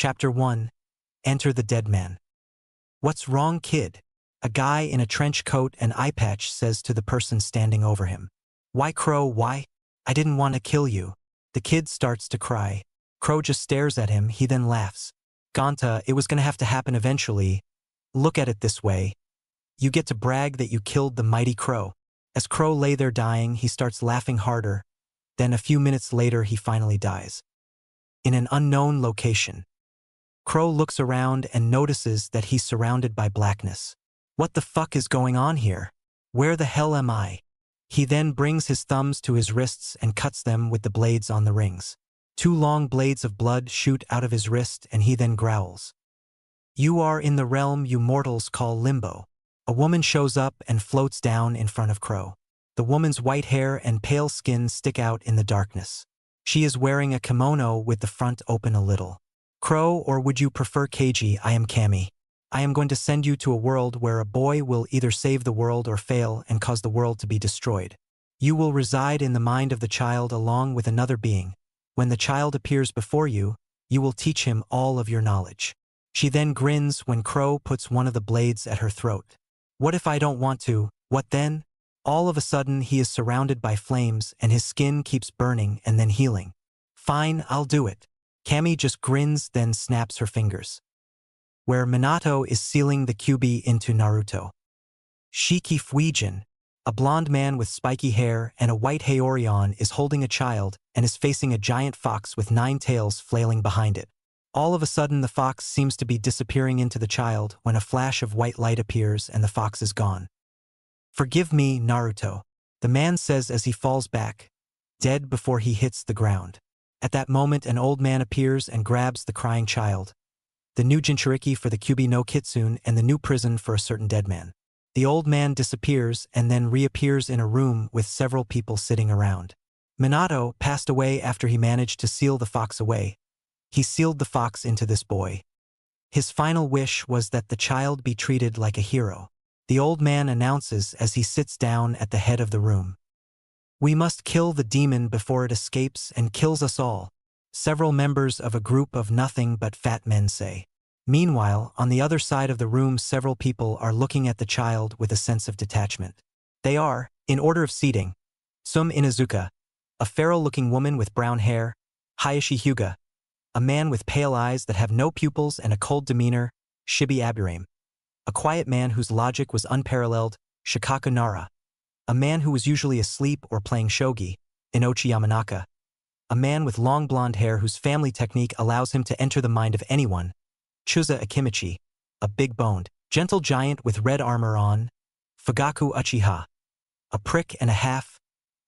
Chapter 1. Enter the Dead Man. What's wrong, kid? A guy in a trench coat and eye patch says to the person standing over him. Why, Crow, why? I didn't want to kill you. The kid starts to cry. Crow just stares at him, he then laughs. Ganta, it was gonna have to happen eventually. Look at it this way. You get to brag that you killed the mighty Crow. As Crow lay there dying, he starts laughing harder. Then a few minutes later, he finally dies. In an unknown location. Crow looks around and notices that he's surrounded by blackness. What the fuck is going on here? Where the hell am I? He then brings his thumbs to his wrists and cuts them with the blades on the rings. 2 long blades of blood shoot out of his wrist and he then growls. You are in the realm you mortals call limbo. A woman shows up and floats down in front of Crow. The woman's white hair and pale skin stick out in the darkness. She is wearing a kimono with the front open a little. Crow, or would you prefer Keiji? I am Kami. I am going to send you to a world where a boy will either save the world or fail and cause the world to be destroyed. You will reside in the mind of the child along with another being. When the child appears before you, you will teach him all of your knowledge. She then grins when Crow puts one of the blades at her throat. What if I don't want to? What then? All of a sudden he is surrounded by flames and his skin keeps burning and then healing. Fine, I'll do it. Kami just grins then snaps her fingers. Where Minato is sealing the Kyuubi into Naruto. Shiki Fuijin, a blonde man with spiky hair and a white Haorion, is holding a child and is facing a giant fox with 9 tails flailing behind it. All of a sudden the fox seems to be disappearing into the child when a flash of white light appears and the fox is gone. Forgive me, Naruto, the man says as he falls back, dead before he hits the ground. At that moment an old man appears and grabs the crying child. The new Jinchuriki for the Kyuubi no Kitsune and the new prison for a certain dead man. The old man disappears and then reappears in a room with several people sitting around. Minato passed away after he managed to seal the fox away. He sealed the fox into this boy. His final wish was that the child be treated like a hero. The old man announces as he sits down at the head of the room. We must kill the demon before it escapes and kills us all, several members of a group of nothing but fat men say. Meanwhile, on the other side of the room several people are looking at the child with a sense of detachment. They are, in order of seating, Sum Inuzuka, a feral-looking woman with brown hair, Hayashi Hyuga, a man with pale eyes that have no pupils and a cold demeanor, Shibi Aburame, a quiet man whose logic was unparalleled, Shikaku Nara, a man who was usually asleep or playing shogi, Inochi Yamanaka, a man with long blonde hair whose family technique allows him to enter the mind of anyone, Chusa Akimichi, a big-boned, gentle giant with red armor on, Fugaku Uchiha, a prick and a half,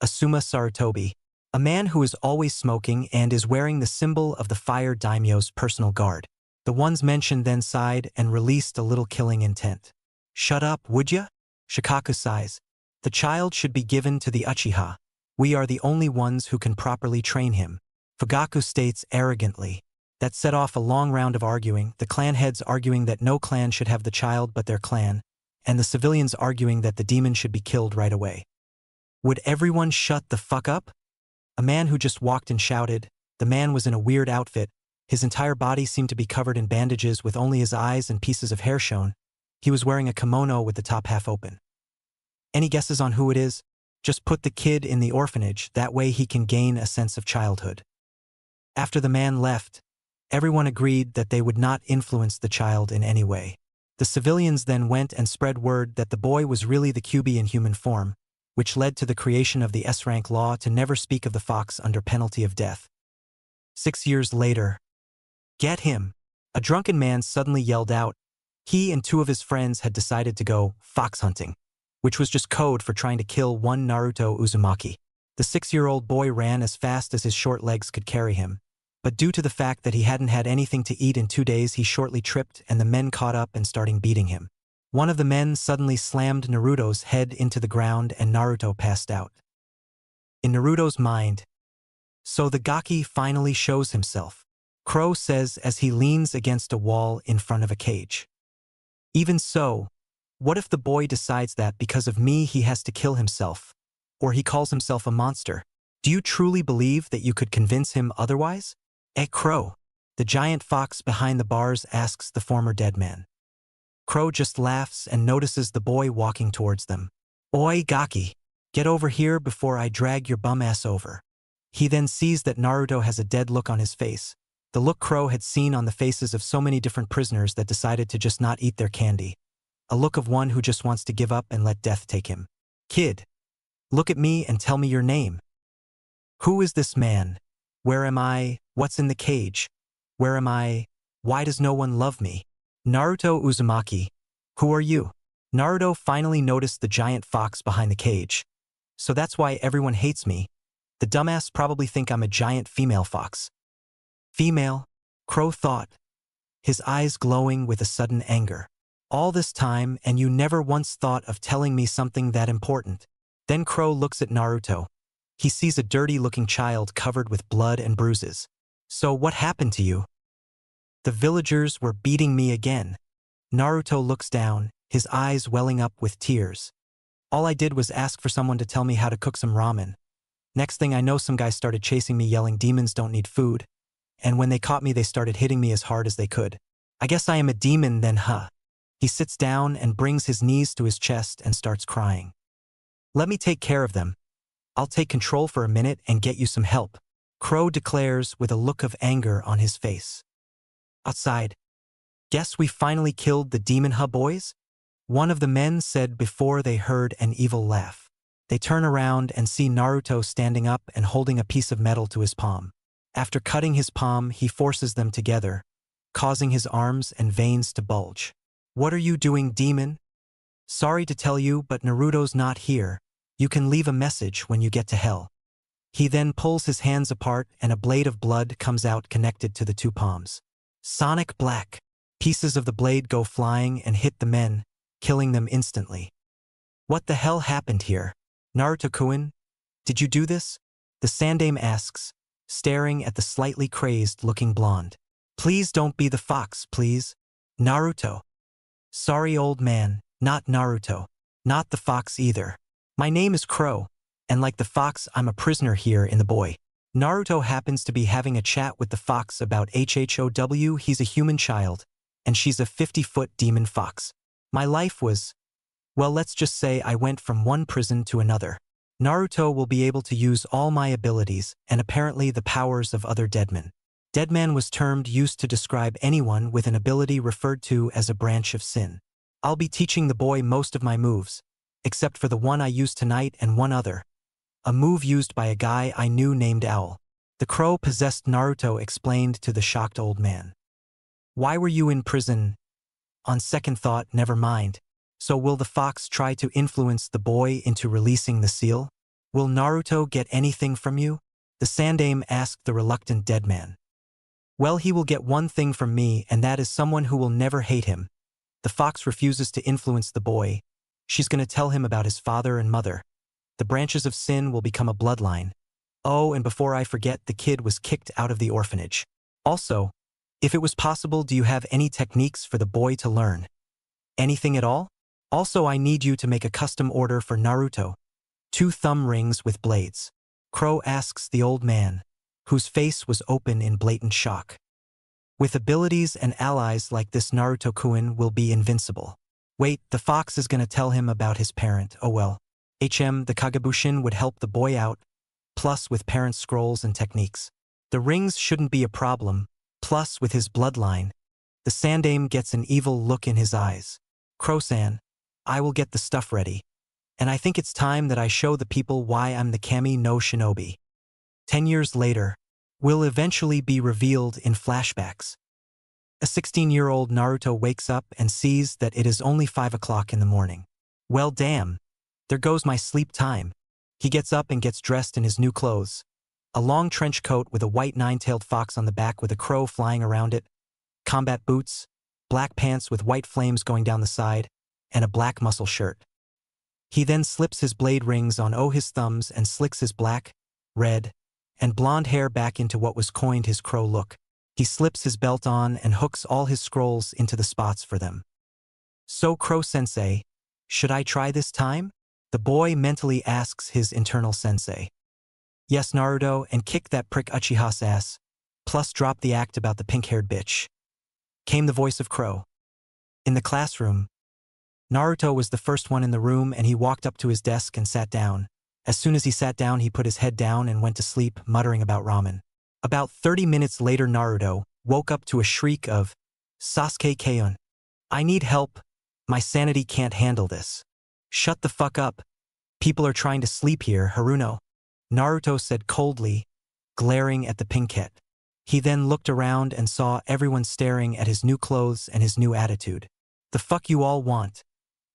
Asuma Sarutobi, a man who is always smoking and is wearing the symbol of the Fire Daimyo's personal guard. The ones mentioned then sighed and released a little killing intent. Shut up, would ya? Shikaku sighs. The child should be given to the Uchiha. We are the only ones who can properly train him. Fugaku states arrogantly. That set off a long round of arguing, the clan heads arguing that no clan should have the child but their clan, and the civilians arguing that the demon should be killed right away. Would everyone shut the fuck up? A man who just walked and shouted. The man was in a weird outfit. His entire body seemed to be covered in bandages with only his eyes and pieces of hair shown. He was wearing a kimono with the top half open. Any guesses on who it is? Just put the kid in the orphanage, that way he can gain a sense of childhood. After the man left, everyone agreed that they would not influence the child in any way. The civilians then went and spread word that the boy was really the Kyuubi in human form, which led to the creation of the S-rank law to never speak of the fox under penalty of death. 6 years later. Get him! A drunken man suddenly yelled out. He and 2 of his friends had decided to go fox hunting, which was just code for trying to kill one Naruto Uzumaki. The 6-year-old boy ran as fast as his short legs could carry him, but due to the fact that he hadn't had anything to eat in 2 days, he shortly tripped and the men caught up and started beating him. One of the men suddenly slammed Naruto's head into the ground and Naruto passed out. In Naruto's mind, so the Gaki finally shows himself, Crow says as he leans against a wall in front of a cage. Even so, what if the boy decides that because of me he has to kill himself, or he calls himself a monster? Do you truly believe that you could convince him otherwise? Crow. The giant fox behind the bars asks the former dead man. Crow just laughs and notices the boy walking towards them. Oi, Gaki! Get over here before I drag your bum ass over. He then sees that Naruto has a dead look on his face. The look Crow had seen on the faces of so many different prisoners that decided to just not eat their candy. A look of one who just wants to give up and let death take him. Kid, look at me and tell me your name. Who is this man? Where am I? What's in the cage? Where am I? Why does no one love me? Naruto Uzumaki. Who are you? Naruto finally noticed the giant fox behind the cage. So that's why everyone hates me. The dumbass probably think I'm a giant female fox. Female? Crow thought, his eyes glowing with a sudden anger. All this time and you never once thought of telling me something that important. Then Crow looks at Naruto. He sees a dirty-looking child covered with blood and bruises. So what happened to you? The villagers were beating me again. Naruto looks down, his eyes welling up with tears. All I did was ask for someone to tell me how to cook some ramen. Next thing I know, some guys started chasing me yelling demons don't need food. And when they caught me, they started hitting me as hard as they could. I guess I am a demon then, huh? He sits down and brings his knees to his chest and starts crying. Let me take care of them. I'll take control for a minute and get you some help, Crow declares with a look of anger on his face. Outside. Guess we finally killed the demon, huh, boys? One of the men said before they heard an evil laugh. They turn around and see Naruto standing up and holding a piece of metal to his palm. After cutting his palm, he forces them together, causing his arms and veins to bulge. What are you doing, demon? Sorry to tell you, but Naruto's not here. You can leave a message when you get to hell. He then pulls his hands apart and a blade of blood comes out connected to the two palms. Sonic Black. Pieces of the blade go flying and hit the men, killing them instantly. What the hell happened here? Naruto-kun, did you do this? The Sandaime asks, staring at the slightly crazed-looking blonde. Please don't be the fox, please. Naruto. Sorry, old man, not Naruto. Not the fox either. My name is Crow, and like the fox, I'm a prisoner here in the boy. Naruto happens to be having a chat with the fox about HHOW. He's a human child, and she's a 50-foot demon fox. My life was, well, let's just say I went from one prison to another. Naruto will be able to use all my abilities and apparently the powers of other deadmen. Deadman was termed used to describe anyone with an ability referred to as a branch of sin. I'll be teaching the boy most of my moves, except for the one I used tonight and one other. A move used by a guy I knew named Owl. The crow-possessed Naruto explained to the shocked old man. Why were you in prison? On second thought, never mind. So will the fox try to influence the boy into releasing the seal? Will Naruto get anything from you? The Sandaime asked the reluctant dead man. Well, he will get one thing from me, and that is someone who will never hate him. The fox refuses to influence the boy. She's going to tell him about his father and mother. The branches of sin will become a bloodline. Oh, and before I forget, the kid was kicked out of the orphanage. Also, if it was possible, do you have any techniques for the boy to learn? Anything at all? Also, I need you to make a custom order for Naruto. 2 thumb rings with blades. Crow asks the old man, whose face was open in blatant shock. With abilities and allies like this, Naruto-kun will be invincible. Wait, the fox is gonna tell him about his parent. Oh well. The Kagebushin would help the boy out, plus with parent scrolls and techniques. The rings shouldn't be a problem, plus with his bloodline. The Sandaime gets an evil look in his eyes. Crow-san, I will get the stuff ready. And I think it's time that I show the people why I'm the Kami no Shinobi. 10 years later, will eventually be revealed in flashbacks. A 16-year-old Naruto wakes up and sees that it is only 5 o'clock in the morning. Well, damn. There goes my sleep time. He gets up and gets dressed in his new clothes. A long trench coat with a white 9-tailed fox on the back with a crow flying around it, combat boots, black pants with white flames going down the side, and a black muscle shirt. He then slips his blade rings on his thumbs and slicks his black, red, and blonde hair back into what was coined his crow look. He slips his belt on and hooks all his scrolls into the spots for them. So Crow-sensei, should I try this time? The boy mentally asks his internal sensei. Yes, Naruto, and kick that prick Uchiha's ass. Plus drop the act about the pink-haired bitch. Came the voice of Crow. In the classroom, Naruto was the first one in the room and he walked up to his desk and sat down. As soon as he sat down, he put his head down and went to sleep, muttering about ramen. About 30 minutes later, Naruto woke up to a shriek of, "Sasuke-kun, I need help. My sanity can't handle this." "Shut the fuck up. People are trying to sleep here, Haruno," Naruto said coldly, glaring at the pinkette. He then looked around and saw everyone staring at his new clothes and his new attitude. "The fuck you all want?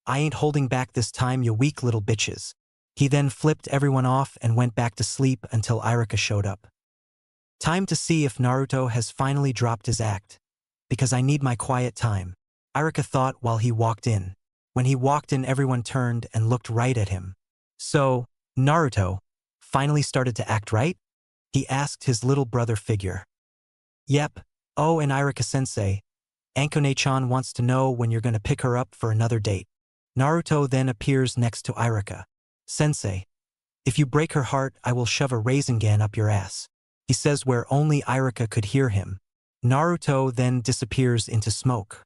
I ain't holding back this time, you weak little bitches." He then flipped everyone off and went back to sleep until Iruka showed up. "Time to see if Naruto has finally dropped his act. Because I need my quiet time," Iruka thought while he walked in. When he walked in, everyone turned and looked right at him. "So, Naruto finally started to act right?" he asked his little brother figure. "Yep. Oh, and Iruka-sensei, Ankone-chan wants to know when you're gonna pick her up for another date." Naruto then appears next to Iruka. "Sensei, if you break her heart, I will shove a Rasengan up your ass," he says where only Iruka could hear him. Naruto then disappears into smoke.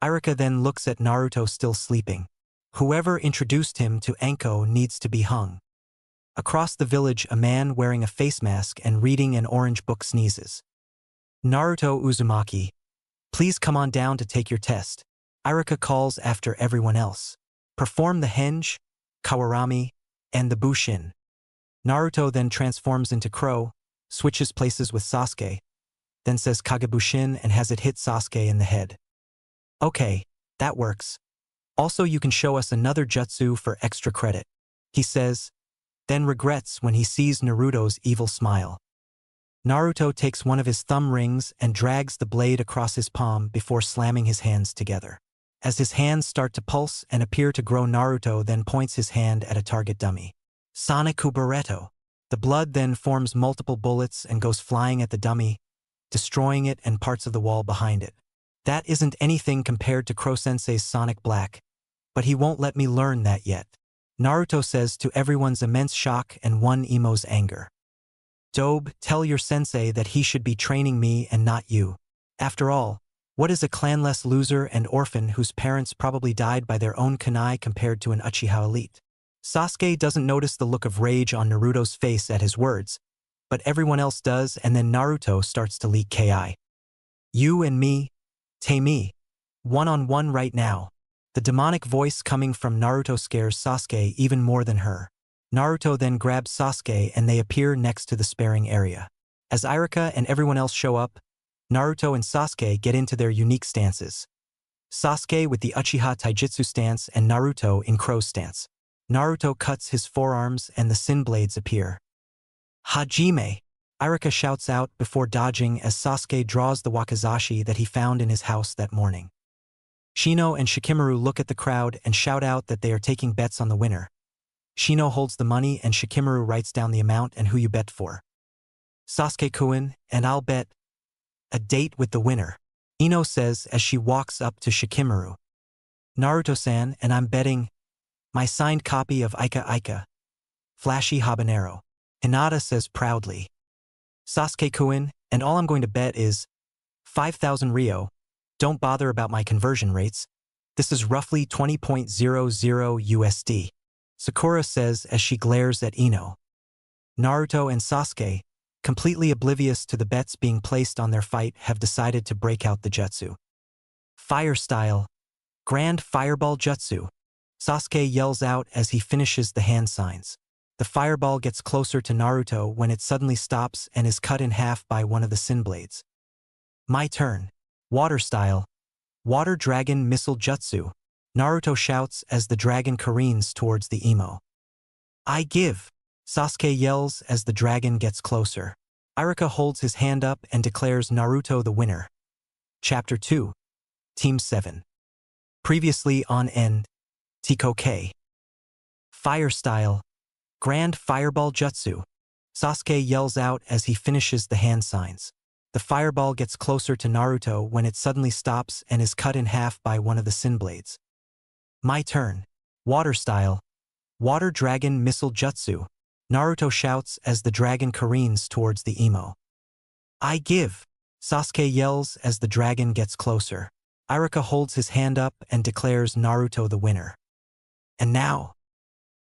Iruka then looks at Naruto still sleeping. Whoever introduced him to Anko needs to be hung. Across the village, a man wearing a face mask and reading an orange book sneezes. "Naruto Uzumaki, please come on down to take your test," Iruka calls after everyone else. "Perform the henge, kawarami, and the bushin." Naruto then transforms into Crow, switches places with Sasuke, then says Kagebushin and has it hit Sasuke in the head. "Okay, that works. Also, you can show us another jutsu for extra credit," he says, then regrets when he sees Naruto's evil smile. Naruto takes one of his thumb rings and drags the blade across his palm before slamming his hands together. As his hands start to pulse and appear to grow, Naruto then points his hand at a target dummy. Sonic Barretto. The blood then forms multiple bullets and goes flying at the dummy, destroying it and parts of the wall behind it. That isn't anything compared to Crow-sensei's Sonic Black, but he won't let me learn that yet, Naruto says to everyone's immense shock and one emo's anger. "Dobe, tell your sensei that he should be training me and not you. After all, what is a clanless loser and orphan whose parents probably died by their own kunai compared to an Uchiha elite?" Sasuke doesn't notice the look of rage on Naruto's face at his words, but everyone else does, and then Naruto starts to leak ki. "You and me, te me. One-on-one right now." The demonic voice coming from Naruto scares Sasuke even more than her. Naruto then grabs Sasuke and they appear next to the sparring area. As Iruka and everyone else show up, Naruto and Sasuke get into their unique stances. Sasuke with the Uchiha Taijutsu stance and Naruto in Crow's stance. Naruto cuts his forearms and the sin blades appear. "Hajime!" Iruka shouts out before dodging as Sasuke draws the wakizashi that he found in his house that morning. Shino and Shikamaru look at the crowd and shout out that they are taking bets on the winner. Shino holds the money and Shikamaru writes down the amount and who you bet for. "Sasuke-kun, and I'll bet a date with the winner," Ino says as she walks up to Shikamaru. "Naruto-san, and I'm betting my signed copy of Ika Ika, Flashy Habanero," Hinata says proudly. "Sasuke-kun, and all I'm going to bet is 5,000 Ryo. Don't bother about my conversion rates. This is roughly 20.00 USD. Sakura says as she glares at Ino. Naruto and Sasuke, completely oblivious to the bets being placed on their fight, have decided to break out the jutsu. "Fire style. Grand Fireball Jutsu," Sasuke yells out as he finishes the hand signs. The fireball gets closer to Naruto when it suddenly stops and is cut in half by one of the sin blades. "My turn. Water style. Water Dragon Missile Jutsu," Naruto shouts as the dragon careens towards the emo. "I give," Sasuke yells as the dragon gets closer. Iruka holds his hand up and declares Naruto the winner. Chapter 2. Team 7. Previously on NTK. Fire style. Grand Fireball Jutsu, Sasuke yells out as he finishes the hand signs. The fireball gets closer to Naruto when it suddenly stops and is cut in half by one of the sin blades. "My turn. Water style. Water Dragon Missile Jutsu," Naruto shouts as the dragon careens towards the emo. I give, Sasuke yells as the dragon gets closer. Iruka holds his hand up and declares Naruto the winner. And now,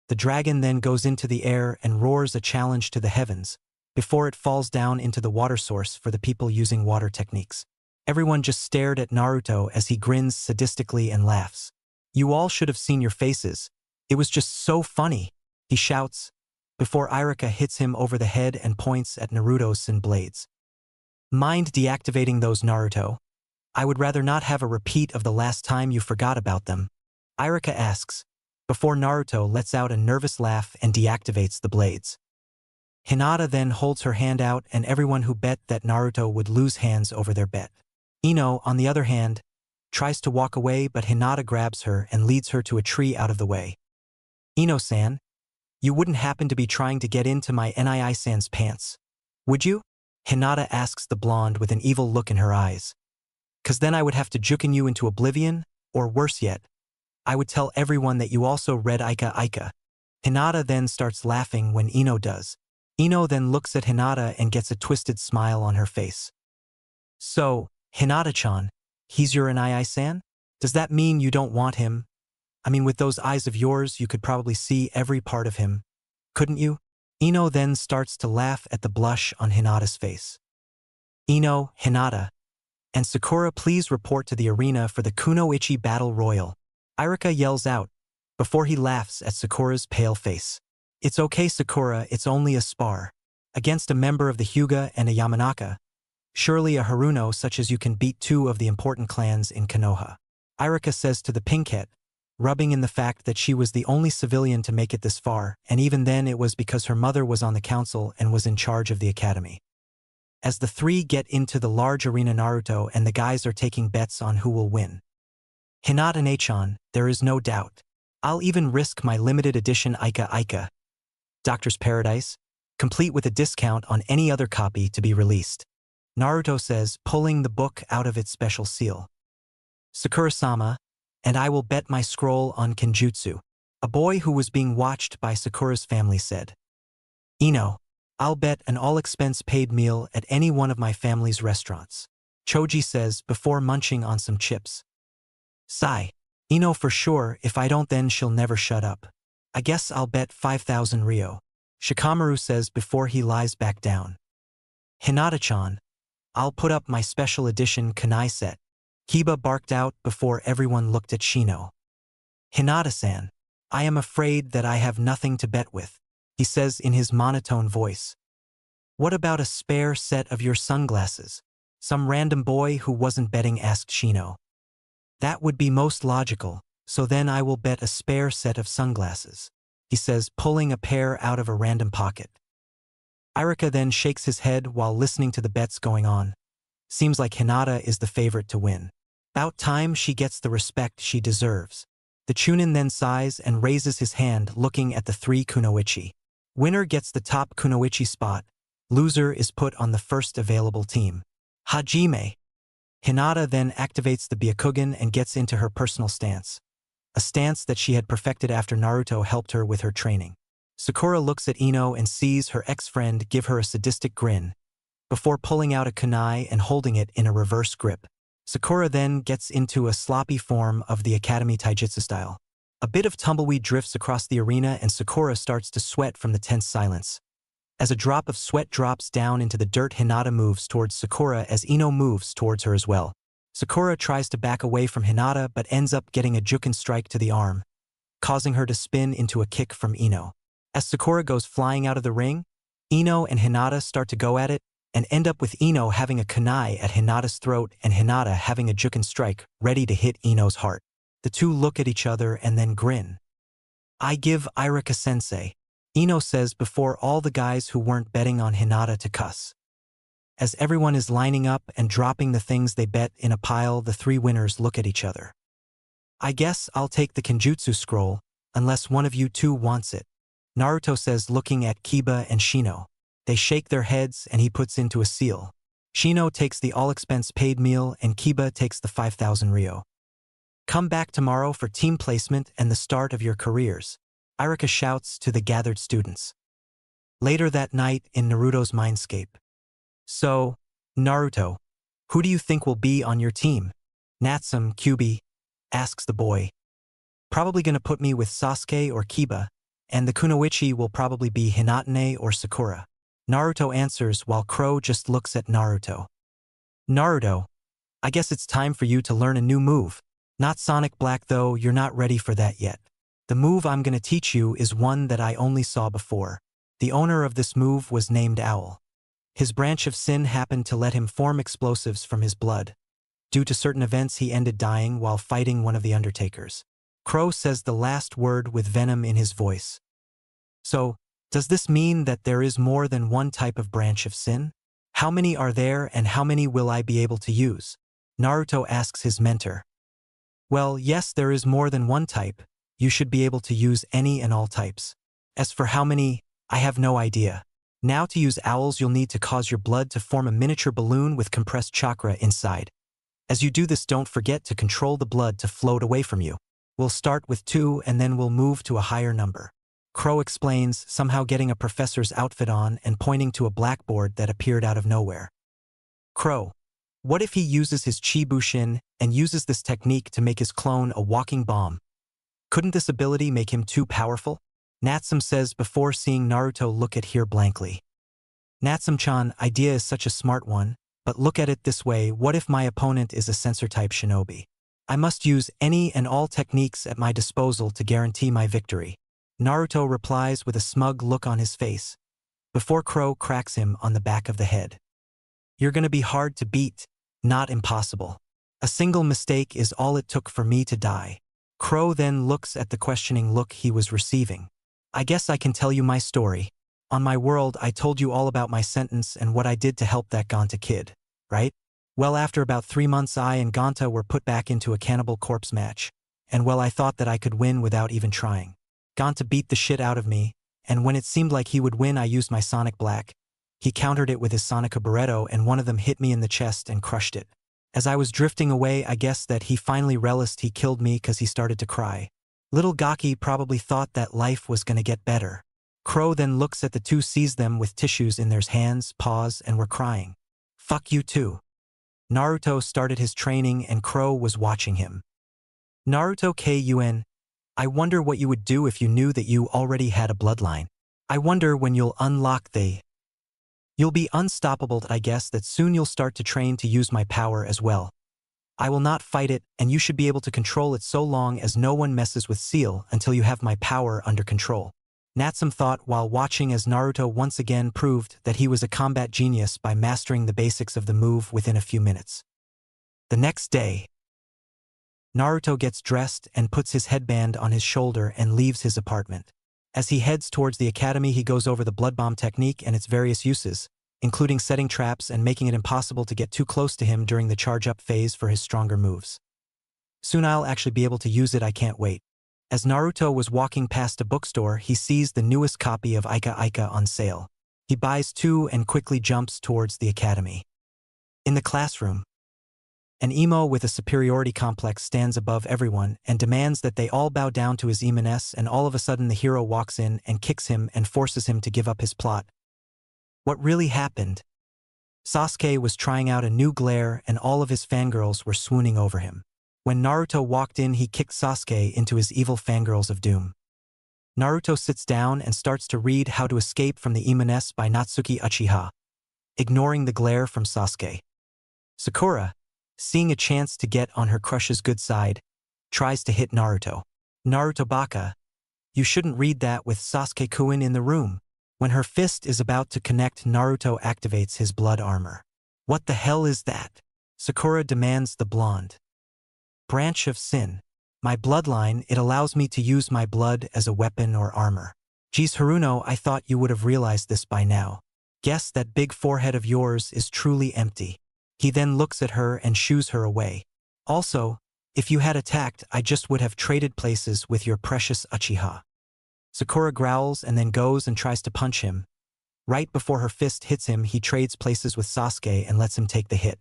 the dragon then goes into the air and roars a challenge to the heavens, before it falls down into the water source for the people using water techniques. Everyone just stared at Naruto as he grins sadistically and laughs. You all should have seen your faces. It was just so funny, he shouts, before Iruka hits him over the head and points at Naruto's sin blades. Mind deactivating those, Naruto? I would rather not have a repeat of the last time you forgot about them, Iruka asks, before Naruto lets out a nervous laugh and deactivates the blades. Hinata then holds her hand out and everyone who bet that Naruto would lose hands over their bet. Ino, on the other hand, tries to walk away but Hinata grabs her and leads her to a tree out of the way. Ino-san, you wouldn't happen to be trying to get into my Nii-san's pants, would you? Hinata asks the blonde with an evil look in her eyes. 'Cause then I would have to juken you into oblivion, or worse yet, I would tell everyone that you also read Ika Ika. Hinata then starts laughing when Ino does. Ino then looks at Hinata and gets a twisted smile on her face. So, Hinata-chan, he's your Nii-san? Does that mean you don't want him? I mean, with those eyes of yours, you could probably see every part of him, couldn't you? Ino then starts to laugh at the blush on Hinata's face. Ino, Hinata, and Sakura, please report to the arena for the Kunoichi Battle Royal, Iruka yells out, before he laughs at Sakura's pale face. It's okay, Sakura, it's only a spar. Against a member of the Hyuga and a Yamanaka. Surely a Haruno such as you can beat two of the important clans in Konoha. Iruka says to the pinkette, rubbing in the fact that she was the only civilian to make it this far, and even then it was because her mother was on the council and was in charge of the academy. As the three get into the large arena, Naruto and the guys are taking bets on who will win. Hinata-chan, there is no doubt. I'll even risk my limited edition Ika Ika, Doctor's Paradise, complete with a discount on any other copy to be released, Naruto says, pulling the book out of its special seal. Sakura-sama, and I will bet my scroll on Kenjutsu, a boy who was being watched by Sakura's family said. Ino, I'll bet an all-expense-paid meal at any one of my family's restaurants, Choji says before munching on some chips. Sigh. Ino, for sure, if I don't then she'll never shut up. I guess I'll bet 5,000 Ryo, Shikamaru says before he lies back down. Hinata-chan, I'll put up my special edition kunai set, Kiba barked out before everyone looked at Shino. Hinata-san, I am afraid that I have nothing to bet with, he says in his monotone voice. What about a spare set of your sunglasses? Some random boy who wasn't betting asked Shino. That would be most logical, so then I will bet a spare set of sunglasses, he says, pulling a pair out of a random pocket. Iruka then shakes his head while listening to the bets going on. Seems like Hinata is the favorite to win. About time she gets the respect she deserves. The Chūnin then sighs and raises his hand looking at the three kunoichi. Winner gets the top kunoichi spot. Loser is put on the first available team. Hajime. Hinata then activates the Byakugan and gets into her personal stance. A stance that she had perfected after Naruto helped her with her training. Sakura looks at Ino and sees her ex-friend give her a sadistic grin, before pulling out a kunai and holding it in a reverse grip. Sakura then gets into a sloppy form of the Academy Taijutsu style. A bit of tumbleweed drifts across the arena and Sakura starts to sweat from the tense silence. As a drop of sweat drops down into the dirt, Hinata moves towards Sakura as Ino moves towards her as well. Sakura tries to back away from Hinata but ends up getting a Juken strike to the arm, causing her to spin into a kick from Ino. As Sakura goes flying out of the ring, Ino and Hinata start to go at it, and end up with Ino having a kunai at Hinata's throat and Hinata having a Juken strike ready to hit Ino's heart. The two look at each other and then grin. I give Iruka-sensei, Ino says before all the guys who weren't betting on Hinata to cuss. As everyone is lining up and dropping the things they bet in a pile, the three winners look at each other. I guess I'll take the Kenjutsu scroll, unless one of you two wants it, Naruto says looking at Kiba and Shino. They shake their heads and he puts into a seal. Shino takes the all-expense-paid meal and Kiba takes the 5,000 Ryo. Come back tomorrow for team placement and the start of your careers, Iruka shouts to the gathered students. Later that night in Naruto's mindscape. So, Naruto, who do you think will be on your team? Natsum, Kyubi, asks the boy. Probably gonna put me with Sasuke or Kiba, and the Kunoichi will probably be Hinata or Sakura. Naruto answers while Crow just looks at Naruto. Naruto, I guess it's time for you to learn a new move. Not Sonic Black though, you're not ready for that yet. The move I'm gonna teach you is one that I only saw before. The owner of this move was named Owl. His branch of sin happened to let him form explosives from his blood. Due to certain events he ended dying while fighting one of the Undertakers. Crow says the last word with venom in his voice. So, does this mean that there is more than one type of branch of sin? How many are there and how many will I be able to use? Naruto asks his mentor. Well, yes, there is more than one type. You should be able to use any and all types. As for how many, I have no idea. Now to use owls you'll need to cause your blood to form a miniature balloon with compressed chakra inside. As you do this, don't forget to control the blood to float away from you. We'll start with 2 and then we'll move to a higher number. Crow explains, somehow getting a professor's outfit on and pointing to a blackboard that appeared out of nowhere. Crow, what if he uses his Chibushin and uses this technique to make his clone a walking bomb? Couldn't this ability make him too powerful? Natsum says before seeing Naruto look at here blankly. Natsum-chan, idea is such a smart one, but look at it this way, what if my opponent is a sensor-type shinobi? I must use any and all techniques at my disposal to guarantee my victory. Naruto replies with a smug look on his face, before Crow cracks him on the back of the head. You're gonna be hard to beat, not impossible. A single mistake is all it took for me to die. Crow then looks at the questioning look he was receiving. I guess I can tell you my story. On my world, I told you all about my sentence and what I did to help that Ganta kid, right? Well, after about 3 months I and Ganta were put back into a cannibal corpse match, and well, I thought that I could win without even trying. Ganta beat the shit out of me, and when it seemed like he would win I used my Sonic Black. He countered it with his Sonica Barretto and one of them hit me in the chest and crushed it. As I was drifting away I guess that he finally realized he killed me cause he started to cry. Little Gaki probably thought that life was gonna get better. Crow then looks at the two, sees them with tissues in their hands, paws, and were crying. Fuck you too. Naruto started his training and Crow was watching him. Naruto Kun, I wonder what you would do if you knew that you already had a bloodline. I wonder when you'll unlock the... You'll be unstoppable. I guess that soon you'll start to train to use my power as well. I will not fight it and you should be able to control it so long as no one messes with Seal until you have my power under control. Natsum thought while watching as Naruto once again proved that he was a combat genius by mastering the basics of the move within a few minutes. The next day, Naruto gets dressed and puts his headband on his shoulder and leaves his apartment. As he heads towards the academy he goes over the blood bomb technique and its various uses, including setting traps and making it impossible to get too close to him during the charge-up phase for his stronger moves. Soon I'll actually be able to use it, I can't wait. As Naruto was walking past a bookstore he sees the newest copy of Ika Ika on sale. He buys 2 and quickly jumps towards the academy. In the classroom, an emo with a superiority complex stands above everyone and demands that they all bow down to his emo-ness, and all of a sudden the hero walks in and kicks him and forces him to give up his plot. What really happened? Sasuke was trying out a new glare and all of his fangirls were swooning over him. When Naruto walked in he kicked Sasuke into his evil fangirls of doom. Naruto sits down and starts to read How to Escape from the Emo-ness by Natsuki Uchiha, ignoring the glare from Sasuke. Sakura, seeing a chance to get on her crush's good side, tries to hit Naruto. Naruto baka, you shouldn't read that with Sasuke-kun in the room. When her fist is about to connect, Naruto activates his blood armor. What the hell is that? Sakura demands the blonde. Branch of sin. My bloodline, it allows me to use my blood as a weapon or armor. Geez Haruno, I thought you would have realized this by now. Guess that big forehead of yours is truly empty. He then looks at her and shoos her away. Also, if you had attacked I just would have traded places with your precious Uchiha. Sakura growls and then goes and tries to punch him. Right before her fist hits him he trades places with Sasuke and lets him take the hit.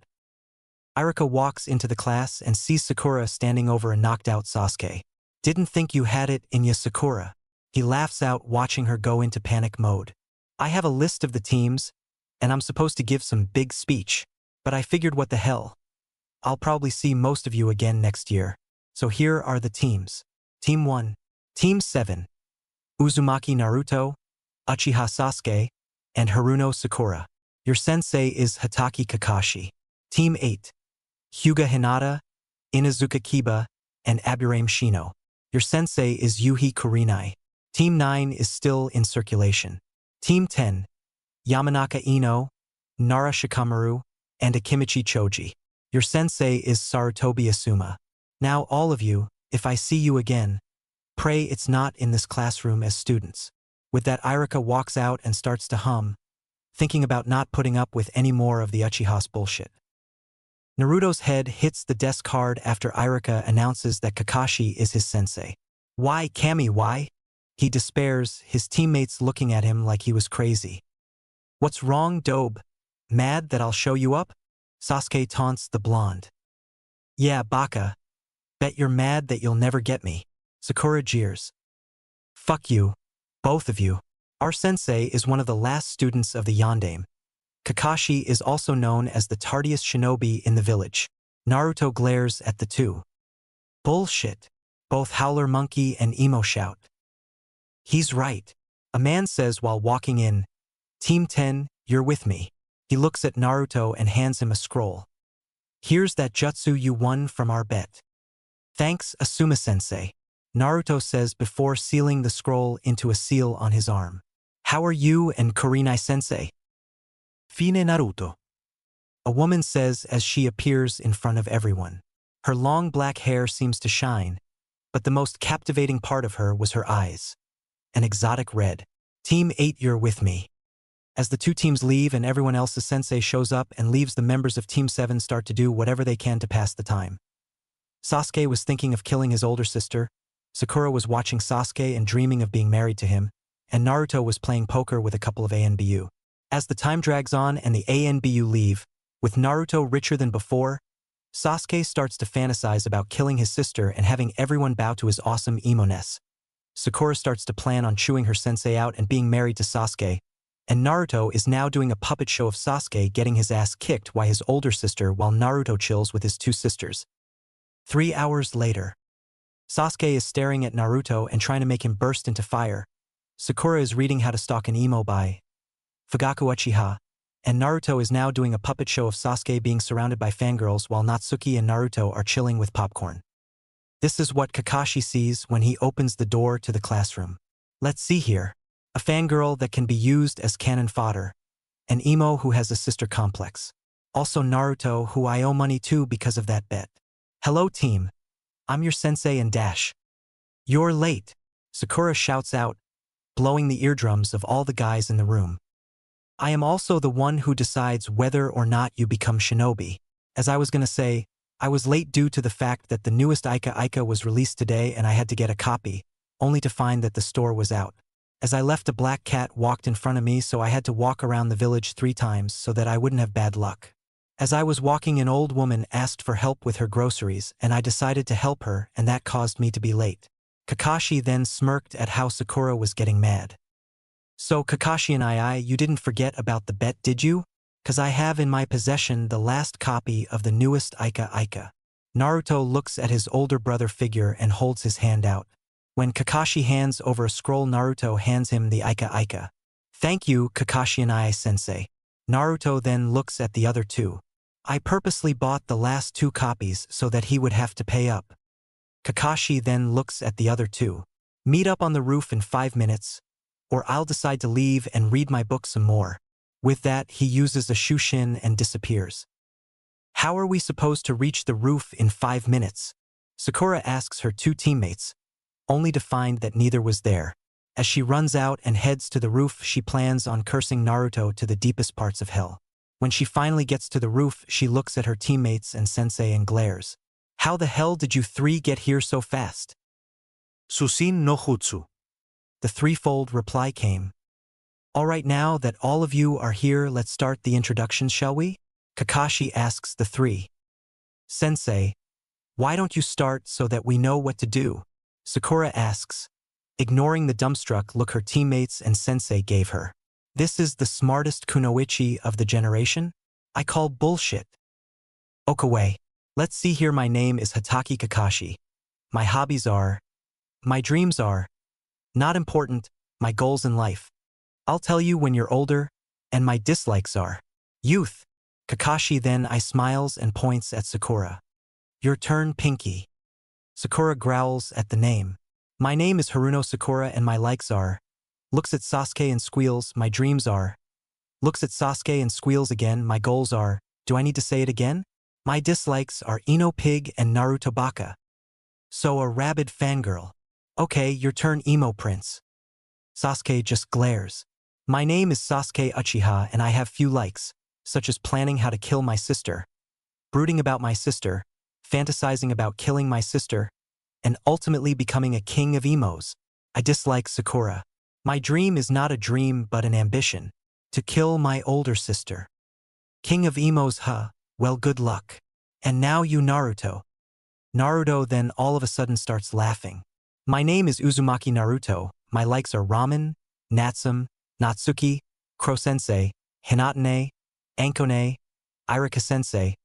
Iruka walks into the class and sees Sakura standing over a knocked-out Sasuke. Didn't think you had it in ya, Sakura. He laughs out watching her go into panic mode. I have a list of the teams, and I'm supposed to give some big speech. But I figured what the hell. I'll probably see most of you again next year. So here are the teams. Team 1. Team 7. Uzumaki Naruto, Uchiha Sasuke, and Haruno Sakura. Your sensei is Hatake Kakashi. Team 8. Hyuga Hinata, Inuzuka Kiba, and Aburame Shino. Your sensei is Yuhi Kurenai. Team 9 is still in circulation. Team 10. Yamanaka Ino, Nara Shikamaru, and Akimichi Choji. Your sensei is Sarutobi Asuma. Now all of you, if I see you again, pray it's not in this classroom as students. With that, Irika walks out and starts to hum, thinking about not putting up with any more of the Uchiha's bullshit. Naruto's head hits the desk hard after Irika announces that Kakashi is his sensei. Why, Kami, why? He despairs, his teammates looking at him like he was crazy. What's wrong, Dobe? Mad that I'll show you up? Sasuke taunts the blonde. Yeah, baka. Bet you're mad that you'll never get me. Sakura jeers. Fuck you, both of you. Our sensei is one of the last students of the Yondaime. Kakashi is also known as the tardiest shinobi in the village. Naruto glares at the two. Bullshit. Both Howler Monkey and Emo shout. He's right. A man says while walking in. Team 10, you're with me. He looks at Naruto and hands him a scroll. Here's that jutsu you won from our bet. Thanks, Asuma-sensei. Naruto says before sealing the scroll into a seal on his arm. How are you and Kurenai-sensei? Fine Naruto. A woman says as she appears in front of everyone. Her long black hair seems to shine, but the most captivating part of her was her eyes. An exotic red. Team 8, you're with me. As the two teams leave and everyone else's sensei shows up and leaves, the members of Team 7 start to do whatever they can to pass the time. Sasuke was thinking of killing his older sister, Sakura was watching Sasuke and dreaming of being married to him, and Naruto was playing poker with a couple of ANBU. As the time drags on and the ANBU leave, with Naruto richer than before, Sasuke starts to fantasize about killing his sister and having everyone bow to his awesome emo-ness. Sakura starts to plan on chewing her sensei out and being married to Sasuke, and Naruto is now doing a puppet show of Sasuke getting his ass kicked by his older sister while Naruto chills with his two sisters. 3 hours later. Sasuke is staring at Naruto and trying to make him burst into fire. Sakura is reading How to Stalk an Emo by Fugaku Uchiha, and Naruto is now doing a puppet show of Sasuke being surrounded by fangirls while Natsuki and Naruto are chilling with popcorn. This is what Kakashi sees when he opens the door to the classroom. Let's see here. A fangirl that can be used as cannon fodder. An emo who has a sister complex. Also Naruto, who I owe money to because of that bet. Hello team. I'm your sensei and dash. You're late. Sakura shouts out, blowing the eardrums of all the guys in the room. I am also the one who decides whether or not you become shinobi. As I was gonna say, I was late due to the fact that the newest Ika was released today and I had to get a copy, only to find that the store was out. As I left, a black cat walked in front of me, so I had to walk around the village 3 times so that I wouldn't have bad luck. As I was walking, an old woman asked for help with her groceries, and I decided to help her, and that caused me to be late. Kakashi then smirked at how Sakura was getting mad. So Kakashi and you didn't forget about the bet, did you? 'Cause I have in my possession the last copy of the newest Ika. Naruto looks at his older brother figure and holds his hand out. When Kakashi hands over a scroll, Naruto hands him the Ika. Thank you, Kakashi and sensei. Naruto then looks at the other two. I purposely bought the last 2 copies so that he would have to pay up. Kakashi then looks at the other two. Meet up on the roof in 5 minutes, or I'll decide to leave and read my book some more. With that, he uses a Chūnin and disappears. How are we supposed to reach the roof in 5 minutes? Sakura asks her 2 teammates, only to find that neither was there. As she runs out and heads to the roof, she plans on cursing Naruto to the deepest parts of hell. When she finally gets to the roof, she looks at her teammates and sensei and glares. How the hell did you 3 get here so fast? Susin no jutsu. The threefold reply came. Alright, now that all of you are here, let's start the introductions, shall we? Kakashi asks the 3. Sensei, why don't you start so that we know what to do? Sakura asks, ignoring the dumbstruck look her teammates and sensei gave her. This is the smartest kunoichi of the generation? I call bullshit. Okawe. Let's see here, my name is Hataki Kakashi. My hobbies are, my dreams are, not important, my goals in life. I'll tell you when you're older, and my dislikes are. Youth. Kakashi then I smiles and points at Sakura. Your turn, Pinky. Sakura growls at the name. My name is Haruno Sakura and my likes are. Looks at Sasuke and squeals, my dreams are. Looks at Sasuke and squeals again, my goals are. Do I need to say it again? My dislikes are Ino Pig and Naruto Baka. So a rabid fangirl. Okay, your turn, Emo Prince. Sasuke just glares. My name is Sasuke Uchiha and I have few likes, such as planning how to kill my sister, brooding about my sister, fantasizing about killing my sister, and ultimately becoming a king of emos. I dislike Sakura. My dream is not a dream but an ambition, to kill my older sister. King of emos, huh? Well, good luck. And now you, Naruto. Naruto then all of a sudden starts laughing. My name is Uzumaki Naruto, my likes are ramen, Natsum, Natsuki, Kro-sensei, Hinatane, Ankone, Irika-sensei,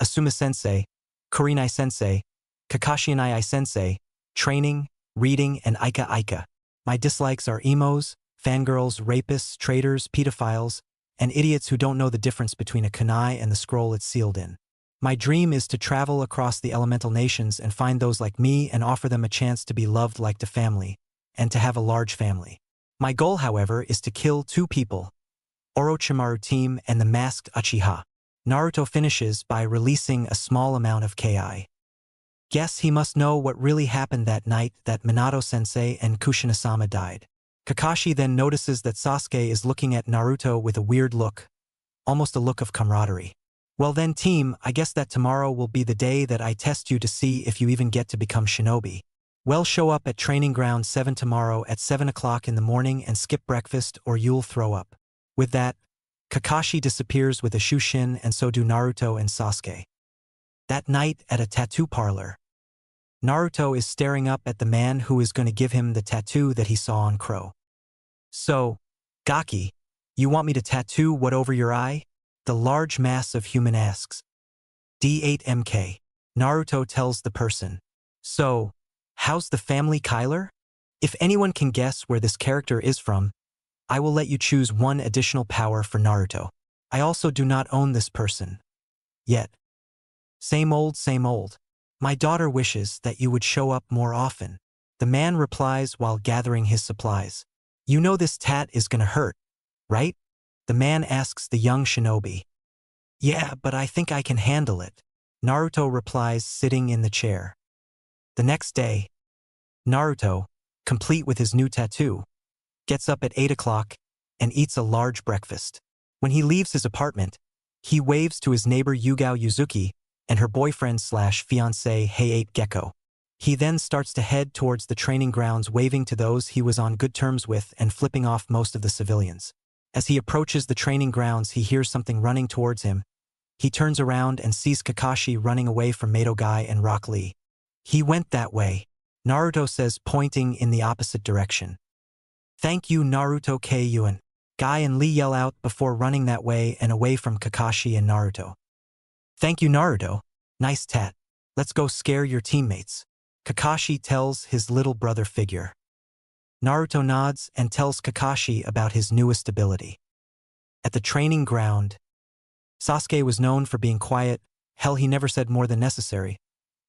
Asuma-sensei, Kurinai-sensei, Kakashi-ai-sensei, training, reading, and Aika-aika. My dislikes are emos, fangirls, rapists, traitors, pedophiles, and idiots who don't know the difference between a kunai and the scroll it's sealed in. My dream is to travel across the elemental nations and find those like me and offer them a chance to be loved like a family, and to have a large family. My goal, however, is to kill 2 people, Orochimaru team and the masked Uchiha. Naruto finishes by releasing a small amount of Ki. Guess he must know what really happened that night that Minato-sensei and Kushina-sama died. Kakashi then notices that Sasuke is looking at Naruto with a weird look, almost a look of camaraderie. Well then, team, I guess that tomorrow will be the day that I test you to see if you even get to become shinobi. Well, show up at Training Ground 7 tomorrow at 7 o'clock in the morning and skip breakfast or you'll throw up. With that, Kakashi disappears with a Shushin and so do Naruto and Sasuke. That night at a tattoo parlor, Naruto is staring up at the man who is going to give him the tattoo that he saw on Crow. So, Gaki, you want me to tattoo what over your eye? The large mass of human asks. D8MK. Naruto tells the person. So, how's the family, Kyler? If anyone can guess where this character is from, I will let you choose 1 additional power for Naruto. I also do not own this person. Yet. Same old, same old. My daughter wishes that you would show up more often. The man replies while gathering his supplies. You know this tat is gonna hurt, right? The man asks the young shinobi. Yeah, but I think I can handle it. Naruto replies, sitting in the chair. The next day, Naruto, complete with his new tattoo, gets up at 8 o'clock and eats a large breakfast. When he leaves his apartment, he waves to his neighbor Yugao Yuzuki and her boyfriend/fiancé Hey8 Gecko. He then starts to head towards the training grounds, waving to those he was on good terms with and flipping off most of the civilians. As he approaches the training grounds, he hears something running towards him. He turns around and sees Kakashi running away from Mato Guy and Rock Lee. He went that way, Naruto says, pointing in the opposite direction. Thank you, Naruto K-Yuen. Guy and Lee yell out before running that way and away from Kakashi and Naruto. Thank you, Naruto. Nice tat. Let's go scare your teammates. Kakashi tells his little brother figure. Naruto nods and tells Kakashi about his newest ability. At the training ground, Sasuke was known for being quiet. Hell, he never said more than necessary.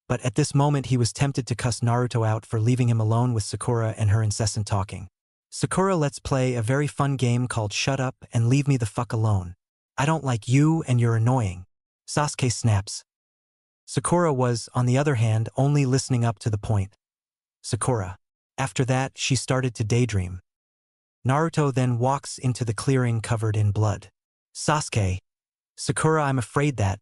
But at this moment he was tempted to cuss Naruto out for leaving him alone with Sakura and her incessant talking. Sakura, let's play a very fun game called Shut Up and Leave Me the Fuck Alone. I don't like you and you're annoying. Sasuke snaps. Sakura was, on the other hand, only listening up to the point. Sakura. After that, she started to daydream. Naruto then walks into the clearing covered in blood. Sasuke. Sakura, I'm afraid that.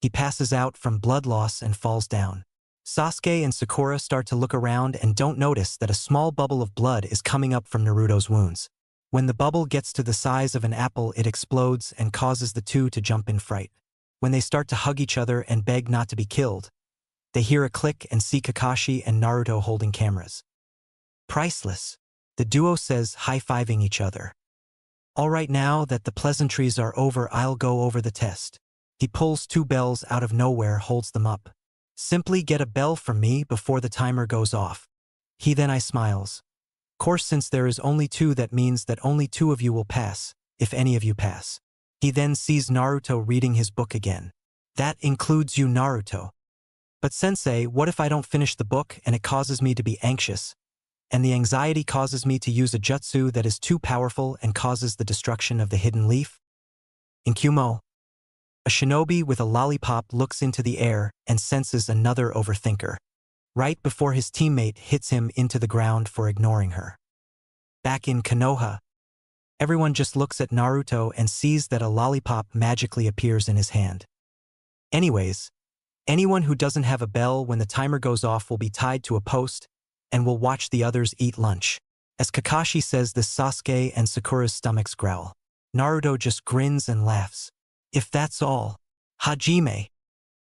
He passes out from blood loss and falls down. Sasuke and Sakura start to look around and don't notice that a small bubble of blood is coming up from Naruto's wounds. When the bubble gets to the size of an apple, it explodes and causes the two to jump in fright. When they start to hug each other and beg not to be killed, they hear a click and see Kakashi and Naruto holding cameras. Priceless, the duo says, high-fiving each other. All right, now that the pleasantries are over, I'll go over the test. He pulls 2 bells out of nowhere, holds them up. Simply get a bell from me before the timer goes off. I smiles. Course, since there is only 2, that means that only 2 of you will pass, if any of you pass. He then sees Naruto reading his book again. That includes you, Naruto. But sensei, what if I don't finish the book and it causes me to be anxious? And the anxiety causes me to use a jutsu that is too powerful and causes the destruction of the hidden leaf? In Kumo, a shinobi with a lollipop looks into the air and senses another overthinker, right before his teammate hits him into the ground for ignoring her. Back in Konoha, everyone just looks at Naruto and sees that a lollipop magically appears in his hand. Anyways, anyone who doesn't have a bell when the timer goes off will be tied to a post and will watch the others eat lunch. As Kakashi says this, Sasuke and Sakura's stomachs growl. Naruto just grins and laughs. If that's all, Hajime.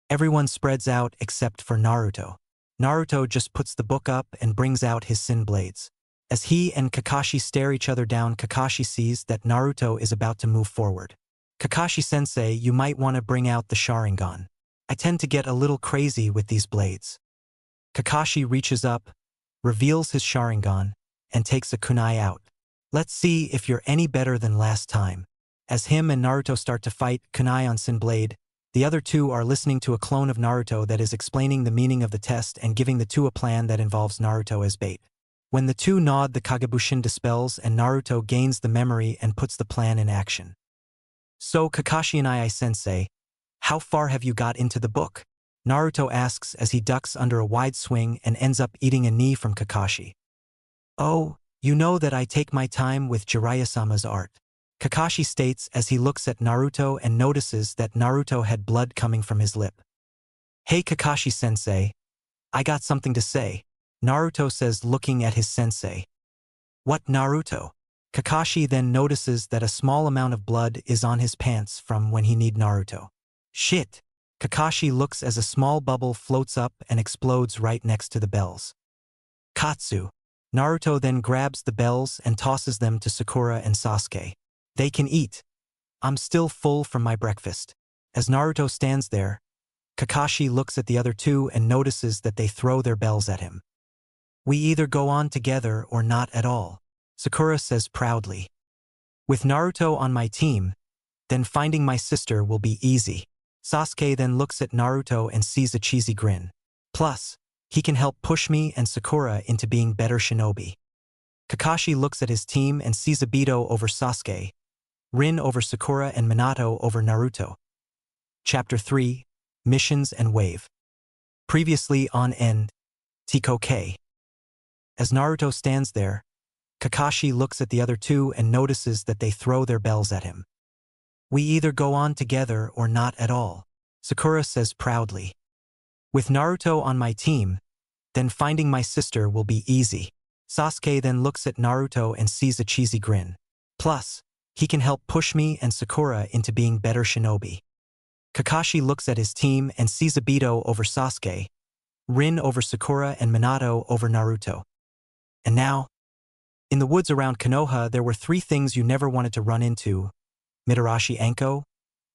Everyone spreads out except for Naruto. Naruto just puts the book up and brings out his sin blades. As he and Kakashi stare each other down, Kakashi sees that Naruto is about to move forward. Kakashi-sensei, you might want to bring out the Sharingan. I tend to get a little crazy with these blades. Kakashi reaches up, reveals his Sharingan, and takes a kunai out. Let's see if you're any better than last time. As him and Naruto start to fight, kunai on Sin Blade, the other 2 are listening to a clone of Naruto that is explaining the meaning of the test and giving the 2 a plan that involves Naruto as bait. When the 2 nod, the Kagebushin dispels and Naruto gains the memory and puts the plan in action. So Kakashi and I-sensei, how far have you got into the book? Naruto asks as he ducks under a wide swing and ends up eating a knee from Kakashi. Oh, you know that I take my time with Jiraiya-sama's art. Kakashi states as he looks at Naruto and notices that Naruto had blood coming from his lip. Hey Kakashi-sensei, I got something to say, Naruto says looking at his sensei. What, Naruto? Kakashi then notices that a small amount of blood is on his pants from when he kneed Naruto. Shit! Kakashi looks as a small bubble floats up and explodes right next to the bells. Katsu. Naruto then grabs the bells and tosses them to Sakura and Sasuke. They can eat. I'm still full from my breakfast. As Naruto stands there, Kakashi looks at the other 2 and notices that they throw their bells at him. We either go on together or not at all, Sakura says proudly. With Naruto on my team, then finding my sister will be easy. Sasuke then looks at Naruto and sees a cheesy grin. Plus, he can help push me and Sakura into being better shinobi. Kakashi looks at his team and sees Obito over Sasuke, Rin over Sakura and Minato over Naruto. Chapter 3, Missions and Wave. Previously on End, Tiko-K. As Naruto stands there, Kakashi looks at the other 2 and notices that they throw their bells at him. We either go on together or not at all, Sakura says proudly. With Naruto on my team, then finding my sister will be easy. Sasuke then looks at Naruto and sees a cheesy grin. Plus, he can help push me and Sakura into being better shinobi. Kakashi looks at his team and sees Obito over Sasuke, Rin over Sakura and Minato over Naruto. And now, in the woods around Konoha, there were 3 things you never wanted to run into: Mitarashi Anko,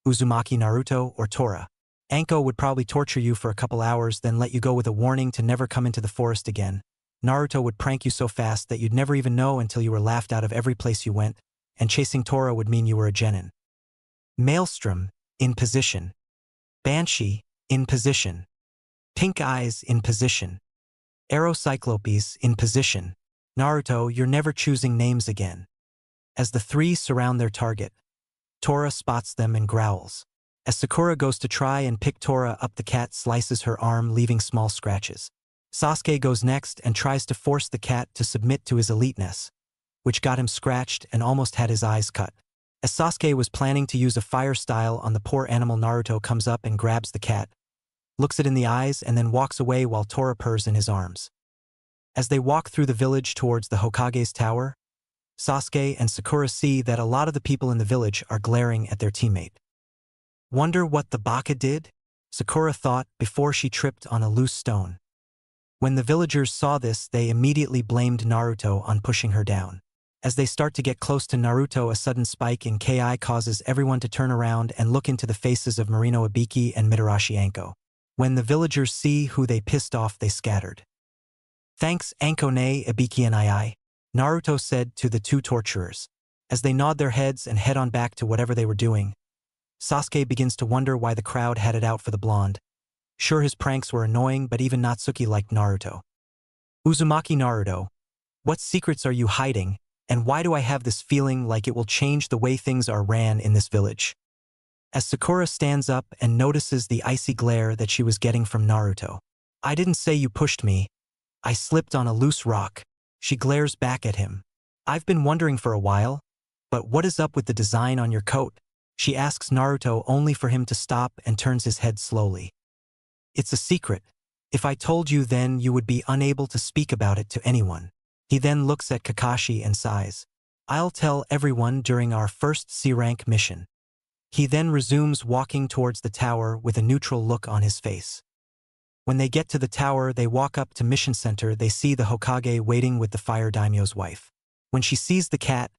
Uzumaki Naruto, or Tora. Anko would probably torture you for a couple hours, then let you go with a warning to never come into the forest again. Naruto would prank you so fast that you'd never even know until you were laughed out of every place you went, and chasing Tora would mean you were a genin. Maelstrom, in position. Banshee, in position. Pink Eyes, in position. Aerocyclopes, in position. Naruto, you're never choosing names again. As the 3 surround their target, Tora spots them and growls. As Sakura goes to try and pick Tora up, the cat slices her arm, leaving small scratches. Sasuke goes next and tries to force the cat to submit to his eliteness, which got him scratched and almost had his eyes cut. As Sasuke was planning to use a fire style on the poor animal, Naruto comes up and grabs the cat, looks it in the eyes, and then walks away while Tora purrs in his arms. As they walk through the village towards the Hokage's tower, Sasuke and Sakura see that a lot of the people in the village are glaring at their teammate. Wonder what the baka did? Sakura thought before she tripped on a loose stone. When the villagers saw this, they immediately blamed Naruto on pushing her down. As they start to get close to Naruto, a sudden spike in Ki causes everyone to turn around and look into the faces of Marino Ibiki and Mitarashi Anko. When the villagers see who they pissed off, they scattered. "Thanks, Anko-ne, Ibiki and II," Naruto said to the two torturers. As they nod their heads and head on back to whatever they were doing, Sasuke begins to wonder why the crowd had it out for the blonde. Sure, his pranks were annoying, but even Natsuki liked Naruto. "Uzumaki Naruto, what secrets are you hiding, and why do I have this feeling like it will change the way things are ran in this village?" As Sakura stands up and notices the icy glare that she was getting from Naruto. "I didn't say you pushed me. I slipped on a loose rock." She glares back at him. "I've been wondering for a while, but what is up with the design on your coat?" She asks Naruto only for him to stop and turns his head slowly. "It's a secret. If I told you, then you would be unable to speak about it to anyone." He then looks at Kakashi and sighs. "I'll tell everyone during our first C-rank mission." He then resumes walking towards the tower with a neutral look on his face. When they get to the tower, they walk up to Mission Center. They see the Hokage waiting with the Fire Daimyo's wife. When she sees the cat,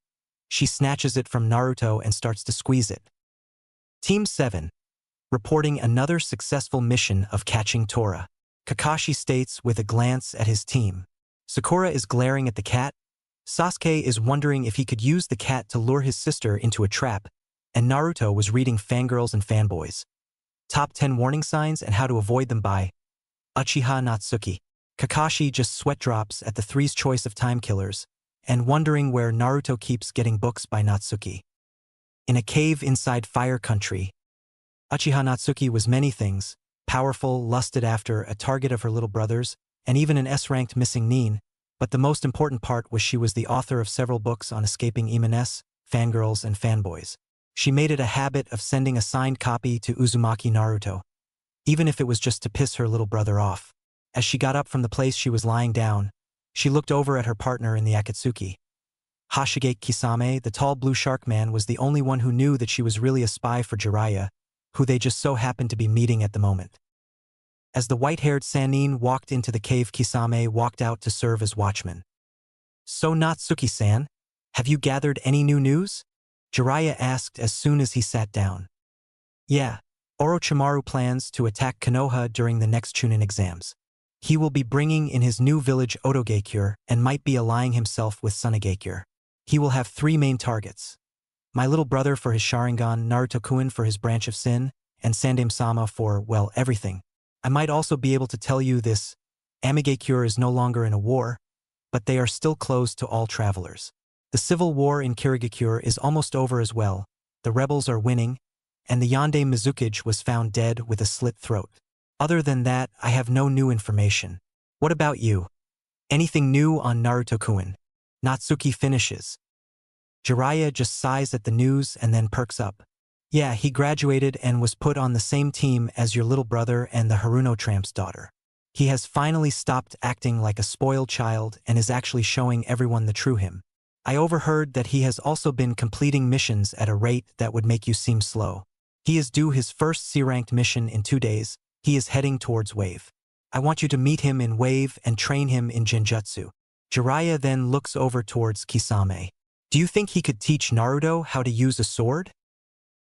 she snatches it from Naruto and starts to squeeze it. Team 7. Reporting another successful mission of catching Tora. Kakashi states with a glance at his team. Sakura is glaring at the cat. Sasuke is wondering if he could use the cat to lure his sister into a trap, and Naruto was reading Fangirls and Fanboys. Top 10 warning signs and how to avoid them by Uchiha Natsuki. Kakashi just sweat drops at the three's choice of time killers, and wondering where Naruto keeps getting books by Natsuki. In a cave inside Fire Country, Uchiha Natsuki was many things: powerful, lusted after, a target of her little brothers, and even an S-ranked missing nin, but the most important part was she was the author of several books on escaping Imanes, Fangirls, and Fanboys. She made it a habit of sending a signed copy to Uzumaki Naruto, even if it was just to piss her little brother off. As she got up from the place she was lying down, she looked over at her partner in the Akatsuki. Hashige Kisame, the tall blue shark man, was the only one who knew that she was really a spy for Jiraiya, who they just so happened to be meeting at the moment. As the white-haired Sannin walked into the cave, Kisame walked out to serve as watchman. "So Natsuki-san, have you gathered any new news?" Jiraiya asked as soon as he sat down. "Yeah, Orochimaru plans to attack Konoha during the next Chūnin exams. He will be bringing in his new village Otogakure and might be allying himself with Sunagakure. He will have 3 main targets: my little brother for his Sharingan, Naruto-kun for his branch of Sin, and Sandame-sama for, well, everything. I might also be able to tell you this: Amigakure is no longer in a war, but they are still closed to all travelers. The civil war in Kirigakure is almost over as well. The rebels are winning, and the Yonde Mizukage was found dead with a slit throat. Other than that, I have no new information. What about you? Anything new on Naruto-kun?" Natsuki finishes. Jiraiya just sighs at the news and then perks up. "Yeah, he graduated and was put on the same team as your little brother and the Haruno tramp's daughter. He has finally stopped acting like a spoiled child and is actually showing everyone the true him. I overheard that he has also been completing missions at a rate that would make you seem slow. He is due his first C-ranked mission in 2 days. He is heading towards Wave. I want you to meet him in Wave and train him in Genjutsu." Jiraiya then looks over towards Kisame. "Do you think he could teach Naruto how to use a sword?"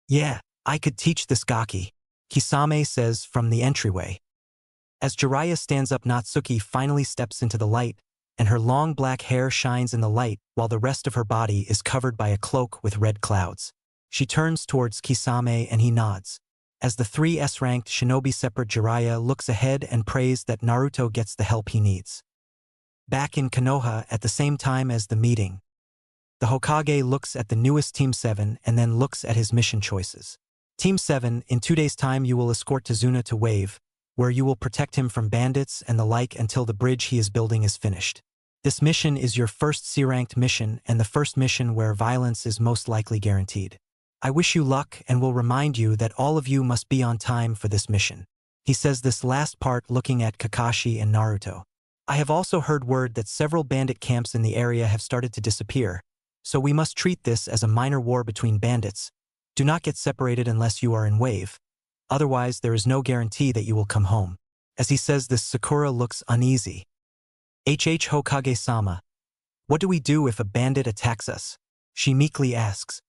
"Yeah, I could teach this Gaki," Kisame says from the entryway. As Jiraiya stands up, Natsuki finally steps into the light, and her long black hair shines in the light while the rest of her body is covered by a cloak with red clouds. She turns towards Kisame and he nods. As the 3 S-ranked shinobi separate, Jiraiya looks ahead and prays that Naruto gets the help he needs. Back in Konoha at the same time as the meeting, the Hokage looks at the newest Team 7 and then looks at his mission choices. Team 7, in 2 days' time you will escort Tazuna to Wave, where you will protect him from bandits and the like until the bridge he is building is finished. This mission is your first C-ranked mission and the first mission where violence is most likely guaranteed. I wish you luck and will remind you that all of you must be on time for this mission." He says this last part looking at Kakashi and Naruto. "I have also heard word that several bandit camps in the area have started to disappear, so we must treat this as a minor war between bandits. Do not get separated unless you are in Wave. Otherwise, there is no guarantee that you will come home." As he says this, Sakura looks uneasy. Hokage-sama, What do we do if a bandit attacks us? She meekly asks.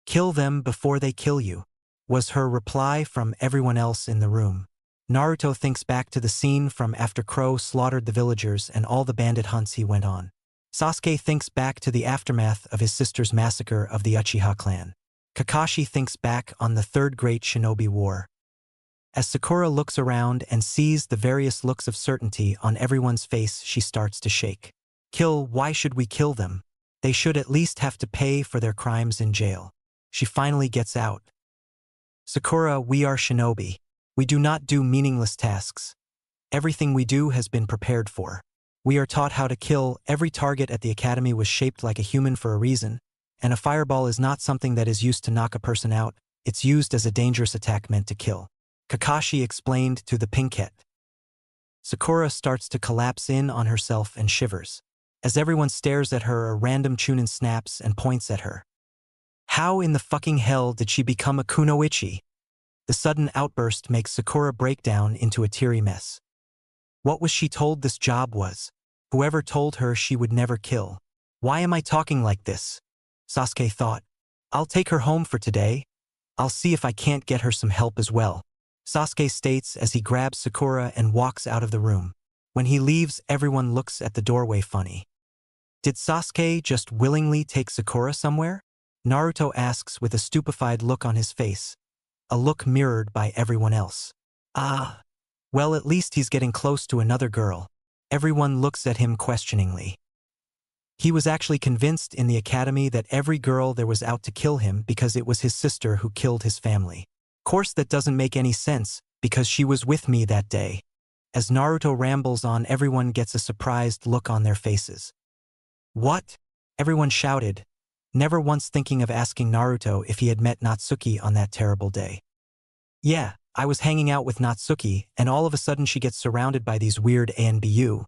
Kill them before they kill you, was her reply from everyone else in the room. Naruto thinks back to the scene from after Crow slaughtered the villagers and all the bandit hunts he went on. Sasuke thinks back to the aftermath of his sister's massacre of the Uchiha clan. Kakashi thinks back on the Third Great Shinobi War. As Sakura looks around and sees the various looks of certainty on everyone's face, she starts to shake. Kill? Why should we kill them? They should at least have to pay for their crimes in jail. She finally gets out. Sakura, we are shinobi. We do not do meaningless tasks. Everything we do has been prepared for. We are taught how to kill. Every target at the academy was shaped like a human for a reason, and a fireball is not something that is used to knock a person out, it's used as a dangerous attack meant to kill. Kakashi explained to the Pinkette. Sakura starts to collapse in on herself and shivers. As everyone stares at her, a random Chūnin snaps and points at her. How in the fucking hell did she become a kunoichi? The sudden outburst makes Sakura break down into a teary mess. What was she told this job was? Whoever told her she would never kill? Why am I talking like this? Sasuke thought. I'll take her home for today. I'll see if I can't get her some help as well. Sasuke states as he grabs Sakura and walks out of the room. When he leaves, everyone looks at the doorway funny. Did Sasuke just willingly take Sakura somewhere? Naruto asks with a stupefied look on his face, a look mirrored by everyone else. Ah, well, at least he's getting close to another girl. Everyone looks at him questioningly. He was actually convinced in the academy that every girl there was out to kill him because it was his sister who killed his family. Course that doesn't make any sense, because she was with me that day. As Naruto rambles on, everyone gets a surprised look on their faces. What? Everyone shouted, never once thinking of asking Naruto if he had met Natsuki on that terrible day. Yeah, I was hanging out with Natsuki, and all of a sudden she gets surrounded by these weird ANBU.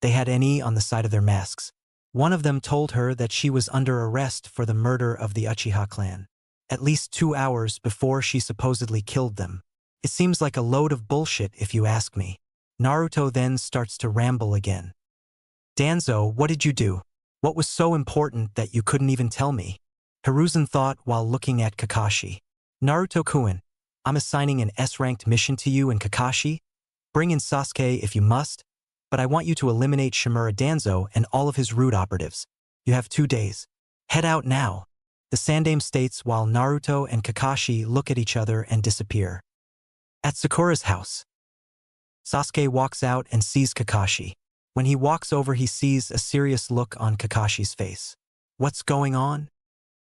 They had NE on the side of their masks. One of them told her that she was under arrest for the murder of the Uchiha clan, at least 2 hours before she supposedly killed them. It seems like a load of bullshit if you ask me. Naruto then starts to ramble again. Danzo, what did you do? What was so important that you couldn't even tell me? Hiruzen thought while looking at Kakashi. Naruto-kun, I'm assigning an S-ranked mission to you and Kakashi. Bring in Sasuke if you must, but I want you to eliminate Shimura Danzo and all of his root operatives. You have 2 days. Head out now. The Sandaime states while Naruto and Kakashi look at each other and disappear. At Sakura's house, Sasuke walks out and sees Kakashi. When he walks over, he sees a serious look on Kakashi's face. What's going on?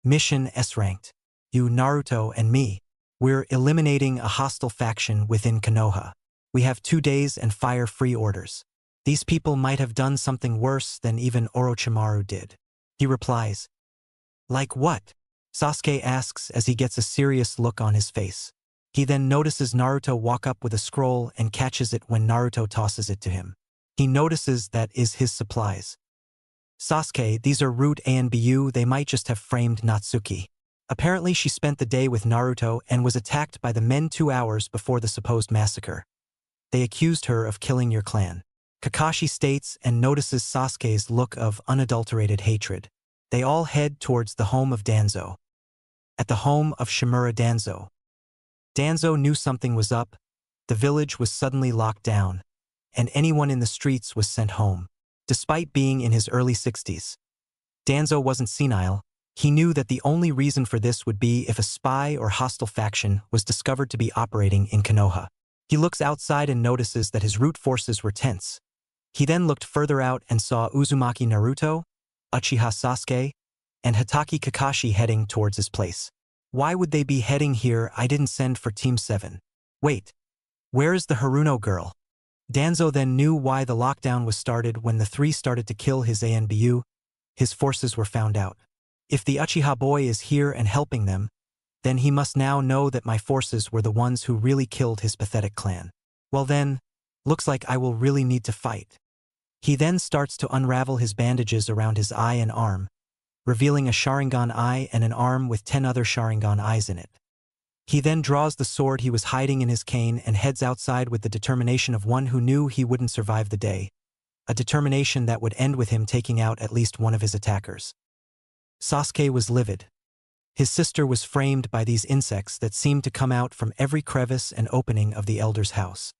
Mission S-ranked. You, Naruto, and me. We're eliminating a hostile faction within Konoha. We have 2 days and fire-free orders. These people might have done something worse than even Orochimaru did. He replies. Like what? Sasuke asks as he gets a serious look on his face. He then notices Naruto walk up with a scroll and catches it when Naruto tosses it to him. He notices that is his supplies. Sasuke, these are root ANBU, they might just have framed Natsuki. Apparently she spent the day with Naruto and was attacked by the men 2 hours before the supposed massacre. They accused her of killing your clan. Kakashi states and notices Sasuke's look of unadulterated hatred. They all head towards the home of Danzo. At the home of Shimura Danzo. Danzo knew something was up. The village was suddenly locked down, and anyone in the streets was sent home. Despite being in his early 60s, Danzo wasn't senile. He knew that the only reason for this would be if a spy or hostile faction was discovered to be operating in Konoha. He looks outside and notices that his root forces were tense. He then looked further out and saw Uzumaki Naruto, Uchiha Sasuke, and Hatake Kakashi heading towards his place. Why would they be heading here? I didn't send for Team 7. Wait, where is the Haruno girl? Danzo then knew why the lockdown was started when the 3 started to kill his ANBU. His forces were found out. If the Uchiha boy is here and helping them, then he must now know that my forces were the ones who really killed his pathetic clan. Well then, looks like I will really need to fight. He then starts to unravel his bandages around his eye and arm, revealing a Sharingan eye and an arm with 10 other Sharingan eyes in it. He then draws the sword he was hiding in his cane and heads outside with the determination of one who knew he wouldn't survive the day. a determination that would end with him taking out at least one of his attackers. Sasuke was livid. His sister was framed by these insects that seemed to come out from every crevice and opening of the elder's house.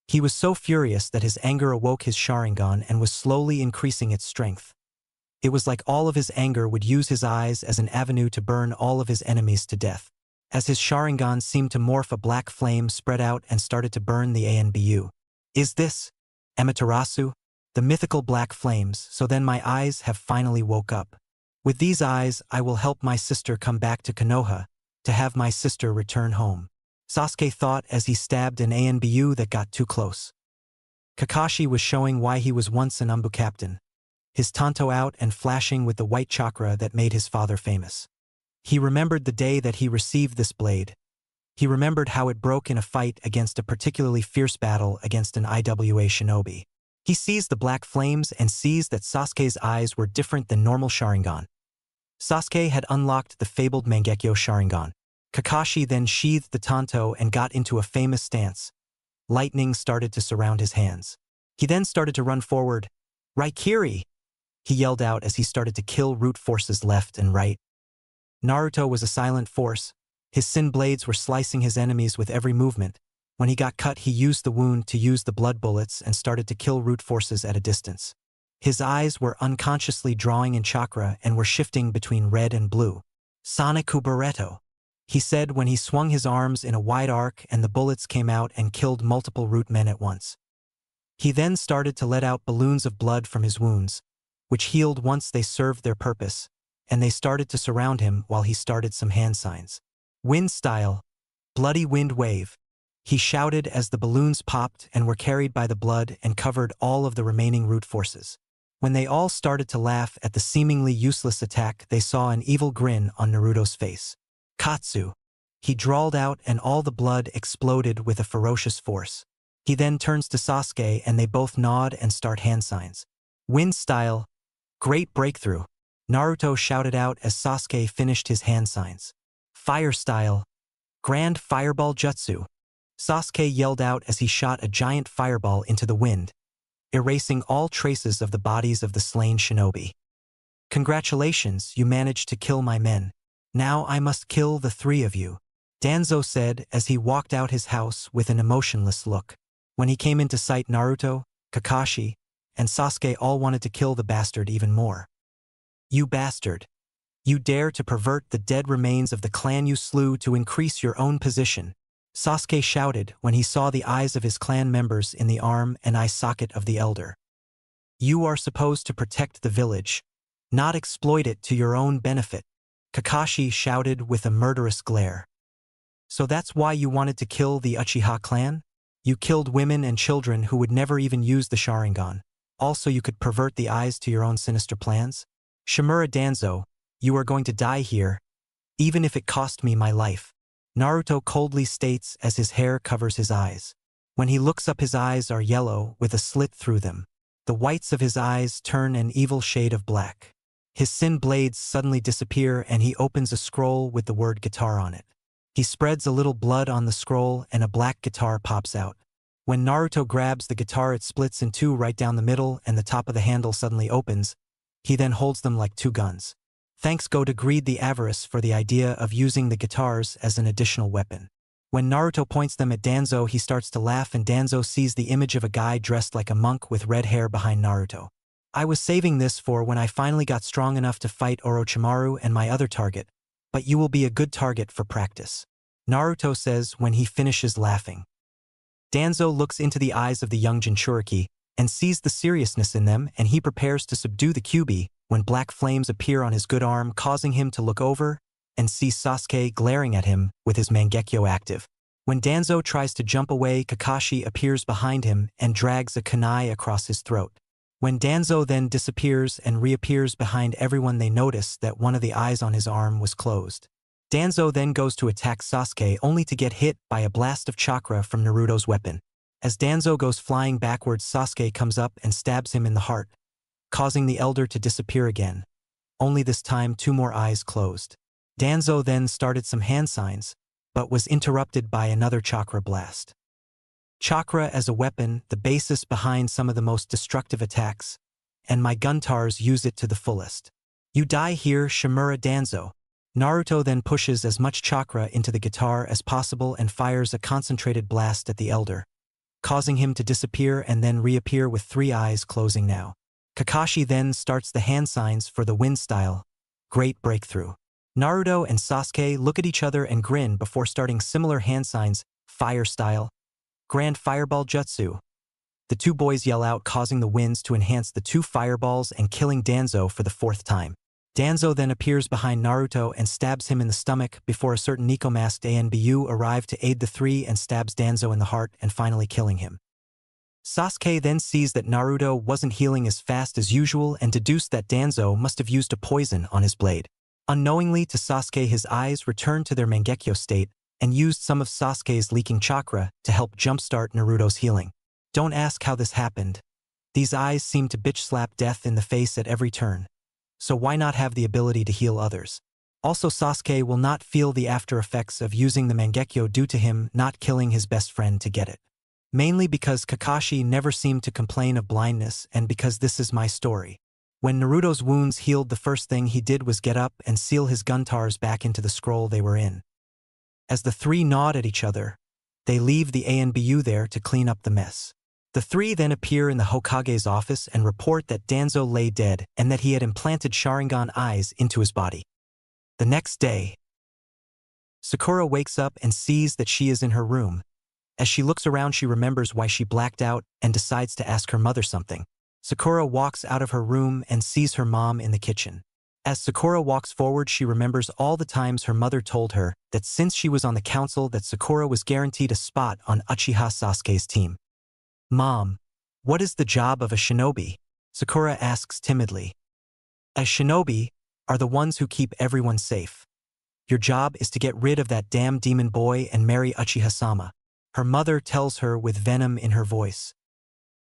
He was so furious that his anger awoke his Sharingan and was slowly increasing its strength. It was like all of his anger would use his eyes as an avenue to burn all of his enemies to death. As his Sharingan seemed to morph, a black flame spread out and started to burn the Anbu. Is this Amaterasu? The mythical black flames. So then my eyes have finally woke up. With these eyes, I will help my sister come back to Konoha, to have my sister return home. Sasuke thought as he stabbed an Anbu that got too close. Kakashi was showing why he was once an Umbu captain. His tanto out and flashing with the white chakra that made his father famous. He remembered the day that he received this blade. He remembered how it broke in a fight against a particularly fierce battle against an IWA shinobi. He sees the black flames and sees that Sasuke's eyes were different than normal Sharingan. Sasuke had unlocked the fabled Mangekyo Sharingan. Kakashi then sheathed the tanto and got into a famous stance. Lightning started to surround his hands. He then started to run forward. "Raikiri!" he yelled out as he started to kill root forces left and right. Naruto was a silent force. His sin blades were slicing his enemies with every movement. When he got cut, he used the wound to use the blood bullets and started to kill root forces at a distance. His eyes were unconsciously drawing in chakra and were shifting between red and blue. "Soniku Barreto," he said when he swung his arms in a wide arc and the bullets came out and killed multiple root men at once. He then started to let out balloons of blood from his wounds, which healed once they served their purpose, and they started to surround him while he started some hand signs. "Wind style, bloody wind wave," he shouted as the balloons popped and were carried by the blood and covered all of the remaining root forces. When they all started to laugh at the seemingly useless attack, they saw an evil grin on Naruto's face. "Katsu," he drawled out, and all the blood exploded with a ferocious force. He then turns to Sasuke and they both nod and start hand signs. "Wind style, great breakthrough," Naruto shouted out as Sasuke finished his hand signs. "Fire style, grand fireball jutsu," Sasuke yelled out as he shot a giant fireball into the wind, erasing all traces of the bodies of the slain shinobi. "Congratulations, you managed to kill my men. Now I must kill the three of you," Danzo said as he walked out his house with an emotionless look. When he came into sight, Naruto, Kakashi, and Sasuke all wanted to kill the bastard even more. "You bastard! You dare to pervert the dead remains of the clan you slew to increase your own position," Sasuke shouted when he saw the eyes of his clan members in the arm and eye socket of the elder. "You are supposed to protect the village, not exploit it to your own benefit," Kakashi shouted with a murderous glare. "So that's why you wanted to kill the Uchiha clan? You killed women and children who would never even use the Sharingan. Also, you could pervert the eyes to your own sinister plans? Shimura Danzo, you are going to die here, even if it cost me my life," Naruto coldly states as his hair covers his eyes. When he looks up, his eyes are yellow with a slit through them. The whites of his eyes turn an evil shade of black. His sin blades suddenly disappear and he opens a scroll with the word guitar on it. He spreads a little blood on the scroll and a black guitar pops out. When Naruto grabs the guitar, it splits in two right down the middle and the top of the handle suddenly opens. He then holds them like two guns. Thanks go to Greed the Avarice for the idea of using the guitars as an additional weapon. When Naruto points them at Danzo, he starts to laugh and Danzo sees the image of a guy dressed like a monk with red hair behind Naruto. "I was saving this for when I finally got strong enough to fight Orochimaru and my other target, but you will be a good target for practice," Naruto says when he finishes laughing. Danzo looks into the eyes of the young Jinchuriki and sees the seriousness in them, and he prepares to subdue the Kyuubi when black flames appear on his good arm, causing him to look over and see Sasuke glaring at him with his Mangekyo active. When Danzo tries to jump away, Kakashi appears behind him and drags a kunai across his throat. When Danzo then disappears and reappears behind everyone, they notice that one of the eyes on his arm was closed. Danzo then goes to attack Sasuke only to get hit by a blast of chakra from Naruto's weapon. As Danzo goes flying backwards, Sasuke comes up and stabs him in the heart, causing the elder to disappear again. Only this time 2 more eyes closed. Danzo then started some hand signs, but was interrupted by another chakra blast. Chakra as a weapon, the basis behind some of the most destructive attacks, and my guntars use it to the fullest. You die here, Shimura Danzo. Naruto then pushes as much chakra into the guitar as possible and fires a concentrated blast at the elder, causing him to disappear and then reappear with 3 eyes closing now. Kakashi then starts the hand signs for the wind style. Great breakthrough. Naruto and Sasuke look at each other and grin before starting similar hand signs, fire style. Grand Fireball Jutsu. The 2 boys yell out, causing the winds to enhance the 2 fireballs and killing Danzo for the 4th time. Danzo then appears behind Naruto and stabs him in the stomach before a certain Nico-masked ANBU arrive to aid the 3 and stabs Danzo in the heart and finally killing him. Sasuke then sees that Naruto wasn't healing as fast as usual and deduced that Danzo must have used a poison on his blade. Unknowingly to Sasuke, his eyes returned to their Mangekyo state and used some of Sasuke's leaking chakra to help jumpstart Naruto's healing. Don't ask how this happened. These eyes seem to bitch slap death in the face at every turn. So why not have the ability to heal others? Also, Sasuke will not feel the after effects of using the Mangekyo due to him not killing his best friend to get it. Mainly because Kakashi never seemed to complain of blindness and because this is my story. When Naruto's wounds healed, the first thing he did was get up and seal his guntars back into the scroll they were in. As the 3 nod at each other, they leave the ANBU there to clean up the mess. The 3 then appear in the Hokage's office and report that Danzo lay dead and that he had implanted Sharingan eyes into his body. The next day, Sakura wakes up and sees that she is in her room. As she looks around, she remembers why she blacked out and decides to ask her mother something. Sakura walks out of her room and sees her mom in the kitchen. As Sakura walks forward, she remembers all the times her mother told her that since she was on the council that Sakura was guaranteed a spot on Uchiha Sasuke's team. Mom, what is the job of a shinobi? Sakura asks timidly. A shinobi are the ones who keep everyone safe. Your job is to get rid of that damn demon boy and marry Uchiha-sama. Her mother tells her with venom in her voice.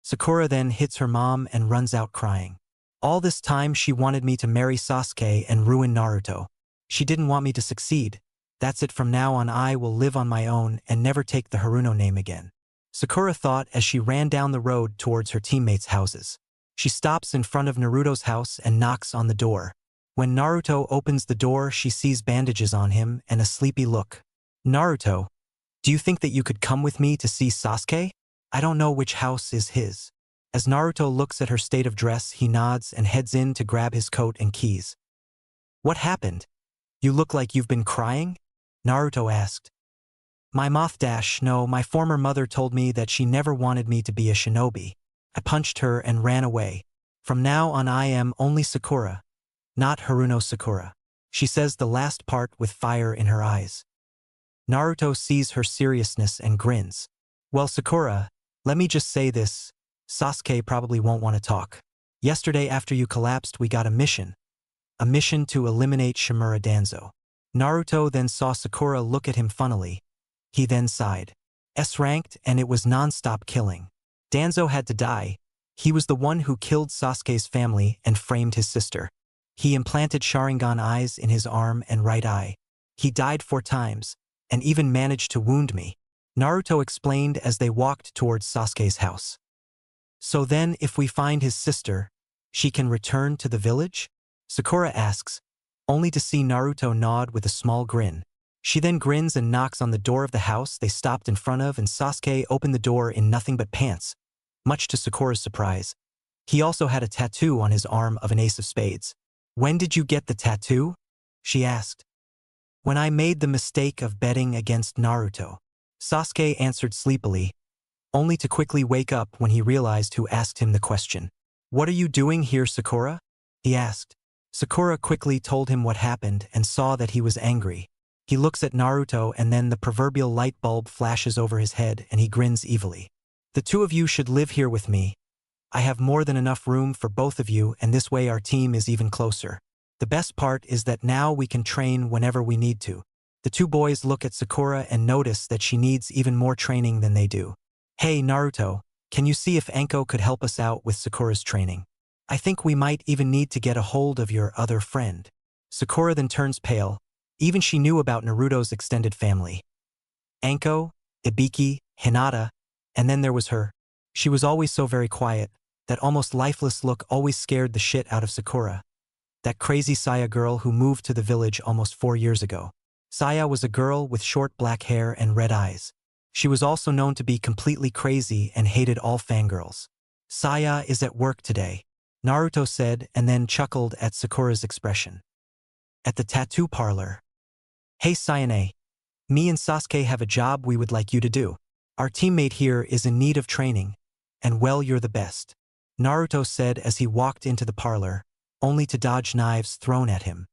Sakura then hits her mom and runs out crying. All this time she wanted me to marry Sasuke and ruin Naruto. She didn't want me to succeed. That's it, from now on I will live on my own and never take the Haruno name again. Sakura thought as she ran down the road towards her teammates' houses. She stops in front of Naruto's house and knocks on the door. When Naruto opens the door, she sees bandages on him and a sleepy look. Naruto, do you think that you could come with me to see Sasuke? I don't know which house is his. As Naruto looks at her state of dress, he nods and heads in to grab his coat and keys. What happened? You look like you've been crying? Naruto asked. No, my former mother told me that she never wanted me to be a shinobi. I punched her and ran away. From now on I am only Sakura, not Haruno Sakura. She says the last part with fire in her eyes. Naruto sees her seriousness and grins. Well, Sakura, let me just say this. Sasuke probably won't want to talk. Yesterday after you collapsed, we got a mission. A mission to eliminate Shimura Danzo. Naruto then saw Sakura look at him funnily. He then sighed. S-ranked, and it was non-stop killing. Danzo had to die. He was the one who killed Sasuke's family and framed his sister. He implanted Sharingan eyes in his arm and right eye. He died 4 times, and even managed to wound me. Naruto explained as they walked towards Sasuke's house. So then, if we find his sister, she can return to the village? Sakura asks, only to see Naruto nod with a small grin. She then grins and knocks on the door of the house they stopped in front of, and Sasuke opened the door in nothing but pants, much to Sakura's surprise. He also had a tattoo on his arm of an ace of spades. When did you get the tattoo? She asked. When I made the mistake of betting against Naruto. Sasuke answered sleepily, only to quickly wake up when he realized who asked him the question. What are you doing here, Sakura? He asked. Sakura quickly told him what happened and saw that he was angry. He looks at Naruto and then the proverbial light bulb flashes over his head and he grins evilly. The 2 of you should live here with me. I have more than enough room for both of you, and this way our team is even closer. The best part is that now we can train whenever we need to. The 2 boys look at Sakura and notice that she needs even more training than they do. Hey Naruto, can you see if Anko could help us out with Sakura's training? I think we might even need to get a hold of your other friend. Sakura then turns pale. Even she knew about Naruto's extended family. Anko, Ibiki, Hinata, And then there was her. She was always so very quiet. That almost lifeless look always scared the shit out of Sakura. That crazy Saya girl who moved to the village almost 4 years ago. Saya was a girl with short black hair and red eyes. She was also known to be completely crazy and hated all fangirls. Saya is at work today, Naruto said and then chuckled at Sakura's expression. At the tattoo parlor. Hey Sayane. Me and Sasuke have a job we would like you to do. Our teammate here is in need of training. And well, you're the best. Naruto said as he walked into the parlor, only to dodge knives thrown at him.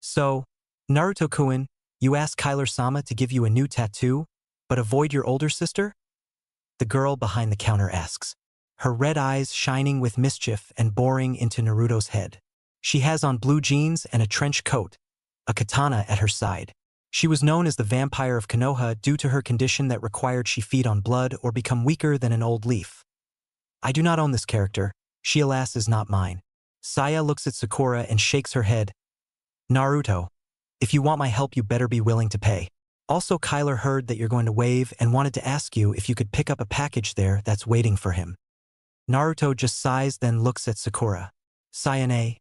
So, Naruto-kun, you asked Kyler-sama to give you a new tattoo, but avoid your older sister? The girl behind the counter asks, her red eyes shining with mischief and boring into Naruto's head. She has on blue jeans and a trench coat, a katana at her side. She was known as the Vampire of Konoha due to her condition that required she feed on blood or become weaker than an old leaf. I do not own this character. She alas is not mine. Saya looks at Sakura and shakes her head. Naruto, if you want my help you better be willing to pay. Also Kyler heard that you're going to wave and wanted to ask you if you could pick up a package there that's waiting for him. Naruto just sighs then looks at Sakura. Sayane,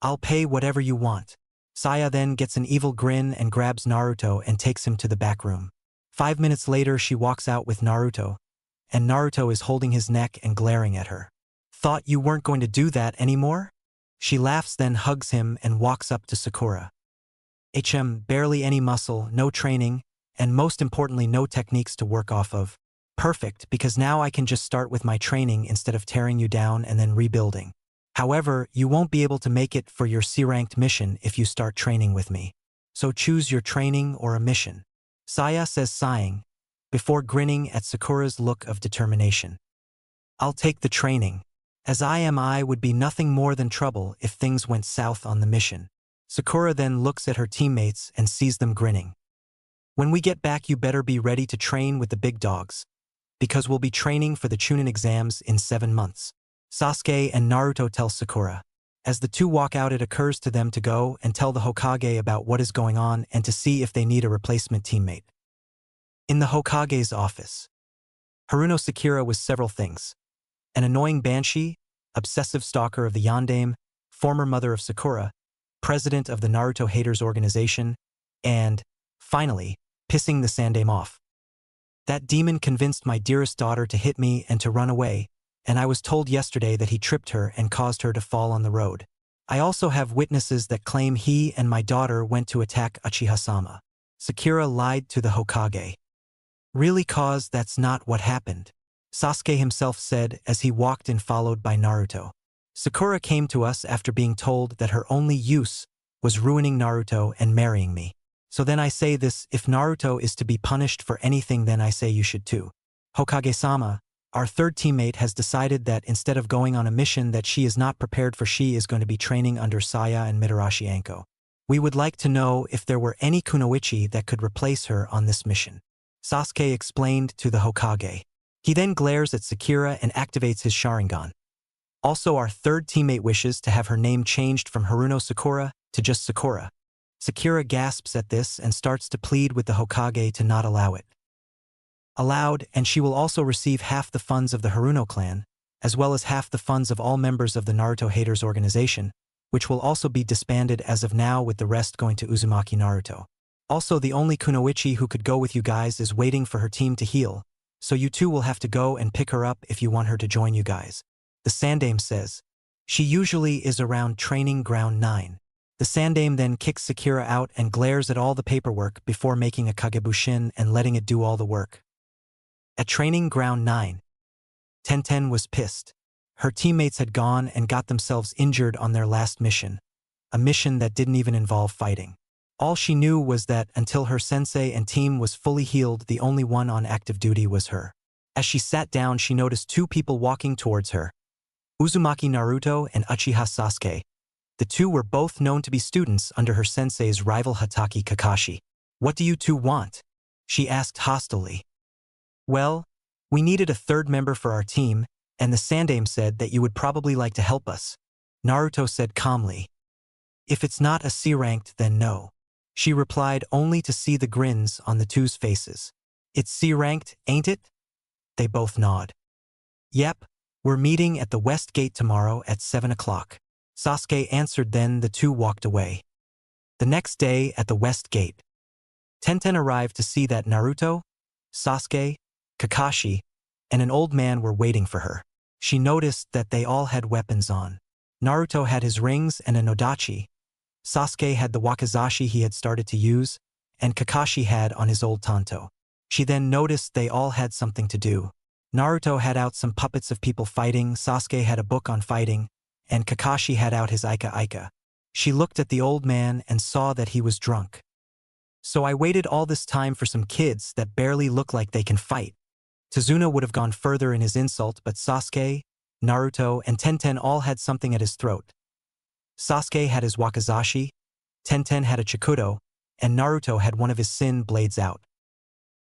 I'll pay whatever you want. Saya then gets an evil grin and grabs Naruto and takes him to the back room. 5 minutes later she walks out with Naruto, and Naruto is holding his neck and glaring at her. Thought you weren't going to do that anymore? She laughs then hugs him and walks up to Sakura. Barely any muscle, no training, and most importantly no techniques to work off of. Perfect, because now I can just start with my training instead of tearing you down and then rebuilding. However, you won't be able to make it for your C-ranked mission if you start training with me. So choose your training or a mission. Saya says sighing, before grinning at Sakura's look of determination. I'll take the training, as I would be nothing more than trouble if things went south on the mission. Sakura then looks at her teammates and sees them grinning. When we get back you better be ready to train with the big dogs, because we'll be training for the Chūnin exams in 7 months. Sasuke and Naruto tell Sakura. As the two walk out it occurs to them to go and tell the Hokage about what is going on and to see if they need a replacement teammate. In the Hokage's office, Haruno Sakura was several things. An annoying banshee, obsessive stalker of the Yondaime, former mother of Sakura, president of the Naruto Haters Organization, and, finally, pissing the Sandaime off. That demon convinced my dearest daughter to hit me and to run away, and I was told yesterday that he tripped her and caused her to fall on the road. I also have witnesses that claim he and my daughter went to attack Uchiha-sama. Sakura lied to the Hokage. Really, cause that's not what happened, Sasuke himself said as he walked in followed by Naruto. Sakura came to us after being told that her only use was ruining Naruto and marrying me. So then I say this, if Naruto is to be punished for anything then I say you should too. Hokage-sama, our third teammate has decided that instead of going on a mission that she is not prepared for she is going to be training under Saya and Mitarashi Anko. We would like to know if there were any kunoichi that could replace her on this mission. Sasuke explained to the Hokage. He then glares at Sakura and activates his Sharingan. Also our third teammate wishes to have her name changed from Haruno Sakura to just Sakura. Sakura gasps at this and starts to plead with the Hokage to not allow it. Allowed, and she will also receive half the funds of the Haruno clan, as well as half the funds of all members of the Naruto Haters Organization, which will also be disbanded as of now with the rest going to Uzumaki Naruto. Also the only kunoichi who could go with you guys is waiting for her team to heal, so you two will have to go and pick her up if you want her to join you guys. The Sandaime says. She usually is around training ground 9. The Sandaime then kicks Sakura out and glares at all the paperwork before making a Kagebushin and letting it do all the work. At training ground 9, Tenten was pissed. Her teammates had gone and got themselves injured on their last mission, a mission that didn't even involve fighting. All she knew was that until her sensei and team was fully healed, the only one on active duty was her. As she sat down, she noticed 2 people walking towards her. Uzumaki Naruto and Uchiha Sasuke. The 2 were both known to be students under her sensei's rival Hatake Kakashi. What do you 2 want? She asked hostilely. Well, we needed a third member for our team, and the Sandaime said that you would probably like to help us. Naruto said calmly. If it's not a C-ranked, then no. She replied only to see the grins on the 2's faces. It's C-ranked, ain't it? they both nod. Yep, we're meeting at the West Gate tomorrow at 7 o'clock. Sasuke answered. Then the two walked away. The next day at the West Gate, Tenten arrived to see that Naruto, Sasuke, Kakashi, and an old man were waiting for her. She noticed that they all had weapons on. Naruto had his rings and a nodachi. Sasuke had the wakizashi he had started to use, and Kakashi had on his old tanto. She then noticed they all had something to do. Naruto had out some puppets of people fighting, Sasuke had a book on fighting, and Kakashi had out his Ika. She looked at the old man and saw that he was drunk. So I waited all this time for some kids that barely look like they can fight. Tazuna would have gone further in his insult, but Sasuke, Naruto, and Tenten all had something at his throat. Sasuke had his wakizashi, Tenten had a chikudo, and Naruto had one of his sin blades out.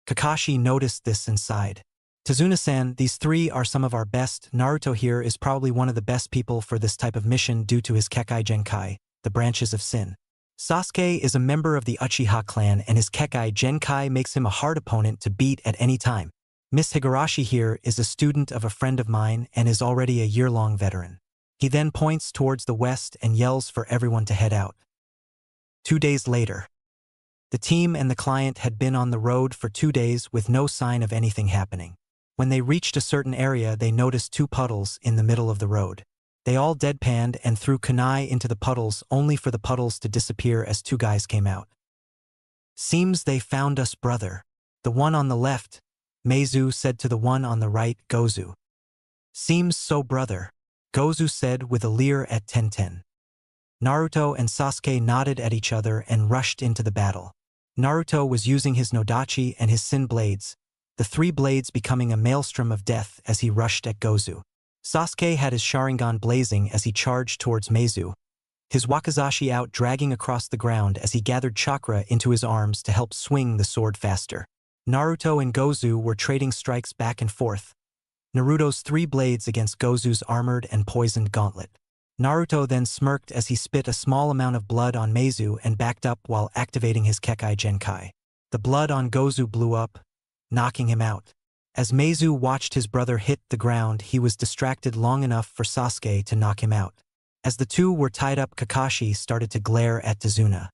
Kakashi noticed this and sighed. Tazuna-san, these three are some of our best. Naruto here is probably one of the best people for this type of mission due to his Kekai Genkai, the branches of sin. Sasuke is a member of the Uchiha clan and his Kekai Genkai makes him a hard opponent to beat at any time. Miss Higurashi here is a student of a friend of mine and is already a year-long veteran. He then points towards the west and yells for everyone to head out. 2 days later, the team and the client had been on the road for 2 days with no sign of anything happening. When they reached a certain area, they noticed 2 puddles in the middle of the road. They all deadpanned and threw kunai into the puddles only for the puddles to disappear as 2 guys came out. Seems they found us, brother. The one on the left, Meizu, said to the one on the right, Gozu. Seems so, brother, Gozu said with a leer at Tenten. Naruto and Sasuke nodded at each other and rushed into the battle. Naruto was using his nodachi and his sin blades, the 3 blades becoming a maelstrom of death as he rushed at Gozu. Sasuke had his Sharingan blazing as he charged towards Meizu, his wakizashi out dragging across the ground as he gathered chakra into his arms to help swing the sword faster. Naruto and Gozu were trading strikes back and forth. Naruto's 3 blades against Gozu's armored and poisoned gauntlet. Naruto then smirked as he spit a small amount of blood on Meizu and backed up while activating his Kekai Genkai. The blood on Gozu blew up, knocking him out. As Meizu watched his brother hit the ground, he was distracted long enough for Sasuke to knock him out. As the two were tied up, Kakashi started to glare at Tazuna.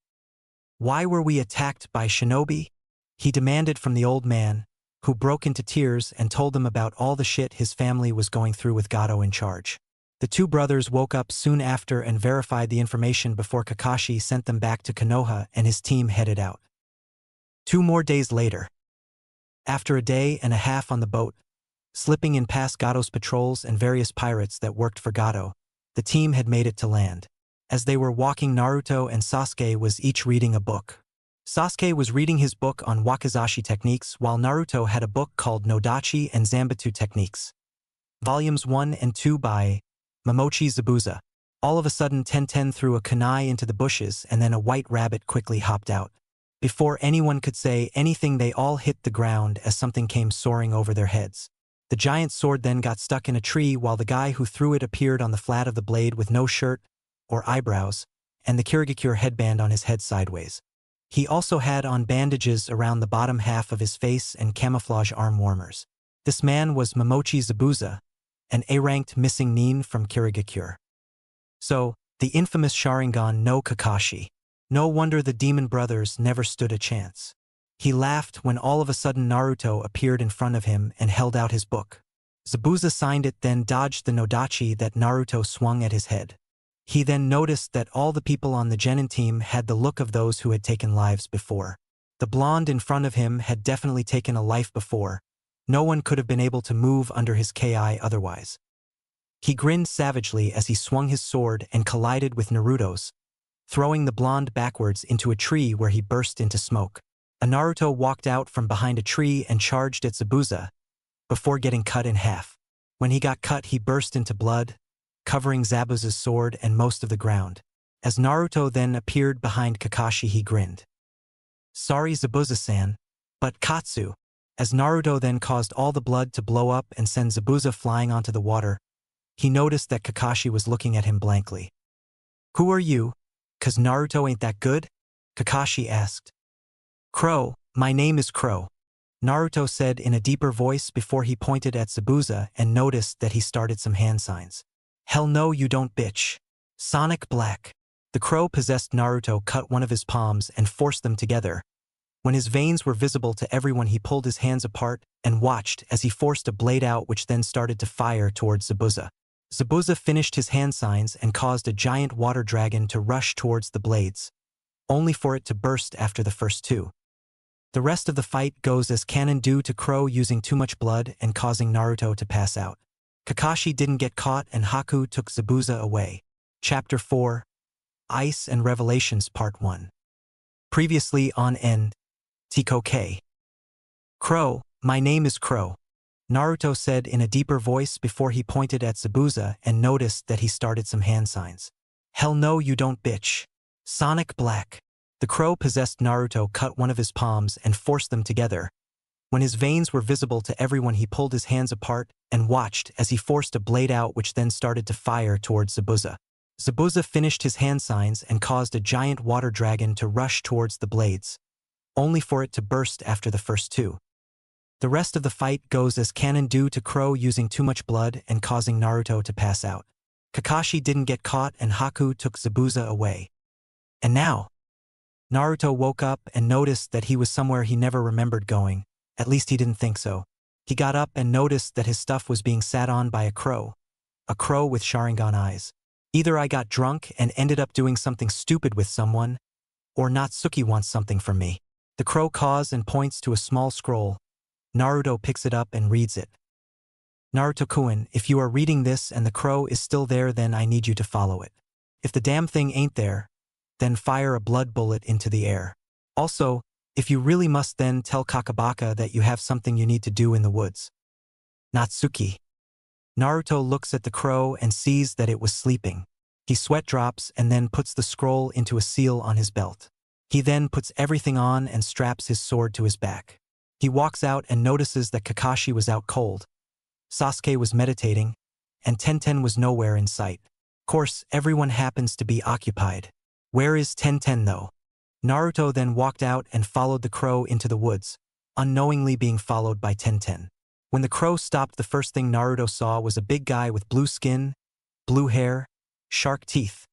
Why were we attacked by shinobi? He demanded from the old man, who broke into tears and told them about all the shit his family was going through with Gato in charge. The 2 brothers woke up soon after and verified the information before Kakashi sent them back to Konoha and his team headed out. 2 more days later. After a day and a half on the boat, slipping in past Gato's patrols and various pirates that worked for Gato, the team had made it to land. As they were walking, Naruto and Sasuke was each reading a book. Sasuke was reading his book on wakizashi techniques while Naruto had a book called Nodachi and Zanbatsu Techniques. Volumes 1 and 2 by Momochi Zabuza. All of a sudden Tenten threw a kunai into the bushes and then a white rabbit quickly hopped out. Before anyone could say anything, they all hit the ground as something came soaring over their heads. The giant sword then got stuck in a tree while the guy who threw it appeared on the flat of the blade with no shirt or eyebrows and the Kirigakure headband on his head sideways. He also had on bandages around the bottom half of his face and camouflage arm warmers. This man was Momochi Zabuza, an A-ranked missing nin from Kirigakure. So, the infamous Sharingan no Kakashi. No wonder the demon brothers never stood a chance. He laughed when all of a sudden Naruto appeared in front of him and held out his book. Zabuza signed it, then dodged the nodachi that Naruto swung at his head. He then noticed that all the people on the genin team had the look of those who had taken lives before. The blonde in front of him had definitely taken a life before. No one could have been able to move under his Ki otherwise. He grinned savagely as he swung his sword and collided with Naruto's, throwing the blonde backwards into a tree where he burst into smoke. A Naruto walked out from behind a tree and charged at Zabuza, before getting cut in half. When he got cut, he burst into blood, covering Zabuza's sword and most of the ground. As Naruto then appeared behind Kakashi, he grinned. Sorry, Zabuza-san, but Katsu. As Naruto then caused all the blood to blow up and send Zabuza flying onto the water, he noticed that Kakashi was looking at him blankly. Who are you? 'Cause Naruto ain't that good? Kakashi asked. Crow, my name is Crow. Naruto said in a deeper voice before he pointed at Zabuza and noticed that he started some hand signs. Hell no you don't bitch. Sonic Black. The crow possessed Naruto cut one of his palms and forced them together. When his veins were visible to everyone he pulled his hands apart and watched as he forced a blade out which then started to fire towards Zabuza. Zabuza finished his hand signs and caused a giant water dragon to rush towards the blades, only for it to burst after the first two. The rest of the fight goes as canon due to Crow using too much blood and causing Naruto to pass out. Kakashi didn't get caught and Haku took Zabuza away. Chapter 4 Ice and Revelations Part 1. Previously on NTK. Crow, my name is Crow. Naruto said in a deeper voice before he pointed at Zabuza and noticed that he started some hand signs. Hell no you don't bitch. Sonic Black. The crow possessed Naruto cut one of his palms and forced them together. When his veins were visible to everyone he pulled his hands apart and watched as he forced a blade out which then started to fire towards Zabuza. Zabuza finished his hand signs and caused a giant water dragon to rush towards the blades, only for it to burst after the first two. The rest of the fight goes as canon due to Crow using too much blood and causing Naruto to pass out. Kakashi didn't get caught and Haku took Zabuza away. And now, Naruto woke up and noticed that he was somewhere he never remembered going. At least he didn't think so. He got up and noticed that his stuff was being sat on by a crow with Sharingan eyes. Either I got drunk and ended up doing something stupid with someone, or Natsuki wants something from me. The crow caws and points to a small scroll. Naruto picks it up and reads it. Naruto-kun, if you are reading this and the crow is still there, then I need you to follow it. If the damn thing ain't there, then fire a blood bullet into the air. Also, if you really must, then tell Kakabaka that you have something you need to do in the woods. Natsuki. Naruto looks at the crow and sees that it was sleeping. He sweat drops and then puts the scroll into a seal on his belt. He then puts everything on and straps his sword to his back. He walks out and notices that Kakashi was out cold. Sasuke was meditating, and Tenten was nowhere in sight. Of course, everyone happens to be occupied. Where is Tenten though? Naruto then walked out and followed the crow into the woods, unknowingly being followed by Tenten. When the crow stopped, the first thing Naruto saw was a big guy with blue skin, blue hair, shark teeth,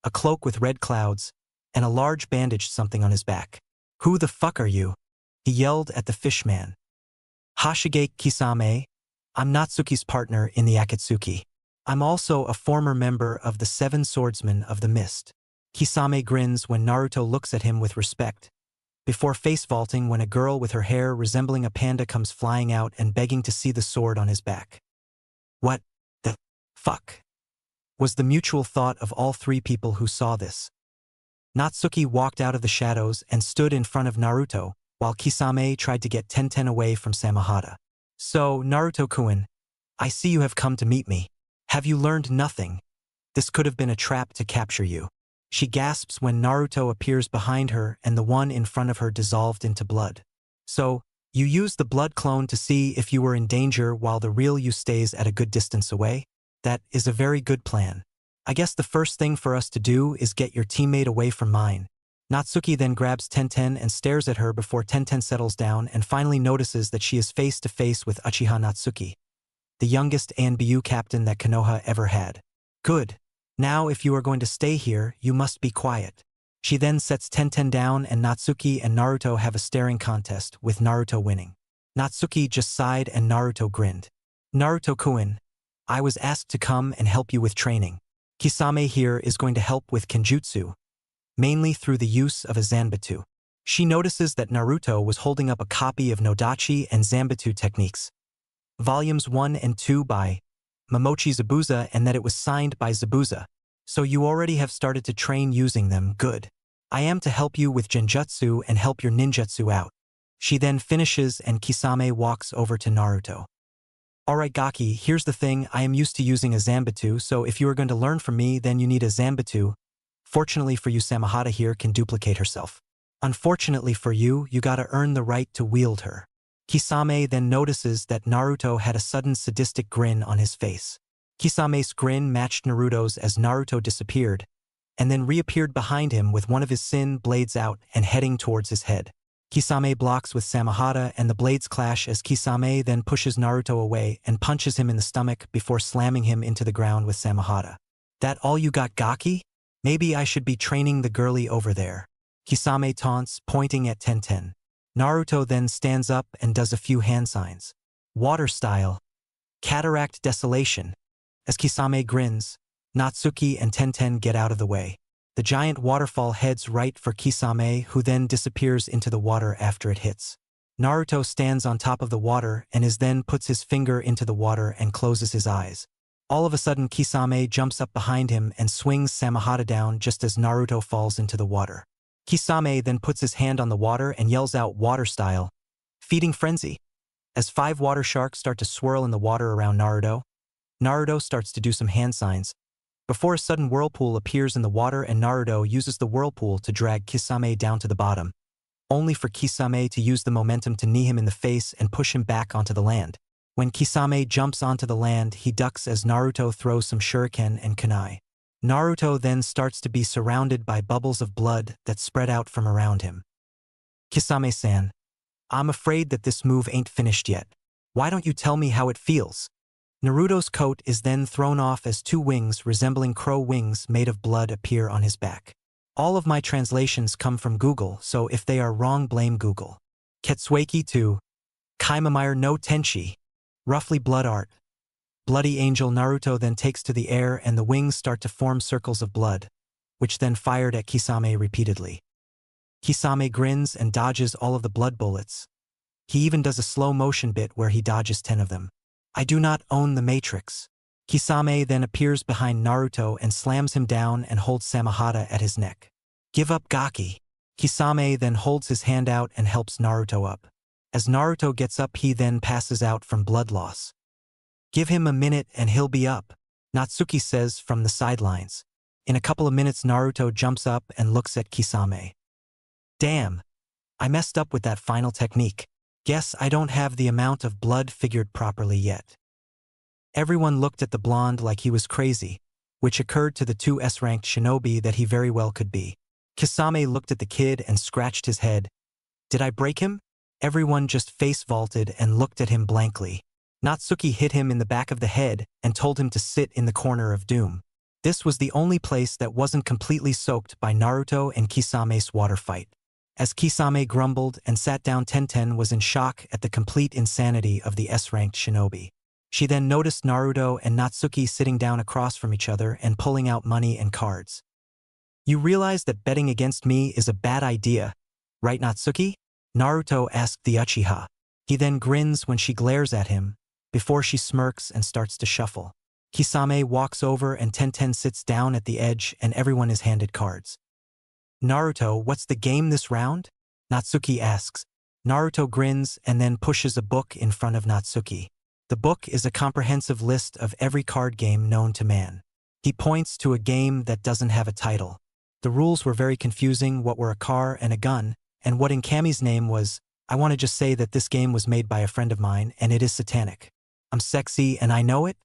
a cloak with red clouds, and a large bandaged something on his back. Who the fuck are you? He yelled at the fishman. Hashige Kisame, I'm Natsuki's partner in the Akatsuki. I'm also a former member of the Seven Swordsmen of the Mist. Kisame grins when Naruto looks at him with respect, before face vaulting when a girl with her hair resembling a panda comes flying out and begging to see the sword on his back. What the fuck? Was the mutual thought of all three people who saw this. Natsuki walked out of the shadows and stood in front of Naruto, while Kisame tried to get Tenten away from Samahata. So, Naruto-kun, I see you have come to meet me. Have you learned nothing? This could have been a trap to capture you. She gasps when Naruto appears behind her and the one in front of her dissolved into blood. So, you used the blood clone to see if you were in danger while the real you stays at a good distance away? That is a very good plan. I guess the first thing for us to do is get your teammate away from mine. Natsuki then grabs Tenten and stares at her before Tenten settles down and finally notices that she is face to face with Uchiha Natsuki, the youngest ANBU captain that Konoha ever had. Good. Now if you are going to stay here, you must be quiet. She then sets Tenten down and Natsuki and Naruto have a staring contest, with Naruto winning. Natsuki just sighed and Naruto grinned. Naruto-kun, I was asked to come and help you with training. Kisame here is going to help with Kenjutsu, mainly through the use of a Zanbatsu. She notices that Naruto was holding up a copy of Nodachi and Zanbatsu techniques, volumes 1 and 2 by Momochi Zabuza, and that it was signed by Zabuza. So you already have started to train using them, good. I am to help you with Genjutsu and help your ninjutsu out. She then finishes and Kisame walks over to Naruto. Alright Gaki, here's the thing, I am used to using a Zanbatsu, so if you are going to learn from me, then you need a Zanbatsu. Fortunately for you, Samahata here can duplicate herself. Unfortunately for you, you gotta earn the right to wield her. Kisame then notices that Naruto had a sudden sadistic grin on his face. Kisame's grin matched Naruto's as Naruto disappeared, and then reappeared behind him with one of his sin blades out and heading towards his head. Kisame blocks with Samehada and the blades clash as Kisame then pushes Naruto away and punches him in the stomach before slamming him into the ground with Samehada. That all you got, Gaki? Maybe I should be training the girlie over there. Kisame taunts, pointing at Tenten. Naruto then stands up and does a few hand signs. Water style. Cataract desolation. As Kisame grins, Natsuki and Tenten get out of the way. The giant waterfall heads right for Kisame, who then disappears into the water after it hits. Naruto stands on top of the water and then puts his finger into the water and closes his eyes. All of a sudden Kisame jumps up behind him and swings Samehada down just as Naruto falls into the water. Kisame then puts his hand on the water and yells out water style, feeding frenzy. As 5 water sharks start to swirl in the water around Naruto, Naruto starts to do some hand signs, before a sudden whirlpool appears in the water and Naruto uses the whirlpool to drag Kisame down to the bottom, only for Kisame to use the momentum to knee him in the face and push him back onto the land. When Kisame jumps onto the land, he ducks as Naruto throws some shuriken and kunai. Naruto then starts to be surrounded by bubbles of blood that spread out from around him. Kisame-san, I'm afraid that this move ain't finished yet. Why don't you tell me how it feels? Naruto's coat is then thrown off as 2 wings resembling crow wings made of blood appear on his back. All of my translations come from Google, so if they are wrong, blame Google. Ketsueki 2. Kaimamire no Tenshi. Roughly blood art. Bloody angel. Naruto then takes to the air and the wings start to form circles of blood, which then fired at Kisame repeatedly. Kisame grins and dodges all of the blood bullets. He even does a slow motion bit where he dodges 10 of them. I do not own the Matrix. Kisame then appears behind Naruto and slams him down and holds Samehada at his neck. Give up, Gaki. Kisame then holds his hand out and helps Naruto up. As Naruto gets up, he then passes out from blood loss. Give him a minute and he'll be up, Natsuki says from the sidelines. In a couple of minutes, Naruto jumps up and looks at Kisame. Damn. I messed up with that final technique. Guess I don't have the amount of blood figured properly yet. Everyone looked at the blonde like he was crazy, which occurred to the 2 S-ranked shinobi that he very well could be. Kisame looked at the kid and scratched his head. Did I break him? Everyone just face vaulted and looked at him blankly. Natsuki hit him in the back of the head and told him to sit in the corner of doom. This was the only place that wasn't completely soaked by Naruto and Kisame's water fight. As Kisame grumbled and sat down, Tenten was in shock at the complete insanity of the S-ranked shinobi. She then noticed Naruto and Natsuki sitting down across from each other and pulling out money and cards. You realize that betting against me is a bad idea, right, Natsuki? Naruto asked the Uchiha. He then grins when she glares at him, before she smirks and starts to shuffle. Kisame walks over and Tenten sits down at the edge and everyone is handed cards. Naruto, what's the game this round? Natsuki asks. Naruto grins and then pushes a book in front of Natsuki. The book is a comprehensive list of every card game known to man. He points to a game that doesn't have a title. The rules were very confusing, what were a car and a gun, and what in Kami's name was. I want to just say that this game was made by a friend of mine and it is satanic. I'm sexy and I know it?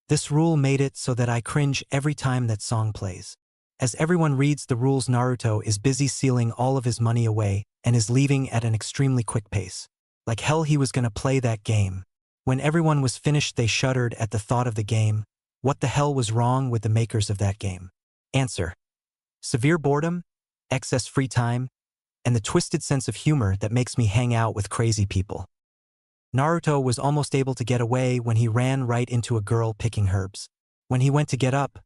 This rule made it so that I cringe every time that song plays. As everyone reads the rules, Naruto is busy sealing all of his money away and is leaving at an extremely quick pace. Like hell he was gonna play that game. When everyone was finished, they shuddered at the thought of the game. What the hell was wrong with the makers of that game? Answer: severe boredom, excess free time, and the twisted sense of humor that makes me hang out with crazy people. Naruto was almost able to get away when he ran right into a girl picking herbs. When he went to get up,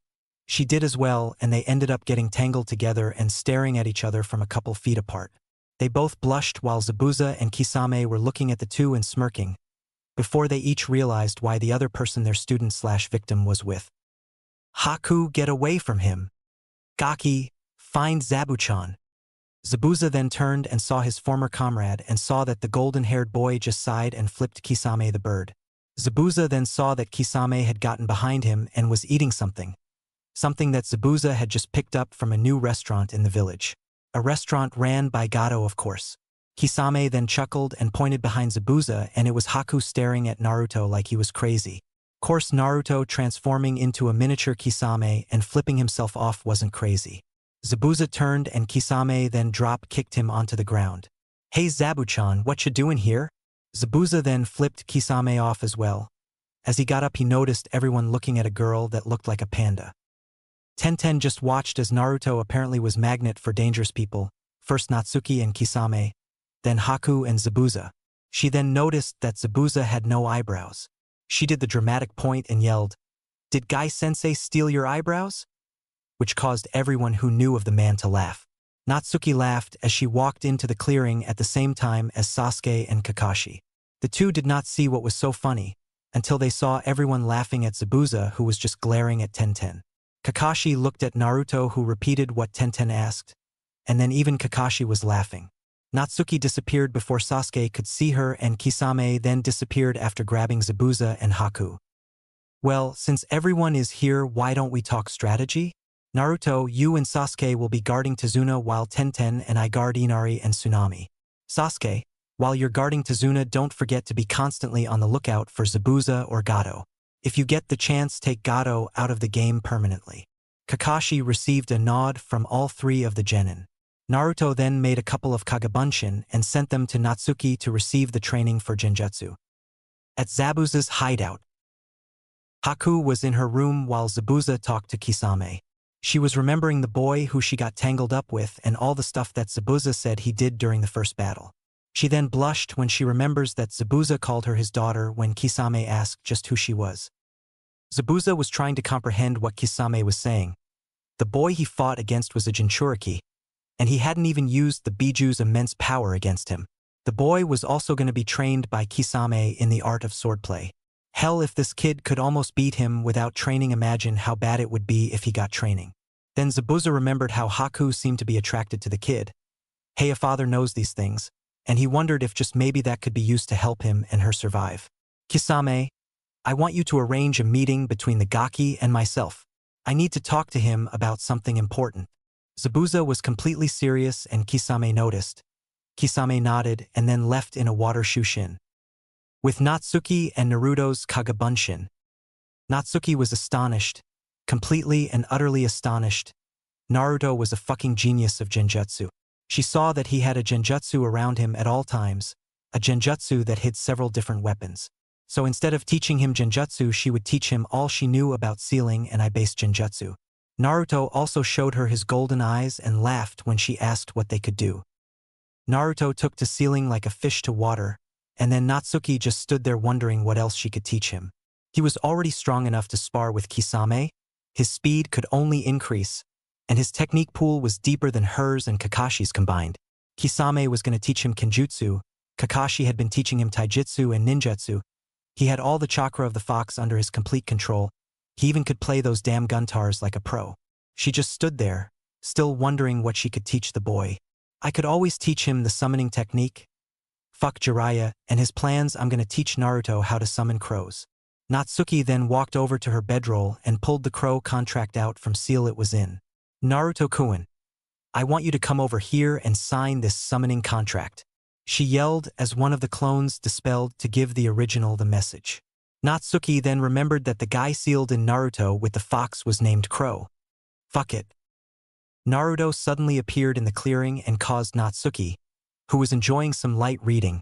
she did as well, and they ended up getting tangled together and staring at each other from a couple feet apart. They both blushed while Zabuza and Kisame were looking at the two and smirking, before they each realized why the other person their student/victim was with. Haku, get away from him. Gaki, find Zabuchan. Zabuza then turned and saw his former comrade and saw that the golden-haired boy just sighed and flipped Kisame the bird. Zabuza then saw that Kisame had gotten behind him and was eating something that Zabuza had just picked up from a new restaurant in the village. A restaurant ran by Gato, of course. Kisame then chuckled and pointed behind Zabuza, and it was Haku staring at Naruto like he was crazy. Of course, Naruto transforming into a miniature Kisame and flipping himself off wasn't crazy. Zabuza turned and Kisame then drop-kicked him onto the ground. Hey Zabuchan, what you doing here? Zabuza then flipped Kisame off as well. As he got up he noticed everyone looking at a girl that looked like a panda. Tenten just watched as Naruto apparently was magnet for dangerous people, first Natsuki and Kisame, then Haku and Zabuza. She then noticed that Zabuza had no eyebrows. She did the dramatic point and yelled, "Did Guy-sensei steal your eyebrows?" Which caused everyone who knew of the man to laugh. Natsuki laughed as she walked into the clearing at the same time as Sasuke and Kakashi. The two did not see what was so funny, until they saw everyone laughing at Zabuza who was just glaring at Tenten. Kakashi looked at Naruto who repeated what Tenten asked, and then even Kakashi was laughing. Natsuki disappeared before Sasuke could see her and Kisame then disappeared after grabbing Zabuza and Haku. Well, since everyone is here, why don't we talk strategy? Naruto, you and Sasuke will be guarding Tazuna while Tenten and I guard Inari and Tsunami. Sasuke, while you're guarding Tazuna, don't forget to be constantly on the lookout for Zabuza or Gato. If you get the chance, take Gato out of the game permanently. Kakashi received a nod from all three of the genin. Naruto then made a couple of Kagabunshin and sent them to Natsuki to receive the training for Genjutsu. At Zabuza's hideout, Haku was in her room while Zabuza talked to Kisame. She was remembering the boy who she got tangled up with and all the stuff that Zabuza said he did during the first battle. She then blushed when she remembers that Zabuza called her his daughter when Kisame asked just who she was. Zabuza was trying to comprehend what Kisame was saying. The boy he fought against was a Jinchuriki, and he hadn't even used the Biju's immense power against him. The boy was also going to be trained by Kisame in the art of swordplay. Hell, if this kid could almost beat him without training, imagine how bad it would be if he got training. Then Zabuza remembered how Haku seemed to be attracted to the kid. Hey, a father knows these things, and he wondered if just maybe that could be used to help him and her survive. Kisame, I want you to arrange a meeting between the Gaki and myself. I need to talk to him about something important. Zabuza was completely serious and Kisame noticed. Kisame nodded and then left in a water shushin. With Natsuki and Naruto's Kagabunshin. Natsuki was astonished, completely and utterly astonished. Naruto was a fucking genius of Genjutsu. She saw that he had a Genjutsu around him at all times, a Genjutsu that hid several different weapons. So instead of teaching him Genjutsu, she would teach him all she knew about sealing and eye-based Genjutsu. Naruto also showed her his golden eyes and laughed when she asked what they could do. Naruto took to sealing like a fish to water, and then Natsuki just stood there wondering what else she could teach him. He was already strong enough to spar with Kisame, his speed could only increase, and his technique pool was deeper than hers and Kakashi's combined. Kisame was going to teach him Kenjutsu, Kakashi had been teaching him Taijutsu and Ninjutsu. He had all the chakra of the fox under his complete control. He even could play those damn guntars like a pro. She just stood there, still wondering what she could teach the boy. I could always teach him the summoning technique. Fuck Jiraiya and his plans. I'm gonna teach Naruto how to summon crows. Natsuki then walked over to her bedroll and pulled the crow contract out from seal it was in. Naruto-kun, I want you to come over here and sign this summoning contract. She yelled as one of the clones dispelled to give the original the message. Natsuki then remembered that the guy sealed in Naruto with the fox was named Crow. Fuck it. Naruto suddenly appeared in the clearing and caused Natsuki, who was enjoying some light reading,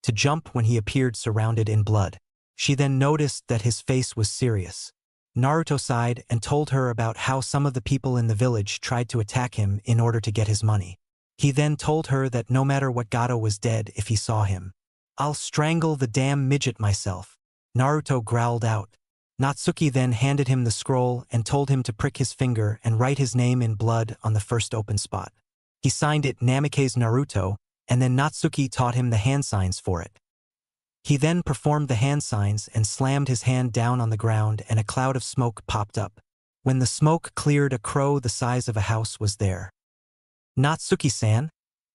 to jump when he appeared surrounded in blood. She then noticed that his face was serious. Naruto sighed and told her about how some of the people in the village tried to attack him in order to get his money. He then told her that no matter what, Gato was dead if he saw him. I'll strangle the damn midget myself. Naruto growled out. Natsuki then handed him the scroll and told him to prick his finger and write his name in blood on the first open spot. He signed it Namikaze Naruto, and then Natsuki taught him the hand signs for it. He then performed the hand signs and slammed his hand down on the ground and a cloud of smoke popped up. When the smoke cleared, a crow the size of a house was there. Natsuki-san,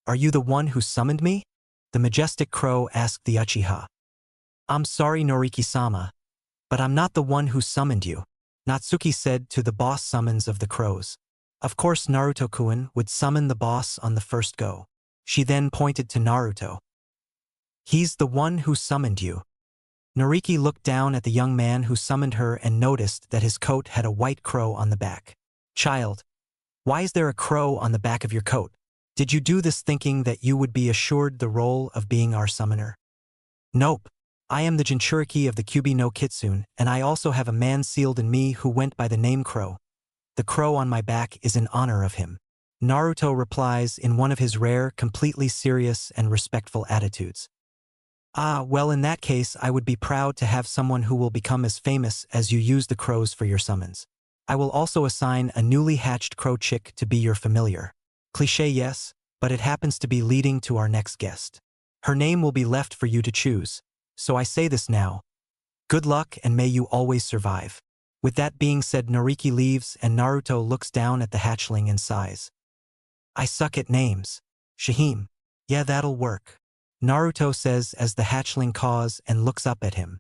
are you the one who summoned me? The majestic crow asked the Uchiha. I'm sorry, Noriki-sama, but I'm not the one who summoned you, Natsuki said to the boss summons of the crows. Of course Naruto-kun would summon the boss on the first go. She then pointed to Naruto. He's the one who summoned you. Noriki looked down at the young man who summoned her and noticed that his coat had a white crow on the back. Child, why is there a crow on the back of your coat? Did you do this thinking that you would be assured the role of being our summoner? Nope. I am the Jinchuriki of the Kyubi no Kitsune, and I also have a man sealed in me who went by the name Crow. The crow on my back is in honor of him. Naruto replies in one of his rare, completely serious and respectful attitudes. Ah, well, in that case I would be proud to have someone who will become as famous as you use the crows for your summons. I will also assign a newly hatched crow chick to be your familiar. Cliché, yes, but it happens to be leading to our next guest. Her name will be left for you to choose, so I say this now. Good luck and may you always survive. With that being said, Nariki leaves and Naruto looks down at the hatchling and sighs. I suck at names. Shahim. Yeah, that'll work. Naruto says as the hatchling caws and looks up at him.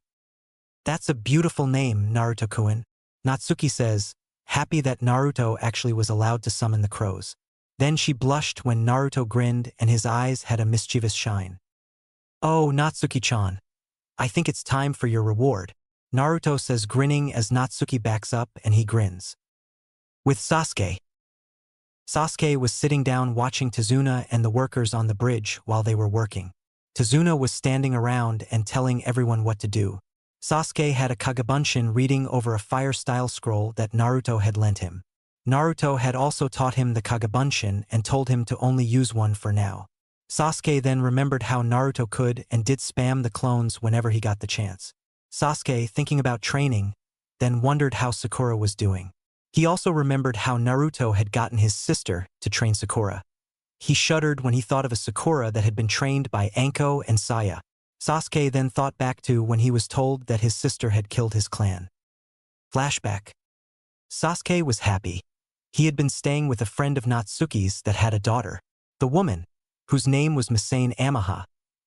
That's a beautiful name, Naruto-kun. Natsuki says, happy that Naruto actually was allowed to summon the crows. Then she blushed when Naruto grinned and his eyes had a mischievous shine. Oh, Natsuki-chan. I think it's time for your reward, Naruto says, grinning as Natsuki backs up and he grins. With Sasuke. Sasuke was sitting down watching Tazuna and the workers on the bridge while they were working. Tazuna was standing around and telling everyone what to do. Sasuke had a Kagabunshin reading over a fire-style scroll that Naruto had lent him. Naruto had also taught him the Kagabunshin and told him to only use one for now. Sasuke then remembered how Naruto could and did spam the clones whenever he got the chance. Sasuke, thinking about training, then wondered how Sakura was doing. He also remembered how Naruto had gotten his sister to train Sakura. He shuddered when he thought of a Sakura that had been trained by Anko and Saya. Sasuke then thought back to when he was told that his sister had killed his clan. Flashback. Sasuke was happy. He had been staying with a friend of Natsuki's that had a daughter. The woman, whose name was Misane Amaha,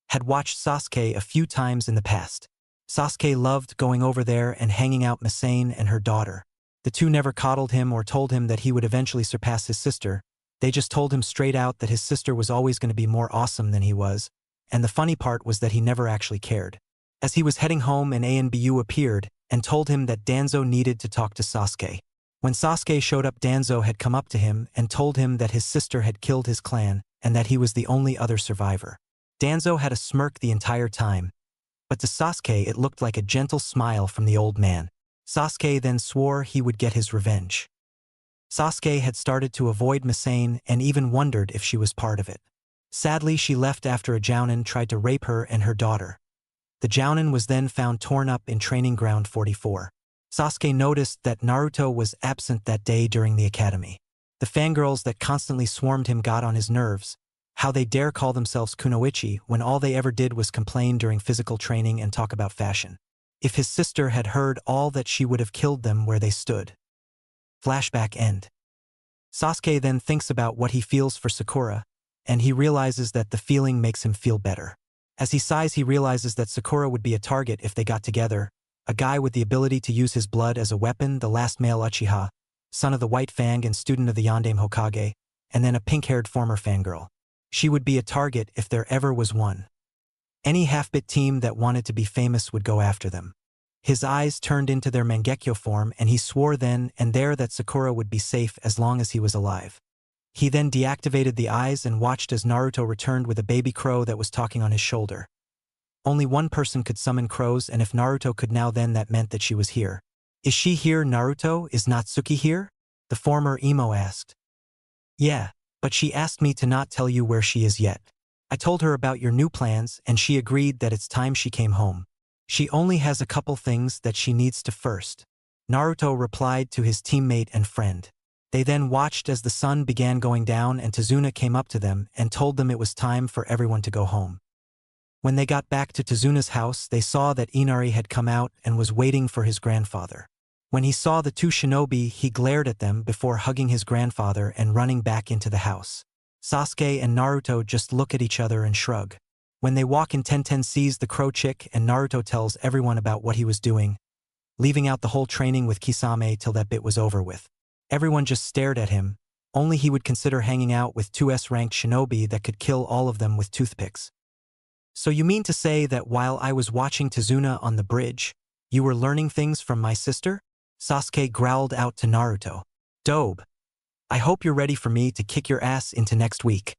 had watched Sasuke a few times in the past. Sasuke loved going over there and hanging out Misane and her daughter. The two never coddled him or told him that he would eventually surpass his sister. They just told him straight out that his sister was always going to be more awesome than he was. And the funny part was that he never actually cared. As he was heading home, an ANBU appeared and told him that Danzo needed to talk to Sasuke. When Sasuke showed up, Danzo had come up to him and told him that his sister had killed his clan and that he was the only other survivor. Danzo had a smirk the entire time, but to Sasuke it looked like a gentle smile from the old man. Sasuke then swore he would get his revenge. Sasuke had started to avoid Misane and even wondered if she was part of it. Sadly, she left after a Chūnin tried to rape her and her daughter. The Chūnin was then found torn up in Training Ground 44. Sasuke noticed that Naruto was absent that day during the academy. The fangirls that constantly swarmed him got on his nerves. How they dare call themselves kunoichi when all they ever did was complain during physical training and talk about fashion. If his sister had heard all that, she would have killed them where they stood. Flashback end. Sasuke then thinks about what he feels for Sakura, and he realizes that the feeling makes him feel better. As he sighs, he realizes that Sakura would be a target if they got together, a guy with the ability to use his blood as a weapon, the last male Uchiha, son of the White Fang and student of the Yondaime Hokage, and then a pink-haired former fangirl. She would be a target if there ever was one. Any half-bit team that wanted to be famous would go after them. His eyes turned into their Mangekyo form and he swore then and there that Sakura would be safe as long as he was alive. He then deactivated the eyes and watched as Naruto returned with a baby crow that was talking on his shoulder. Only one person could summon crows, and if Naruto could now, then that meant that she was here. Is she here, Naruto? Is Natsuki here? The former emo asked. Yeah, but she asked me to not tell you where she is yet. I told her about your new plans and she agreed that it's time she came home. She only has a couple things that she needs to first. Naruto replied to his teammate and friend. They then watched as the sun began going down and Tazuna came up to them and told them it was time for everyone to go home. When they got back to Tazuna's house, they saw that Inari had come out and was waiting for his grandfather. When he saw the two shinobi, he glared at them before hugging his grandfather and running back into the house. Sasuke and Naruto just look at each other and shrug. When they walk in, Tenten sees the crow chick and Naruto tells everyone about what he was doing, leaving out the whole training with Kisame till that bit was over with. Everyone just stared at him. Only he would consider hanging out with two S-ranked shinobi that could kill all of them with toothpicks. So you mean to say that while I was watching Tazuna on the bridge, you were learning things from my sister? Sasuke growled out to Naruto. Dobe. I hope you're ready for me to kick your ass into next week.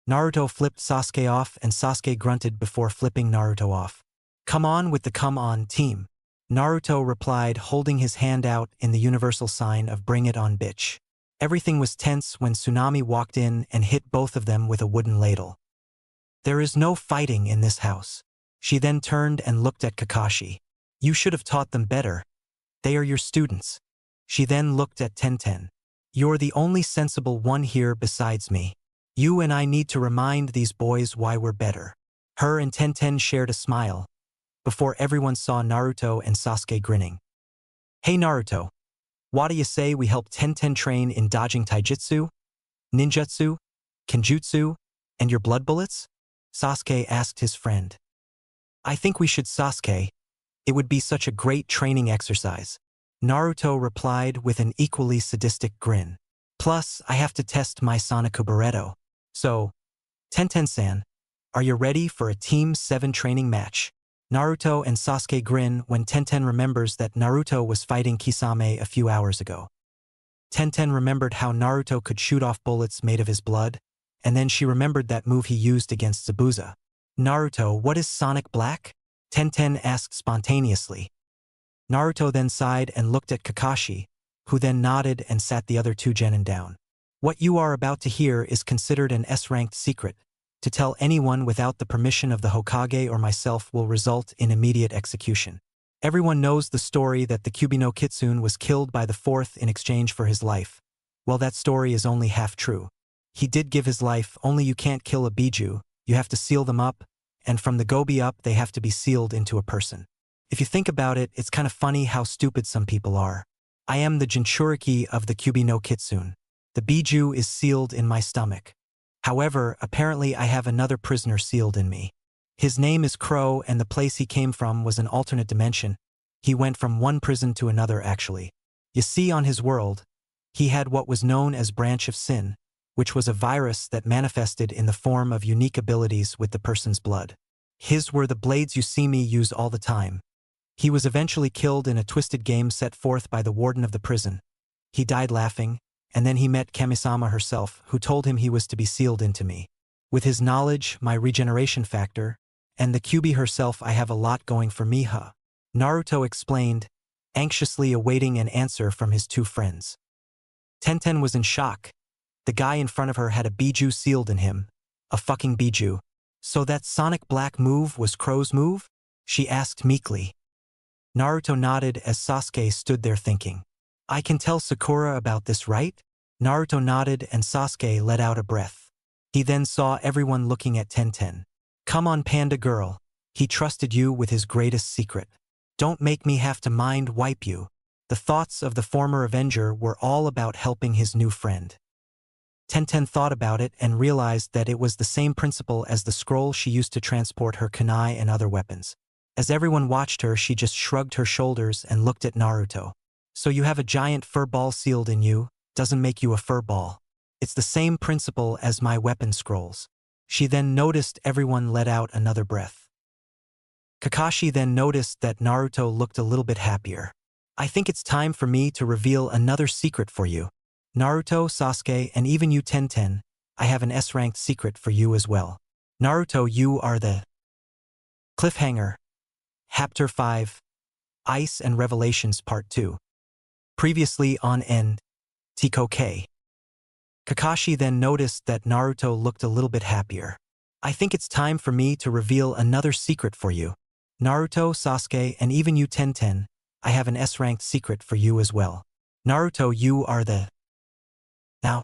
Naruto flipped Sasuke off and Sasuke grunted before flipping Naruto off. Come on with the come on, team. Naruto replied, holding his hand out in the universal sign of bring it on, bitch. Everything was tense when Tsunami walked in and hit both of them with a wooden ladle. There is no fighting in this house. She then turned and looked at Kakashi. You should have taught them better. They are your students. She then looked at Tenten. You're the only sensible one here besides me. You and I need to remind these boys why we're better. Her and Tenten shared a smile, before everyone saw Naruto and Sasuke grinning. Hey Naruto, what do you say we help Tenten train in dodging taijutsu, ninjutsu, kenjutsu, and your blood bullets? Sasuke asked his friend. I think we should, Sasuke. It would be such a great training exercise. Naruto replied with an equally sadistic grin. Plus, I have to test my Sonic Barretto. So, Tenten-san, are you ready for a Team 7 training match? Naruto and Sasuke grin when Tenten remembers that Naruto was fighting Kisame a few hours ago. Tenten remembered how Naruto could shoot off bullets made of his blood, and then she remembered that move he used against Zabuza. Naruto, what is Sonic Black? Tenten asked spontaneously. Naruto then sighed and looked at Kakashi, who then nodded and sat the other two genin down. What you are about to hear is considered an S-ranked secret. To tell anyone without the permission of the Hokage or myself will result in immediate execution. Everyone knows the story that the Kyuubi no Kitsune was killed by the fourth in exchange for his life. Well, that story is only half true. He did give his life, only you can't kill a Biju, you have to seal them up, and from the Gobi up they have to be sealed into a person. If you think about it, it's kind of funny how stupid some people are. I am the Jinchuriki of the Kyuubi no Kitsune. The Biju is sealed in my stomach. However, apparently I have another prisoner sealed in me. His name is Crow, and the place he came from was an alternate dimension. He went from one prison to another, actually. You see, on his world, he had what was known as Branch of Sin, which was a virus that manifested in the form of unique abilities with the person's blood. His were the blades you see me use all the time. He was eventually killed in a twisted game set forth by the warden of the prison. He died laughing, and then he met Kamisama herself, who told him he was to be sealed into me. With his knowledge, my regeneration factor, and the Kyuubi herself, I have a lot going for me, huh? Naruto explained, anxiously awaiting an answer from his two friends. Tenten was in shock. The guy in front of her had a Biju sealed in him. A fucking Biju. So that Sonic Black move was Crow's move? She asked meekly. Naruto nodded as Sasuke stood there thinking. I can tell Sakura about this, right? Naruto nodded and Sasuke let out a breath. He then saw everyone looking at Tenten. Come on, panda girl. He trusted you with his greatest secret. Don't make me have to mind wipe you. The thoughts of the former Avenger were all about helping his new friend. Tenten thought about it and realized that it was the same principle as the scroll she used to transport her kunai and other weapons. As everyone watched her, she just shrugged her shoulders and looked at Naruto. So you have a giant fur ball sealed in you, doesn't make you a fur ball. It's the same principle as my weapon scrolls. She then noticed everyone let out another breath. Kakashi then noticed that Naruto looked a little bit happier. I think it's time for me to reveal another secret for you. Naruto, Sasuke, and even you Tenten, I have an S-ranked secret for you as well. Naruto, you are the cliffhanger. Chapter 5. Ice and Revelations Part 2. Previously on N.T.K. Kakashi then noticed that Naruto looked a little bit happier. I think it's time for me to reveal another secret for you. Naruto, Sasuke, and even you Tenten, I have an S-ranked secret for you as well. Naruto, you are the... Now,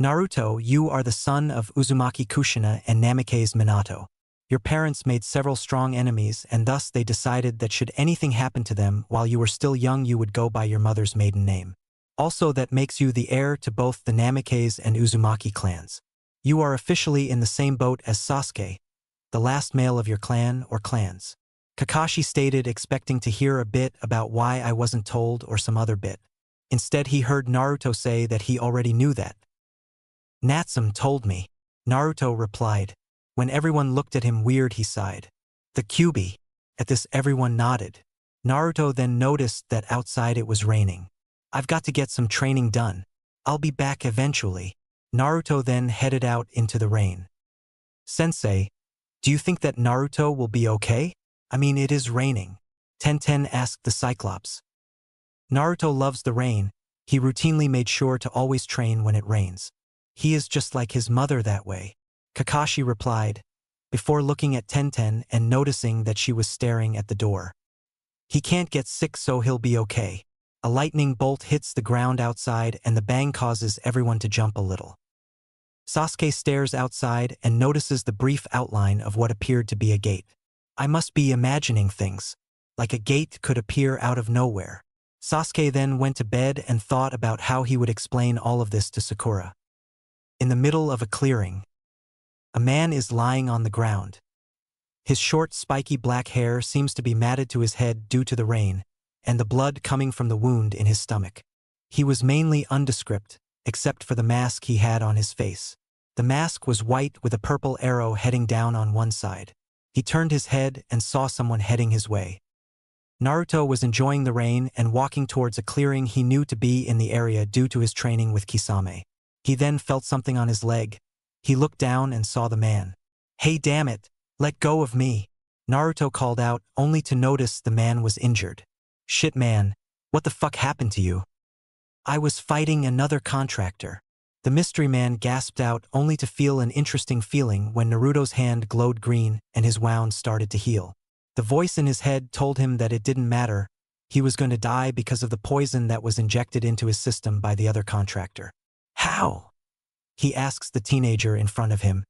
Naruto, you are the son of Uzumaki Kushina and Namikaze Minato. Your parents made several strong enemies, and thus they decided that should anything happen to them while you were still young, you would go by your mother's maiden name. Also, that makes you the heir to both the Namikaze and Uzumaki clans. You are officially in the same boat as Sasuke, the last male of your clan or clans. Kakashi stated, expecting to hear a bit about why I wasn't told or some other bit. Instead, he heard Naruto say that he already knew that. Natsum told me. Naruto replied. When everyone looked at him weird, he sighed. The Kyuubi. At this, everyone nodded. Naruto then noticed that outside it was raining. I've got to get some training done. I'll be back eventually. Naruto then headed out into the rain. Sensei, do you think that Naruto will be okay? I mean, it is raining. Tenten asked the Cyclops. Naruto loves the rain. He routinely made sure to always train when it rains. He is just like his mother that way. Kakashi replied, before looking at Tenten and noticing that she was staring at the door. He can't get sick, so he'll be okay. A lightning bolt hits the ground outside and the bang causes everyone to jump a little. Sasuke stares outside and notices the brief outline of what appeared to be a gate. I must be imagining things. Like a gate could appear out of nowhere. Sasuke then went to bed and thought about how he would explain all of this to Sakura. In the middle of a clearing, a man is lying on the ground. His short, spiky black hair seems to be matted to his head due to the rain, and the blood coming from the wound in his stomach. He was mainly nondescript, except for the mask he had on his face. The mask was white with a purple arrow heading down on one side. He turned his head and saw someone heading his way. Naruto was enjoying the rain and walking towards a clearing he knew to be in the area due to his training with Kisame. He then felt something on his leg. He looked down and saw the man. "Hey, damn it, let go of me," Naruto called out, only to notice the man was injured. "Shit, man, what the fuck happened to you?" "I was fighting another contractor," the mystery man gasped out, only to feel an interesting feeling when Naruto's hand glowed green and his wound started to heal. The voice in his head told him that it didn't matter. He was going to die because of the poison that was injected into his system by the other contractor. "How?" he asks the teenager in front of him.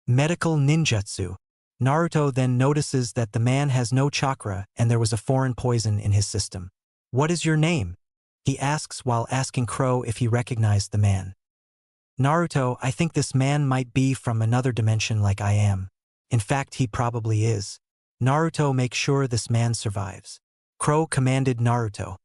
"Medical ninjutsu." Naruto then notices that the man has no chakra and there was a foreign poison in his system. "What is your name?" he asks while asking Crow if he recognized the man. "Naruto, I think this man might be from another dimension like I am. In fact, he probably is. Naruto, make sure this man survives." Crow commanded Naruto.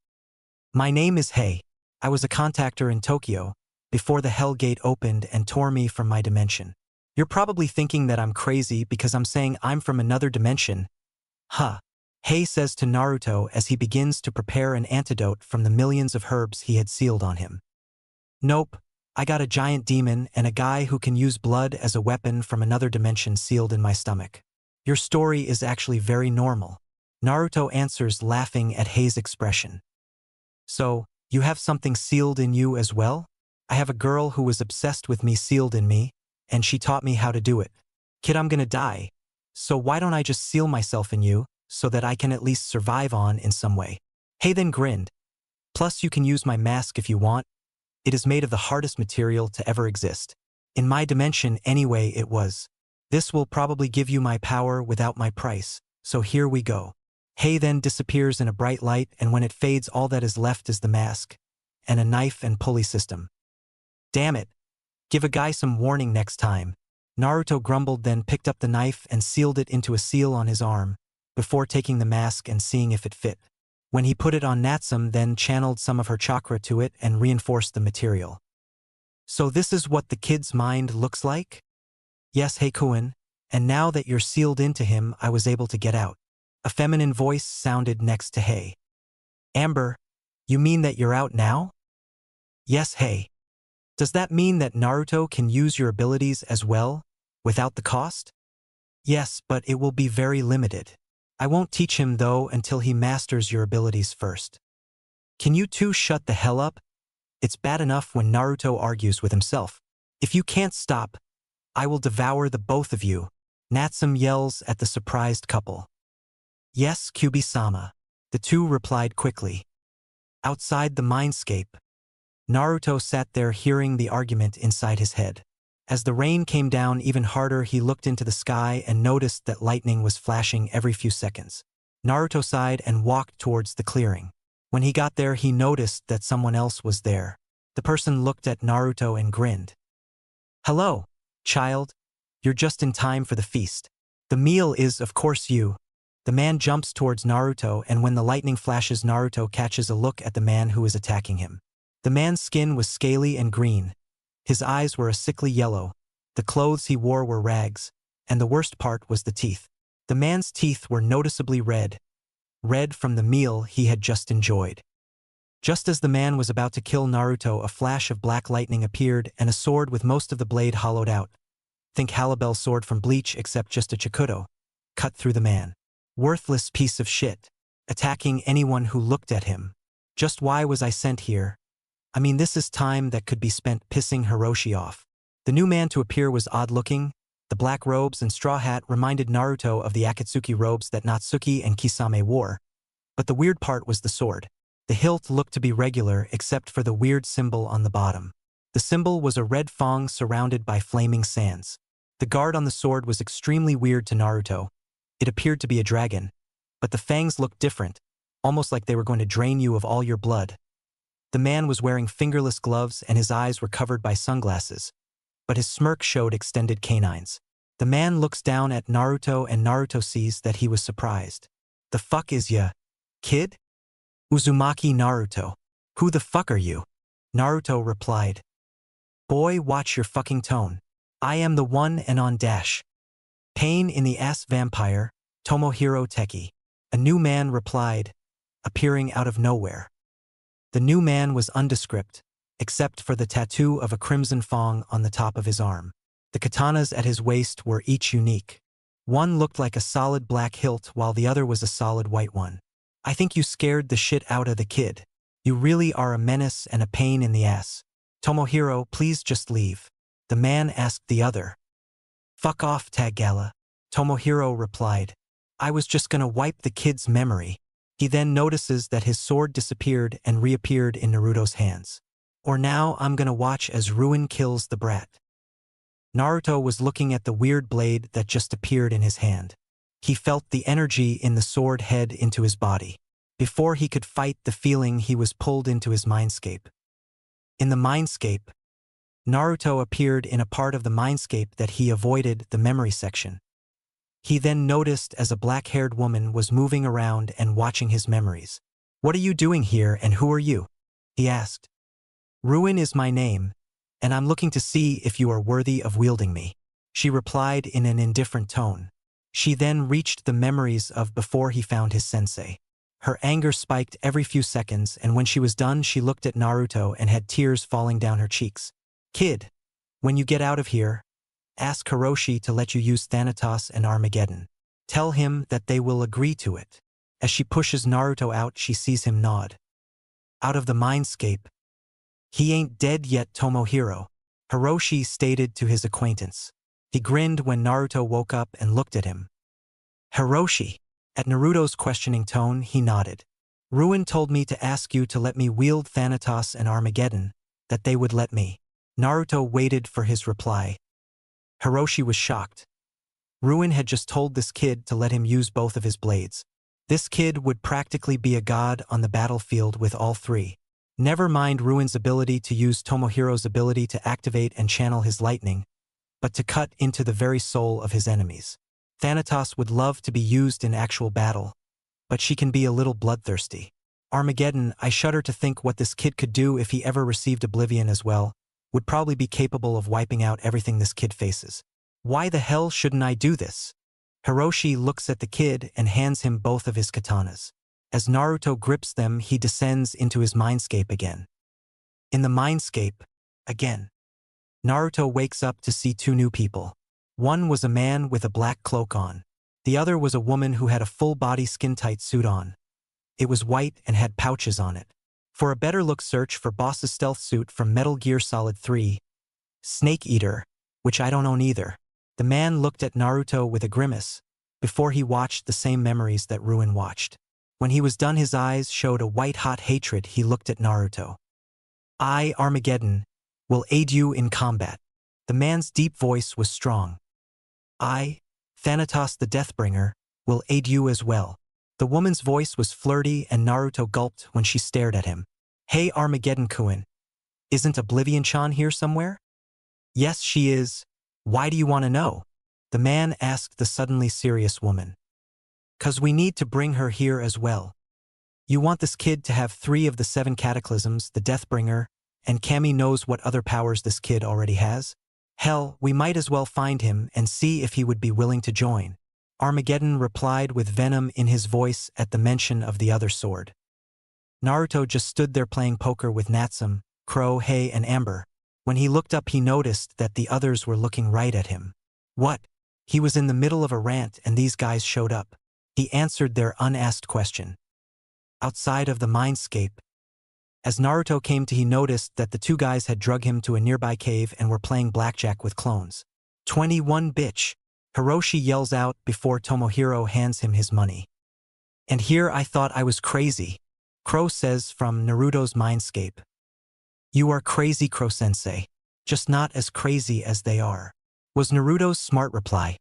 "My name is Hei. I was a contactor in Tokyo before the Hell Gate opened and tore me from my dimension. You're probably thinking that I'm crazy because I'm saying I'm from another dimension. Huh. Hei says to Naruto as he begins to prepare an antidote from the millions of herbs he had sealed on him. "Nope. I got a giant demon and a guy who can use blood as a weapon from another dimension sealed in my stomach. Your story is actually very normal," Naruto answers, laughing at Hei's expression. "So, you have something sealed in you as well? I have a girl who was obsessed with me sealed in me, and she taught me how to do it. Kid, I'm gonna die. So why don't I just seal myself in you, so that I can at least survive on in some way?" Hei then grinned. "Plus you can use my mask if you want. It is made of the hardest material to ever exist. In my dimension anyway it was. This will probably give you my power without my price, so here we go." Hei then disappears in a bright light, and when it fades all that is left is the mask, and a knife and pulley system. "Damn it. Give a guy some warning next time," Naruto grumbled, then picked up the knife and sealed it into a seal on his arm, before taking the mask and seeing if it fit. When he put it on, Natsum then channeled some of her chakra to it and reinforced the material. "So this is what the kid's mind looks like?" "Yes, Heikuen, and now that you're sealed into him, I was able to get out." A feminine voice sounded next to Hei. "Amber, you mean that you're out now?" "Yes, Hei. Does that mean that Naruto can use your abilities as well, without the cost?" "Yes, but it will be very limited. I won't teach him though until he masters your abilities first." "Can you two shut the hell up? It's bad enough when Naruto argues with himself. If you can't stop, I will devour the both of you," Natsum yells at the surprised couple. "Yes, Kyubi-sama," the two replied quickly. Outside the mindscape, Naruto sat there hearing the argument inside his head. As the rain came down even harder, he looked into the sky and noticed that lightning was flashing every few seconds. Naruto sighed and walked towards the clearing. When he got there, he noticed that someone else was there. The person looked at Naruto and grinned. "Hello, child. You're just in time for the feast. The meal is, of course, you." The man jumps towards Naruto, and when the lightning flashes, Naruto catches a look at the man who is attacking him. The man's skin was scaly and green. His eyes were a sickly yellow. The clothes he wore were rags, and the worst part was the teeth. The man's teeth were noticeably red from the meal he had just enjoyed. Just as the man was about to kill Naruto, a flash of black lightning appeared and a sword with most of the blade hollowed out. think Halibel sword from Bleach except just a Chikuto, cut through the man. Worthless piece of shit. Attacking anyone who looked at him. Just why was I sent here? I mean, this is time that could be spent pissing Hiroshi off. The new man to appear was odd-looking. The black robes and straw hat reminded Naruto of the Akatsuki robes that Natsuki and Kisame wore. But the weird part was the sword. The hilt looked to be regular except for the weird symbol on the bottom. The symbol was a red fong surrounded by flaming sands. The guard on the sword was extremely weird to Naruto. It appeared to be a dragon. But the fangs looked different, almost like they were going to drain you of all your blood. The man was wearing fingerless gloves and his eyes were covered by sunglasses. But his smirk showed extended canines. The man looks down at Naruto and Naruto sees that he was surprised. The fuck is ya, kid? Uzumaki Naruto. Who the fuck are you? Naruto replied. Boy, watch your fucking tone. I am the one and on dash. Pain in the ass vampire, Tomohiro Teki. A new man replied, appearing out of nowhere. The new man was nondescript, except for the tattoo of a crimson fong on the top of his arm. The katanas at his waist were each unique. One looked like a solid black hilt while the other was a solid white one. I think you scared the shit out of the kid. You really are a menace and a pain in the ass. Tomohiro, please just leave. The man asked the other. Fuck off, Tagala. Tomohiro replied. I was just gonna wipe the kid's memory. He then notices that his sword disappeared and reappeared in Naruto's hands. Or now I'm gonna watch as Ruin kills the brat. Naruto was looking at the weird blade that just appeared in his hand. He felt the energy in the sword head into his body. Before he could fight the feeling, he was pulled into his mindscape. In the mindscape, Naruto appeared in a part of the mindscape that he avoided, the memory section. He then noticed as a black-haired woman was moving around and watching his memories. What are you doing here and who are you? He asked. Ruin is my name, and I'm looking to see if you are worthy of wielding me. She replied in an indifferent tone. She then reached the memories of before he found his sensei. Her anger spiked every few seconds, and when she was done, she looked at Naruto and had tears falling down her cheeks. Kid, when you get out of here, ask Hiroshi to let you use Thanatos and Armageddon. Tell him that they will agree to it. As she pushes Naruto out, she sees him nod. Out of the mindscape. He ain't dead yet, Tomohiro, Hiroshi stated to his acquaintance. He grinned when Naruto woke up and looked at him. Hiroshi. At Naruto's questioning tone, he nodded. Ruin told me to ask you to let me wield Thanatos and Armageddon, that they would let me. Naruto waited for his reply. Hiroshi was shocked. Ruin had just told this kid to let him use both of his blades. This kid would practically be a god on the battlefield with all three. Never mind Ruin's ability to use Tomohiro's ability to activate and channel his lightning, but to cut into the very soul of his enemies. Thanatos would love to be used in actual battle, but she can be a little bloodthirsty. Armageddon, I shudder to think what this kid could do if he ever received Oblivion as well, would probably be capable of wiping out everything this kid faces. Why the hell shouldn't I do this? Hiroshi looks at the kid and hands him both of his katanas. As Naruto grips them, he descends into his mindscape again. In the mindscape, again. Naruto wakes up to see two new people. One was a man with a black cloak on. The other was a woman who had a full-body skin-tight suit on. It was white and had pouches on it. For a better look, search for Boss's stealth suit from Metal Gear Solid 3. Snake Eater, which I don't own either. The man looked at Naruto with a grimace, before he watched the same memories that Ruin watched. When he was done, his eyes showed a white-hot hatred. He looked at Naruto. I, Armageddon, will aid you in combat. The man's deep voice was strong. I, Thanatos the Deathbringer, will aid you as well. The woman's voice was flirty and Naruto gulped when she stared at him. Hey Armageddon-kun, isn't Oblivion-chan here somewhere? Yes, she is. Why do you want to know? The man asked the suddenly serious woman. 'Cause we need to bring her here as well. You want this kid to have 3 of the 7 cataclysms, the Deathbringer, and Kami knows what other powers this kid already has? Hell, we might as well find him and see if he would be willing to join. Armageddon replied with venom in his voice at the mention of the other sword. Naruto just stood there playing poker with Natsum, Crow, Hay, and Amber. When he looked up, he noticed that the others were looking right at him. What? He was in the middle of a rant and these guys showed up. He answered their unasked question. Outside of the mindscape. As Naruto came to, he noticed that the two guys had drug him to a nearby cave and were playing blackjack with clones. 21 bitch. Hiroshi yells out before Tomohiro hands him his money. And here I thought I was crazy. Crow says from Naruto's mindscape. You are crazy, Crow-sensei. Just not as crazy as they are. Was Naruto's smart reply.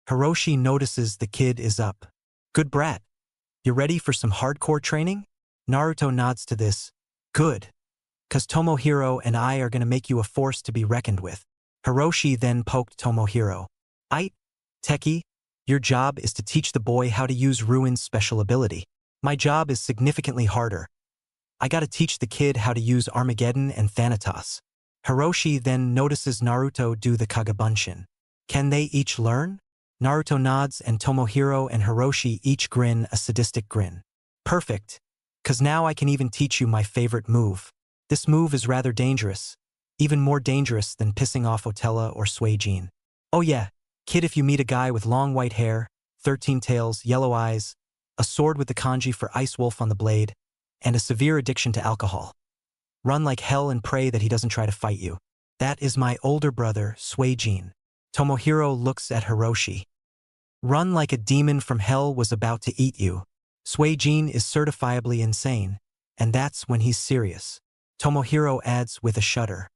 Hiroshi notices the kid is up. Good brat. You ready for some hardcore training? Naruto nods to this. Good. 'Cause Tomohiro and I are gonna make you a force to be reckoned with. Hiroshi then poked Tomohiro. Aight, Techie, your job is to teach the boy how to use Ruin's special ability. My job is significantly harder. I gotta teach the kid how to use Armageddon and Thanatos. Hiroshi then notices Naruto do the Kagabunshin. Can they each learn? Naruto nods and Tomohiro and Hiroshi each grin a sadistic grin. Perfect. 'Cause now I can even teach you my favorite move. This move is rather dangerous. Even more dangerous than pissing off Otella or Suijin. Oh yeah, kid, if you meet a guy with long white hair, 13 tails, yellow eyes, a sword with the kanji for Ice Wolf on the blade, and a severe addiction to alcohol. Run like hell and pray that he doesn't try to fight you. That is my older brother, Suijin. Tomohiro looks at Hiroshi. Run like a demon from hell was about to eat you. Suijin is certifiably insane, and that's when he's serious. Tomohiro adds with a shudder.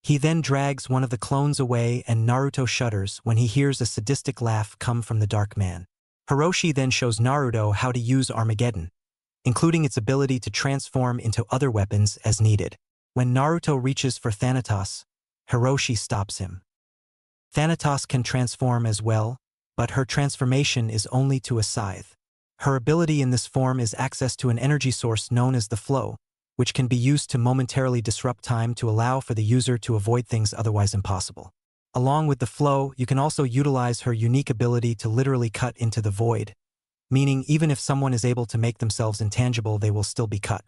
He then drags one of the clones away and Naruto shudders when he hears a sadistic laugh come from the dark man. Hiroshi then shows Naruto how to use Armageddon, including its ability to transform into other weapons as needed. When Naruto reaches for Thanatos, Hiroshi stops him. Thanatos can transform as well, but her transformation is only to a scythe. Her ability in this form is access to an energy source known as the flow, which can be used to momentarily disrupt time to allow for the user to avoid things otherwise impossible. Along with the flow, you can also utilize her unique ability to literally cut into the void, meaning even if someone is able to make themselves intangible, they will still be cut.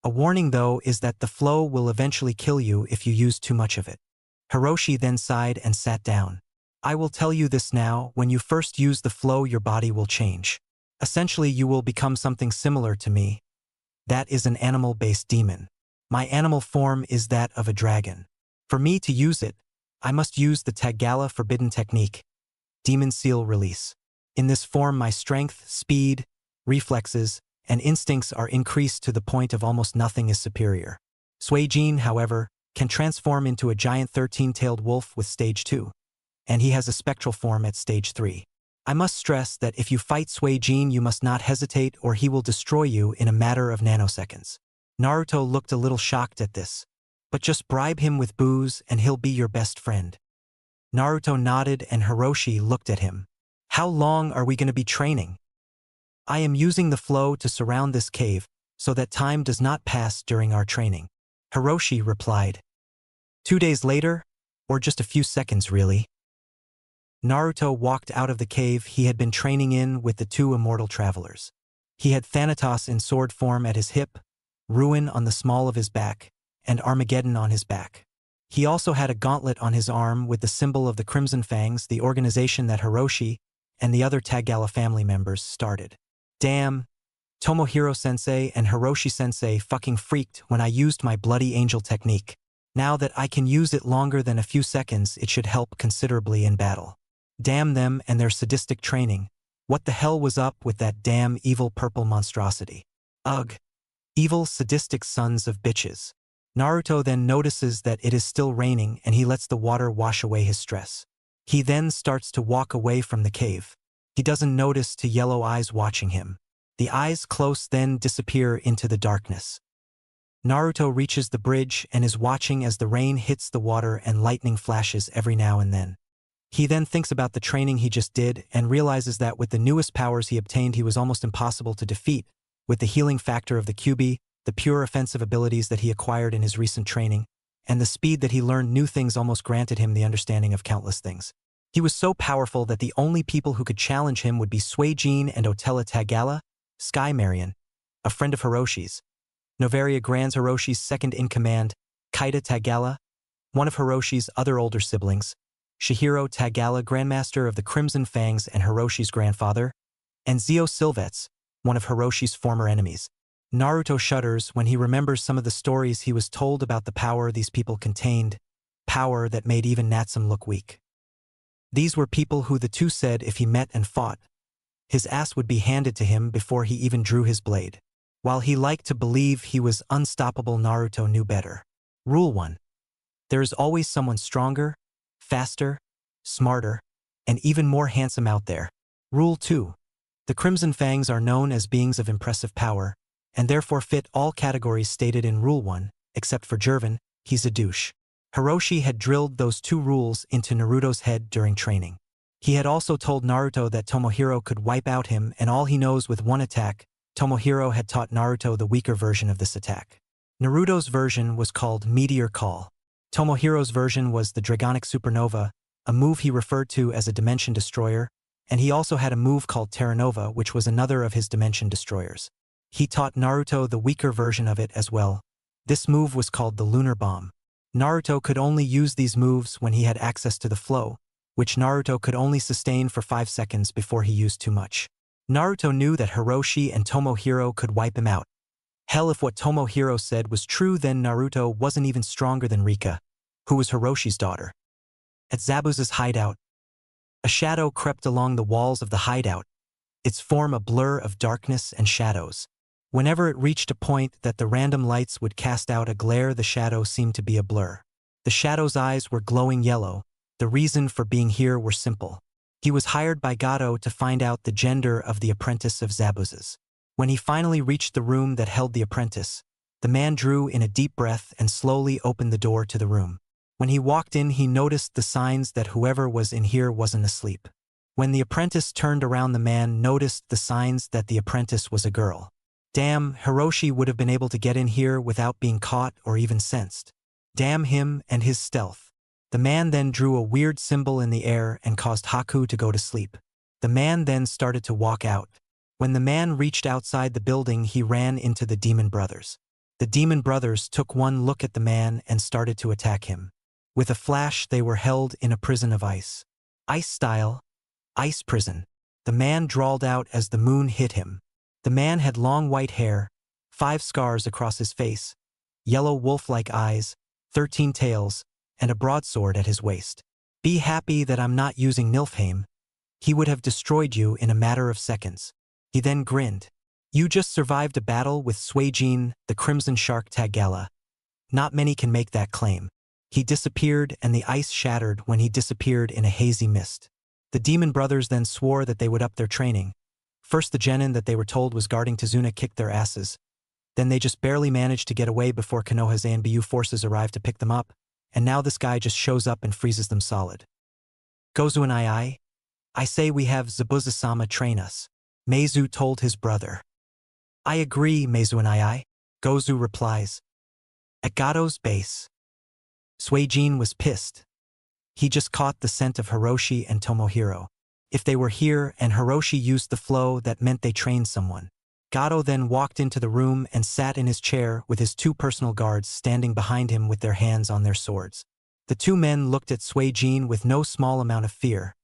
A warning, though, is that the flow will eventually kill you if you use too much of it. Hiroshi then sighed and sat down. I will tell you this now, when you first use the flow, your body will change. Essentially, you will become something similar to me. That is an animal-based demon. My animal form is that of a dragon. For me to use it, I must use the Tagala Forbidden Technique, Demon Seal Release. In this form, my strength, speed, reflexes, and instincts are increased to the point of almost nothing is superior. Suijin, however, can transform into a giant 13-tailed wolf with stage 2, and he has a spectral form at stage 3. I must stress that if you fight Suijin, you must not hesitate or he will destroy you in a matter of nanoseconds. Naruto looked a little shocked at this. But just bribe him with booze and he'll be your best friend. Naruto nodded and Hiroshi looked at him. How long are we going to be training? I am using the flow to surround this cave so that time does not pass during our training. Hiroshi replied. 2 days later, or just a few seconds really. Naruto walked out of the cave he had been training in with the two immortal travelers. He had Thanatos in sword form at his hip, Ruin on the small of his back, and Armageddon on his back. He also had a gauntlet on his arm with the symbol of the Crimson Fangs, the organization that Hiroshi and the other Tagala family members started. Damn, Tomohiro-sensei and Hiroshi-sensei fucking freaked when I used my Bloody Angel technique. Now that I can use it longer than a few seconds, it should help considerably in battle. Damn them and their sadistic training. What the hell was up with that damn evil purple monstrosity? Ugh. Evil sadistic sons of bitches. Naruto then notices that it is still raining and he lets the water wash away his stress. He then starts to walk away from the cave. He doesn't notice two yellow eyes watching him. The eyes close then disappear into the darkness. Naruto reaches the bridge and is watching as the rain hits the water and lightning flashes every now and then. He then thinks about the training he just did and realizes that with the newest powers he obtained, he was almost impossible to defeat. With the healing factor of the Kyuubi, the pure offensive abilities that he acquired in his recent training, and the speed that he learned new things almost granted him the understanding of countless things. He was so powerful that the only people who could challenge him would be Suijin and Otella Tagala, Sky Marion, a friend of Hiroshi's, Novaria Grand's Hiroshi's second-in-command, Kaida Tagala, one of Hiroshi's other older siblings, Chihiro Tagala, Grandmaster of the Crimson Fangs and Hiroshi's grandfather, and Zio Silvets, one of Hiroshi's former enemies. Naruto shudders when he remembers some of the stories he was told about the power these people contained, power that made even Natsum look weak. These were people who the two said if he met and fought, his ass would be handed to him before he even drew his blade. While he liked to believe he was unstoppable, Naruto knew better. Rule 1. There is always someone stronger, faster, smarter, and even more handsome out there. Rule 2. The Crimson Fangs are known as beings of impressive power, and therefore fit all categories stated in Rule 1, except for Jervin, he's a douche. Hiroshi had drilled those 2 rules into Naruto's head during training. He had also told Naruto that Tomohiro could wipe out him, and all he knows with one attack. Tomohiro had taught Naruto the weaker version of this attack. Naruto's version was called Meteor Call. Tomohiro's version was the Dragonic Supernova, a move he referred to as a Dimension Destroyer, and he also had a move called Terranova, which was another of his Dimension Destroyers. He taught Naruto the weaker version of it as well. This move was called the Lunar Bomb. Naruto could only use these moves when he had access to the flow, which Naruto could only sustain for 5 seconds before he used too much. Naruto knew that Hiroshi and Tomohiro could wipe him out. Hell, if what Tomohiro said was true, then Naruto wasn't even stronger than Rika, who was Hiroshi's daughter. At Zabuza's hideout, a shadow crept along the walls of the hideout, its form a blur of darkness and shadows. Whenever it reached a point that the random lights would cast out a glare, the shadow seemed to be a blur. The shadow's eyes were glowing yellow. The reason for being here were simple. He was hired by Gato to find out the gender of the apprentice of Zabuza's. When he finally reached the room that held the apprentice, the man drew in a deep breath and slowly opened the door to the room. When he walked in, he noticed the signs that whoever was in here wasn't asleep. When the apprentice turned around, the man noticed the signs that the apprentice was a girl. Damn, Hiroshi would have been able to get in here without being caught or even sensed. Damn him and his stealth. The man then drew a weird symbol in the air and caused Haku to go to sleep. The man then started to walk out. When the man reached outside the building, he ran into the Demon Brothers. The Demon Brothers took one look at the man and started to attack him. With a flash, they were held in a prison of ice. Ice style. Ice prison. The man drawled out as the moon hit him. The man had long white hair, 5 scars across his face, yellow wolf-like eyes, 13 tails, and a broadsword at his waist. Be happy that I'm not using Nilfheim. He would have destroyed you in a matter of seconds. He then grinned. You just survived a battle with Suijin, the Crimson Shark Tagala. Not many can make that claim. He disappeared and the ice shattered when he disappeared in a hazy mist. The Demon Brothers then swore that they would up their training. First, the genin that they were told was guarding Tazuna kicked their asses. Then they just barely managed to get away before Konoha's Anbu forces arrived to pick them up, and now this guy just shows up and freezes them solid. Gozu and I say we have Zabuza-sama train us, Meizu told his brother. I agree, Meizu and I. Gozu replies. At Gato's base, Suijin was pissed. He just caught the scent of Hiroshi and Tomohiro. If they were here and Hiroshi used the flow, that meant they trained someone. Gato then walked into the room and sat in his chair with his 2 personal guards standing behind him with their hands on their swords. The 2 men looked at Suijin with no small amount of fear.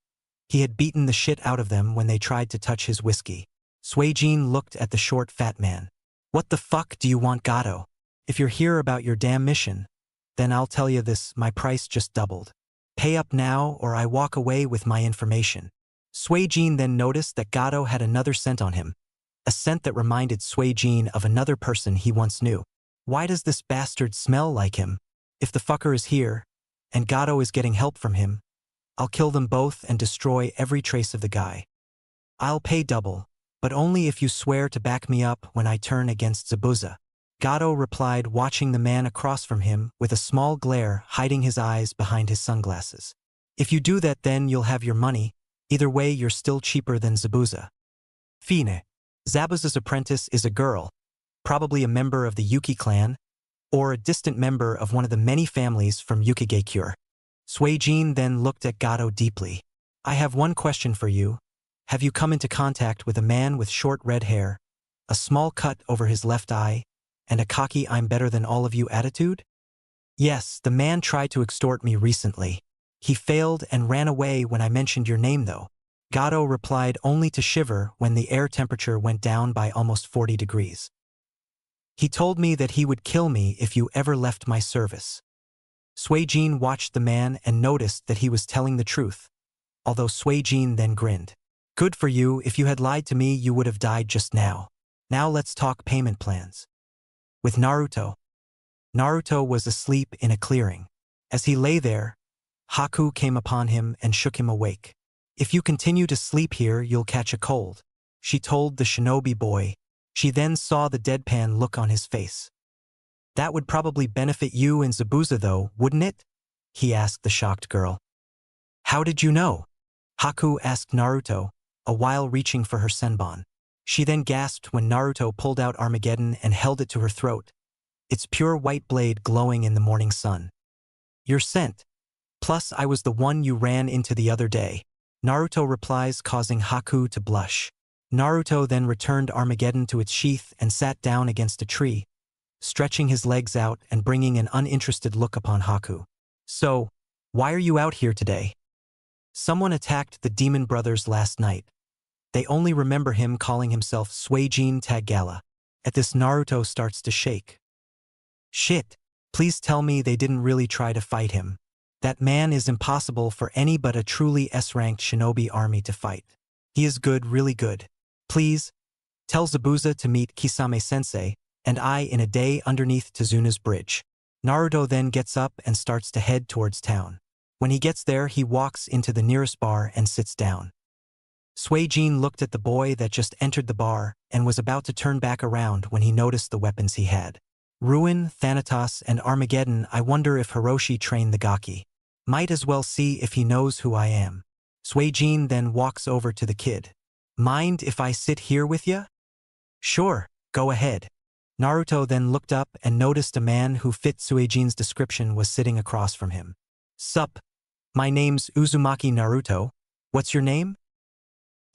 He had beaten the shit out of them when they tried to touch his whiskey. Suijin looked at the short fat man. What the fuck do you want, Gato? If you're here about your damn mission, then I'll tell you this, my price just doubled. Pay up now or I walk away with my information. Suijin then noticed that Gato had another scent on him. A scent that reminded Suijin of another person he once knew. Why does this bastard smell like him? If the fucker is here, and Gato is getting help from him, I'll kill them both and destroy every trace of the guy. I'll pay double, but only if you swear to back me up when I turn against Zabuza. Gato replied, watching the man across from him with a small glare hiding his eyes behind his sunglasses. If you do that, then you'll have your money. Either way, you're still cheaper than Zabuza. Fine. Zabuza's apprentice is a girl, probably a member of the Yuki clan, or a distant member of one of the many families from Yukigekure. Suijin then looked at Gato deeply. I have one question for you. Have you come into contact with a man with short red hair, a small cut over his left eye, and a cocky I'm better than all of you attitude? Yes, the man tried to extort me recently. He failed and ran away when I mentioned your name though. Gato replied only to shiver when the air temperature went down by almost 40 degrees. He told me that he would kill me if you ever left my service. Suijin watched the man and noticed that he was telling the truth, although Suijin then grinned. Good for you, if you had lied to me you would have died just now. Now let's talk payment plans. With Naruto. Naruto was asleep in a clearing. As he lay there, Haku came upon him and shook him awake. If you continue to sleep here you'll catch a cold, she told the shinobi boy. She then saw the deadpan look on his face. That would probably benefit you and Zabuza though, wouldn't it? He asked the shocked girl. How did you know? Haku asked Naruto, a while reaching for her senbon. She then gasped when Naruto pulled out Armageddon and held it to her throat, its pure white blade glowing in the morning sun. You're sent. Plus I was the one you ran into the other day, Naruto replies, causing Haku to blush. Naruto then returned Armageddon to its sheath and sat down against a tree, stretching his legs out and bringing an uninterested look upon Haku. So, why are you out here today? Someone attacked the demon brothers last night. They only remember him calling himself Suijin Taggala. At this Naruto starts to shake. Shit, please tell me they didn't really try to fight him. That man is impossible for any but a truly S-ranked shinobi army to fight. He is good, really good. Please, tell Zabuza to meet Kisame-sensei and I in a day underneath Tezuna's bridge. Naruto then gets up and starts to head towards town. When he gets there he walks into the nearest bar and sits down. Suijin looked at the boy that just entered the bar and was about to turn back around when he noticed the weapons he had. Ruin, Thanatos, and Armageddon. I wonder if Hiroshi trained the Gaki. Might as well see if he knows who I am. Suijin then walks over to the kid. Mind if I sit here with ya? Sure, go ahead. Naruto then looked up and noticed a man who fit Suijin's description was sitting across from him. Sup, my name's Uzumaki Naruto. What's your name?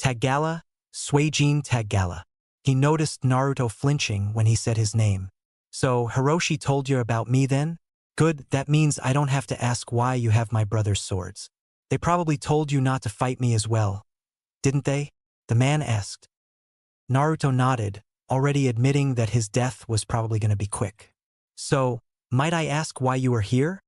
Taggala, Suijin Taggala. He noticed Naruto flinching when he said his name. So Hiroshi told you about me then? Good, that means I don't have to ask why you have my brother's swords. They probably told you not to fight me as well, didn't they? The man asked. Naruto nodded, already admitting that his death was probably going to be quick. So, might I ask why you are here?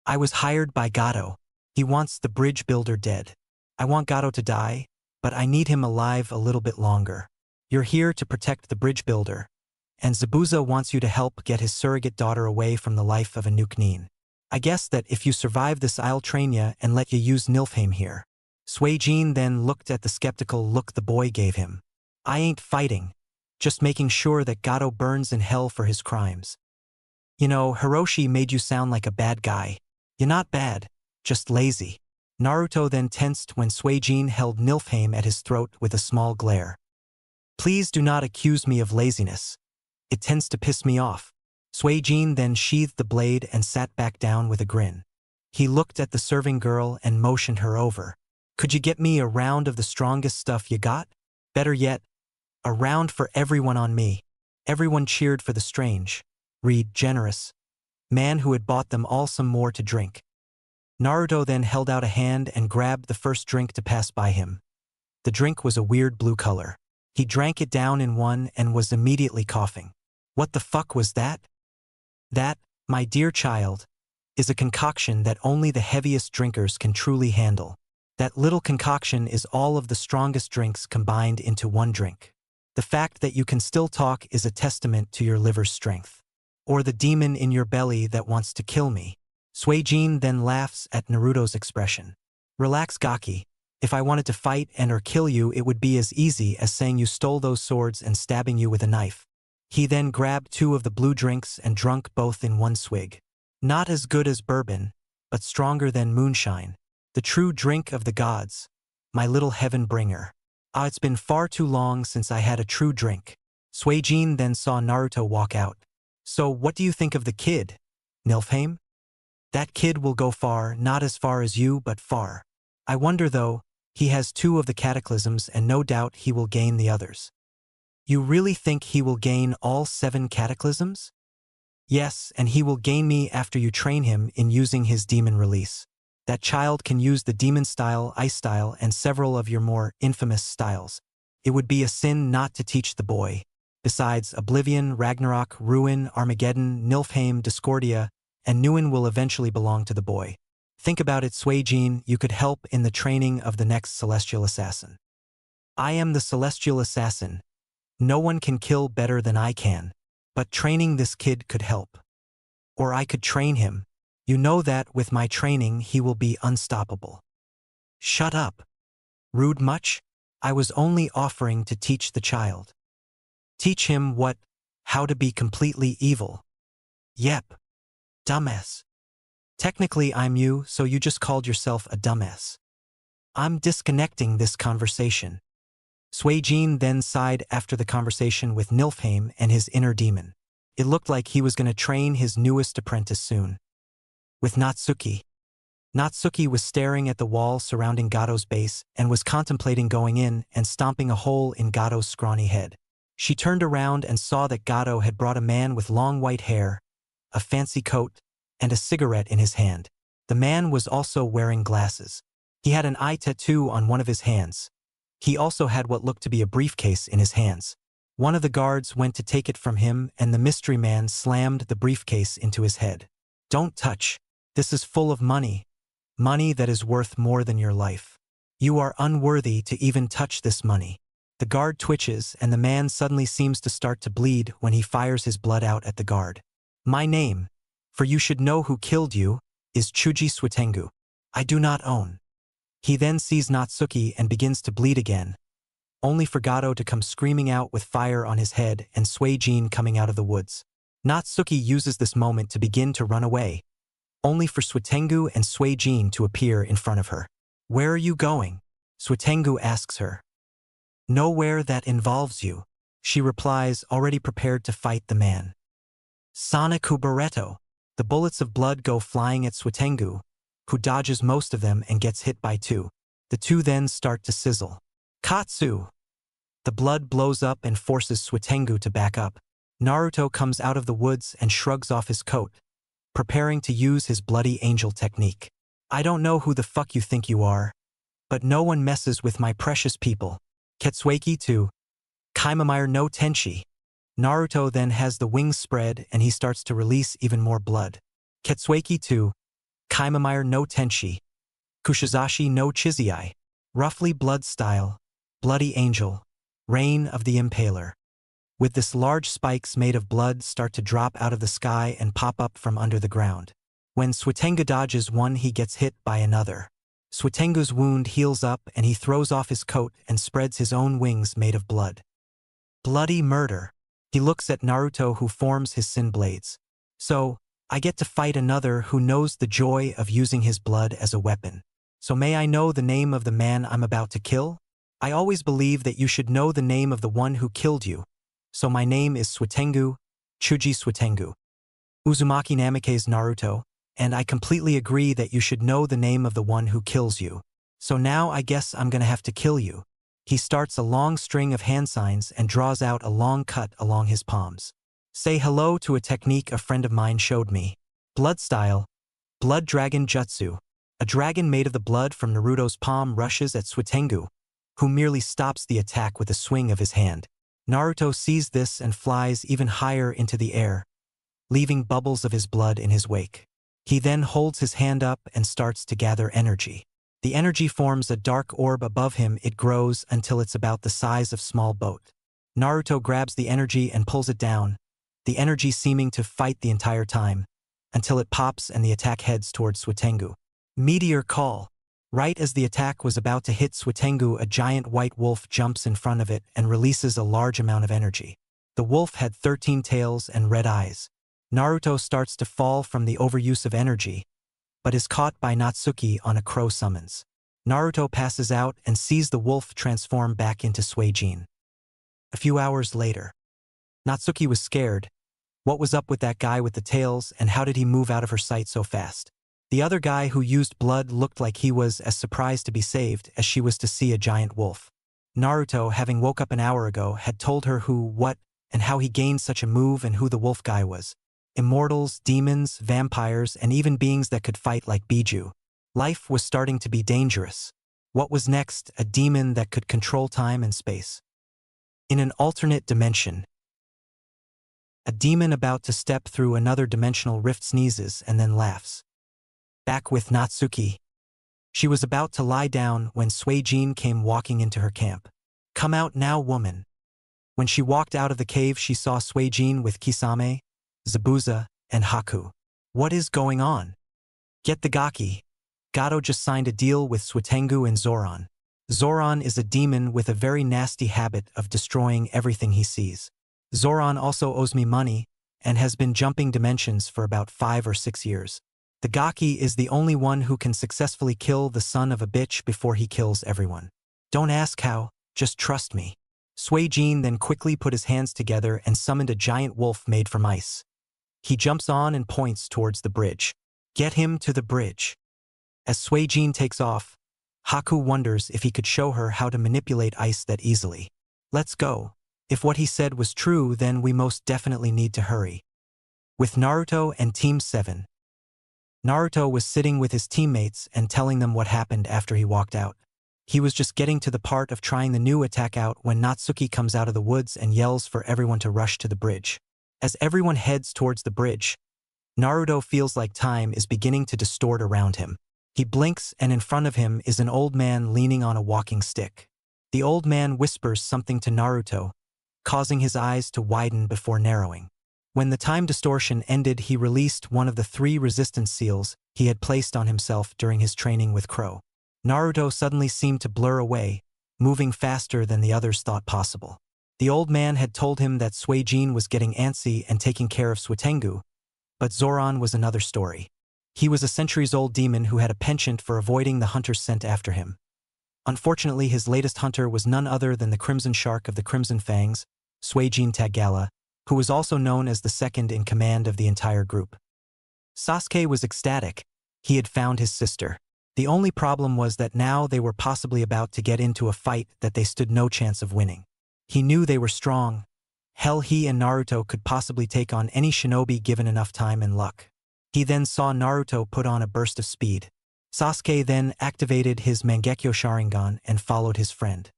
I was hired by Gato. He wants the bridge builder dead. I want Gato to die, but I need him alive a little bit longer. You're here to protect the bridge builder, and Zabuza wants you to help get his surrogate daughter away from the life of a Chūnin. I guess that if you survive this I'll train ya and let you use Nilfheim here. Suijin then looked at the skeptical look the boy gave him. I ain't fighting, just making sure that Gato burns in hell for his crimes. You know, Hiroshi made you sound like a bad guy. You're not bad, just lazy. Naruto then tensed when Suijin held Nilfheim at his throat with a small glare. Please do not accuse me of laziness. It tends to piss me off. Suijin then sheathed the blade and sat back down with a grin. He looked at the serving girl and motioned her over. Could you get me a round of the strongest stuff you got? Better yet, a round for everyone on me. Everyone cheered for the strange, generous man who had bought them all some more to drink. Naruto then held out a hand and grabbed the first drink to pass by him. The drink was a weird blue color. He drank it down in one and was immediately coughing. What the fuck was that? That, my dear child, is a concoction that only the heaviest drinkers can truly handle. That little concoction is all of the strongest drinks combined into one drink. The fact that you can still talk is a testament to your liver's strength. Or the demon in your belly that wants to kill me. Suijin then laughs at Naruto's expression. Relax, Gaki. If I wanted to fight and or kill you, it would be as easy as saying you stole those swords and stabbing you with a knife. He then grabbed 2 of the blue drinks and drunk both in one swig. Not as good as bourbon, but stronger than moonshine. The true drink of the gods. My little heaven bringer. Ah, it's been far too long since I had a true drink. Suijin then saw Naruto walk out. So what do you think of the kid, Nilfheim? That kid will go far, not as far as you, but far. I wonder though, he has 2 of the cataclysms and no doubt he will gain the others. You really think he will gain all 7 cataclysms? Yes, and he will gain me after you train him in using his demon release. That child can use the demon style, ice style, and several of your more infamous styles. It would be a sin not to teach the boy. Besides, Oblivion, Ragnarok, Ruin, Armageddon, Niflheim, Discordia, and Nuin will eventually belong to the boy. Think about it, Suijin, you could help in the training of the next celestial assassin. I am the celestial assassin. No one can kill better than I can. But training this kid could help. Or I could train him. You know that with my training he will be unstoppable. Shut up. Rude much? I was only offering to teach the child. Teach him what? How to be completely evil. Yep. Dumbass. Technically I'm you, so you just called yourself a dumbass. I'm disconnecting this conversation. Suijin then sighed after the conversation with Niflheim and his inner demon. It looked like he was going to train his newest apprentice soon. With Natsuki. Natsuki was staring at the wall surrounding Gato's base and was contemplating going in and stomping a hole in Gato's scrawny head. She turned around and saw that Gato had brought a man with long white hair, a fancy coat, and a cigarette in his hand. The man was also wearing glasses. He had an eye tattoo on one of his hands. He also had what looked to be a briefcase in his hands. One of the guards went to take it from him and the mystery man slammed the briefcase into his head. Don't touch. This is full of money. Money that is worth more than your life. You are unworthy to even touch this money. The guard twitches and the man suddenly seems to start to bleed when he fires his blood out at the guard. My name, for you should know who killed you, is Chuji Suitengu. I do not own. He then sees Natsuki and begins to bleed again, only for Gato to come screaming out with fire on his head and Suijin coming out of the woods. Natsuki uses this moment to begin to run away, only for Suitengu and Suijin to appear in front of her. Where are you going? Suitengu asks her. Nowhere that involves you, she replies, already prepared to fight the man. Sonic Barretto. The bullets of blood go flying at Suitengu, who dodges most of them and gets hit by two. The two then start to sizzle. Katsu! The blood blows up and forces Suitengu to back up. Naruto comes out of the woods and shrugs off his coat, preparing to use his bloody angel technique. I don't know who the fuck you think you are, but no one messes with my precious people. Ketsueki 2. Kaimamire no Tenshi. Naruto then has the wings spread and he starts to release even more blood. Ketsueki 2. Kaimamire no Tenshi. Kushizashi no Chizai. Roughly blood style. Bloody angel. Reign of the Impaler. With this large spikes made of blood start to drop out of the sky and pop up from under the ground. When Suitengu dodges one he gets hit by another. Suitengu's wound heals up and he throws off his coat and spreads his own wings made of blood. Bloody murder. He looks at Naruto who forms his sin blades. So, I get to fight another who knows the joy of using his blood as a weapon. So may I know the name of the man I'm about to kill? I always believe that you should know the name of the one who killed you. So my name is Suitengu, Chuji Suitengu. Uzumaki Namikaze Naruto, and I completely agree that you should know the name of the one who kills you. So now I guess I'm gonna have to kill you. He starts a long string of hand signs and draws out a long cut along his palms. Say hello to a technique a friend of mine showed me. Blood style. Blood Dragon Jutsu. A dragon made of the blood from Naruto's palm rushes at Suitengu, who merely stops the attack with a swing of his hand. Naruto sees this and flies even higher into the air, leaving bubbles of his blood in his wake. He then holds his hand up and starts to gather energy. The energy forms a dark orb above him. It grows until it's about the size of a small boat. Naruto grabs the energy and pulls it down, the energy seeming to fight the entire time, until it pops and the attack heads towards Suitengu. Meteor Call. Right as the attack was about to hit Suitengu, a giant white wolf jumps in front of it and releases a large amount of energy. The wolf had 13 tails and red eyes. Naruto starts to fall from the overuse of energy, but is caught by Natsuki on a crow summons. Naruto passes out and sees the wolf transform back into Suijin. A few hours later. Natsuki was scared. What was up with that guy with the tails and how did he move out of her sight so fast? The other guy who used blood looked like he was as surprised to be saved as she was to see a giant wolf. Naruto, having woke up an hour ago, had told her who, what, and how he gained such a move and who the wolf guy was. Immortals, demons, vampires, and even beings that could fight like Biju. Life was starting to be dangerous. What was next? A demon that could control time and space. In an alternate dimension, a demon about to step through another dimensional rift sneezes and then laughs. Back with Natsuki. She was about to lie down when Suijin came walking into her camp. "Come out now, woman." When she walked out of the cave, she saw Suijin with Kisame, Zabuza, and Haku. "What is going on?" "Get the Gaki." Gato just signed a deal with Suitengu and Zoran. Zoran is a demon with a very nasty habit of destroying everything he sees. Zoran also owes me money and has been jumping dimensions for about 5 or 6 years. The Gaki is the only one who can successfully kill the son of a bitch before he kills everyone. Don't ask how, just trust me. Suijin then quickly put his hands together and summoned a giant wolf made from ice. He jumps on and points towards the bridge. "Get him to the bridge." As Suijin takes off, Haku wonders if he could show her how to manipulate ice that easily. "Let's go. If what he said was true, then we most definitely need to hurry." With Naruto and Team 7. Naruto was sitting with his teammates and telling them what happened after he walked out. He was just getting to the part of trying the new attack out when Natsuki comes out of the woods and yells for everyone to rush to the bridge. As everyone heads towards the bridge, Naruto feels like time is beginning to distort around him. He blinks and in front of him is an old man leaning on a walking stick. The old man whispers something to Naruto, causing his eyes to widen before narrowing. When the time distortion ended, he released one of the 3 resistance seals he had placed on himself during his training with Crow. Naruto suddenly seemed to blur away, moving faster than the others thought possible. The old man had told him that Suijin was getting antsy and taking care of Suitengu, but Zoran was another story. He was a centuries-old demon who had a penchant for avoiding the hunters sent after him. Unfortunately, his latest hunter was none other than the Crimson Shark of the Crimson Fangs, Suijin Tagala, who was also known as the second in command of the entire group. Sasuke was ecstatic. He had found his sister. The only problem was that now they were possibly about to get into a fight that they stood no chance of winning. He knew they were strong. Hell, he and Naruto could possibly take on any shinobi given enough time and luck. He then saw Naruto put on a burst of speed. Sasuke then activated his Mangekyo Sharingan and followed his friend.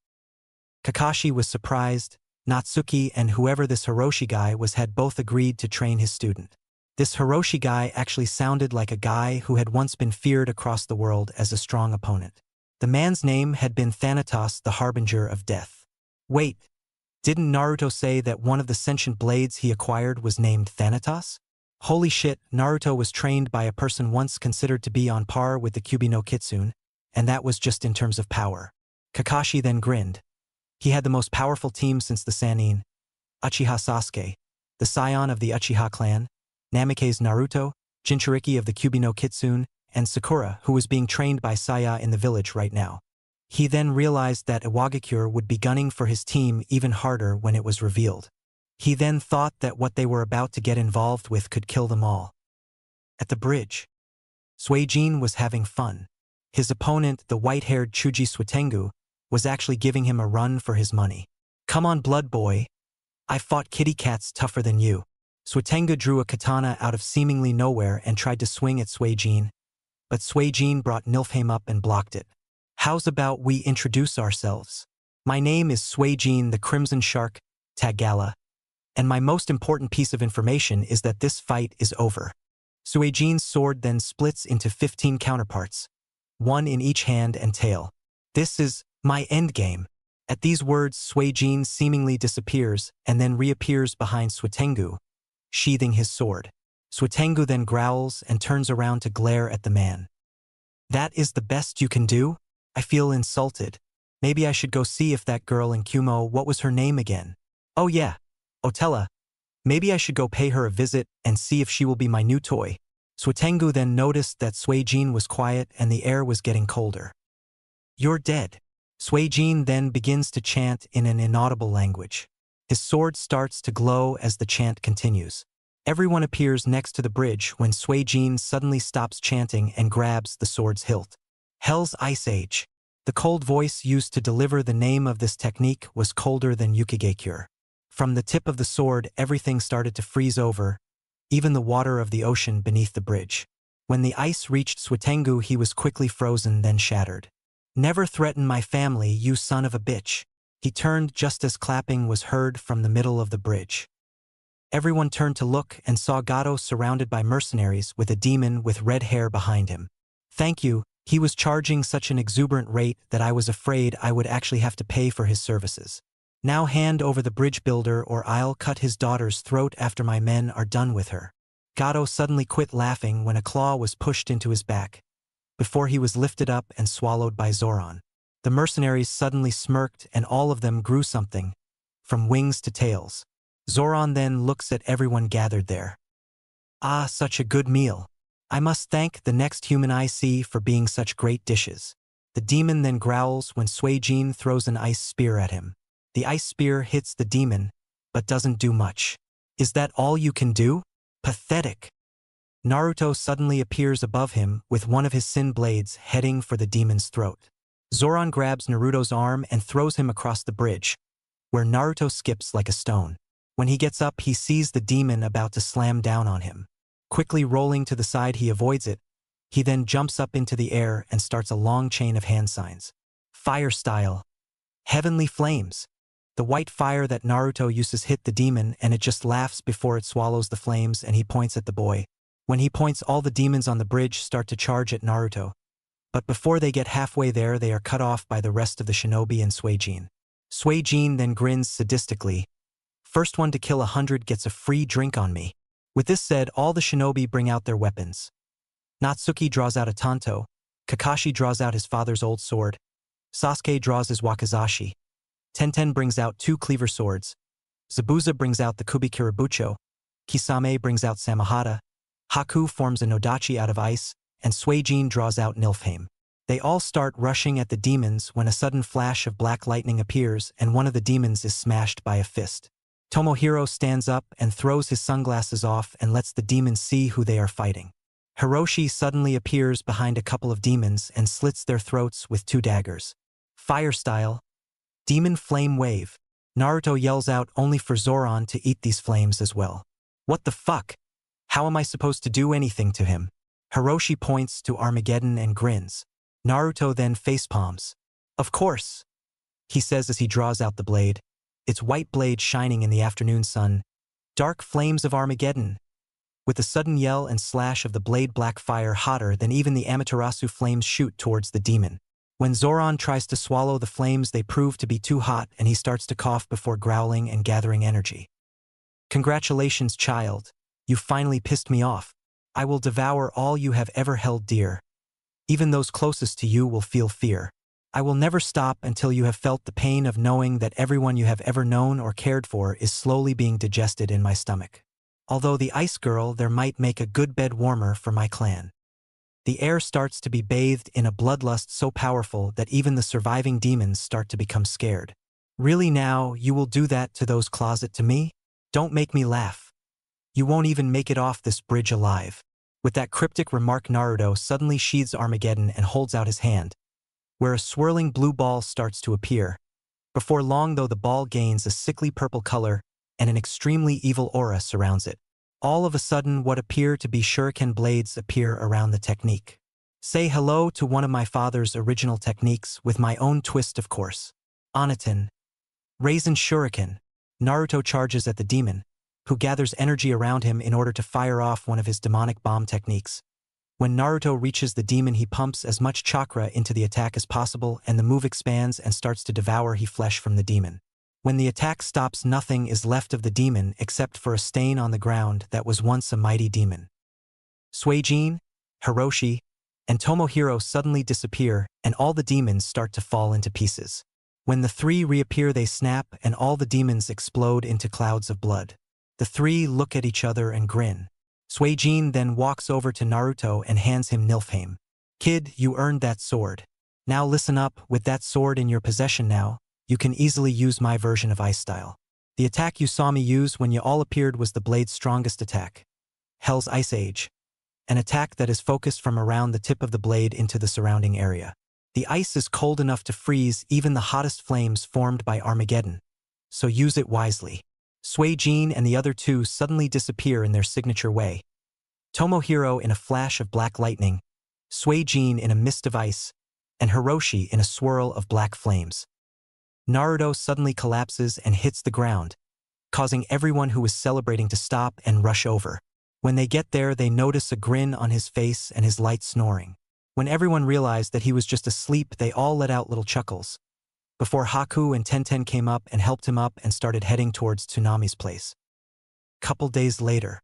Kakashi was surprised. Natsuki and whoever this Hiroshi guy was had both agreed to train his student. This Hiroshi guy actually sounded like a guy who had once been feared across the world as a strong opponent. The man's name had been Thanatos, the Harbinger of Death. Wait, didn't Naruto say that one of the sentient blades he acquired was named Thanatos? Holy shit, Naruto was trained by a person once considered to be on par with the Kyuubi no Kitsune, and that was just in terms of power. Kakashi then grinned. He had the most powerful team since the Sannin, Uchiha Sasuke, the scion of the Uchiha clan, Namikaze Naruto, Jinchuriki of the Kyuubi no Kitsune, and Sakura, who was being trained by Saya in the village right now. He then realized that Iwagakure would be gunning for his team even harder when it was revealed. He then thought that what they were about to get involved with could kill them all. At the bridge, Suijin was having fun. His opponent, the white-haired Chuji Suitengu, was actually giving him a run for his money. "Come on, blood boy. I fought kitty cats tougher than you." Suitengu drew a katana out of seemingly nowhere and tried to swing at Suijin, but Suijin brought Nilfheim up and blocked it. "How's about we introduce ourselves? My name is Suijin the Crimson Shark, Tagala. And my most important piece of information is that this fight is over." Suijin's sword then splits into 15 counterparts, one in each hand and tail. "This is my endgame." At these words, Suijin seemingly disappears and then reappears behind Suitengu, sheathing his sword. Suitengu then growls and turns around to glare at the man. "That is the best you can do? I feel insulted. Maybe I should go see if that girl in Kumo, what was her name again? Oh yeah, Otella. Maybe I should go pay her a visit and see if she will be my new toy." Suitengu then noticed that Suijin was quiet and the air was getting colder. "You're dead." Suijin then begins to chant in an inaudible language. His sword starts to glow as the chant continues. Everyone appears next to the bridge when Suijin suddenly stops chanting and grabs the sword's hilt. "Hell's Ice Age." The cold voice used to deliver the name of this technique was colder than Yukigekure. From the tip of the sword, everything started to freeze over, even the water of the ocean beneath the bridge. When the ice reached Suitengu, he was quickly frozen, then shattered. Never threaten my family, you son of a bitch. He turned just as clapping was heard from the middle of the bridge. Everyone turned to look and saw Gato surrounded by mercenaries with a demon with red hair behind him. Thank you, he was charging such an exuberant rate that I was afraid I would actually have to pay for his services. Now hand over the bridge builder or I'll cut his daughter's throat after my men are done with her. Gato suddenly quit laughing when a claw was pushed into his back, before he was lifted up and swallowed by Zoran. The mercenaries suddenly smirked and all of them grew something, from wings to tails. Zoran then looks at everyone gathered there. Ah, such a good meal. I must thank the next human I see for being such great dishes. The demon then growls when Suijin throws an ice spear at him. The ice spear hits the demon, but doesn't do much. Is that all you can do? Pathetic. Naruto suddenly appears above him with one of his sin blades heading for the demon's throat. Zoran grabs Naruto's arm and throws him across the bridge, where Naruto skips like a stone. When he gets up, he sees the demon about to slam down on him. Quickly rolling to the side, he avoids it. He then jumps up into the air and starts a long chain of hand signs. Fire style. Heavenly flames. The white fire that Naruto uses hit the demon and it just laughs before it swallows the flames, and he points at the boy. When he points, all the demons on the bridge start to charge at Naruto. But before they get halfway there, they are cut off by the rest of the shinobi and Suijin. Suijin then grins sadistically. First one to kill 100 gets a free drink on me. With this said, all the shinobi bring out their weapons. Natsuki draws out a tanto. Kakashi draws out his father's old sword. Sasuke draws his wakizashi. Tenten brings out 2 cleaver swords. Zabuza brings out the kubikirabucho. Kisame brings out samahata. Haku forms a nodachi out of ice, and Suijin draws out Nilfheim. They all start rushing at the demons when a sudden flash of black lightning appears and one of the demons is smashed by a fist. Tomohiro stands up and throws his sunglasses off and lets the demons see who they are fighting. Hiroshi suddenly appears behind a couple of demons and slits their throats with 2 daggers. Fire style. Demon flame wave. Naruto yells out only for Zoran to eat these flames as well. What the fuck? How am I supposed to do anything to him? Hiroshi points to Armageddon and grins. Naruto then facepalms. Of course, he says as he draws out the blade. Its white blade shining in the afternoon sun. Dark flames of Armageddon. With a sudden yell and slash of the blade, black fire hotter than even the Amaterasu flames shoot towards the demon. When Zoran tries to swallow the flames, they prove to be too hot and he starts to cough before growling and gathering energy. Congratulations, child. You finally pissed me off. I will devour all you have ever held dear. Even those closest to you will feel fear. I will never stop until you have felt the pain of knowing that everyone you have ever known or cared for is slowly being digested in my stomach. Although the ice girl there might make a good bed warmer for my clan. The air starts to be bathed in a bloodlust so powerful that even the surviving demons start to become scared. Really now, you will do that to those closet to me? Don't make me laugh. You won't even make it off this bridge alive. With that cryptic remark, Naruto suddenly sheathes Armageddon and holds out his hand, where a swirling blue ball starts to appear. Before long, though, the ball gains a sickly purple color and an extremely evil aura surrounds it. All of a sudden, what appear to be shuriken blades appear around the technique. Say hello to one of my father's original techniques with my own twist, of course. Anaton. Raisin Shuriken. Naruto charges at the demon, who gathers energy around him in order to fire off one of his demonic bomb techniques. When Naruto reaches the demon, he pumps as much chakra into the attack as possible and the move expands and starts to devour he flesh from the demon. When the attack stops, nothing is left of the demon except for a stain on the ground that was once a mighty demon. Suijin, Hiroshi, and Tomohiro suddenly disappear and all the demons start to fall into pieces. When the 3 reappear, they snap and all the demons explode into clouds of blood. The 3 look at each other and grin. Suijin then walks over to Naruto and hands him Nilfheim. Kid, you earned that sword. Now listen up, with that sword in your possession now, you can easily use my version of ice style. The attack you saw me use when you all appeared was the blade's strongest attack. Hell's Ice Age. An attack that is focused from around the tip of the blade into the surrounding area. The ice is cold enough to freeze even the hottest flames formed by Armageddon. So use it wisely. Suijin and the other 2 suddenly disappear in their signature way. Tomohiro in a flash of black lightning, Suijin in a mist of ice, and Hiroshi in a swirl of black flames. Naruto suddenly collapses and hits the ground, causing everyone who was celebrating to stop and rush over. When they get there, they notice a grin on his face and his light snoring. When everyone realized that he was just asleep, they all let out little chuckles. Before Haku and Tenten came up and helped him up and started heading towards Tsunami's place. Couple days later,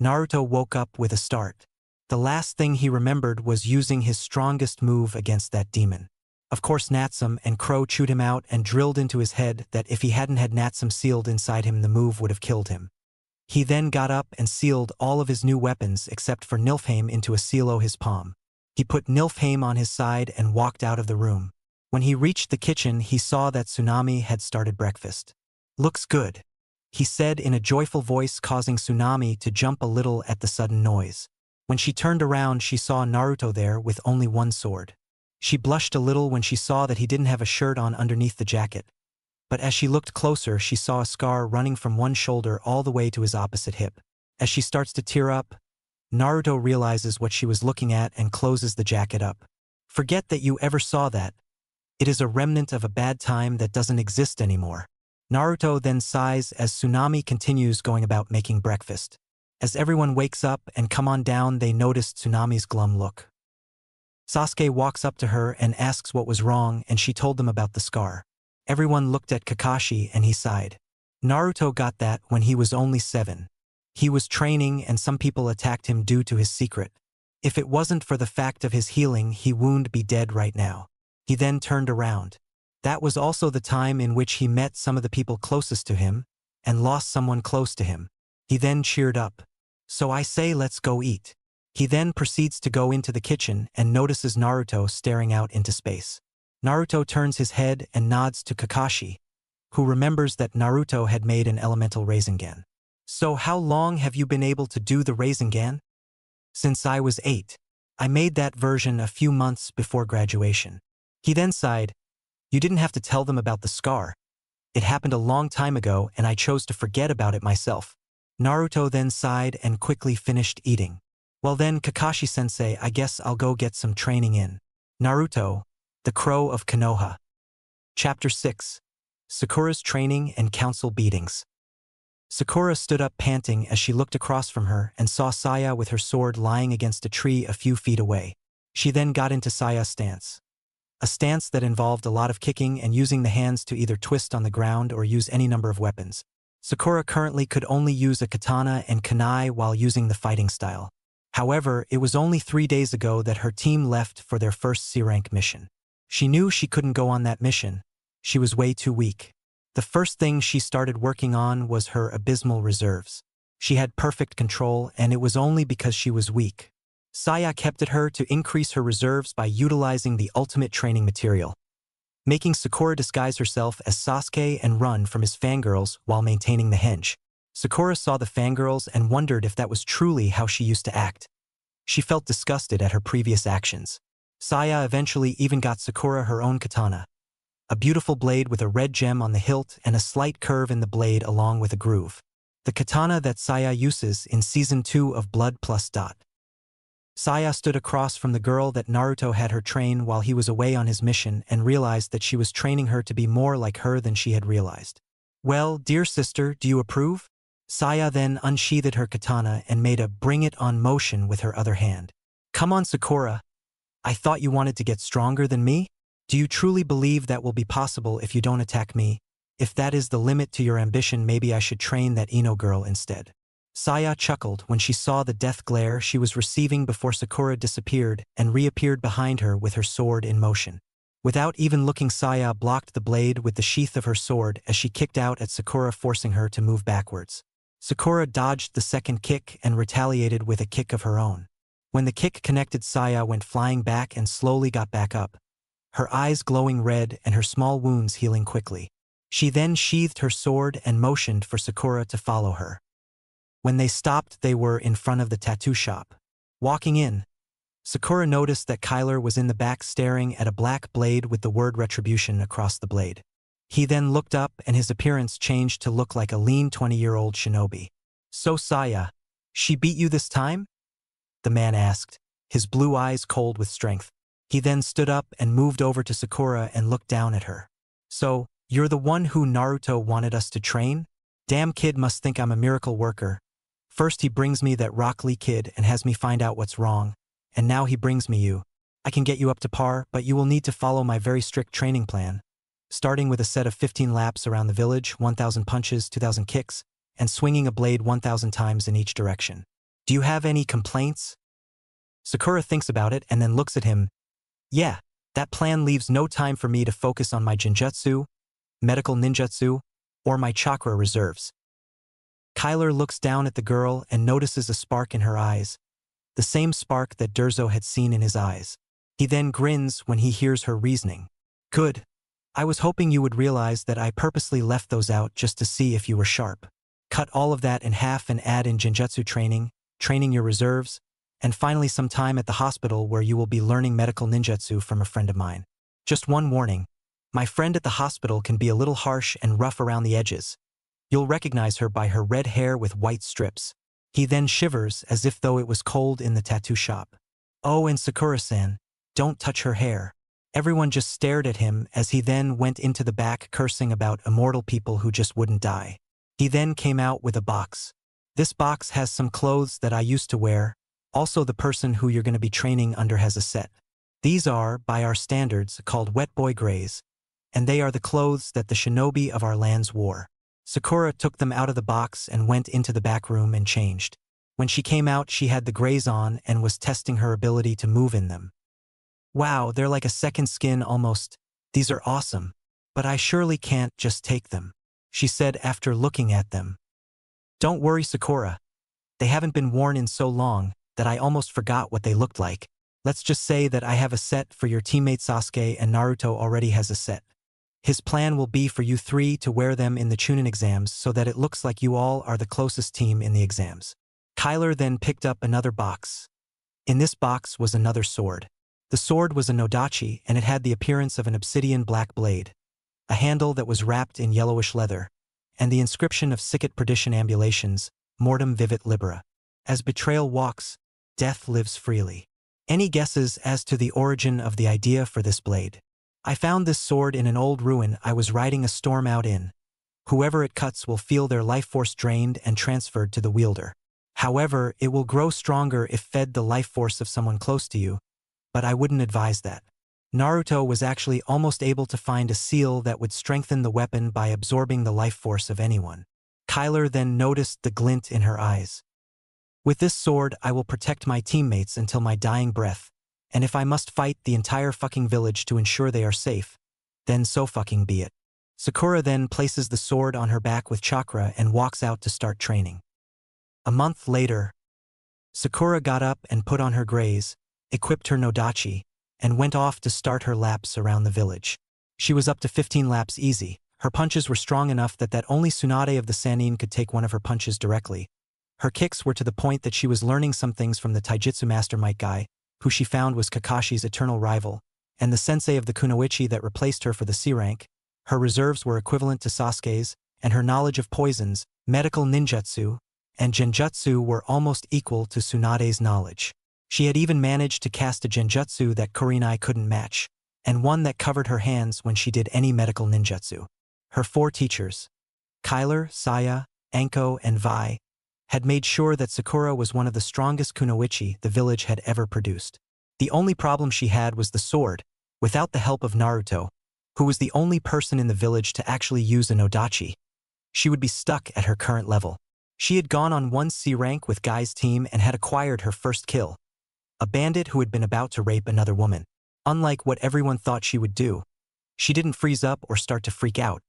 Naruto woke up with a start. The last thing he remembered was using his strongest move against that demon. Of course, Natsum and Crow chewed him out and drilled into his head that if he hadn't had Natsum sealed inside him, the move would have killed him. He then got up and sealed all of his new weapons except for Nilfheim into a sealo his palm. He put Nilfheim on his side and walked out of the room. When he reached the kitchen, he saw that Tsunami had started breakfast. "Looks good," he said in a joyful voice, causing Tsunami to jump a little at the sudden noise. When she turned around, she saw Naruto there with only one sword. She blushed a little when she saw that he didn't have a shirt on underneath the jacket. But as she looked closer, she saw a scar running from one shoulder all the way to his opposite hip. As she starts to tear up, Naruto realizes what she was looking at and closes the jacket up. "Forget that you ever saw that. It is a remnant of a bad time that doesn't exist anymore." Naruto then sighs as Tsunami continues going about making breakfast. As everyone wakes up and come on down, they notice Tsunami's glum look. Sasuke walks up to her and asks what was wrong, and she told them about the scar. Everyone looked at Kakashi and he sighed. Naruto got that when he was only 7. He was training and some people attacked him due to his secret. If it wasn't for the fact of his healing, he would be dead right now. He then turned around. That was also the time in which he met some of the people closest to him and lost someone close to him. He then cheered up. "So I say let's go eat." He then proceeds to go into the kitchen and notices Naruto staring out into space. Naruto turns his head and nods to Kakashi, who remembers that Naruto had made an elemental Rasengan. "So how long have you been able to do the Rasengan?" "Since I was 8. I made that version a few months before graduation." He then sighed. "You didn't have to tell them about the scar. It happened a long time ago and I chose to forget about it myself." Naruto then sighed and quickly finished eating. "Well then, Kakashi-sensei, I guess I'll go get some training in." Naruto, the Crow of Konoha. Chapter 6. Sakura's Training and Council Beatings. Sakura stood up panting as she looked across from her and saw Saya with her sword lying against a tree a few feet away. She then got into Saya's stance. A stance that involved a lot of kicking and using the hands to either twist on the ground or use any number of weapons. Sakura currently could only use a katana and kunai while using the fighting style. However, it was only 3 days ago that her team left for their first C-rank mission. She knew she couldn't go on that mission. She was way too weak. The first thing she started working on was her abysmal reserves. She had perfect control, and it was only because she was weak. Saya kept at her to increase her reserves by utilizing the ultimate training material, making Sakura disguise herself as Sasuke and run from his fangirls while maintaining the henge. Sakura saw the fangirls and wondered if that was truly how she used to act. She felt disgusted at her previous actions. Saya eventually even got Sakura her own katana, a beautiful blade with a red gem on the hilt and a slight curve in the blade along with a groove. The katana that Saya uses in Season 2 of Blood Plus. Saya stood across from the girl that Naruto had her train while he was away on his mission and realized that she was training her to be more like her than she had realized. "Well, dear sister, do you approve?" Saya then unsheathed her katana and made a bring it on motion with her other hand. "Come on, Sakura. I thought you wanted to get stronger than me? Do you truly believe that will be possible if you don't attack me? If that is the limit to your ambition, maybe I should train that Ino girl instead." Saya chuckled when she saw the death glare she was receiving before Sakura disappeared and reappeared behind her with her sword in motion. Without even looking, Saya blocked the blade with the sheath of her sword as she kicked out at Sakura, forcing her to move backwards. Sakura dodged the second kick and retaliated with a kick of her own. When the kick connected, Saya went flying back and slowly got back up, her eyes glowing red and her small wounds healing quickly. She then sheathed her sword and motioned for Sakura to follow her. When they stopped, they were in front of the tattoo shop. Walking in, Sakura noticed that Kyler was in the back staring at a black blade with the word retribution across the blade. He then looked up and his appearance changed to look like a lean 20-year-old shinobi. "So Saya, she beat you this time?" the man asked, his blue eyes cold with strength. He then stood up and moved over to Sakura and looked down at her. So, you're the one who Naruto wanted us to train? Damn kid must think I'm a miracle worker. First he brings me that Rock Lee kid and has me find out what's wrong, and now he brings me you. I can get you up to par, but you will need to follow my very strict training plan. Starting with a set of 15 laps around the village, 1,000 punches, 2,000 kicks, and swinging a blade 1,000 times in each direction. Do you have any complaints? Sakura thinks about it and then looks at him. Yeah, that plan leaves no time for me to focus on my genjutsu, medical ninjutsu, or my chakra reserves. Kyler looks down at the girl and notices a spark in her eyes, the same spark that Durzo had seen in his eyes. He then grins when he hears her reasoning. Good. I was hoping you would realize that I purposely left those out just to see if you were sharp. Cut all of that in half and add in genjutsu training, training your reserves, and finally some time at the hospital where you will be learning medical ninjutsu from a friend of mine. Just one warning. My friend at the hospital can be a little harsh and rough around the edges. You'll recognize her by her red hair with white strips. He then shivers as if though it was cold in the tattoo shop. Oh, and Sakura-san, don't touch her hair. Everyone just stared at him as he then went into the back cursing about immortal people who just wouldn't die. He then came out with a box. This box has some clothes that I used to wear. Also the person who you're going to be training under has a set. These are, by our standards, called wet boy grays, and they are the clothes that the shinobi of our lands wore. Sakura took them out of the box and went into the back room and changed. When she came out she had the grays on and was testing her ability to move in them. Wow, they're like a second skin almost. These are awesome. But I surely can't just take them, she said after looking at them. Don't worry, Sakura. They haven't been worn in so long that I almost forgot what they looked like. Let's just say that I have a set for your teammate Sasuke and Naruto already has a set. His plan will be for you three to wear them in the Chūnin exams so that it looks like you all are the closest team in the exams. Kyler then picked up another box. In this box was another sword. The sword was a nodachi and it had the appearance of an obsidian black blade, a handle that was wrapped in yellowish leather, and the inscription of Sicut Perdition Ambulations, Mortem Vivit Libera. As betrayal walks, death lives freely. Any guesses as to the origin of the idea for this blade? I found this sword in an old ruin I was riding a storm out in. Whoever it cuts will feel their life force drained and transferred to the wielder. However, it will grow stronger if fed the life force of someone close to you, but I wouldn't advise that. Naruto was actually almost able to find a seal that would strengthen the weapon by absorbing the life force of anyone. Kyler then noticed the glint in her eyes. With this sword, I will protect my teammates until my dying breath, and if I must fight the entire fucking village to ensure they are safe, then so fucking be it. Sakura then places the sword on her back with chakra and walks out to start training. A month later, Sakura got up and put on her grays, equipped her nodachi, and went off to start her laps around the village. She was up to 15 laps easy. Her punches were strong enough that only Tsunade of the Sannin could take one of her punches directly. Her kicks were to the point that she was learning some things from the taijutsu master Might Guy, who she found was Kakashi's eternal rival, and the sensei of the kunoichi that replaced her for the C rank. Her reserves were equivalent to Sasuke's, and her knowledge of poisons, medical ninjutsu, and genjutsu were almost equal to Tsunade's knowledge. She had even managed to cast a genjutsu that Kurenai couldn't match, and one that covered her hands when she did any medical ninjutsu. Her four teachers, Kyler, Saya, Anko, and Vi, had made sure that Sakura was one of the strongest kunoichi the village had ever produced. The only problem she had was the sword, without the help of Naruto, who was the only person in the village to actually use a nodachi. She would be stuck at her current level. She had gone on one C rank with Guy's team and had acquired her first kill, a bandit who had been about to rape another woman. Unlike what everyone thought she would do, she didn't freeze up or start to freak out.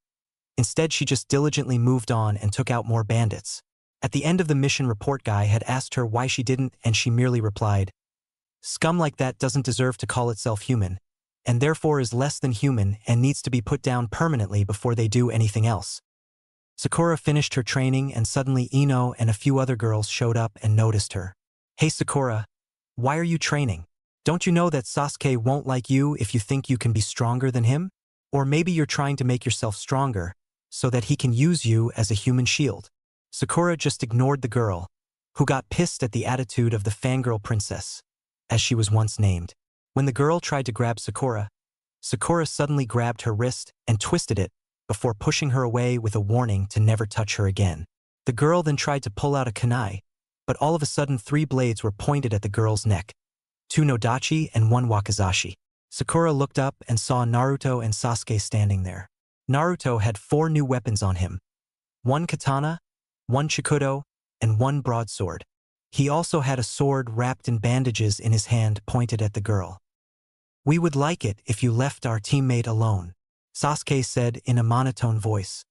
Instead, she just diligently moved on and took out more bandits. At the end of the mission, report Guy had asked her why she didn't, and she merely replied, "Scum like that doesn't deserve to call itself human, and therefore is less than human and needs to be put down permanently before they do anything else." Sakura finished her training and suddenly Ino and a few other girls showed up and noticed her. "Hey Sakura, why are you training? Don't you know that Sasuke won't like you if you think you can be stronger than him? Or maybe you're trying to make yourself stronger so that he can use you as a human shield." Sakura just ignored the girl, who got pissed at the attitude of the fangirl princess, as she was once named. When the girl tried to grab Sakura, Sakura suddenly grabbed her wrist and twisted it before pushing her away with a warning to never touch her again. The girl then tried to pull out a kunai, but all of a sudden 3 blades were pointed at the girl's neck, 2 nodachi and 1 wakizashi. Sakura looked up and saw Naruto and Sasuke standing there. Naruto had 4 new weapons on him, 1 katana, 1 chikudo, and 1 broadsword. He also had a sword wrapped in bandages in his hand pointed at the girl. "We would like it if you left our teammate alone," Sasuke said in a monotone voice.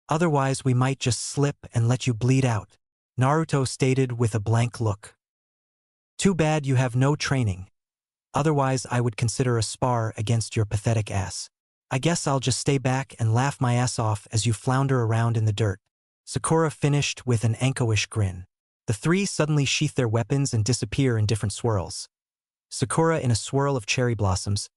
"Otherwise we might just slip and let you bleed out," Naruto stated with a blank look. "Too bad you have no training. Otherwise I would consider a spar against your pathetic ass. I guess I'll just stay back and laugh my ass off as you flounder around in the dirt." Sakura finished with an anko-ish grin. The 3 suddenly sheath their weapons and disappear in different swirls. Sakura in a swirl of cherry blossoms,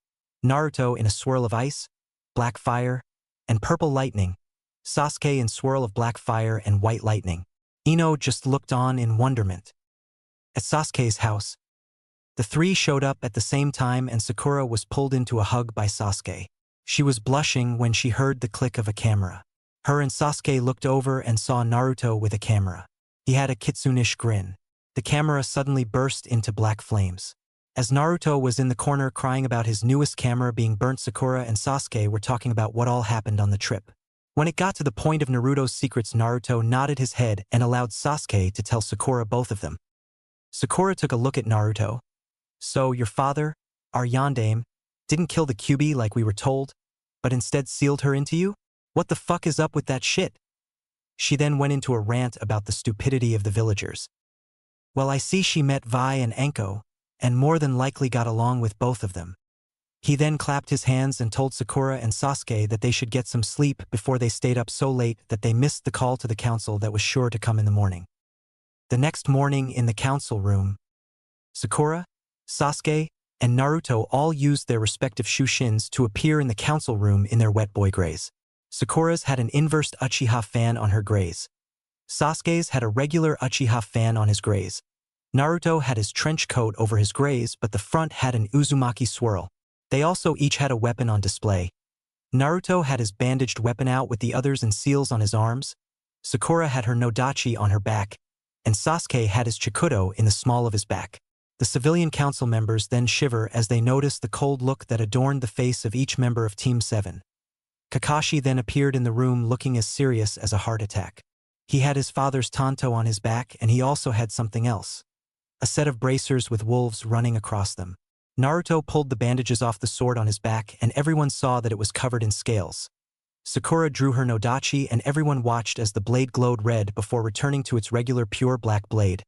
Naruto in a swirl of ice, black fire, and purple lightning, Sasuke in swirl of black fire and white lightning. Ino just looked on in wonderment. At Sasuke's house, the 3 showed up at the same time and Sakura was pulled into a hug by Sasuke. She was blushing when she heard the click of a camera. Her and Sasuke looked over and saw Naruto with a camera. He had a kitsune-ish grin. The camera suddenly burst into black flames. As Naruto was in the corner crying about his newest camera being burnt, Sakura and Sasuke were talking about what all happened on the trip. When it got to the point of Naruto's secrets, Naruto nodded his head and allowed Sasuke to tell Sakura both of them. Sakura took a look at Naruto. "So, your father, our yandere, didn't kill the Kyuubi like we were told, but instead sealed her into you? What the fuck is up with that shit?" She then went into a rant about the stupidity of the villagers. "Well, I see she met Vi and Anko, and more than likely got along with both of them." He then clapped his hands and told Sakura and Sasuke that they should get some sleep before they stayed up so late that they missed the call to the council that was sure to come in the morning. The next morning in the council room, Sakura, Sasuke, and Naruto all used their respective Chūnins to appear in the council room in their wet boy grays. Sakura's had an inversed Uchiha fan on her grays. Sasuke's had a regular Uchiha fan on his grays. Naruto had his trench coat over his grays, but the front had an Uzumaki swirl. They also each had a weapon on display. Naruto had his bandaged weapon out with the others and seals on his arms. Sakura had her nodachi on her back, and Sasuke had his chikudo in the small of his back. The civilian council members then shiver as they notice the cold look that adorned the face of each member of Team 7. Kakashi then appeared in the room looking as serious as a heart attack. He had his father's tanto on his back, and he also had something else. A set of bracers with wolves running across them. Naruto pulled the bandages off the sword on his back, and everyone saw that it was covered in scales. Sakura drew her nodachi, and everyone watched as the blade glowed red before returning to its regular pure black blade.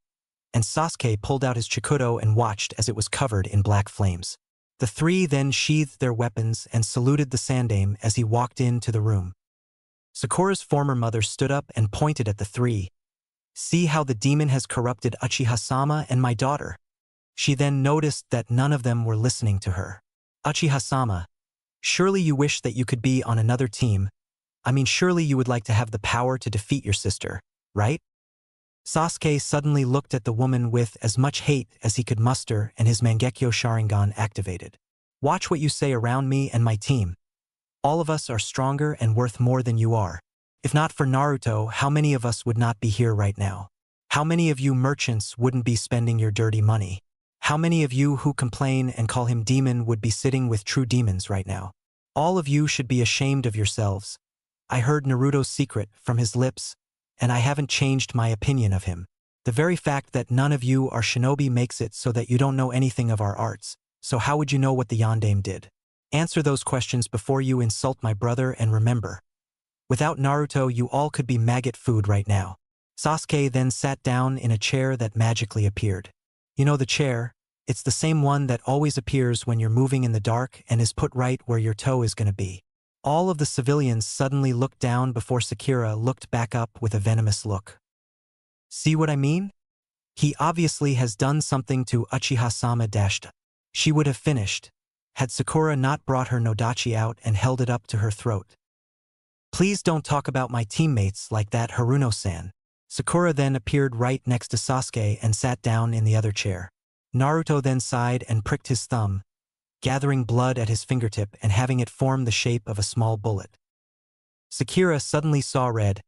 And Sasuke pulled out his chikudo and watched as it was covered in black flames. The 3 then sheathed their weapons and saluted the Sandaime as he walked into the room. Sakura's former mother stood up and pointed at the 3. "See how the demon has corrupted Uchiha-sama and my daughter." She then noticed that none of them were listening to her. "Uchiha-sama, surely you wish that you could be on another team. I mean, surely you would like to have the power to defeat your sister, right?" Sasuke suddenly looked at the woman with as much hate as he could muster, and his Mangekyo Sharingan activated. "Watch what you say around me and my team. All of us are stronger and worth more than you are. If not for Naruto, how many of us would not be here right now? How many of you merchants wouldn't be spending your dirty money? How many of you who complain and call him demon would be sitting with true demons right now? All of you should be ashamed of yourselves. I heard Naruto's secret from his lips, and I haven't changed my opinion of him. The very fact that none of you are shinobi makes it so that you don't know anything of our arts, so how would you know what the yandere did? Answer those questions before you insult my brother, and remember, without Naruto you all could be maggot food right now." Sasuke then sat down in a chair that magically appeared. You know the chair, it's the same one that always appears when you're moving in the dark and is put right where your toe is gonna be. All of the civilians suddenly looked down before Sakura looked back up with a venomous look. "See what I mean? He obviously has done something to Uchiha-sama dashed." She would have finished, had Sakura not brought her nodachi out and held it up to her throat. "Please don't talk about my teammates like that, Haruno-san," Sakura then appeared right next to Sasuke and sat down in the other chair. Naruto then sighed and pricked his thumb, gathering blood at his fingertip and having it form the shape of a small bullet. Sakura suddenly saw red.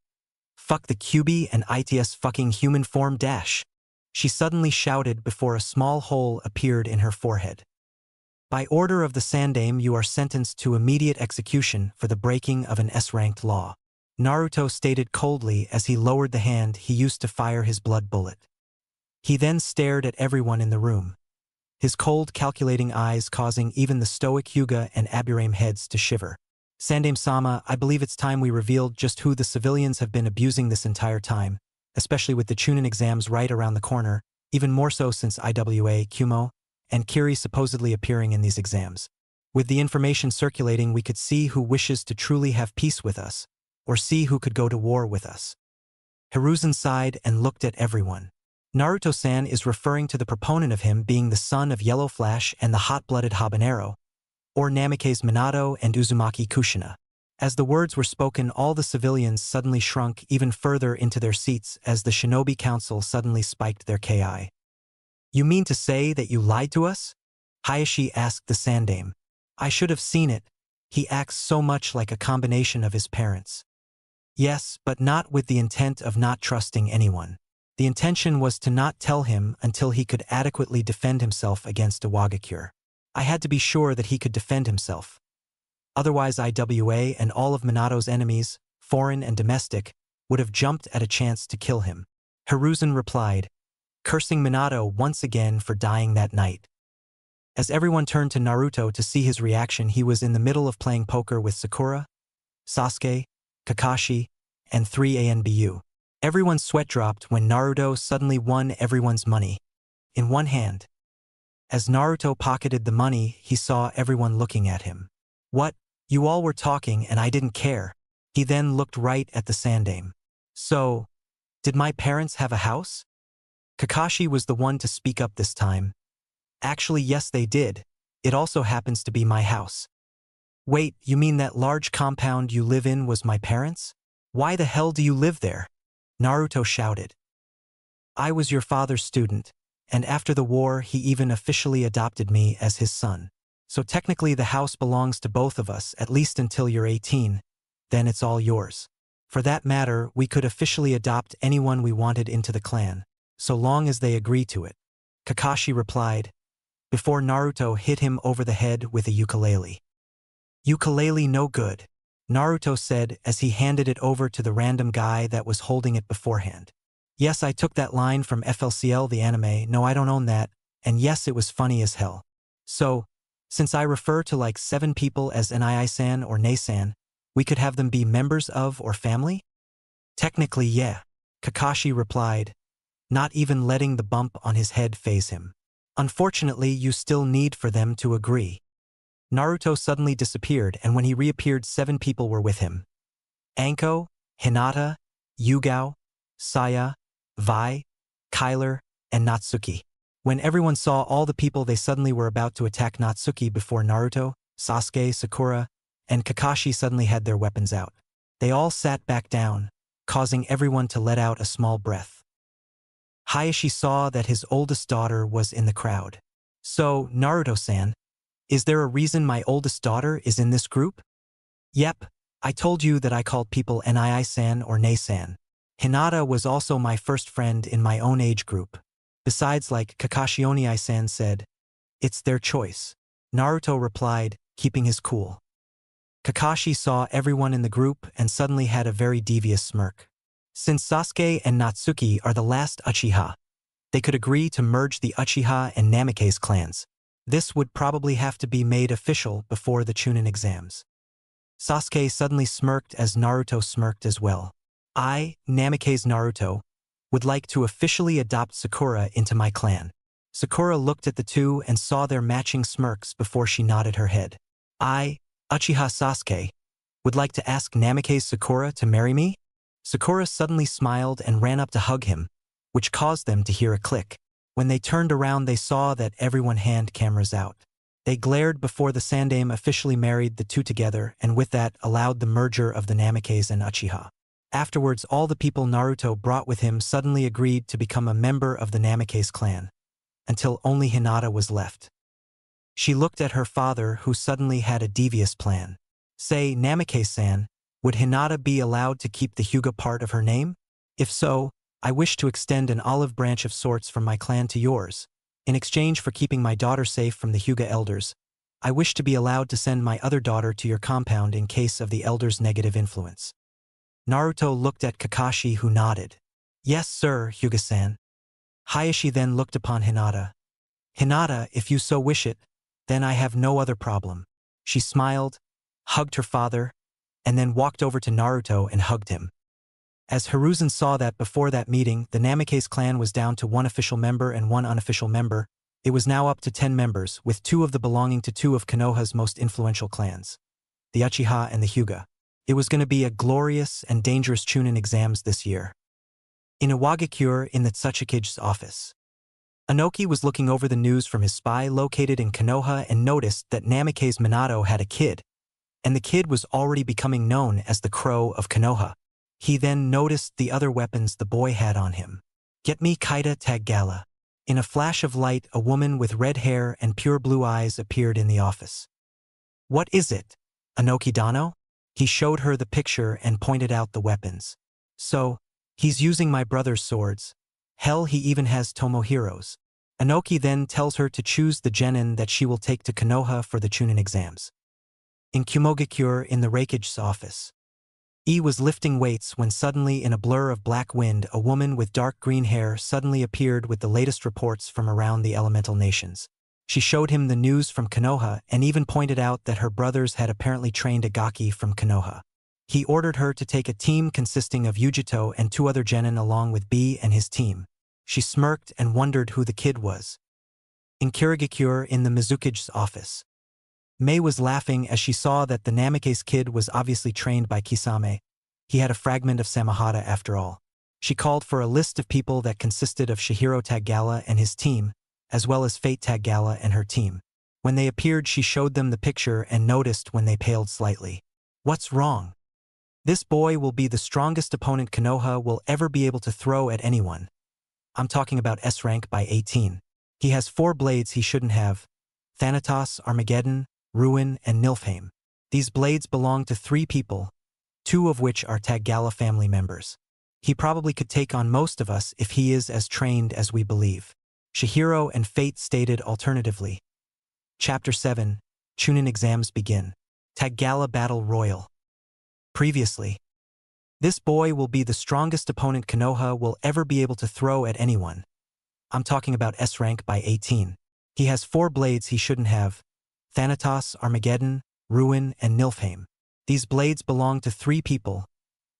Fuck the QB and ITS fucking human form dash. She suddenly shouted before a small hole appeared in her forehead. By order of the Sandaime, you are sentenced to immediate execution for the breaking of an S-ranked law. Naruto stated coldly as he lowered the hand he used to fire his blood bullet. He then stared at everyone in the room, his cold, calculating eyes causing even the stoic Hyuga and Aburame heads to shiver. Sandaime-sama, I believe it's time we revealed just who the civilians have been abusing this entire time, especially with the Chūnin exams right around the corner, even more so since IWA, Kumo, and Kiri supposedly appearing in these exams. With the information circulating, we could see who wishes to truly have peace with us, or see who could go to war with us. Hiruzen sighed and looked at everyone. Naruto-san is referring to the proponent of him being the son of Yellow Flash and the hot-blooded Habanero, or Namikaze Minato and Uzumaki Kushina. As the words were spoken, all the civilians suddenly shrunk even further into their seats as the Shinobi Council suddenly spiked their ki. You mean to say that you lied to us? Hayashi asked the Sandaime. I should have seen it. He acts so much like a combination of his parents. Yes, but not with the intent of not trusting anyone. The intention was to not tell him until he could adequately defend himself against Iwagakure. I had to be sure that he could defend himself. Otherwise IWA and all of Minato's enemies, foreign and domestic, would have jumped at a chance to kill him. Hiruzen replied, cursing Minato once again for dying that night. As everyone turned to Naruto to see his reaction, he was in the middle of playing poker with Sakura, Sasuke, Kakashi, and 3ANBU. Everyone's sweat dropped when Naruto suddenly won everyone's money in one hand. As Naruto pocketed the money, he saw everyone looking at him. What? You all were talking and I didn't care. He then looked right at the Sandaime. So, did my parents have a house? Kakashi was the one to speak up this time. Actually, yes, they did. It also happens to be my house. Wait, you mean that large compound you live in was my parents'? Why the hell do you live there? Naruto shouted. I was your father's student, and after the war he even officially adopted me as his son. So technically the house belongs to both of us, at least until you're 18, then it's all yours. For that matter, we could officially adopt anyone we wanted into the clan, so long as they agree to it. Kakashi replied, before Naruto hit him over the head with a ukulele. Ukulele no good, Naruto said as he handed it over to the random guy that was holding it beforehand. Yes, I took that line from FLCL the anime, no I don't own that, and yes it was funny as hell. So, since I refer to like 7 people as Nii-san or Ne-san, we could have them be members of or family? Technically yeah, Kakashi replied, not even letting the bump on his head faze him. Unfortunately, you still need for them to agree. Naruto suddenly disappeared, and when he reappeared 7 people were with him. Anko, Hinata, Yugao, Saya, Vi, Kyler, and Natsuki. When everyone saw all the people, they suddenly were about to attack Natsuki before Naruto, Sasuke, Sakura, and Kakashi suddenly had their weapons out. They all sat back down, causing everyone to let out a small breath. Hayashi saw that his oldest daughter was in the crowd. So, Naruto-san, is there a reason my oldest daughter is in this group? Yep, I told you that I called people Nii-san or Ne-san. Hinata was also my first friend in my own age group. Besides, like Kakashi Oni-san said, it's their choice. Naruto replied, keeping his cool. Kakashi saw everyone in the group and suddenly had a very devious smirk. Since Sasuke and Natsuki are the last Uchiha, they could agree to merge the Uchiha and Namikaze clans. This would probably have to be made official before the Chūnin exams. Sasuke suddenly smirked as Naruto smirked as well. I, Namikaze Naruto, would like to officially adopt Sakura into my clan. Sakura looked at the two and saw their matching smirks before she nodded her head. I, Uchiha Sasuke, would like to ask Namikaze Sakura to marry me? Sakura suddenly smiled and ran up to hug him, which caused them to hear a click. When they turned around, they saw that everyone had cameras out. They glared before the Sandaime officially married the two together and with that allowed the merger of the Namikaze and Uchiha. Afterwards, all the people Naruto brought with him suddenly agreed to become a member of the Namikaze clan, until only Hinata was left. She looked at her father, who suddenly had a devious plan. Say, Namikaze-san, would Hinata be allowed to keep the Hyuga part of her name? If so, I wish to extend an olive branch of sorts from my clan to yours. In exchange for keeping my daughter safe from the Hyuga elders, I wish to be allowed to send my other daughter to your compound in case of the elders' negative influence. Naruto looked at Kakashi, who nodded. Yes, sir, Hyuga-san. Hayashi then looked upon Hinata. Hinata, if you so wish it, then I have no other problem. She smiled, hugged her father, and then walked over to Naruto and hugged him. As Hiruzen saw that before that meeting, the Namikaze clan was down to 1 official member and 1 unofficial member, it was now up to 10 members, with 2 of them belonging to 2 of Konoha's most influential clans, the Uchiha and the Hyuga. It was going to be a glorious and dangerous Chūnin exams this year. In Iwagakure, in the Tsuchikige's office, Inoki was looking over the news from his spy located in Konoha and noticed that Namikaze Minato had a kid, and the kid was already becoming known as the Crow of Konoha. He then noticed the other weapons the boy had on him. Get me Kaita Taggala. In a flash of light, a woman with red hair and pure blue eyes appeared in the office. What is it? Inoki Dano? He showed her the picture and pointed out the weapons. So, he's using my brother's swords. Hell, he even has Tomohiro's. Inoki then tells her to choose the genin that she will take to Konoha for the Chūnin exams. In Kumogakure, in the Reikige's office, E was lifting weights when suddenly, in a blur of black wind, a woman with dark green hair suddenly appeared with the latest reports from around the elemental nations. She showed him the news from Konoha and even pointed out that her brothers had apparently trained a Gaki from Konoha. He ordered her to take a team consisting of Yujito and 2 other genin along with B and his team. She smirked and wondered who the kid was. In Kirigakure, in the Mizukige's office, Mei was laughing as she saw that the Namikaze kid was obviously trained by Kisame. He had a fragment of Samahata after all. She called for a list of people that consisted of Shihiro Taggala and his team, as well as Fate Taggala and her team. When they appeared, she showed them the picture and noticed when they paled slightly. What's wrong? This boy will be the strongest opponent Konoha will ever be able to throw at anyone. I'm talking about S rank by 18. He has 4 blades he shouldn't have: Thanatos, Armageddon, Ruin, and Nilfheim. These blades belong to 3 people, 2 of which are Taggala family members. He probably could take on most of us if he is as trained as we believe. Shihiro and Fate stated alternatively. Chapter 7, Chūnin exams begin. Taggala Battle Royal. Previously. This boy will be the strongest opponent Konoha will ever be able to throw at anyone. I'm talking about S rank by 18. He has 4 blades he shouldn't have: Thanatos, Armageddon, Ruin, and Nilfheim. These blades belong to 3 people,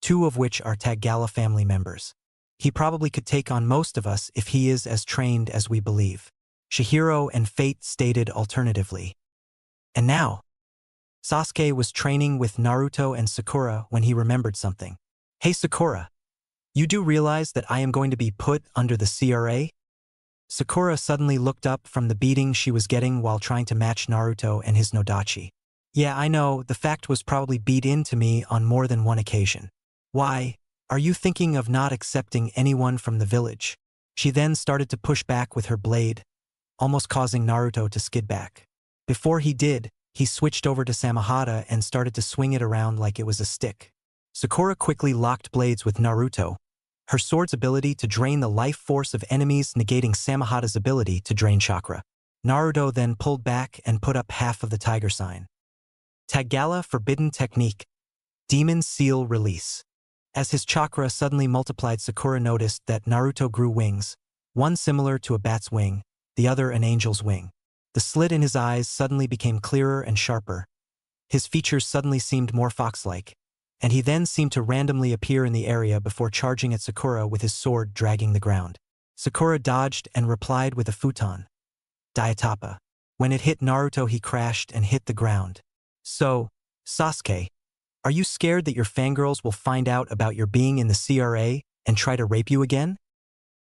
2 of which are Taggala family members. He probably could take on most of us if he is as trained as we believe. Shihiro and Fate stated alternatively. And now, Sasuke was training with Naruto and Sakura when he remembered something. Hey Sakura, you do realize that I am going to be put under the CRA? Sakura suddenly looked up from the beating she was getting while trying to match Naruto and his Nodachi. Yeah, I know, the fact was probably beat into me on more than one occasion. Why, are you thinking of not accepting anyone from the village? She then started to push back with her blade, almost causing Naruto to skid back. Before he did, he switched over to Samahata and started to swing it around like it was a stick. Sakura quickly locked blades with Naruto, her sword's ability to drain the life force of enemies negating Samahata's ability to drain chakra. Naruto then pulled back and put up half of the tiger sign. Taggala Forbidden Technique. Demon Seal Release. As his chakra suddenly multiplied, Sakura noticed that Naruto grew wings, one similar to a bat's wing, the other an angel's wing. The slit in his eyes suddenly became clearer and sharper. His features suddenly seemed more fox-like, and he then seemed to randomly appear in the area before charging at Sakura with his sword dragging the ground. Sakura dodged and replied with a futon. Diatapa. When it hit Naruto, he crashed and hit the ground. So, Sasuke, are you scared that your fangirls will find out about your being in the CRA and try to rape you again?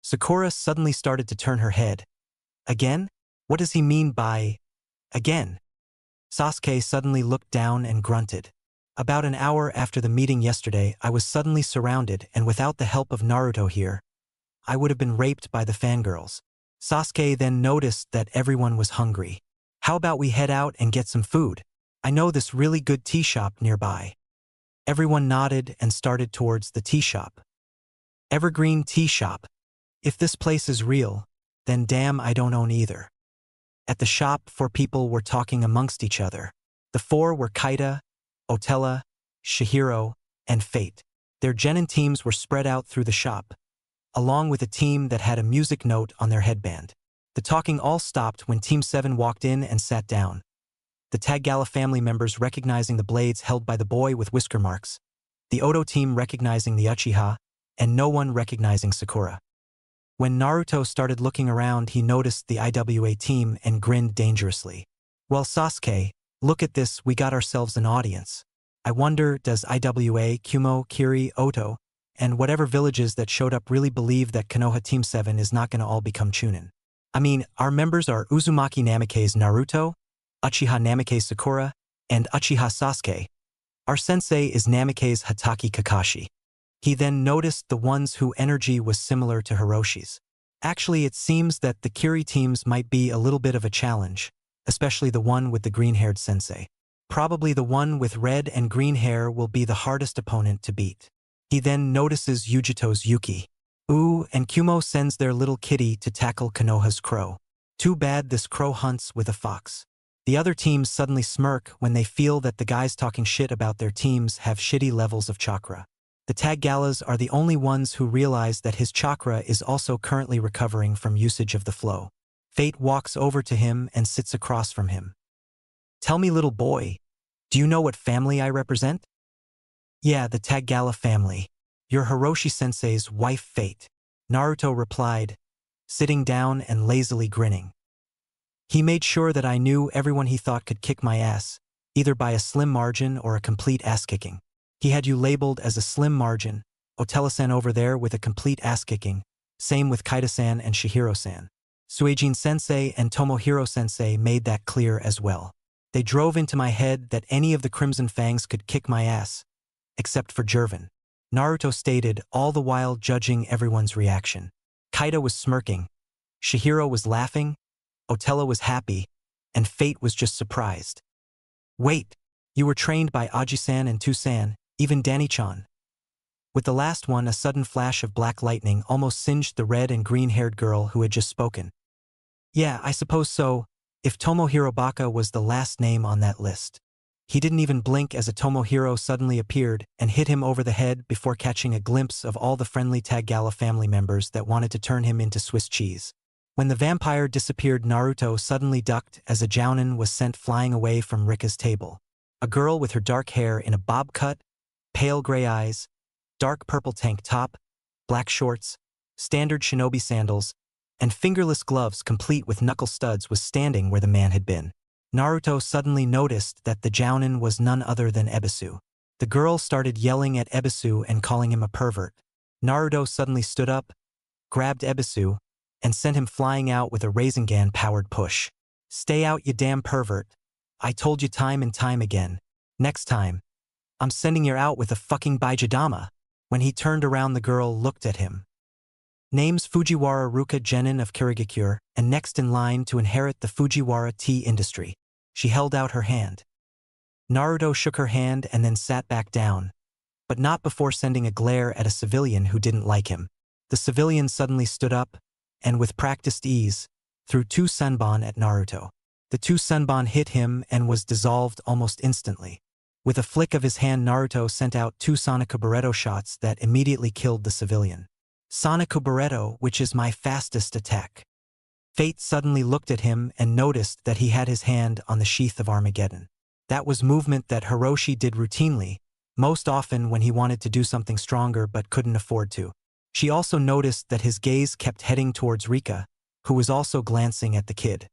Sakura suddenly started to turn her head. Again? What does he mean by again? Sasuke suddenly looked down and grunted. About an hour after the meeting yesterday, I was suddenly surrounded, and without the help of Naruto here, I would have been raped by the fangirls. Sasuke then noticed that everyone was hungry. How about we head out and get some food? I know this really good tea shop nearby. Everyone nodded and started towards the tea shop. Evergreen Tea Shop. If this place is real, then damn I don't own either. At the shop, 4 people were talking amongst each other. The 4 were Kaita, Otella, Chihiro, and Fate. Their genin teams were spread out through the shop, along with a team that had a music note on their headband. The talking all stopped when Team 7 walked in and sat down. The Taggala family members recognizing the blades held by the boy with whisker marks, the Oto team recognizing the Uchiha, and no one recognizing Sakura. When Naruto started looking around, he noticed the IWA team and grinned dangerously. Well, Sasuke, look at this, we got ourselves an audience. I wonder, does IWA, Kumo, Kiri, Oto, and whatever villages that showed up really believe that Konoha Team 7 is not gonna all become Chūnin? I mean, our members are Uzumaki Namikaze Naruto, Uchiha Namikaze Sakura, and Uchiha Sasuke. Our sensei is Namikaze Hatake Kakashi. He then noticed the ones whose energy was similar to Hiroshi's. Actually, it seems that the Kiri teams might be a little bit of a challenge, especially the one with the green-haired sensei. Probably the one with red and green hair will be the hardest opponent to beat. He then notices Yujito's Yuki. Ooh, and Kumo sends their little kitty to tackle Konoha's crow. Too bad this crow hunts with a fox. The other teams suddenly smirk when they feel that the guys talking shit about their teams have shitty levels of chakra. The Taggalas are the only ones who realize that his chakra is also currently recovering from usage of the flow. Fate walks over to him and sits across from him. Tell me, little boy, do you know what family I represent? Yeah, the Taggala family. You're Hiroshi-sensei's wife, Fate. Naruto replied, sitting down and lazily grinning. He made sure that I knew everyone he thought could kick my ass, either by a slim margin or a complete ass-kicking. He had you labeled as a slim margin, Otella-san over there with a complete ass-kicking, same with Kaita-san and Chihiro-san. Suejin-sensei and Tomohiro-sensei made that clear as well. They drove into my head that any of the Crimson Fangs could kick my ass, except for Jervin. Naruto stated, all the while judging everyone's reaction. Kaita was smirking, Chihiro was laughing, Otella was happy, and Fate was just surprised. Wait, you were trained by Aji-san and Tu-san, even Danny-chan. With the last one, a sudden flash of black lightning almost singed the red and green-haired girl who had just spoken. Yeah, I suppose so, if Tomohiro Baka was the last name on that list. He didn't even blink as a Tomohiro suddenly appeared and hit him over the head before catching a glimpse of all the friendly Taggala family members that wanted to turn him into Swiss cheese. When the vampire disappeared, Naruto suddenly ducked as a Jounin was sent flying away from Rika's table. A girl with her dark hair in a bob cut, pale gray eyes, dark purple tank top, black shorts, standard shinobi sandals, and fingerless gloves complete with knuckle studs was standing where the man had been. Naruto suddenly noticed that the Jounin was none other than Ebisu. The girl started yelling at Ebisu and calling him a pervert. Naruto suddenly stood up, grabbed Ebisu, and sent him flying out with a Rasengan-powered push. Stay out, you damn pervert. I told you time and time again. Next time, I'm sending you out with a fucking Baijidama. When he turned around, the girl looked at him. Name's Fujiwara Ruka Genin of Kirigakure, and next in line to inherit the Fujiwara tea industry. She held out her hand. Naruto shook her hand and then sat back down, but not before sending a glare at a civilian who didn't like him. The civilian suddenly stood up, and with practiced ease, threw 2 senbon at Naruto. The 2 senbon hit him and was dissolved almost instantly. With a flick of his hand, Naruto sent out 2 Sonicubaretto shots that immediately killed the civilian. Sonicubaretto, which is my fastest attack. Fate suddenly looked at him and noticed that he had his hand on the sheath of Armageddon. That was movement that Hiroshi did routinely, most often when he wanted to do something stronger but couldn't afford to. She also noticed that his gaze kept heading towards Rika, who was also glancing at the kid.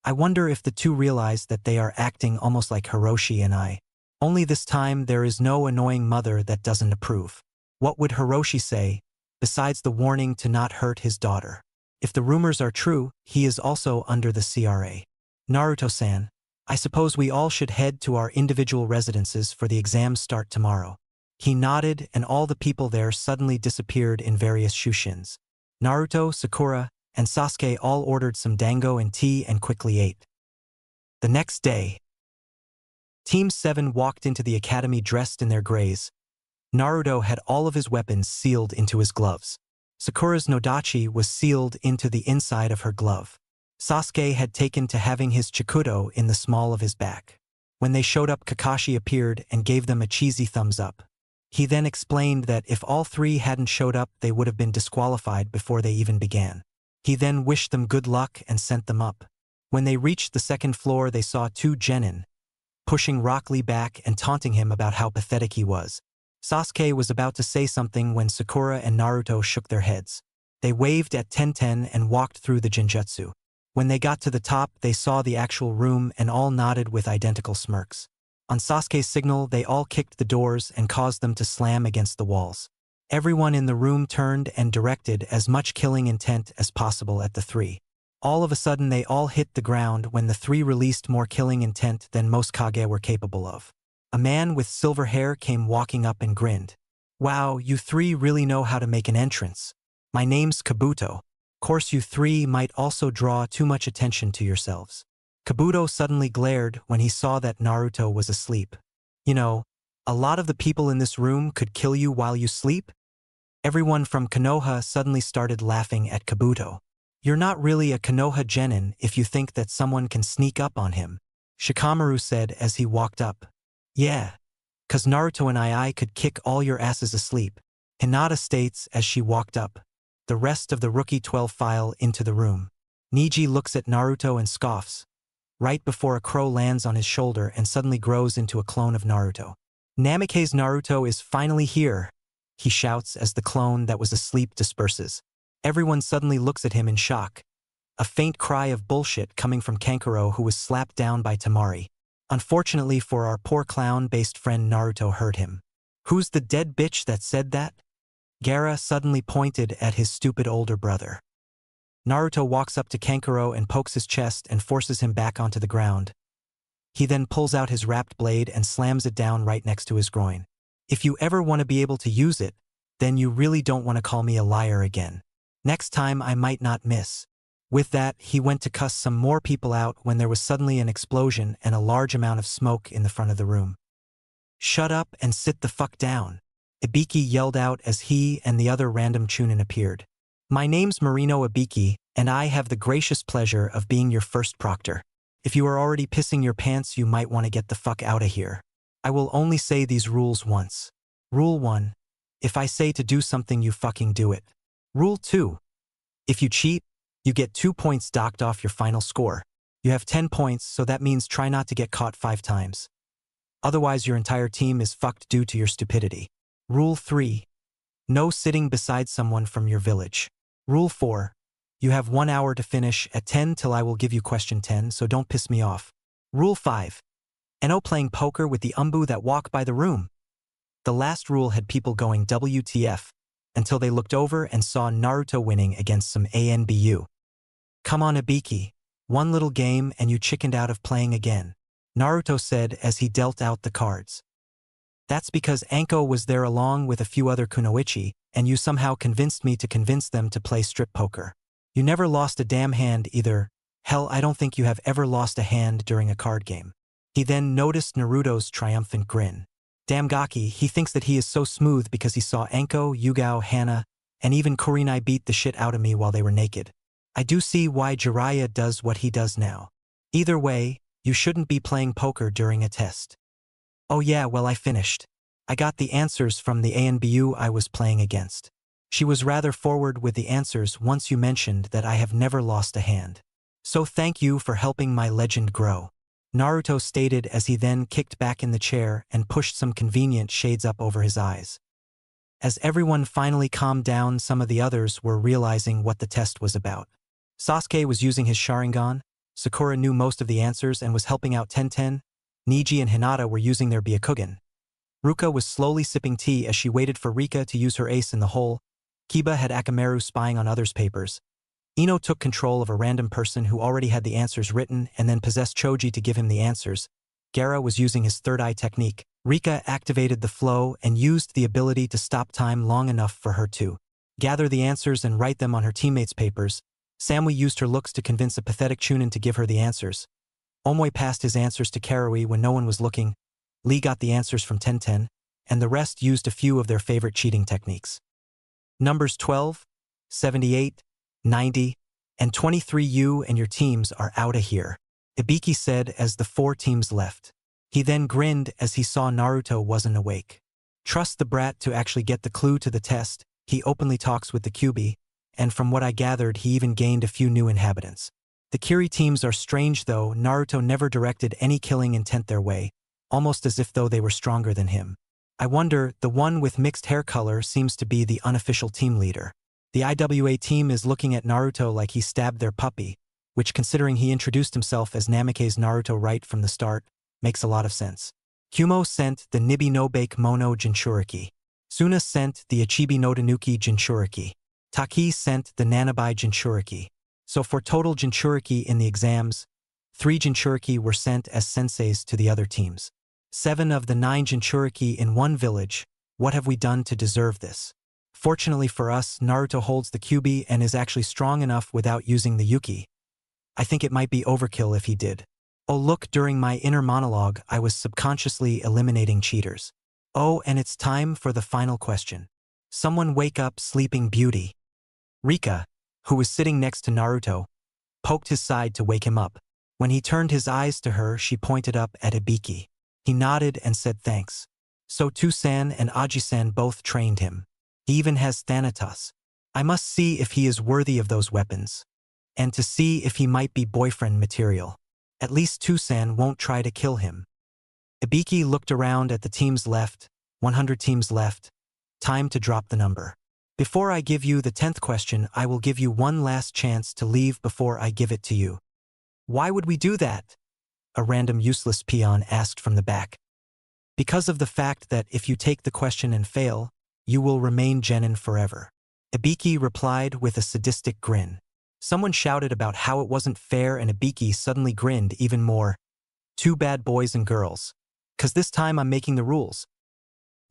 I wonder if the two realize that they are acting almost like Hiroshi and I. Only this time there is no annoying mother that doesn't approve. What would Hiroshi say, besides the warning to not hurt his daughter? If the rumors are true, he is also under the CRA. Naruto-san, I suppose we all should head to our individual residences for the exams start tomorrow. He nodded, and all the people there suddenly disappeared in various shushins. Naruto, Sakura, and Sasuke all ordered some dango and tea and quickly ate. The next day, Team 7 walked into the academy dressed in their grays. Naruto had all of his weapons sealed into his gloves. Sakura's nodachi was sealed into the inside of her glove. Sasuke had taken to having his chikudo in the small of his back. When they showed up, Kakashi appeared and gave them a cheesy thumbs up. He then explained that if all three hadn't showed up, they would have been disqualified before they even began. He then wished them good luck and sent them up. When they reached the second floor, they saw two genin, pushing Rock Lee back and taunting him about how pathetic he was. Sasuke was about to say something when Sakura and Naruto shook their heads. They waved at Tenten and walked through the Jinjutsu. When they got to the top, they saw the actual room and all nodded with identical smirks. On Sasuke's signal, they all kicked the doors and caused them to slam against the walls. Everyone in the room turned and directed as much killing intent as possible at the three. All of a sudden, they all hit the ground when the three released more killing intent than most Kage were capable of. A man with silver hair came walking up and grinned. "Wow, you three really know how to make an entrance. My name's Kabuto. Course you three might also draw too much attention to yourselves." Kabuto suddenly glared when he saw that Naruto was asleep. "You know, a lot of the people in this room could kill you while you sleep?" Everyone from Konoha suddenly started laughing at Kabuto. "You're not really a Konoha genin if you think that someone can sneak up on him," Shikamaru said as he walked up. "Yeah, 'cause Naruto and I could kick all your asses asleep," Hinata states as she walked up. The rest of the Rookie 12 file into the room. Neji looks at Naruto and scoffs, right before a crow lands on his shoulder and suddenly grows into a clone of Naruto. "Namikaze Naruto is finally here," he shouts as the clone that was asleep disperses. Everyone suddenly looks at him in shock. A faint cry of bullshit coming from Kankuro, who was slapped down by Tamari. Unfortunately for our poor clown-based friend, Naruto heard him. "Who's the dead bitch that said that?" Gaara suddenly pointed at his stupid older brother. Naruto walks up to Kankuro and pokes his chest and forces him back onto the ground. He then pulls out his wrapped blade and slams it down right next to his groin. "If you ever want to be able to use it, then you really don't want to call me a liar again. Next time I might not miss." With that, he went to cuss some more people out when there was suddenly an explosion and a large amount of smoke in the front of the room. "Shut up and sit the fuck down," Ibiki yelled out as he and the other random Chūnin appeared. "My name's Marino Ibiki, and I have the gracious pleasure of being your first proctor. If you are already pissing your pants, you might want to get the fuck out of here. I will only say these rules once. Rule 1. If I say to do something, you fucking do it. Rule 2. If you cheat, you get 2 points docked off your final score. You have 10 points, so that means try not to get caught 5 times. Otherwise, your entire team is fucked due to your stupidity. Rule 3. No sitting beside someone from your village. Rule 4. You have 1 hour to finish at 10 till I will give you question 10, so don't piss me off. Rule 5. No playing poker with the umbu that walk by the room. The last rule had people going WTF until they looked over and saw Naruto winning against some ANBU. "Come on, Ibiki. One little game and you chickened out of playing again," Naruto said as he dealt out the cards. "That's because Anko was there along with a few other kunoichi, and you somehow convinced me to convince them to play strip poker. You never lost a damn hand either. Hell, I don't think you have ever lost a hand during a card game." He then noticed Naruto's triumphant grin. Damn Gaki, he thinks that he is so smooth because he saw Anko, Yugao, Hana, and even Kurenai beat the shit out of me while they were naked. I do see why Jiraiya does what he does now. Either way, you shouldn't be playing poker during a test. "Oh yeah, well, I finished. I got the answers from the ANBU I was playing against. She was rather forward with the answers once you mentioned that I have never lost a hand. So thank you for helping my legend grow," Naruto stated as he then kicked back in the chair and pushed some convenient shades up over his eyes. As everyone finally calmed down, some of the others were realizing what the test was about. Sasuke was using his Sharingan, Sakura knew most of the answers and was helping out Tenten, Neji and Hinata were using their Byakugan. Ruka was slowly sipping tea as she waited for Rika to use her ace in the hole. Kiba had Akamaru spying on others' papers. Ino took control of a random person who already had the answers written and then possessed Choji to give him the answers. Gaara was using his third eye technique. Rika activated the flow and used the ability to stop time long enough for her to gather the answers and write them on her teammates' papers. Samui used her looks to convince a pathetic Chūnin to give her the answers. Omoi passed his answers to Karui when no one was looking. Lee got the answers from Tenten, and the rest used a few of their favorite cheating techniques. Numbers 12, 78, 90, and 23. You and your teams are outta here, Ibiki said as the 4 teams left. He then grinned as he saw Naruto wasn't awake. Trust the brat to actually get the clue to the test. He openly talks with the Kyuubi, and from what I gathered he even gained a few new inhabitants. The Kiri teams are strange though. Naruto never directed any killing intent their way, almost as if though they were stronger than him. I wonder, the one with mixed hair color seems to be the unofficial team leader. The IWA team is looking at Naruto like he stabbed their puppy, which considering he introduced himself as Namake's Naruto right from the start, makes a lot of sense. Kumo sent the Nibi no Bake Mono Jinchuriki. Suna sent the Ichibi no Tanuki Jinchuriki. Taki sent the Nanabai Jinchuriki. So for total Jinchuriki in the exams, 3 Jinchuriki were sent as senseis to the other teams. 7 of the 9 Jinchuriki in one village. What have we done to deserve this? Fortunately for us, Naruto holds the Kyuubi and is actually strong enough without using the Yuki. I think it might be overkill if he did. Oh look, during my inner monologue I was subconsciously eliminating cheaters. Oh, and it's time for the final question. Someone wake up Sleeping Beauty. Rika, who was sitting next to Naruto, poked his side to wake him up. When he turned his eyes to her, she pointed up at Ibiki. He nodded and said thanks. So Tu-san and Aji-san both trained him. He even has Thanatos. I must see if he is worthy of those weapons. And to see if he might be boyfriend material. At least Tu-san won't try to kill him. Ibiki looked around at the teams left, 100 teams left. Time to drop the number. Before I give you the 10th question, I will give you one last chance to leave before I give it to you. Why would we do that? A random useless peon asked from the back. Because of the fact that if you take the question and fail, you will remain genin forever. Ibiki replied with a sadistic grin. Someone shouted about how it wasn't fair and Ibiki suddenly grinned even more. Too bad boys and girls. 'Cause this time I'm making the rules.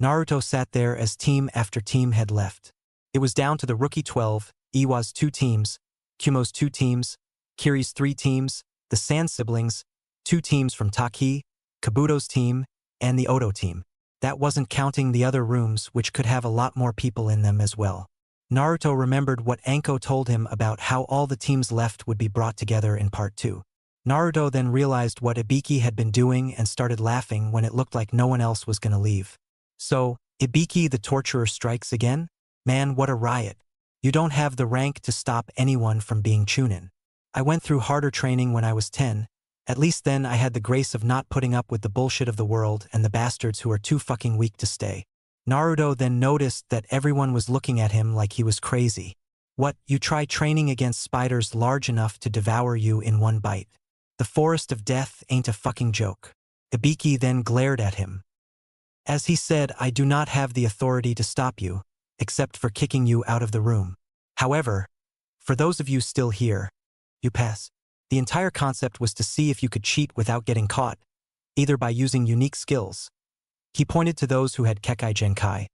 Naruto sat there as team after team had left. It was down to the rookie 12, Iwa's 2 teams, Kumo's 2 teams, Kiri's 3 teams, the Sand siblings, 2 teams from Taki, Kabuto's team, and the Oto team. That wasn't counting the other rooms which could have a lot more people in them as well. Naruto remembered what Anko told him about how all the teams left would be brought together in part 2. Naruto then realized what Ibiki had been doing and started laughing when it looked like no one else was gonna leave. So, Ibiki the torturer strikes again? Man, what a riot. You don't have the rank to stop anyone from being Chūnin. I went through harder training when I was 10. At least then I had the grace of not putting up with the bullshit of the world and the bastards who are too fucking weak to stay. Naruto then noticed that everyone was looking at him like he was crazy. What, you try training against spiders large enough to devour you in one bite? The forest of death ain't a fucking joke. Ibiki then glared at him. As he said, I do not have the authority to stop you, except for kicking you out of the room. However, for those of you still here, you pass. The entire concept was to see if you could cheat without getting caught, either by using unique skills. He pointed to those who had Kekai Genkai,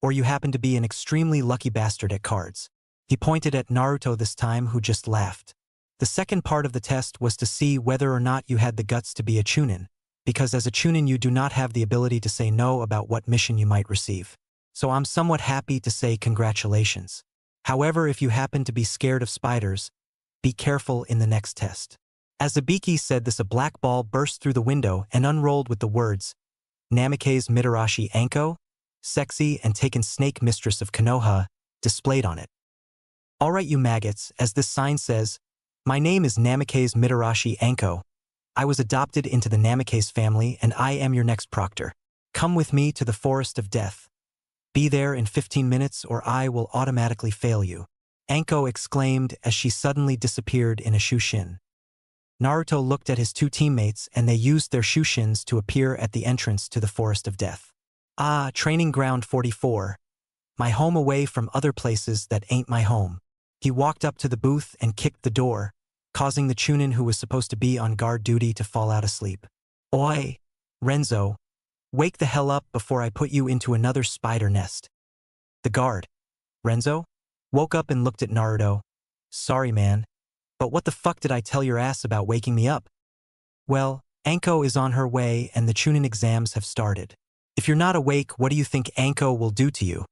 or you happen to be an extremely lucky bastard at cards. He pointed at Naruto this time, who just laughed. The second part of the test was to see whether or not you had the guts to be a Chūnin, because as a Chūnin you do not have the ability to say no about what mission you might receive. So I'm somewhat happy to say congratulations. However, if you happen to be scared of spiders, be careful in the next test. As Ibiki said this, a black ball burst through the window and unrolled with the words, Namake's Mitarashi Anko, sexy and taken snake mistress of Konoha, displayed on it. Alright you maggots, as this sign says, my name is Namake's Mitarashi Anko. I was adopted into the Namake's family and I am your next proctor. Come with me to the forest of death. Be there in 15 minutes or I will automatically fail you. Anko exclaimed as she suddenly disappeared in a shushin. Naruto looked at his 2 teammates and they used their shushins to appear at the entrance to the forest of death. Ah, training ground 44. My home away from other places that ain't my home. He walked up to the booth and kicked the door, causing the Chūnin who was supposed to be on guard duty to fall out asleep. Oi, Renzo, wake the hell up before I put you into another spider nest. The guard, Renzo, woke up and looked at Naruto. Sorry man, but what the fuck did I tell your ass about waking me up? Well, Anko is on her way and the Chūnin exams have started. If you're not awake, what do you think Anko will do to you?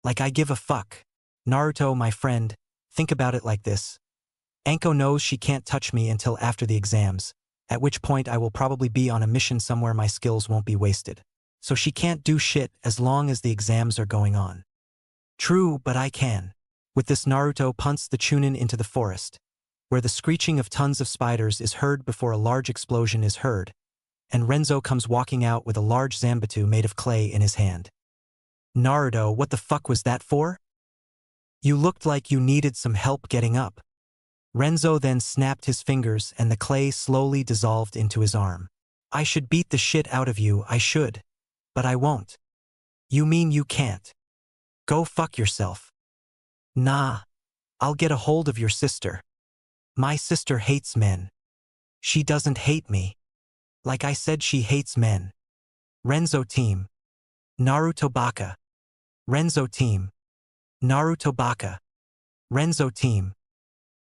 Like I give a fuck. Naruto, my friend, think about it like this. Anko knows she can't touch me until after the exams, at which point I will probably be on a mission somewhere my skills won't be wasted. So she can't do shit as long as the exams are going on. True, but I can. With this, Naruto punts the Chūnin into the forest, where the screeching of tons of spiders is heard before a large explosion is heard, and Renzo comes walking out with a large Zanbatsu made of clay in his hand. Naruto, what the fuck was that for? You looked like you needed some help getting up. Renzo then snapped his fingers and the clay slowly dissolved into his arm. I should beat the shit out of you, I should. But I won't. You mean you can't? Go fuck yourself. Nah. I'll get a hold of your sister. My sister hates men. She doesn't hate me. Like I said, she hates men. Renzo team. Naruto baka. Renzo team. Naruto baka. Renzo team.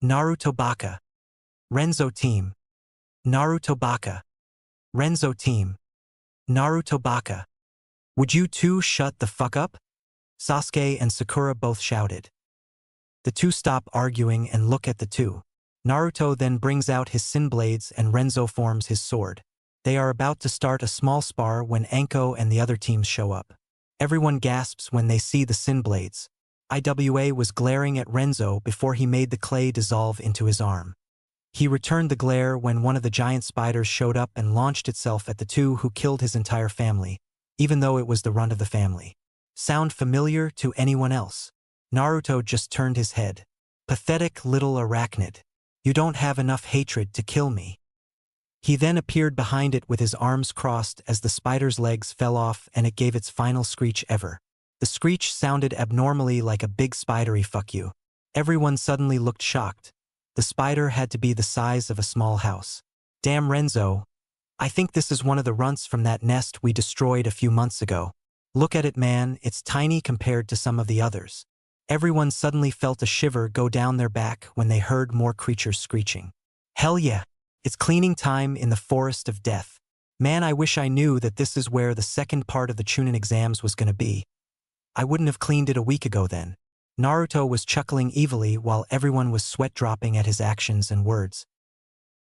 Naruto baka. Renzo team. Naruto baka. Renzo team. Naruto baka. Would you two shut the fuck up? Sasuke and Sakura both shouted. The two stop arguing and look at the two. Naruto then brings out his sin blades and Renzo forms his sword. They are about to start a small spar when Anko and the other teams show up. Everyone gasps when they see the sin blades. Iwa was glaring at Renzo before he made the clay dissolve into his arm. He returned the glare when one of the giant spiders showed up and launched itself at the two who killed his entire family, even though it was the runt of the family. Sound familiar to anyone else? Naruto just turned his head. Pathetic little arachnid. You don't have enough hatred to kill me. He then appeared behind it with his arms crossed as the spider's legs fell off and it gave its final screech ever. The screech sounded abnormally like a big spidery fuck you. Everyone suddenly looked shocked. The spider had to be the size of a small house. Damn Renzo. I think this is one of the runts from that nest we destroyed a few months ago. Look at it man, it's tiny compared to some of the others. Everyone suddenly felt a shiver go down their back when they heard more creatures screeching. Hell yeah, it's cleaning time in the forest of death. Man, I wish I knew that this is where the second part of the Chūnin exams was gonna be. I wouldn't have cleaned it a week ago then. Naruto was chuckling evilly while everyone was sweat-dropping at his actions and words.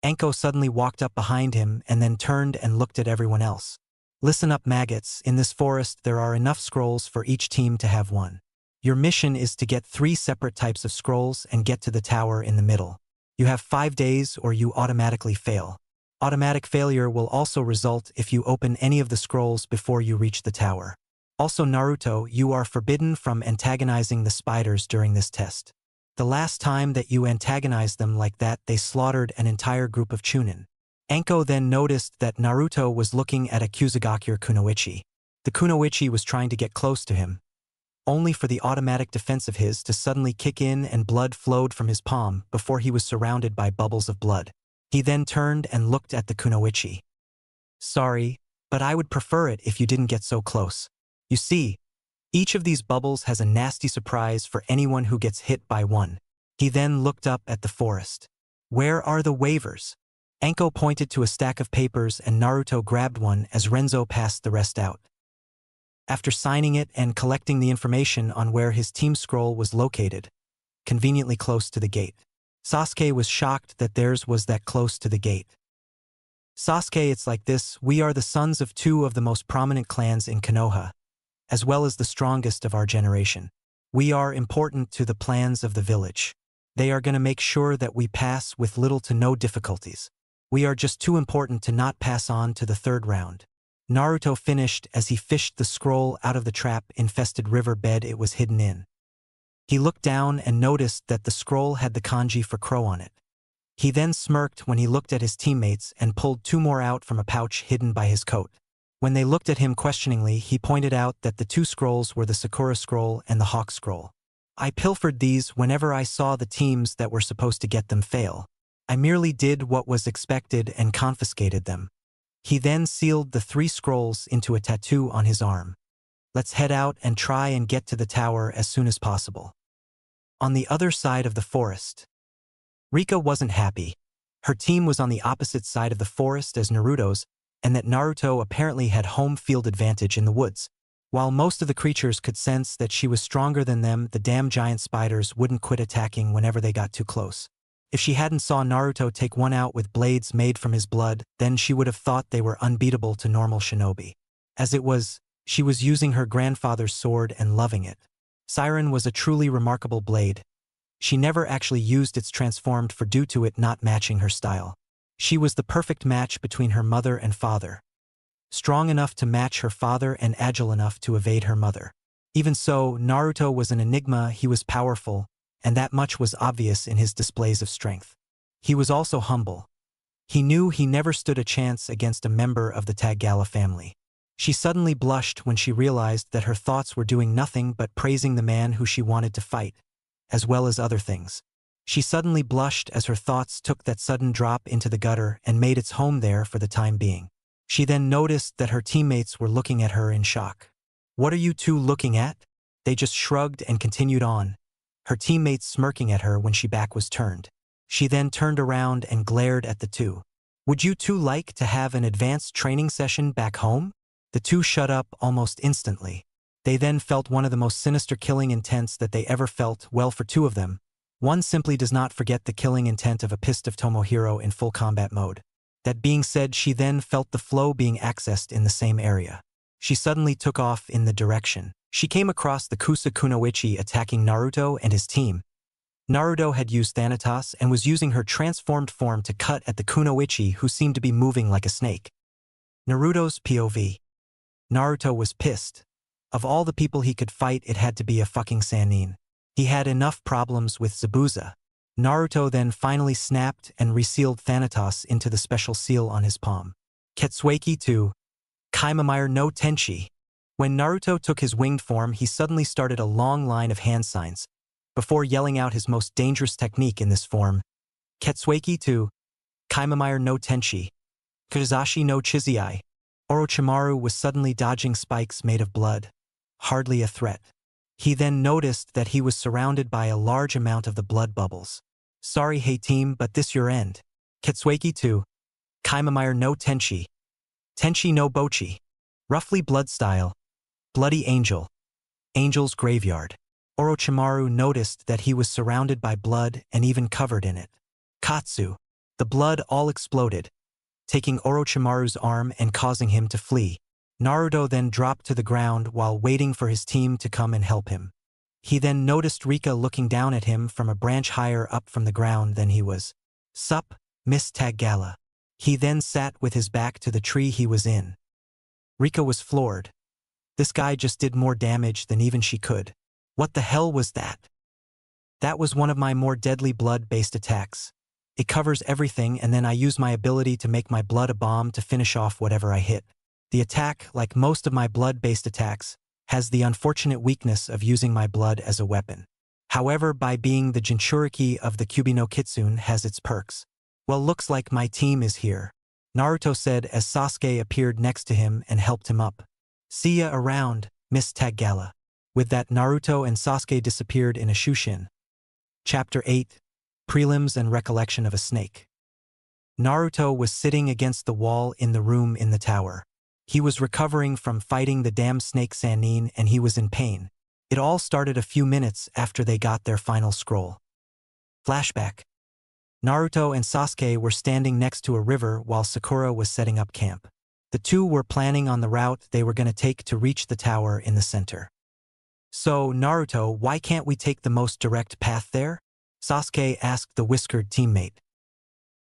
Anko suddenly walked up behind him and then turned and looked at everyone else. Listen up maggots, in this forest there are enough scrolls for each team to have one. Your mission is to get 3 separate types of scrolls and get to the tower in the middle. You have 5 days or you automatically fail. Automatic failure will also result if you open any of the scrolls before you reach the tower. Also Naruto, you are forbidden from antagonizing the spiders during this test. The last time that you antagonized them like that, they slaughtered an entire group of Chūnin. Anko then noticed that Naruto was looking at a Kusugakure Kunoichi. The Kunoichi was trying to get close to him, only for the automatic defense of his to suddenly kick in and blood flowed from his palm before he was surrounded by bubbles of blood. He then turned and looked at the Kunoichi. Sorry, but I would prefer it if you didn't get so close. You see, each of these bubbles has a nasty surprise for anyone who gets hit by one. He then looked up at the forest. Where are the waivers? Anko pointed to a stack of papers and Naruto grabbed one as Renzo passed the rest out. After signing it and collecting the information on where his team scroll was located, conveniently close to the gate, Sasuke was shocked that theirs was that close to the gate. Sasuke, it's like this, we are the sons of 2 of the most prominent clans in Konoha, as well as the strongest of our generation. We are important to the plans of the village. They are gonna make sure that we pass with little to no difficulties. We are just too important to not pass on to the 3rd round. Naruto finished as he fished the scroll out of the trap-infested river bed it was hidden in. He looked down and noticed that the scroll had the kanji for crow on it. He then smirked when he looked at his teammates and pulled 2 more out from a pouch hidden by his coat. When they looked at him questioningly, he pointed out that the 2 scrolls were the Sakura scroll and the Hawk scroll. I pilfered these whenever I saw the teams that were supposed to get them fail. I merely did what was expected and confiscated them. He then sealed the 3 scrolls into a tattoo on his arm. Let's head out and try and get to the tower as soon as possible. On the other side of the forest. Rika wasn't happy. Her team was on the opposite side of the forest as Naruto's, and that Naruto apparently had home field advantage in the woods. While most of the creatures could sense that she was stronger than them, the damn giant spiders wouldn't quit attacking whenever they got too close. If she hadn't saw Naruto take one out with blades made from his blood, then she would have thought they were unbeatable to normal shinobi. As it was, she was using her grandfather's sword and loving it. Siren was a truly remarkable blade. She never actually used its transformed for due to it not matching her style. She was the perfect match between her mother and father. Strong enough to match her father and agile enough to evade her mother. Even so, Naruto was an enigma. He was powerful, and that much was obvious in his displays of strength. He was also humble. He knew he never stood a chance against a member of the Tagala family. She suddenly blushed when she realized that her thoughts were doing nothing but praising the man who she wanted to fight, as well as other things. She suddenly blushed as her thoughts took that sudden drop into the gutter and made its home there for the time being. She then noticed that her teammates were looking at her in shock. "What are you two looking at?" They just shrugged and continued on, her teammates smirking at her when she back was turned. She then turned around and glared at the two. "Would you two like to have an advanced training session back home?" The two shut up almost instantly. They then felt one of the most sinister killing intents that they ever felt. Well, for 2 of them, one simply does not forget the killing intent of a pissed of Tomohiro in full combat mode. That being said, she then felt the flow being accessed in the same area. She suddenly took off in the direction. She came across the Kusa Kunoichi attacking Naruto and his team. Naruto had used Thanatos and was using her transformed form to cut at the Kunoichi, who seemed to be moving like a snake. Naruto's POV. Naruto was pissed. Of all the people he could fight, it had to be a fucking Sannin. He had enough problems with Zabuza. Naruto then finally snapped and resealed Thanatos into the special seal on his palm. Ketsueki to Kaimamire no Tenshi. When Naruto took his winged form, he suddenly started a long line of hand signs, before yelling out his most dangerous technique in this form. Ketsueki to Kaimamire no Tenshi. Kuzashi no Chizai. Orochimaru was suddenly dodging spikes made of blood. Hardly a threat. He then noticed that he was surrounded by a large amount of the blood bubbles. "Sorry, hey team, but this your end." Ketsueki to Kaimamire no Tenshi. Tenshi no Bochi. Roughly blood style. Bloody Angel. Angel's Graveyard. Orochimaru noticed that he was surrounded by blood and even covered in it. Katsu. The blood all exploded, taking Orochimaru's arm and causing him to flee. Naruto then dropped to the ground while waiting for his team to come and help him. He then noticed Rika looking down at him from a branch higher up from the ground than he was. "Sup, Miss Tagala." He then sat with his back to the tree he was in. Rika was floored. This guy just did more damage than even she could. What the hell was that? That was one of my more deadly blood-based attacks. It covers everything, and then I use my ability to make my blood a bomb to finish off whatever I hit. The attack, like most of my blood-based attacks, has the unfortunate weakness of using my blood as a weapon. However, by being the Jinchuriki of the Kyuubi no Kitsune has its perks. "Well, looks like my team is here," Naruto said as Sasuke appeared next to him and helped him up. "See ya around, Miss Tagala." With that, Naruto and Sasuke disappeared in a shushin. Chapter 8. Prelims and Recollection of a Snake. Naruto was sitting against the wall in the room in the tower. He was recovering from fighting the damn snake Sannin, and he was in pain. It all started a few minutes after they got their final scroll. Flashback. Naruto and Sasuke were standing next to a river while Sakura was setting up camp. The two were planning on the route they were going to take to reach the tower in the center. "So, Naruto, why can't we take the most direct path there?" Sasuke asked the whiskered teammate.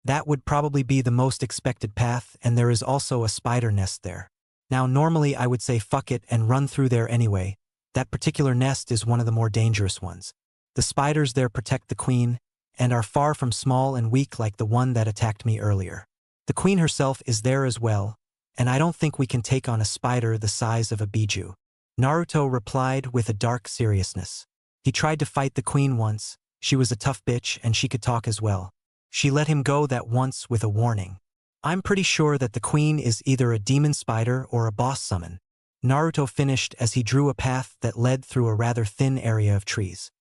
"That would probably be the most expected path, and there is also a spider nest there. Now, normally I would say fuck it and run through there anyway. That particular nest is one of the more dangerous ones. The spiders there protect the queen, and are far from small and weak like the one that attacked me earlier. The queen herself is there as well, and I don't think we can take on a spider the size of a biju." Naruto replied with a dark seriousness. He tried to fight the queen once. She was a tough bitch and she could talk as well. She let him go that once with a warning. I'm pretty sure that the queen is either a demon spider or a boss summon. Naruto finished as he drew a path that led through a rather thin area of trees.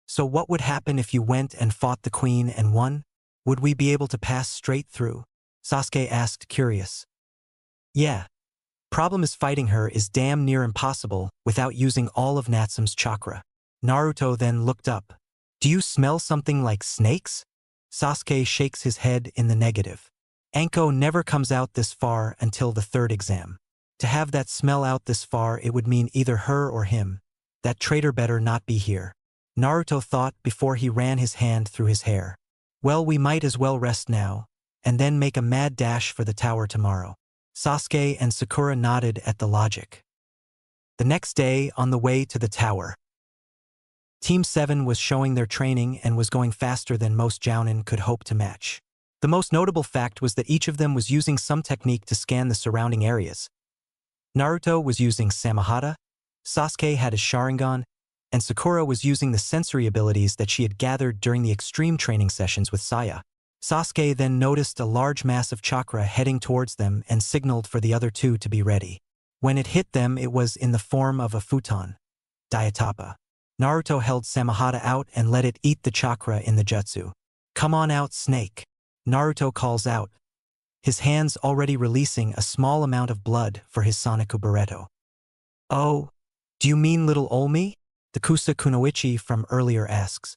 So what would happen if you went and fought the queen and won? Would we be able to pass straight through? Sasuke asked, curious. Yeah. Problem is fighting her is damn near impossible without using all of Natsume's chakra. Naruto then looked up. Do you smell something like snakes? Sasuke shakes his head in the negative. Anko never comes out this far until the third exam. To have that smell out this far, it would mean either her or him. That traitor better not be here. Naruto thought before he ran his hand through his hair. Well, we might as well rest now, and then make a mad dash for the tower tomorrow. Sasuke and Sakura nodded at the logic. The next day, on the way to the tower, Team 7 was showing their training and was going faster than most Chūnin could hope to match. The most notable fact was that each of them was using some technique to scan the surrounding areas. Naruto was using Samahata, Sasuke had his Sharingan, and Sakura was using the sensory abilities that she had gathered during the extreme training sessions with Saya. Sasuke then noticed a large mass of chakra heading towards them and signaled for the other two to be ready. When it hit them, it was in the form of a futon. Diatapa. Naruto held Samahata out and let it eat the chakra in the jutsu. Come on out, snake. Naruto calls out, his hands already releasing a small amount of blood for his Sonic Barretto. Oh, do you mean little Olmi? The Kusa Kunoichi from earlier asks.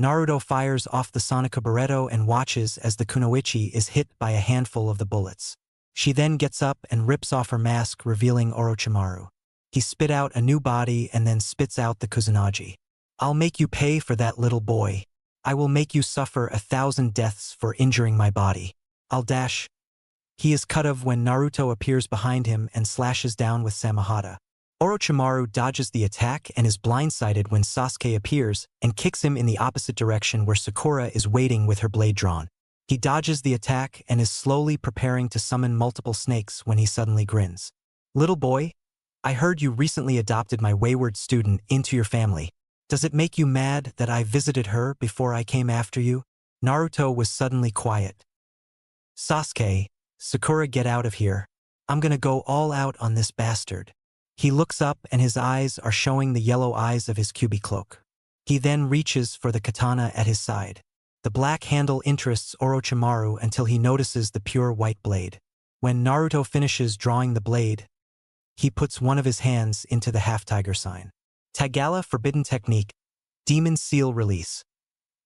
Naruto fires off the Sonic Barretto and watches as the Kunoichi is hit by a handful of the bullets. She then gets up and rips off her mask, revealing Orochimaru. He spit out a new body and then spits out the Kusanagi. I'll make you pay for that, little boy. I will make you suffer 1,000 deaths for injuring my body. I'll dash. He is cut off when Naruto appears behind him and slashes down with Samahata. Orochimaru dodges the attack and is blindsided when Sasuke appears and kicks him in the opposite direction where Sakura is waiting with her blade drawn. He dodges the attack and is slowly preparing to summon multiple snakes when he suddenly grins. Little boy, I heard you recently adopted my wayward student into your family. Does it make you mad that I visited her before I came after you? Naruto was suddenly quiet. Sasuke, Sakura, get out of here. I'm gonna go all out on this bastard. He looks up and his eyes are showing the yellow eyes of his Kyuubi cloak. He then reaches for the katana at his side. The black handle interests Orochimaru until he notices the pure white blade. When Naruto finishes drawing the blade, he puts one of his hands into the half-tiger sign. Tagala Forbidden Technique, Demon Seal Release.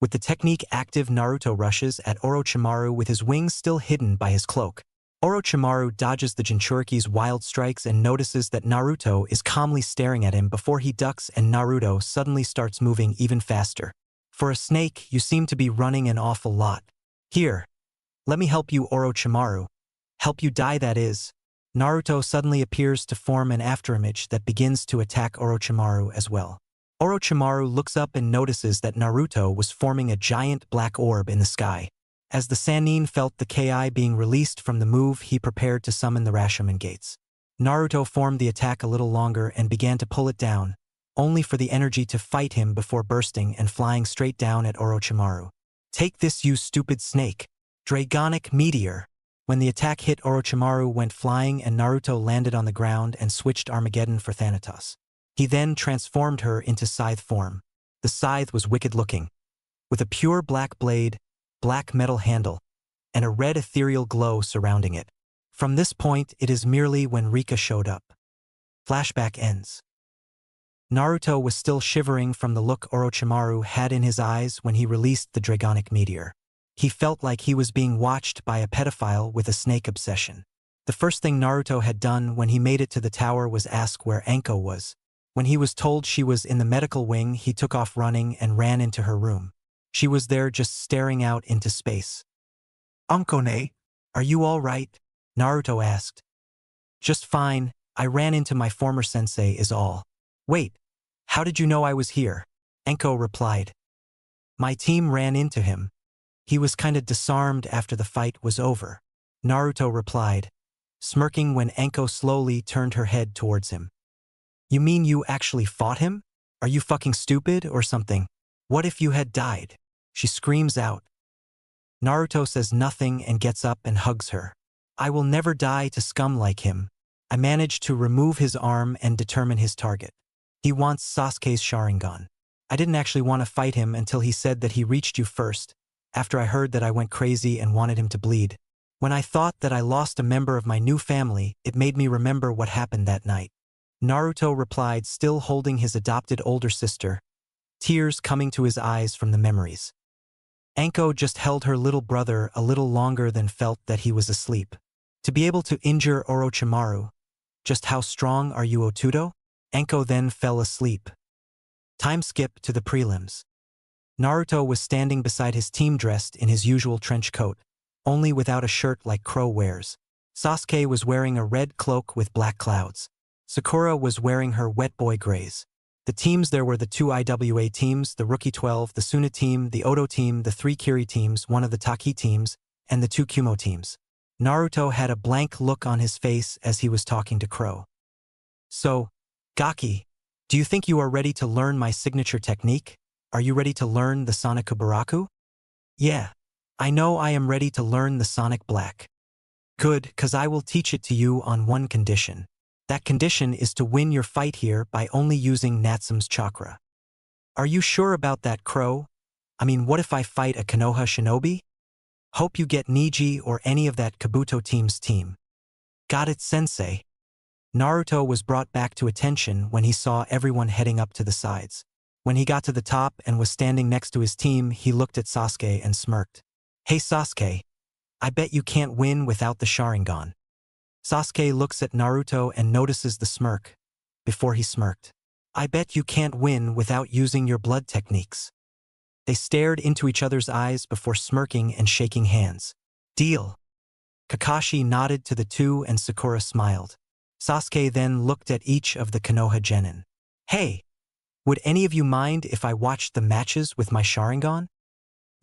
With the technique active, Naruto rushes at Orochimaru with his wings still hidden by his cloak. Orochimaru dodges the Jinchuriki's wild strikes and notices that Naruto is calmly staring at him before he ducks, and Naruto suddenly starts moving even faster. For a snake, you seem to be running an awful lot. Here, let me help you, Orochimaru. Help you die, that is. Naruto suddenly appears to form an afterimage that begins to attack Orochimaru as well. Orochimaru looks up and notices that Naruto was forming a giant black orb in the sky. As the Sannin felt the Ki being released from the move, he prepared to summon the Rashomon gates. Naruto formed the attack a little longer and began to pull it down, only for the energy to fight him before bursting and flying straight down at Orochimaru. Take this, you stupid snake! Dragonic Meteor! When the attack hit, Orochimaru went flying and Naruto landed on the ground and switched Armageddon for Thanatos. He then transformed her into scythe form. The scythe was wicked looking, with a pure black blade, black metal handle, and a red ethereal glow surrounding it. From this point, it is merely when Rika showed up. Flashback ends. Naruto was still shivering from the look Orochimaru had in his eyes when he released the Dragonic Meteor. He felt like he was being watched by a pedophile with a snake obsession. The first thing Naruto had done when he made it to the tower was ask where Anko was. When he was told she was in the medical wing, he took off running and ran into her room. She was there just staring out into space. Ankone, are you all right? Naruto asked. Just fine, I ran into my former sensei is all. Wait, how did you know I was here? Anko replied. My team ran into him. He was kinda disarmed after the fight was over. Naruto replied, smirking when Anko slowly turned her head towards him. You mean you actually fought him? Are you fucking stupid or something? What if you had died? She screams out. Naruto says nothing and gets up and hugs her. I will never die to scum like him. I manage to remove his arm and determine his target. He wants Sasuke's Sharingan. I didn't actually want to fight him until he said that he reached you first, after I heard that I went crazy and wanted him to bleed. When I thought that I lost a member of my new family, it made me remember what happened that night. Naruto replied, still holding his adopted older sister, tears coming to his eyes from the memories. Anko just held her little brother a little longer than felt that he was asleep. To be able to injure Orochimaru, just how strong are you, Otudo? Anko then fell asleep. Time skip to the prelims. Naruto was standing beside his team dressed in his usual trench coat, only without a shirt like Crow wears. Sasuke was wearing a red cloak with black clouds. Sakura was wearing her wet boy grays. The teams there were the 2 IWA teams, the Rookie 12, the Suna team, the Odo team, the 3 Kiri teams, one of the Taki teams, and the 2 Kumo teams. Naruto had a blank look on his face as he was talking to Crow. So, Gaki, do you think you are ready to learn my signature technique? Are you ready to learn the Sonic Kubaraku? Yeah, I know I am ready to learn the Sonic Black. Good, 'cause I will teach it to you on one condition. That condition is to win your fight here by only using Natsume's chakra. Are you sure about that, Crow? I mean, what if I fight a Konoha shinobi? Hope you get Niji or any of that Kabuto team's team. Got it, sensei. Naruto was brought back to attention when he saw everyone heading up to the sides. When he got to the top and was standing next to his team, he looked at Sasuke and smirked. Hey Sasuke, I bet you can't win without the Sharingan. Sasuke looks at Naruto and notices the smirk. Before he smirked. I bet you can't win without using your blood techniques. They stared into each other's eyes before smirking and shaking hands. Deal. Kakashi nodded to the two and Sakura smiled. Sasuke then looked at each of the Konoha genin. Hey, would any of you mind if I watched the matches with my Sharingan?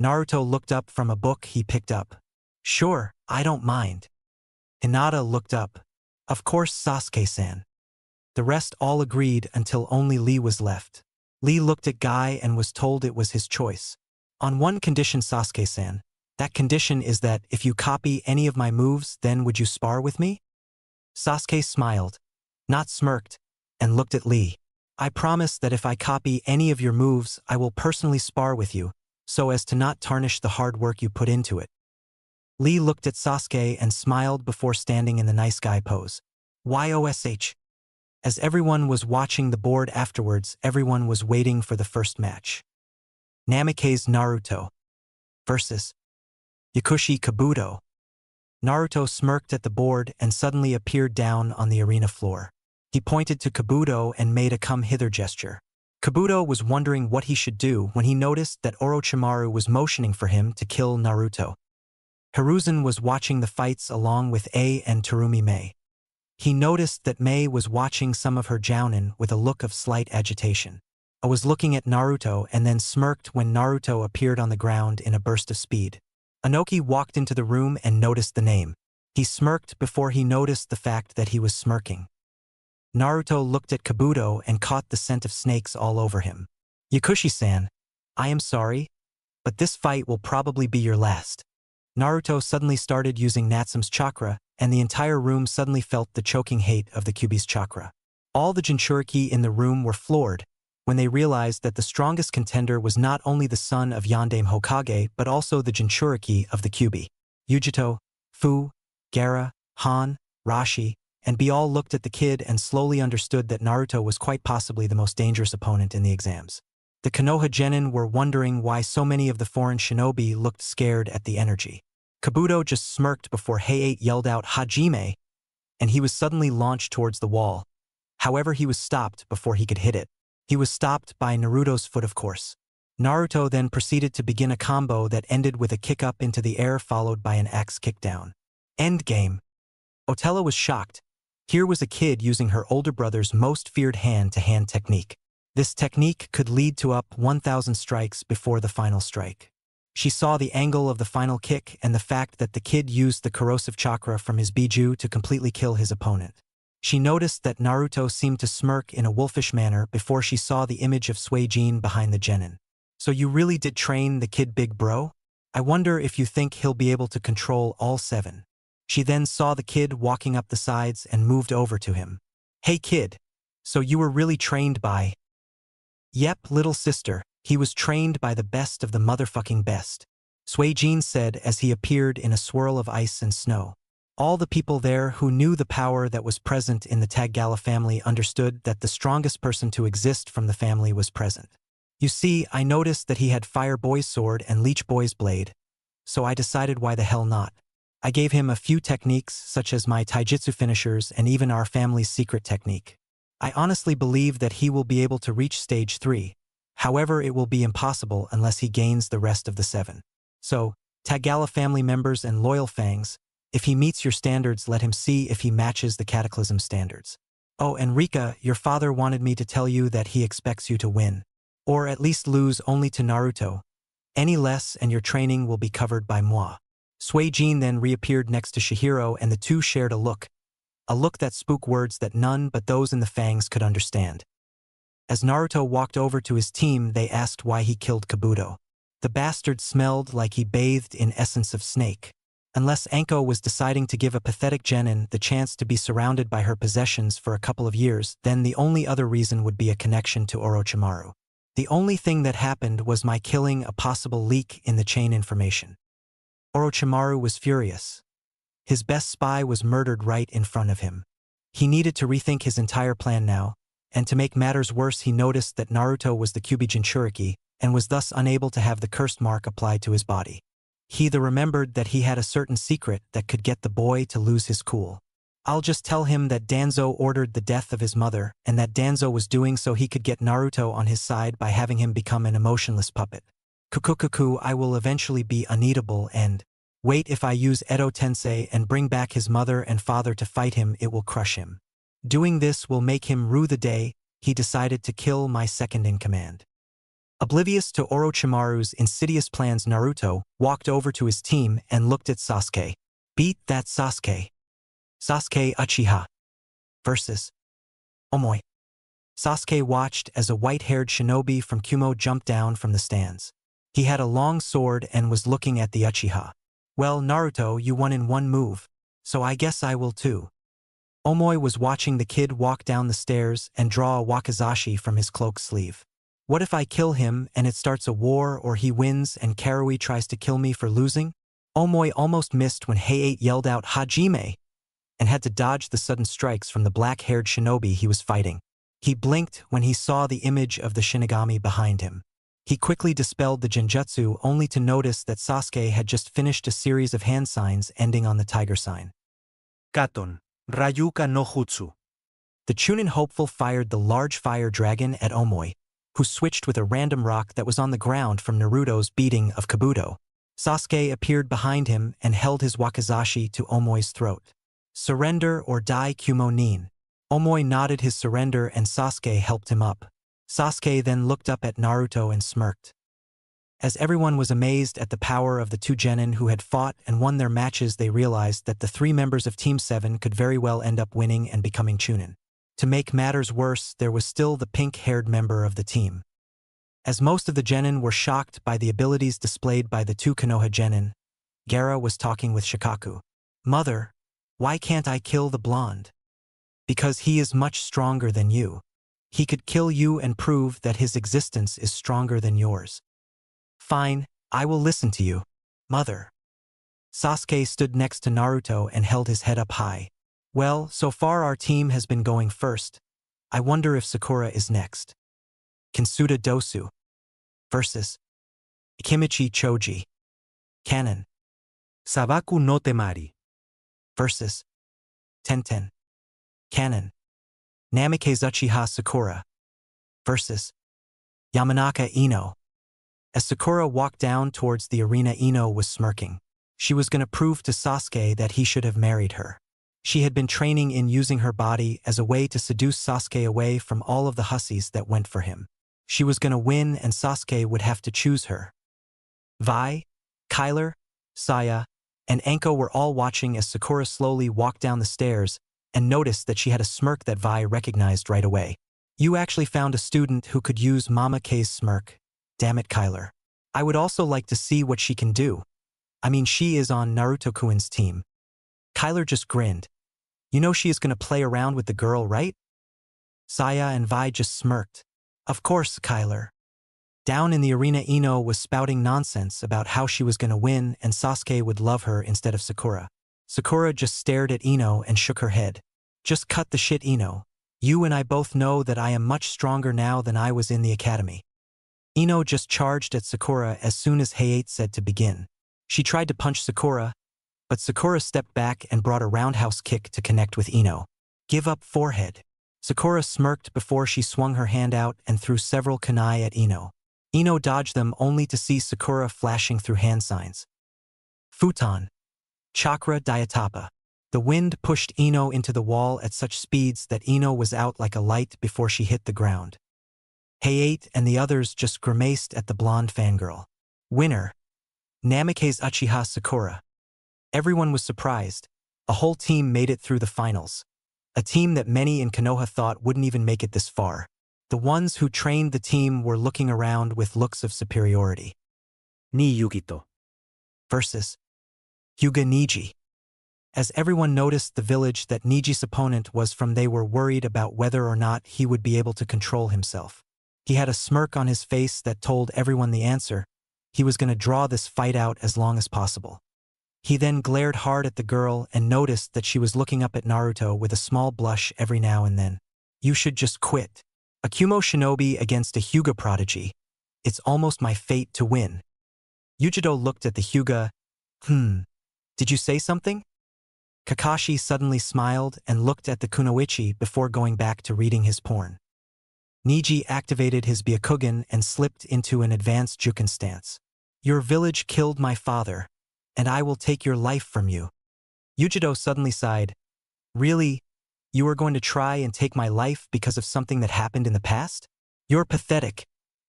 Naruto looked up from a book he picked up. Sure, I don't mind. Hinata looked up. Of course, Sasuke-san. The rest all agreed until only Lee was left. Lee looked at Guy and was told it was his choice. On one condition, Sasuke-san. That condition is that if you copy any of my moves, then would you spar with me? Sasuke smiled, not smirked, and looked at Lee. I promise that if I copy any of your moves, I will personally spar with you, so as to not tarnish the hard work you put into it. Lee looked at Sasuke and smiled before standing in the nice guy pose. YOSH. As everyone was watching the board afterwards, everyone was waiting for the first match. Namikaze Naruto versus Yakushi Kabuto. Naruto smirked at the board and suddenly appeared down on the arena floor. He pointed to Kabuto and made a come-hither gesture. Kabuto was wondering what he should do when he noticed that Orochimaru was motioning for him to kill Naruto. Hiruzen was watching the fights along with A and Terumi Mei. He noticed that Mei was watching some of her jounin with a look of slight agitation. A was looking at Naruto and then smirked when Naruto appeared on the ground in a burst of speed. Inoki walked into the room and noticed the name. He smirked before he noticed the fact that he was smirking. Naruto looked at Kabuto and caught the scent of snakes all over him. Yakushi-san, I am sorry, but this fight will probably be your last. Naruto suddenly started using Natsume's chakra, and the entire room suddenly felt the choking hate of the Kyuubi's chakra. All the Jinchuriki in the room were floored when they realized that the strongest contender was not only the son of Yondaime Hokage but also the Jinchuriki of the Kyuubi. Yujito, Fu, Gaara, Han, Rashi, and B all looked at the kid and slowly understood that Naruto was quite possibly the most dangerous opponent in the exams. The Konoha genin were wondering why so many of the foreign shinobi looked scared at the energy. Kabuto just smirked before Heiei yelled out Hajime, and he was suddenly launched towards the wall. However, he was stopped before he could hit it. He was stopped by Naruto's foot, of course. Naruto then proceeded to begin a combo that ended with a kick up into the air followed by an axe kickdown. Endgame. Otella was shocked. Here was a kid using her older brother's most feared hand-to-hand technique. This technique could lead to up 1,000 strikes before the final strike. She saw the angle of the final kick and the fact that the kid used the corrosive chakra from his Biju to completely kill his opponent. She noticed that Naruto seemed to smirk in a wolfish manner before she saw the image of Suijin behind the genin. So you really did train the kid, big bro? I wonder if you think he'll be able to control all 7. She then saw the kid walking up the sides and moved over to him. Hey kid, so you were really trained by… Yep, little sister, he was trained by the best of the motherfucking best, Suijin said as he appeared in a swirl of ice and snow. All the people there who knew the power that was present in the Taggala family understood that the strongest person to exist from the family was present. You see, I noticed that he had Fire Boy's sword and Leech Boy's blade, so I decided why the hell not. I gave him a few techniques such as my taijutsu finishers and even our family's secret technique. I honestly believe that he will be able to reach stage 3. However, it will be impossible unless he gains the rest of the 7. So, Taggala family members and loyal fangs, if he meets your standards, let him see if he matches the Cataclysm standards. Oh, and Rika, your father wanted me to tell you that he expects you to win. Or at least lose only to Naruto. Any less and your training will be covered by moi. Suijin then reappeared next to Chihiro and the two shared a look that spoke words that none but those in the fangs could understand. As Naruto walked over to his team, they asked why he killed Kabuto. The bastard smelled like he bathed in essence of snake. Unless Anko was deciding to give a pathetic genin the chance to be surrounded by her possessions for a couple of years, then the only other reason would be a connection to Orochimaru. The only thing that happened was my killing a possible leak in the chain information. Orochimaru was furious. His best spy was murdered right in front of him. He needed to rethink his entire plan now, and to make matters worse he noticed that Naruto was the Kyuubi Jinchuriki and was thus unable to have the cursed mark applied to his body. He remembered that he had a certain secret that could get the boy to lose his cool. I'll just tell him that Danzo ordered the death of his mother and that Danzo was doing so he could get Naruto on his side by having him become an emotionless puppet. Kukukuku, I will eventually be uneatable and… Wait, if I use Edo Tensei and bring back his mother and father to fight him, it will crush him. Doing this will make him rue the day he decided to kill my second-in-command. Oblivious to Orochimaru's insidious plans, Naruto walked over to his team and looked at Sasuke. Beat that Sasuke. Sasuke Uchiha versus Omoi. Sasuke watched as a white-haired shinobi from Kumo jumped down from the stands. He had a long sword and was looking at the Uchiha. Well, Naruto, you won in one move, so I guess I will too. Omoi was watching the kid walk down the stairs and draw a wakizashi from his cloak sleeve. What if I kill him and it starts a war, or he wins and Karui tries to kill me for losing? Omoi almost missed when Heiei yelled out Hajime and had to dodge the sudden strikes from the black-haired shinobi he was fighting. He blinked when he saw the image of the Shinigami behind him. He quickly dispelled the genjutsu only to notice that Sasuke had just finished a series of hand signs ending on the tiger sign. Katon, Ryuka no Jutsu. The Chūnin hopeful fired the large fire dragon at Omoi, who switched with a random rock that was on the ground from Naruto's beating of Kabuto. Sasuke appeared behind him and held his wakizashi to Omoi's throat. Surrender or die, Kumo Nin. Omoi nodded his surrender and Sasuke helped him up. Sasuke then looked up at Naruto and smirked. As everyone was amazed at the power of the two genin who had fought and won their matches, they realized that the 3 members of Team 7 could very well end up winning and becoming Chūnin. To make matters worse, there was still the pink-haired member of the team. As most of the genin were shocked by the abilities displayed by the 2 Konoha genin, Gaara was talking with Shikaku. Mother, why can't I kill the blonde? Because he is much stronger than you. He could kill you and prove that his existence is stronger than yours. Fine, I will listen to you, Mother. Sasuke stood next to Naruto and held his head up high. Well, so far our team has been going first. I wonder if Sakura is next. Kinsuda Dosu versus Ikimichi Choji. Kanon. Sabaku no Temari versus Tenten. Kanon. Namikaze Uchiha Sakura versus Yamanaka Ino. As Sakura walked down towards the arena, Ino was smirking. She was going to prove to Sasuke that he should have married her. She had been training in using her body as a way to seduce Sasuke away from all of the hussies that went for him. She was going to win and Sasuke would have to choose her. Vi, Kyler, Saya, and Anko were all watching as Sakura slowly walked down the stairs and noticed that she had a smirk that Vi recognized right away. You actually found a student who could use Mama K's smirk. Damn it, Kyler. I would also like to see what she can do. I mean, she is on Naruto-kun's team. Kyler just grinned. You know she is going to play around with the girl, right? Saya and Vi just smirked. Of course, Kyler. Down in the arena, Ino was spouting nonsense about how she was going to win and Sasuke would love her instead of Sakura. Sakura just stared at Ino and shook her head. Just cut the shit, Ino. You and I both know that I am much stronger now than I was in the academy. Ino just charged at Sakura as soon as Hayate said to begin. She tried to punch Sakura, but Sakura stepped back and brought a roundhouse kick to connect with Ino. Give up, forehead. Sakura smirked before she swung her hand out and threw several kunai at Ino. Ino dodged them only to see Sakura flashing through hand signs. Futon. Chakra Diatapa. The wind pushed Ino into the wall at such speeds that Ino was out like a light before she hit the ground. Hayate and the others just grimaced at the blonde fangirl. Winner. Namikaze Uchiha Sakura. Everyone was surprised. A whole team made it through the finals. A team that many in Konoha thought wouldn't even make it this far. The ones who trained the team were looking around with looks of superiority. Ni Yukito. Versus Hyuga Niji. As everyone noticed the village that Niji's opponent was from, they were worried about whether or not he would be able to control himself. He had a smirk on his face that told everyone the answer. He was going to draw this fight out as long as possible. He then glared hard at the girl and noticed that she was looking up at Naruto with a small blush every now and then. You should just quit. A Kumo shinobi against a Hyuga prodigy. It's almost my fate to win. Yujiro looked at the Hyuga. Did you say something? Kakashi suddenly smiled and looked at the kunoichi before going back to reading his porn. Niji activated his Byakugan and slipped into an advanced Juken stance. Your village killed my father, and I will take your life from you. Yujiro suddenly sighed. Really? You are going to try and take my life because of something that happened in the past? You're pathetic,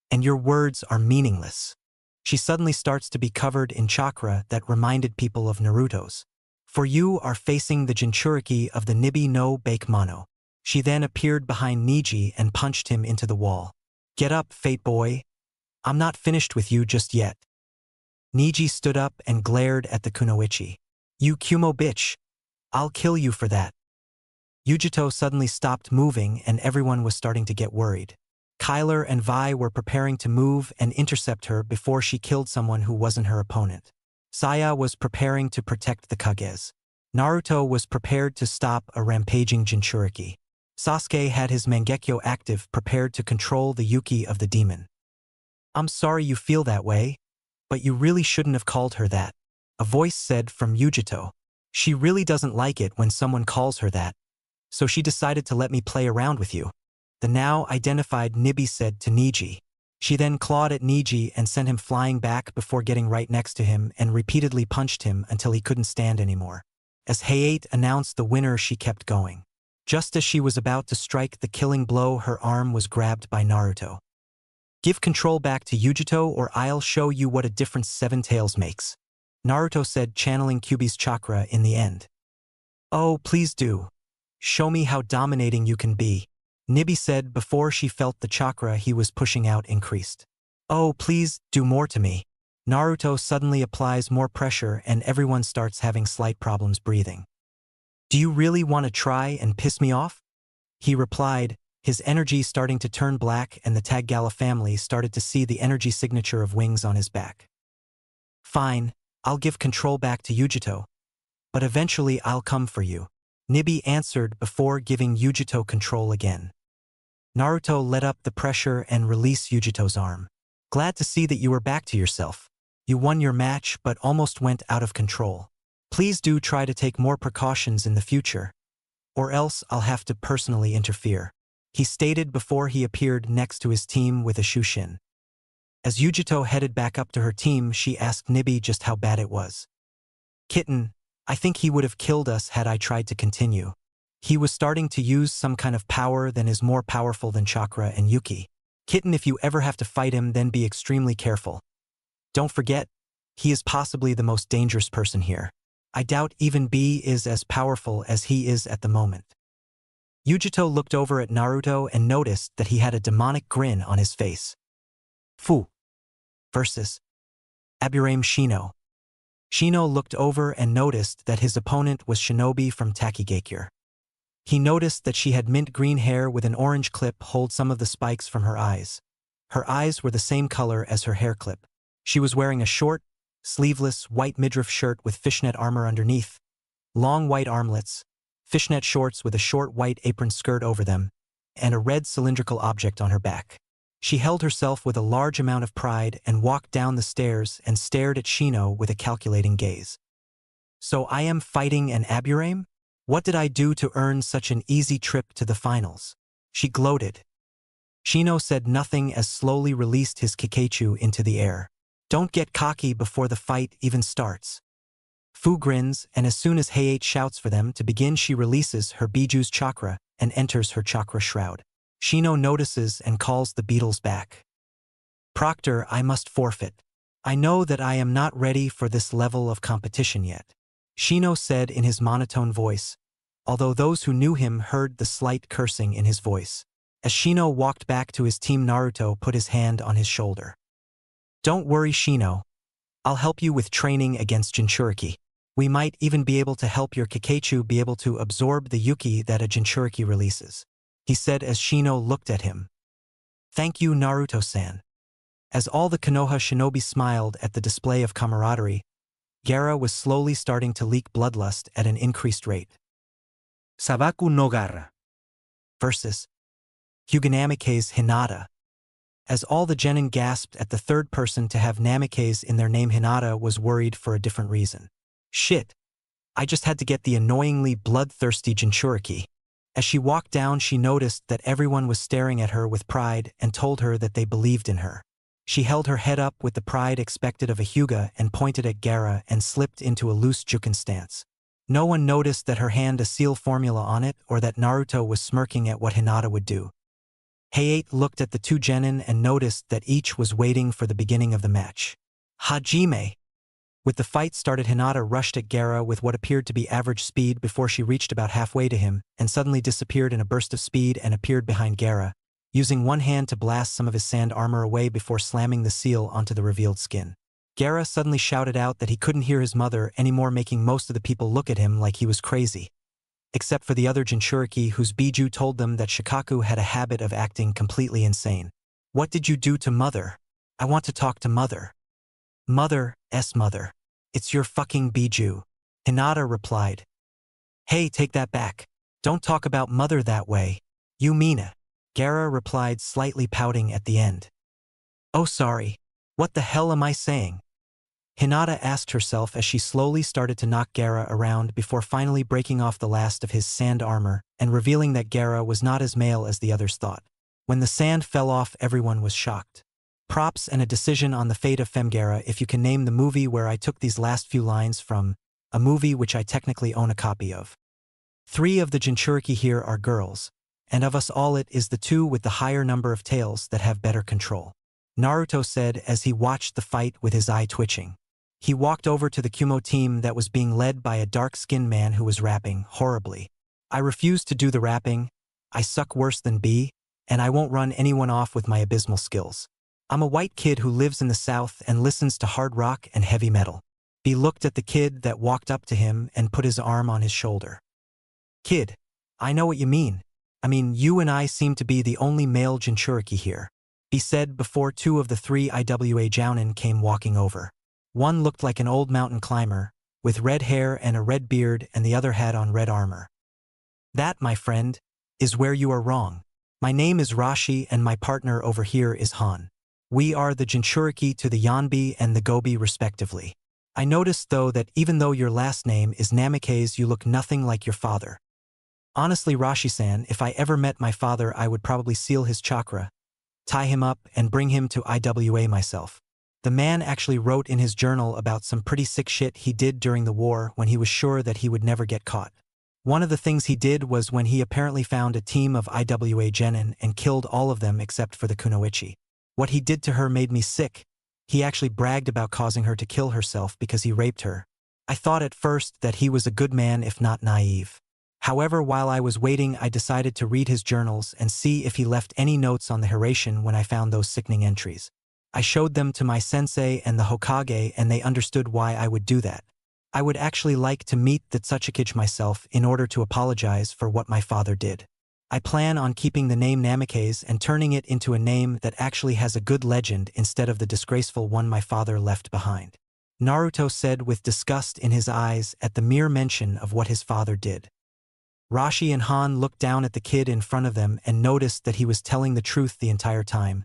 and your words are meaningless. She suddenly starts to be covered in chakra that reminded people of Naruto's. For you are facing the Jinchuriki of the Nibi no Bakemono. She then appeared behind Niji and punched him into the wall. Get up, Fate Boy. I'm not finished with you just yet. Niji stood up and glared at the kunoichi. You Kumo bitch. I'll kill you for that. Yujito suddenly stopped moving and everyone was starting to get worried. Kyler and Vi were preparing to move and intercept her before she killed someone who wasn't her opponent. Saya was preparing to protect the Kages. Naruto was prepared to stop a rampaging Jinchuriki. Sasuke had his Mangekyo active, prepared to control the Yuki of the demon. I'm sorry you feel that way, but you really shouldn't have called her that. A voice said from Yujito. She really doesn't like it when someone calls her that. So she decided to let me play around with you. The now identified Nibi said to Niji. She then clawed at Niji and sent him flying back before getting right next to him and repeatedly punched him until he couldn't stand anymore. As Hayate announced the winner, she kept going. Just as she was about to strike the killing blow, her arm was grabbed by Naruto. Give control back to Yujito or I'll show you what a difference Seven Tails makes. Naruto said, channeling Kyuubi's chakra in the end. Oh, please do. Show me how dominating you can be. Nibi said before she felt the chakra he was pushing out increased. Oh, please, do more to me. Naruto suddenly applies more pressure and everyone starts having slight problems breathing. Do you really want to try and piss me off? He replied, his energy starting to turn black, and the Taggala family started to see the energy signature of wings on his back. Fine, I'll give control back to Yujito. But eventually I'll come for you. Nibi answered before giving Yujito control again. Naruto let up the pressure and released Yujito's arm. Glad to see that you are back to yourself. You won your match but almost went out of control. Please do try to take more precautions in the future, or else I'll have to personally interfere, he stated before he appeared next to his team with a Shushin. As Yujito headed back up to her team, she asked Nibi just how bad it was. Kitten, I think he would have killed us had I tried to continue. He was starting to use some kind of power that is more powerful than chakra and Yuki. Kitten, if you ever have to fight him, then be extremely careful. Don't forget, he is possibly the most dangerous person here. I doubt even B is as powerful as he is at the moment. Yujito looked over at Naruto and noticed that he had a demonic grin on his face. Fu versus Aburame Shino. Shino looked over and noticed that his opponent was Shinobi from Takigakure. He noticed that she had mint green hair with an orange clip hold some of the spikes from her eyes. Her eyes were the same color as her hair clip. She was wearing a short, sleeveless, white midriff shirt with fishnet armor underneath, long white armlets, fishnet shorts with a short white apron skirt over them, and a red cylindrical object on her back. She held herself with a large amount of pride and walked down the stairs and stared at Shino with a calculating gaze. So I am fighting an Aburame? What did I do to earn such an easy trip to the finals? She gloated. Shino said nothing as slowly released his Kikeichu into the air. Don't get cocky before the fight even starts. Fu grins, and as soon as Hayate shouts for them to begin, she releases her Biju's chakra and enters her chakra shroud. Shino notices and calls the beetles back. Proctor, I must forfeit. I know that I am not ready for this level of competition yet, Shino said in his monotone voice, although those who knew him heard the slight cursing in his voice. As Shino walked back to his team, Naruto put his hand on his shoulder. Don't worry, Shino. I'll help you with training against Jinchuriki. We might even be able to help your Kikeichu be able to absorb the Yuki that a Jinchuriki releases, he said as Shino looked at him. Thank you, Naruto-san. As all the Konoha shinobi smiled at the display of camaraderie, Gaara was slowly starting to leak bloodlust at an increased rate. Sabaku no Gaara versus Hyuga-Namikaze Hinata. As all the genin gasped at the third person to have Namikaze in their name, Hinata was worried for a different reason. Shit. I just had to get the annoyingly bloodthirsty Jinchuriki. As she walked down, she noticed that everyone was staring at her with pride and told her that they believed in her. She held her head up with the pride expected of a Hyuga and pointed at Gaara and slipped into a loose Juken stance. No one noticed that her hand a seal formula on it or that Naruto was smirking at what Hinata would do. Hayate looked at the two genin and noticed that each was waiting for the beginning of the match. Hajime! With the fight started, Hinata rushed at Gaara with what appeared to be average speed before she reached about halfway to him and suddenly disappeared in a burst of speed and appeared behind Gaara, using one hand to blast some of his sand armor away before slamming the seal onto the revealed skin. Gaara suddenly shouted out that he couldn't hear his mother anymore, making most of the people look at him like he was crazy. Except for the other Jinchuriki, whose Biju told them that Shikaku had a habit of acting completely insane. What did you do to Mother? I want to talk to Mother. Mother. It's your fucking Biju. Hinata replied. Hey, take that back. Don't talk about Mother that way. You mean it. Gaara replied, slightly pouting at the end. Oh, sorry. What the hell am I saying? Hinata asked herself as she slowly started to knock Gaara around before finally breaking off the last of his sand armor and revealing that Gaara was not as male as the others thought. When the sand fell off, everyone was shocked. Props and a decision on the fate of Femgara if you can name the movie where I took these last few lines from, a movie which I technically own a copy of. 3 of the Jinchuriki here are girls, and of us all it is the 2 with the higher number of tails that have better control, Naruto said as he watched the fight with his eye twitching. He walked over to the Kumo team that was being led by a dark-skinned man who was rapping horribly. I refuse to do the rapping, I suck worse than B, and I won't run anyone off with my abysmal skills. I'm a white kid who lives in the South and listens to hard rock and heavy metal. B looked at the kid that walked up to him and put his arm on his shoulder. Kid, I know what you mean. I mean, you and I seem to be the only male Jinchuriki here, B said before 2 of the 3 IWA Jounin came walking over. One looked like an old mountain climber, with red hair and a red beard, and the other had on red armor. That, my friend, is where you are wrong. My name is Rashi and my partner over here is Han. We are the Jinchuriki to the Yanbi and the Gobi respectively. I noticed though that even though your last name is Namikaze, you look nothing like your father. Honestly, Rashi-san, if I ever met my father, I would probably seal his chakra, tie him up, and bring him to IWA myself. The man actually wrote in his journal about some pretty sick shit he did during the war when he was sure that he would never get caught. One of the things he did was when he apparently found a team of IWA genin and killed all of them except for the Kunoichi. What he did to her made me sick. He actually bragged about causing her to kill herself because he raped her. I thought at first that he was a good man if not naive. However, while I was waiting, I decided to read his journals and see if he left any notes on the Hiraition when I found those sickening entries. I showed them to my sensei and the Hokage, and they understood why I would do that. I would actually like to meet the Tsuchikage myself in order to apologize for what my father did. I plan on keeping the name Namikaze and turning it into a name that actually has a good legend instead of the disgraceful one my father left behind. Naruto said with disgust in his eyes at the mere mention of what his father did. Rashi and Han looked down at the kid in front of them and noticed that he was telling the truth the entire time.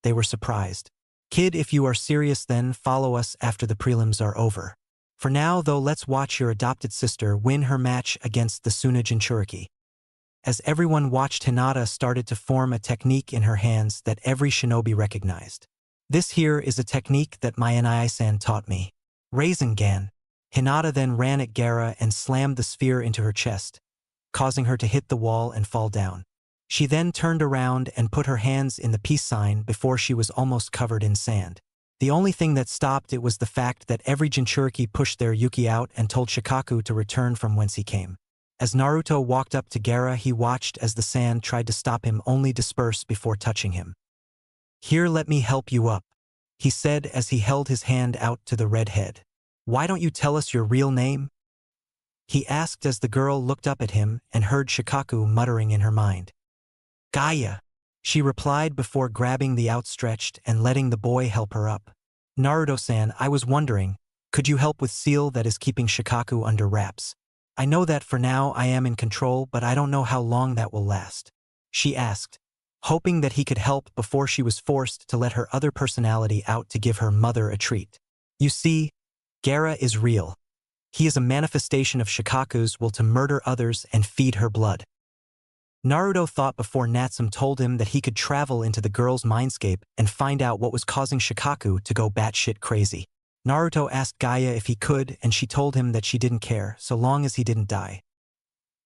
They were surprised. Kid, if you are serious, then follow us after the prelims are over. For now, though, let's watch your adopted sister win her match against the Suna Jinchuriki. As everyone watched, Hinata started to form a technique in her hands that every shinobi recognized. This here is a technique that my Nai-san taught me. Rasengan. Hinata then ran at Gaara and slammed the sphere into her chest, causing her to hit the wall and fall down. She then turned around and put her hands in the peace sign before she was almost covered in sand. The only thing that stopped it was the fact that every Jinchuriki pushed their Yuki out and told Shikaku to return from whence he came. As Naruto walked up to Gaara, he watched as the sand tried to stop him, only disperse before touching him. "Here, let me help you up," he said as he held his hand out to the redhead. "Why don't you tell us your real name?" he asked as the girl looked up at him and heard Shikaku muttering in her mind. "Gaia," she replied before grabbing the outstretched and letting the boy help her up. "Naruto-san, I was wondering, could you help with seal that is keeping Shikaku under wraps? I know that for now I am in control, but I don't know how long that will last," she asked, hoping that he could help before she was forced to let her other personality out to give her mother a treat. You see, Gaara is real. He is a manifestation of Shikaku's will to murder others and feed her blood. Naruto thought before Natsum told him that he could travel into the girl's mindscape and find out what was causing Shikaku to go batshit crazy. Naruto asked Gaia if he could, and she told him that she didn't care, so long as he didn't die.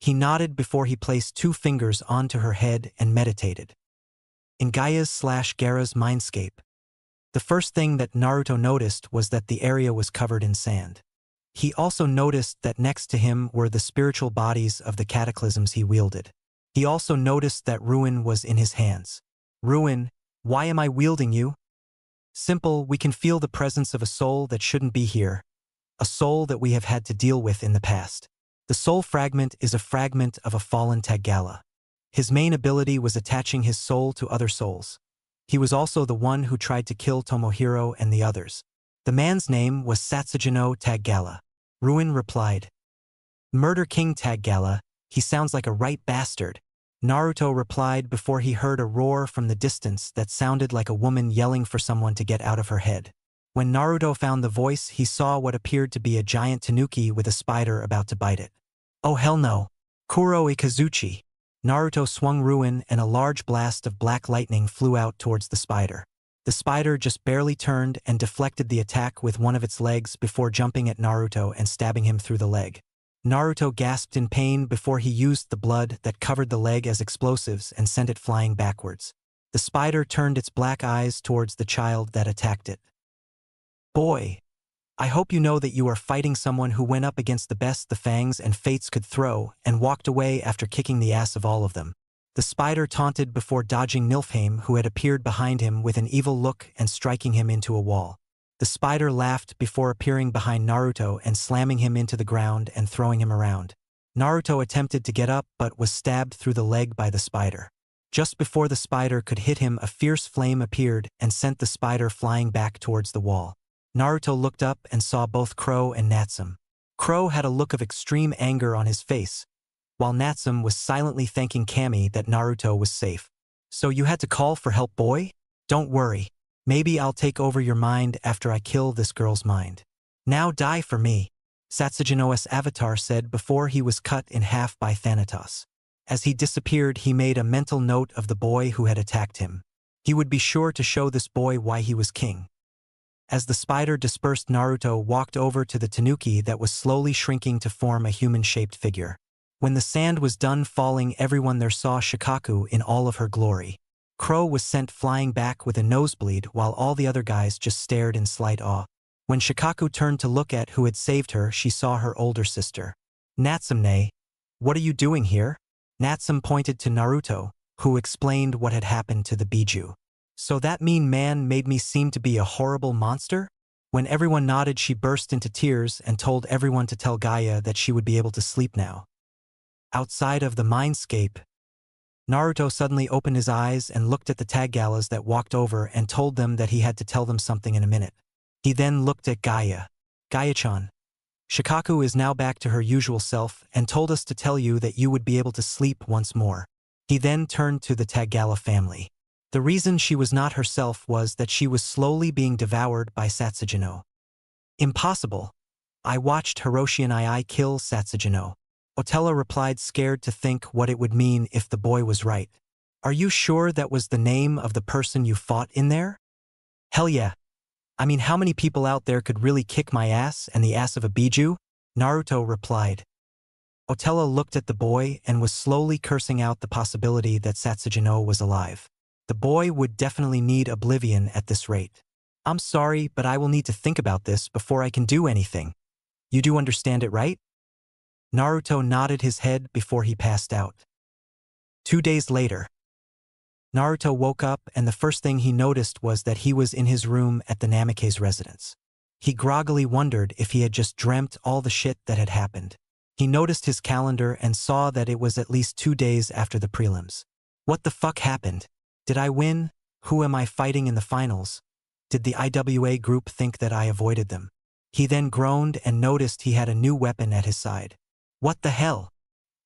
He nodded before he placed 2 fingers onto her head and meditated. In Gaia's/Gaara's mindscape, the first thing that Naruto noticed was that the area was covered in sand. He also noticed that next to him were the spiritual bodies of the cataclysms he wielded. He also noticed that Ruin was in his hands. "Ruin, why am I wielding you?" "Simple, we can feel the presence of a soul that shouldn't be here. A soul that we have had to deal with in the past. The soul fragment is a fragment of a fallen Tagala. His main ability was attaching his soul to other souls. He was also the one who tried to kill Tomohiro and the others. The man's name was Satsujino Tagala." Ruin replied. "Murder King Tagala, he sounds like a right bastard," Naruto replied before he heard a roar from the distance that sounded like a woman yelling for someone to get out of her head. When Naruto found the voice, he saw what appeared to be a giant tanuki with a spider about to bite it. "Oh hell no! Kuro Ikazuchi!" Naruto swung Ruin and a large blast of black lightning flew out towards the spider. The spider just barely turned and deflected the attack with one of its legs before jumping at Naruto and stabbing him through the leg. Naruto gasped in pain before he used the blood that covered the leg as explosives and sent it flying backwards. The spider turned its black eyes towards the child that attacked it. "Boy, I hope you know that you are fighting someone who went up against the best the Fangs and Fates could throw and walked away after kicking the ass of all of them." The spider taunted before dodging Nilfheim, who had appeared behind him with an evil look and striking him into a wall. The spider laughed before appearing behind Naruto and slamming him into the ground and throwing him around. Naruto attempted to get up but was stabbed through the leg by the spider. Just before the spider could hit him, a fierce flame appeared and sent the spider flying back towards the wall. Naruto looked up and saw both Crow and Natsum. Crow had a look of extreme anger on his face, while Natsum was silently thanking Kami that Naruto was safe. "So you had to call for help, boy? Don't worry. Maybe I'll take over your mind after I kill this girl's mind. Now die for me," Satsujino's avatar said before he was cut in half by Thanatos. As he disappeared, he made a mental note of the boy who had attacked him. He would be sure to show this boy why he was king. As the spider dispersed, Naruto walked over to the tanuki that was slowly shrinking to form a human-shaped figure. When the sand was done falling, everyone there saw Shikaku in all of her glory. Crow was sent flying back with a nosebleed while all the other guys just stared in slight awe. When Shikaku turned to look at who had saved her, she saw her older sister. Natsume, what are you doing here? Natsume pointed to Naruto, who explained what had happened to the Biju. So that mean man made me seem to be a horrible monster? When everyone nodded, she burst into tears and told everyone to tell Gaia that she would be able to sleep now. Outside of the mindscape, Naruto suddenly opened his eyes and looked at the tag galas that walked over and told them that he had to tell them something in a minute. He then looked at Gaia. Gaia-chan, Shikaku is now back to her usual self and told us to tell you that you would be able to sleep once more. He then turned to the Tagala family. The reason she was not herself was that she was slowly being devoured by Satsujino. Impossible. I watched Hiroshi and I kill Satsujino. Otella replied, scared to think what it would mean if the boy was right. Are you sure that was the name of the person you fought in there? Hell yeah. I mean, how many people out there could really kick my ass and the ass of a Biju? Naruto replied. Otella looked at the boy and was slowly cursing out the possibility that Satsujino was alive. The boy would definitely need oblivion at this rate. I'm sorry, but I will need to think about this before I can do anything. You do understand it, right? Naruto nodded his head before he passed out. 2 days later, Naruto woke up and the first thing he noticed was that he was in his room at the Namikaze residence. He groggily wondered if he had just dreamt all the shit that had happened. He noticed his calendar and saw that it was at least 2 days after the prelims. What the fuck happened? Did I win? Who am I fighting in the finals? Did the IWA group think that I avoided them? He then groaned and noticed he had a new weapon at his side. What the hell?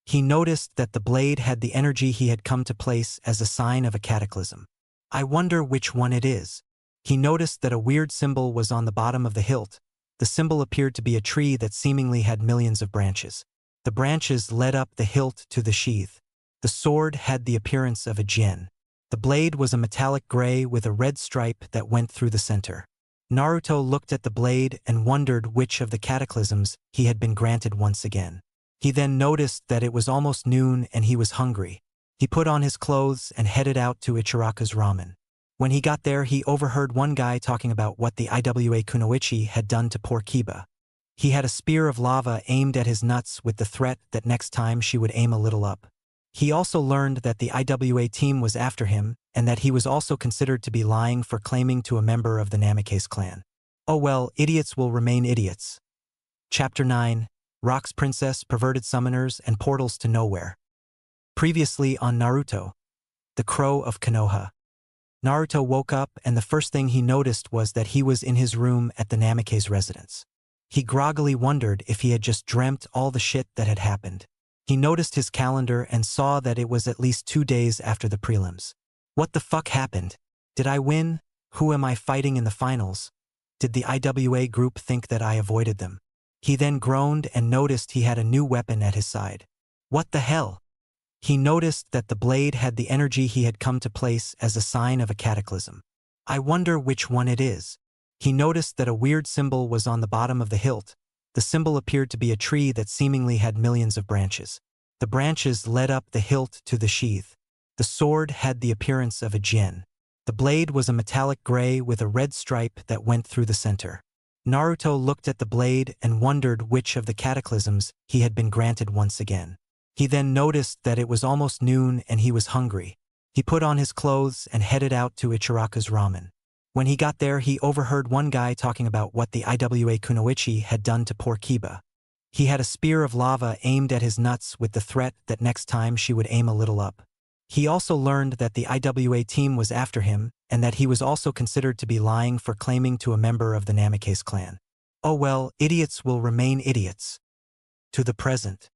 He noticed that the blade had the energy he had come to place as a sign of a cataclysm. I wonder which one it is. He noticed that a weird symbol was on the bottom of the hilt. The symbol appeared to be a tree that seemingly had millions of branches. The branches led up the hilt to the sheath. The sword had the appearance of a djinn. The blade was a metallic gray with a red stripe that went through the center. Naruto looked at the blade and wondered which of the cataclysms he had been granted once again. He then noticed that it was almost noon and he was hungry. He put on his clothes and headed out to Ichiraka's ramen. When he got there, he overheard one guy talking about what the IWA Kunoichi had done to poor Kiba. He had a spear of lava aimed at his nuts with the threat that next time she would aim a little up. He also learned that the IWA team was after him and that he was also considered to be lying for claiming to a member of the Namikaze clan. Oh well, idiots will remain idiots. Chapter 9. Rock's Princess, Perverted Summoners, and Portals to Nowhere. Previously on Naruto. The Crow of Konoha. Naruto woke up and the first thing he noticed was that he was in his room at the Namikaze residence. He groggily wondered if he had just dreamt all the shit that had happened. He noticed his calendar and saw that it was at least 2 days after the prelims. What the fuck happened? Did I win? Who am I fighting in the finals? Did the IWA group think that I avoided them? He then groaned and noticed he had a new weapon at his side. What the hell? He noticed that the blade had the energy he had come to place as a sign of a cataclysm. I wonder which one it is. He noticed that a weird symbol was on the bottom of the hilt. The symbol appeared to be a tree that seemingly had millions of branches. The branches led up the hilt to the sheath. The sword had the appearance of a djinn. The blade was a metallic gray with a red stripe that went through the center. Naruto looked at the blade and wondered which of the cataclysms he had been granted once again. He then noticed that it was almost noon and he was hungry. He put on his clothes and headed out to Ichiraka's ramen. When he got there, he overheard one guy talking about what the IWA Kunoichi had done to poor Kiba. He had a spear of lava aimed at his nuts with the threat that next time she would aim a little up. He also learned that the IWA team was after him and that he was also considered to be lying for claiming to a member of the Namikaze clan. Oh well, idiots will remain idiots. To the present.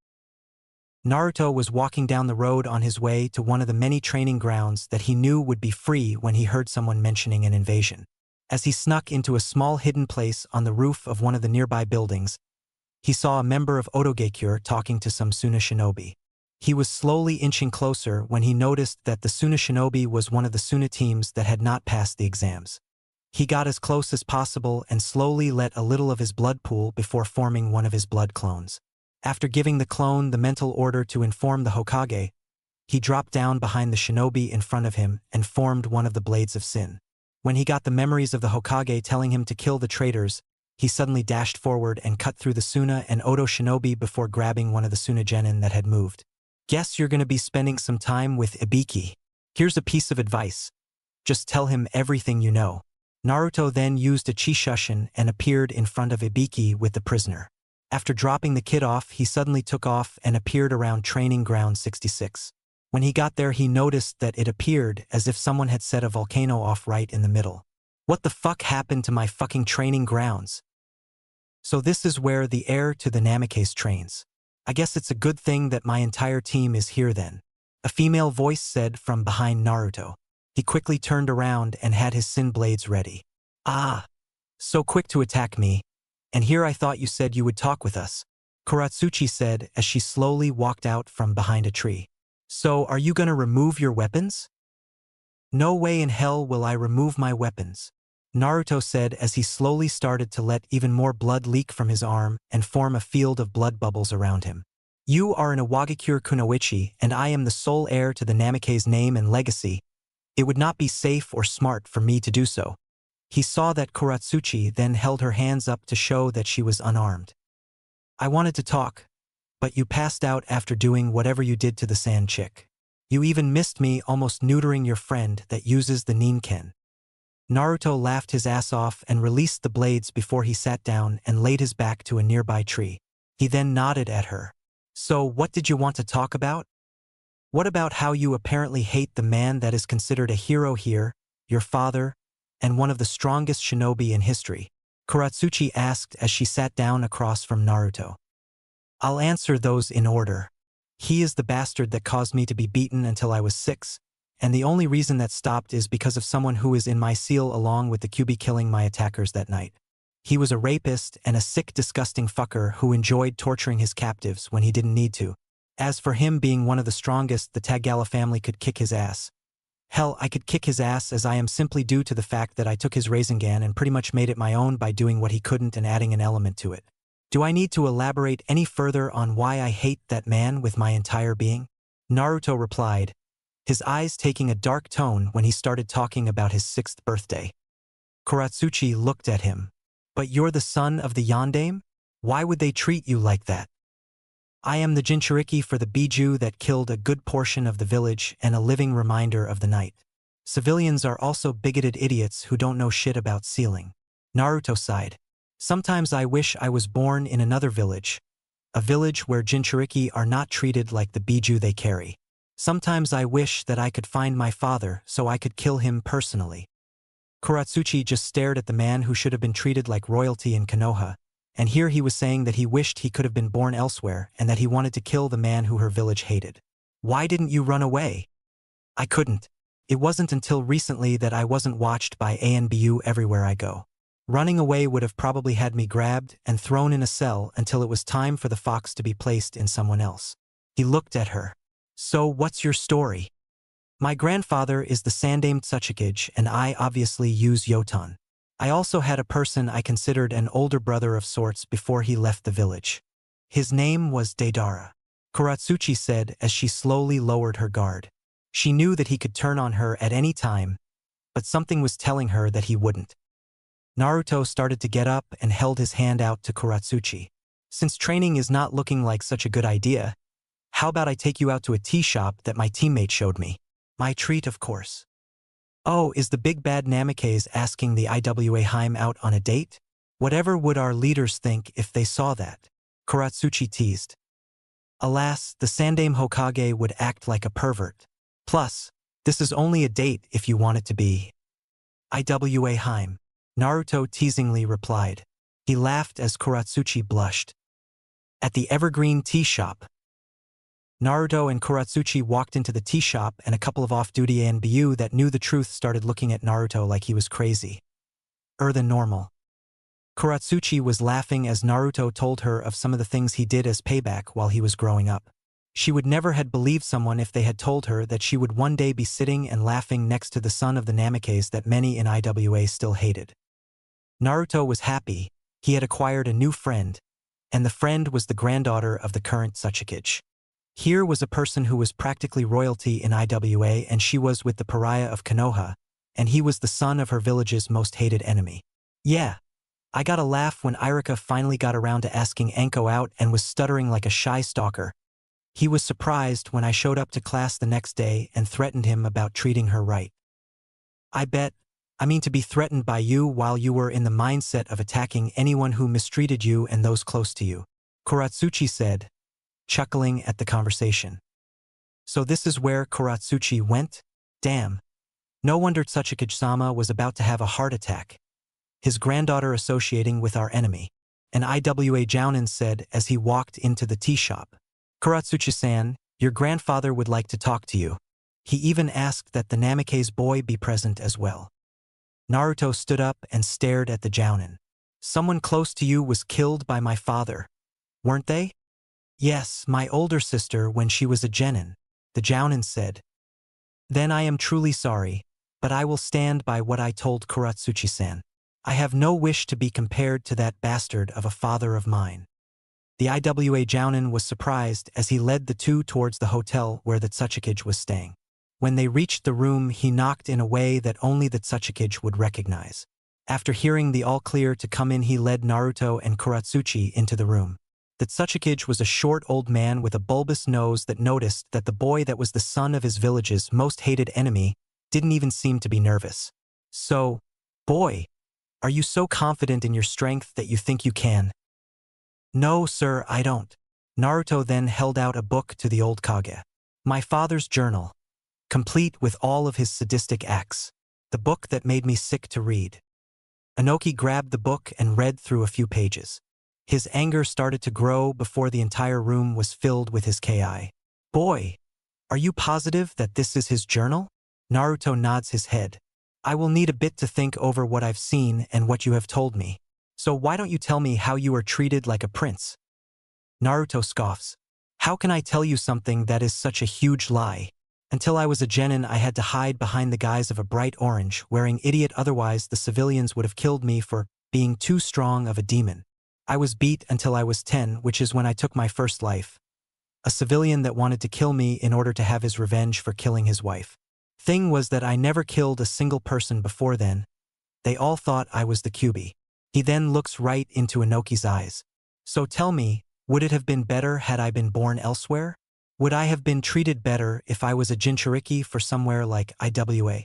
Naruto was walking down the road on his way to one of the many training grounds that he knew would be free when he heard someone mentioning an invasion. As he snuck into a small hidden place on the roof of one of the nearby buildings, he saw a member of Otogekure talking to some Suna shinobi. He was slowly inching closer when he noticed that the Suna shinobi was one of the Suna teams that had not passed the exams. He got as close as possible and slowly let a little of his blood pool before forming one of his blood clones. After giving the clone the mental order to inform the Hokage, he dropped down behind the shinobi in front of him and formed one of the Blades of Sin. When he got the memories of the Hokage telling him to kill the traitors, he suddenly dashed forward and cut through the Suna and Odo shinobi before grabbing one of the Suna genin that had moved. Guess you're gonna be spending some time with Ibiki. Here's a piece of advice. Just tell him everything you know. Naruto then used a Chishushin and appeared in front of Ibiki with the prisoner. After dropping the kid off, he suddenly took off and appeared around Training Ground 66. When he got there, he noticed that it appeared as if someone had set a volcano off right in the middle. What the fuck happened to my fucking training grounds? So this is where the heir to the Namikaze trains. I guess it's a good thing that my entire team is here then. A female voice said from behind Naruto. He quickly turned around and had his sin blades ready. Ah, so quick to attack me. And here I thought you said you would talk with us, Kuratsuchi said as she slowly walked out from behind a tree. So are you gonna remove your weapons? No way in hell will I remove my weapons, Naruto said as he slowly started to let even more blood leak from his arm and form a field of blood bubbles around him. You are an Iwagakure Kunoichi and I am the sole heir to the Namikaze name and legacy. It would not be safe or smart for me to do so. He saw that Kuratsuchi then held her hands up to show that she was unarmed. I wanted to talk, but you passed out after doing whatever you did to the sand chick. You even missed me almost neutering your friend that uses the Ninken. Naruto laughed his ass off and released the blades before he sat down and laid his back to a nearby tree. He then nodded at her. So what did you want to talk about? What about how you apparently hate the man that is considered a hero here, your father, and one of the strongest shinobi in history? Kuratsuchi asked as she sat down across from Naruto. I'll answer those in order. He is the bastard that caused me to be beaten until I was 6, and the only reason that stopped is because of someone who is in my seal along with the Kyuubi killing my attackers that night. He was a rapist and a sick, disgusting fucker who enjoyed torturing his captives when he didn't need to. As for him being one of the strongest, the Tagala family could kick his ass. Hell, I could kick his ass as I am simply due to the fact that I took his Rasengan and pretty much made it my own by doing what he couldn't and adding an element to it. Do I need to elaborate any further on why I hate that man with my entire being? Naruto replied, his eyes taking a dark tone when he started talking about his 6th birthday. Kuratsuchi looked at him. But you're the son of the Yondaime? Why would they treat you like that? I am the Jinchuriki for the Biju that killed a good portion of the village and a living reminder of the night. Civilians are also bigoted idiots who don't know shit about sealing. Naruto sighed. Sometimes I wish I was born in another village. A village where Jinchuriki are not treated like the Biju they carry. Sometimes I wish that I could find my father so I could kill him personally. Kuratsuchi just stared at the man who should have been treated like royalty in Konoha, and here he was saying that he wished he could have been born elsewhere and that he wanted to kill the man who her village hated. Why didn't you run away? I couldn't. It wasn't until recently that I wasn't watched by ANBU everywhere I go. Running away would have probably had me grabbed and thrown in a cell until it was time for the fox to be placed in someone else. He looked at her. So what's your story? My grandfather is the Sandaime Tsuchikage and I obviously use Yoton. I also had a person I considered an older brother of sorts before he left the village. His name was Deidara. Kuratsuchi said as she slowly lowered her guard. She knew that he could turn on her at any time, but something was telling her that he wouldn't. Naruto started to get up and held his hand out to Kuratsuchi. Since training is not looking like such a good idea, how about I take you out to a tea shop that my teammate showed me? My treat, of course. Oh, is the big bad Namikaze asking the IWA Heim out on a date? Whatever would our leaders think if they saw that? Kuratsuchi teased. Alas, the Sandaime Hokage would act like a pervert. Plus, this is only a date if you want it to be. IWA Heim. Naruto teasingly replied. He laughed as Kuratsuchi blushed. At the Evergreen Tea Shop. Naruto and Kuratsuchi walked into the tea shop and a couple of off-duty ANBU that knew the truth started looking at Naruto like he was crazy. Than normal. Kuratsuchi was laughing as Naruto told her of some of the things he did as payback while he was growing up. She would never had believed someone if they had told her that she would one day be sitting and laughing next to the son of the Namikaze that many in IWA still hated. Naruto was happy. He had acquired a new friend, and the friend was the granddaughter of the current Tsuchikage. Here was a person who was practically royalty in IWA and she was with the pariah of Konoha, and he was the son of her village's most hated enemy. Yeah. I got a laugh when Irika finally got around to asking Anko out and was stuttering like a shy stalker. He was surprised when I showed up to class the next day and threatened him about treating her right. I mean to be threatened by you while you were in the mindset of attacking anyone who mistreated you and those close to you, Kuratsuchi said, chuckling at the conversation. So this is where Kuratsuchi went? Damn. No wonder Tsuchikage-sama was about to have a heart attack. His granddaughter associating with our enemy, an Iwa Jounin said as he walked into the tea shop. Kuratsuchi-san, your grandfather would like to talk to you. He even asked that the Namikaze boy be present as well. Naruto stood up and stared at the Jounin. Someone close to you was killed by my father, weren't they? Yes, my older sister when she was a genin, the Jounin said. Then I am truly sorry, but I will stand by what I told Kuratsuchi-san. I have no wish to be compared to that bastard of a father of mine. The Iwa Jounin was surprised as he led the two towards the hotel where the Tsuchikage was staying. When they reached the room, he knocked in a way that only the Tsuchikage would recognize. After hearing the all-clear to come in, he led Naruto and Kuratsuchi into the room. The Tsuchikage was a short old man with a bulbous nose that noticed that the boy that was the son of his village's most hated enemy didn't even seem to be nervous. So, boy, are you so confident in your strength that you think you can? No, sir, I don't. Naruto then held out a book to the old Kage. My father's journal, complete with all of his sadistic acts. The book that made me sick to read. Inoki grabbed the book and read through a few pages. His anger started to grow before the entire room was filled with his ki. Boy, are you positive that this is his journal? Naruto nods his head. I will need a bit to think over what I've seen and what you have told me. So why don't you tell me how you are treated like a prince? Naruto scoffs. How can I tell you something that is such a huge lie? Until I was a genin, I had to hide behind the guise of a bright orange, wearing idiot, otherwise the civilians would have killed me for being too strong of a demon. I was beat until I was 10, which is when I took my first life. A civilian that wanted to kill me in order to have his revenge for killing his wife. Thing was that I never killed a single person before then. They all thought I was the Kyuubi. He then looks right into Inoki's eyes. So tell me, would it have been better had I been born elsewhere? Would I have been treated better if I was a Jinchuriki for somewhere like Iwa?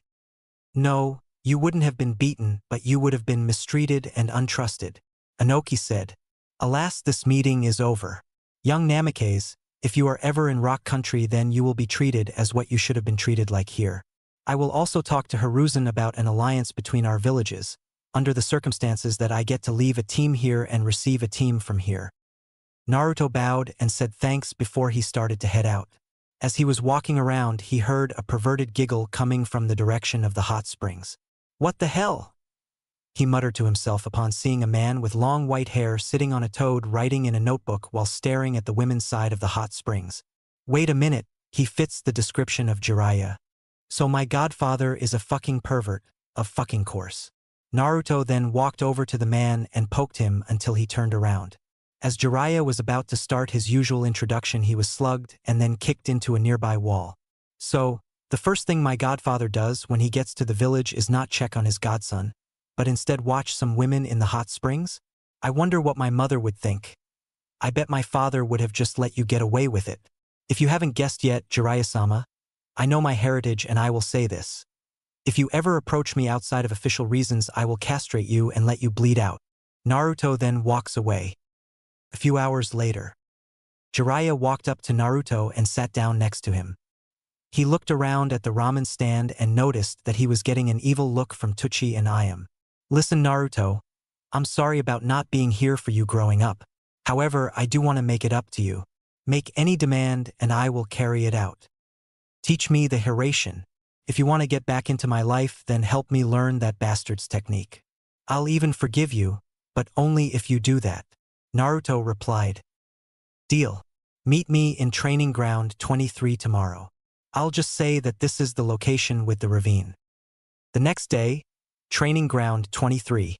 No, you wouldn't have been beaten, but you would have been mistreated and untrusted. Inoki said. Alas, this meeting is over. Young Namikaze, if you are ever in Rock Country, then you will be treated as what you should have been treated like here. I will also talk to Hiruzen about an alliance between our villages, under the circumstances that I get to leave a team here and receive a team from here. Naruto bowed and said thanks before he started to head out. As he was walking around, he heard a perverted giggle coming from the direction of the hot springs. What the hell? He muttered to himself upon seeing a man with long white hair sitting on a toad writing in a notebook while staring at the women's side of the hot springs. Wait a minute, he fits the description of Jiraiya. So my godfather is a fucking pervert, of fucking course. Naruto then walked over to the man and poked him until he turned around. As Jiraiya was about to start his usual introduction, he was slugged and then kicked into a nearby wall. So, the first thing my godfather does when he gets to the village is not check on his godson, but instead watch some women in the hot springs? I wonder what my mother would think. I bet my father would have just let you get away with it. If you haven't guessed yet, Jiraiya-sama, I know my heritage and I will say this. If you ever approach me outside of official reasons, I will castrate you and let you bleed out. Naruto then walks away. A few hours later, Jiraiya walked up to Naruto and sat down next to him. He looked around at the ramen stand and noticed that he was getting an evil look from Tuchi and Ayam. Listen, Naruto, I'm sorry about not being here for you growing up. However, I do want to make it up to you. Make any demand and I will carry it out. Teach me the Hiraition. If you want to get back into my life, then help me learn that bastard's technique. I'll even forgive you, but only if you do that. Naruto replied. Deal. Meet me in Training Ground 23 tomorrow. I'll just say that this is the location with the ravine. The next day, Training Ground 23.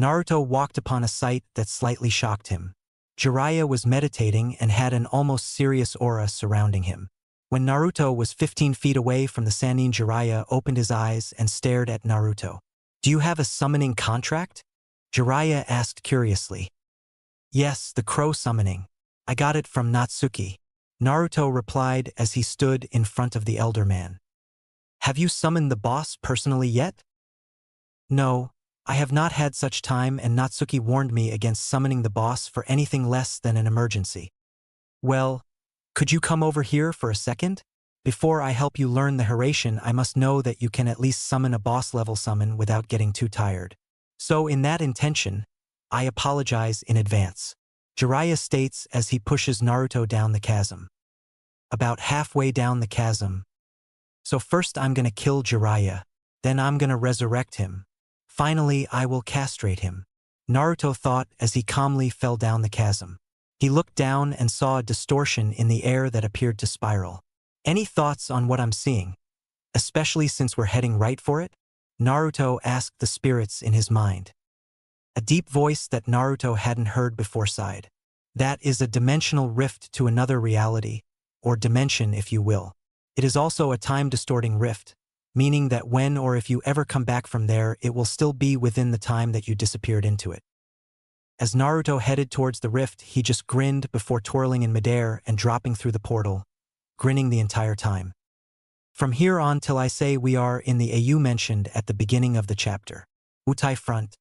Naruto walked upon a sight that slightly shocked him. Jiraiya was meditating and had an almost serious aura surrounding him. When Naruto was 15 feet away from the Sannin, Jiraiya opened his eyes and stared at Naruto. Do you have a summoning contract? Jiraiya asked curiously. Yes, the crow summoning. I got it from Natsuki. Naruto replied as he stood in front of the elder man. Have you summoned the boss personally yet? No, I have not had such time, and Natsuki warned me against summoning the boss for anything less than an emergency. Well, could you come over here for a second? Before I help you learn the Hiraishin, I must know that you can at least summon a boss-level summon without getting too tired. So in that intention, I apologize in advance. Jiraiya states as he pushes Naruto down the chasm. About halfway down the chasm. So first I'm gonna kill Jiraiya, then I'm gonna resurrect him. Finally, I will castrate him. Naruto thought as he calmly fell down the chasm. He looked down and saw a distortion in the air that appeared to spiral. Any thoughts on what I'm seeing? Especially since we're heading right for it? Naruto asked the spirits in his mind. A deep voice that Naruto hadn't heard before sighed. That is a dimensional rift to another reality, or dimension if you will. It is also a time-distorting rift, meaning that when or if you ever come back from there, it will still be within the time that you disappeared into it. As Naruto headed towards the rift, he just grinned before twirling in midair and dropping through the portal, grinning the entire time. From here on till I say we are in the AU mentioned at the beginning of the chapter. Utai Front.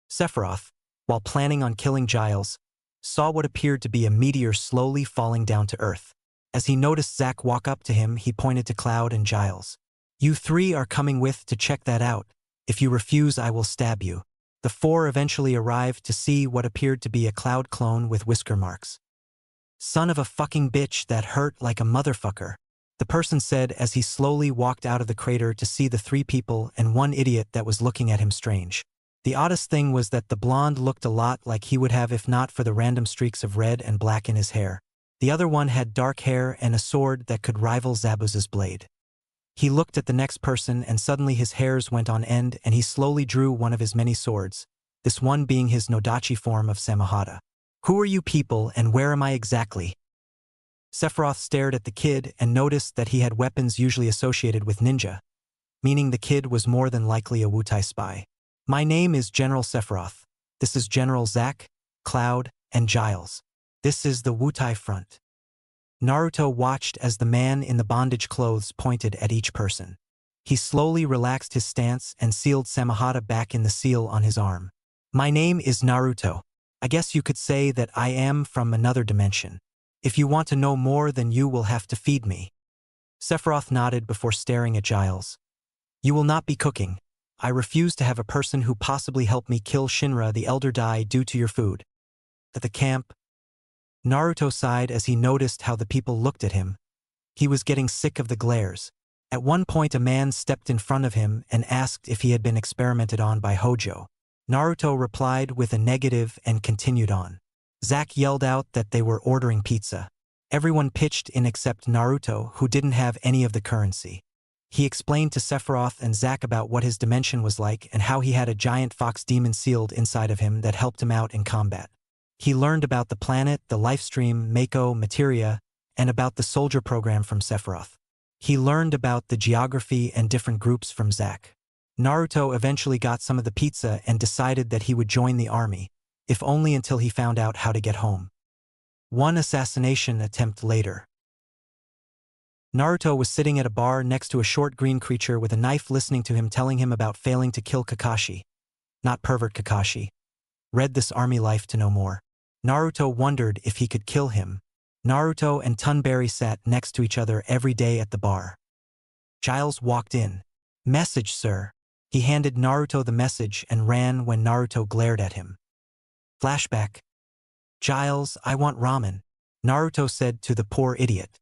Sephiroth, while planning on killing Giles, saw what appeared to be a meteor slowly falling down to Earth. As he noticed Zack walk up to him, he pointed to Cloud and Giles. You three are coming with to check that out. If you refuse, I will stab you. The four eventually arrived to see what appeared to be a Cloud clone with whisker marks. Son of a fucking bitch, that hurt like a motherfucker, the person said as he slowly walked out of the crater to see the three people and one idiot that was looking at him strange. The oddest thing was that the blonde looked a lot like he would have if not for the random streaks of red and black in his hair. The other one had dark hair and a sword that could rival Zabuz's blade. He looked at the next person and suddenly his hairs went on end and he slowly drew one of his many swords, this one being his Nodachi form of Samahata. Who are you people and where am I exactly? Sephiroth stared at the kid and noticed that he had weapons usually associated with ninja, meaning the kid was more than likely a Wutai spy. My name is General Sephiroth. This is General Zack, Cloud, and Giles. This is the Wutai Front. Naruto watched as the man in the bondage clothes pointed at each person. He slowly relaxed his stance and sealed Samahata back in the seal on his arm. My name is Naruto. I guess you could say that I am from another dimension. If you want to know more, then you will have to feed me. Sephiroth nodded before staring at Giles. You will not be cooking. I refuse to have a person who possibly helped me kill Shinra the Elder die due to your food. At the camp, Naruto sighed as he noticed how the people looked at him. He was getting sick of the glares. At one point a man stepped in front of him and asked if he had been experimented on by Hojo. Naruto replied with a negative and continued on. Zack yelled out that they were ordering pizza. Everyone pitched in except Naruto, who didn't have any of the currency. He explained to Sephiroth and Zack about what his dimension was like and how he had a giant fox demon sealed inside of him that helped him out in combat. He learned about the planet, the lifestream, Mako, Materia, and about the soldier program from Sephiroth. He learned about the geography and different groups from Zack. Naruto eventually got some of the pizza and decided that he would join the army, if only until he found out how to get home. One assassination attempt later. Naruto was sitting at a bar next to a short green creature with a knife listening to him telling him about failing to kill Kakashi. Not pervert Kakashi. Read this army life to know more. Naruto wondered if he could kill him. Naruto and Tunberry sat next to each other every day at the bar. Giles walked in. Message, sir. He handed Naruto the message and ran when Naruto glared at him. Flashback. Giles, I want ramen, Naruto said to the poor idiot.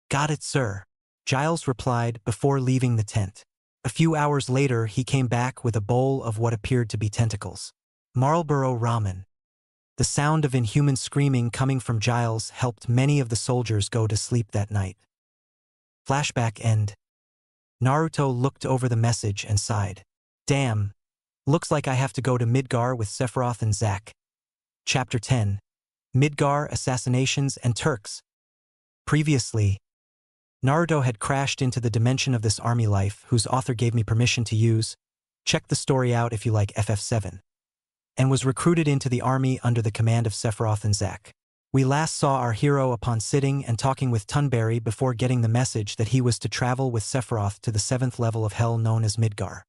Got it, sir, Giles replied before leaving the tent. A few hours later, he came back with a bowl of what appeared to be tentacles. Marlboro ramen. The sound of inhuman screaming coming from Giles helped many of the soldiers go to sleep that night. Flashback end. Naruto looked over the message and sighed. Damn. Looks like I have to go to Midgar with Sephiroth and Zack. Chapter 10. Midgar Assassinations and Turks. Previously, Naruto had crashed into the dimension of this army life whose author gave me permission to use. Check the story out if you like FF7. and was recruited into the army under the command of Sephiroth and Zack. We last saw our hero upon sitting and talking with Tunberry before getting the message that he was to travel with Sephiroth to the 7th level of hell known as Midgar.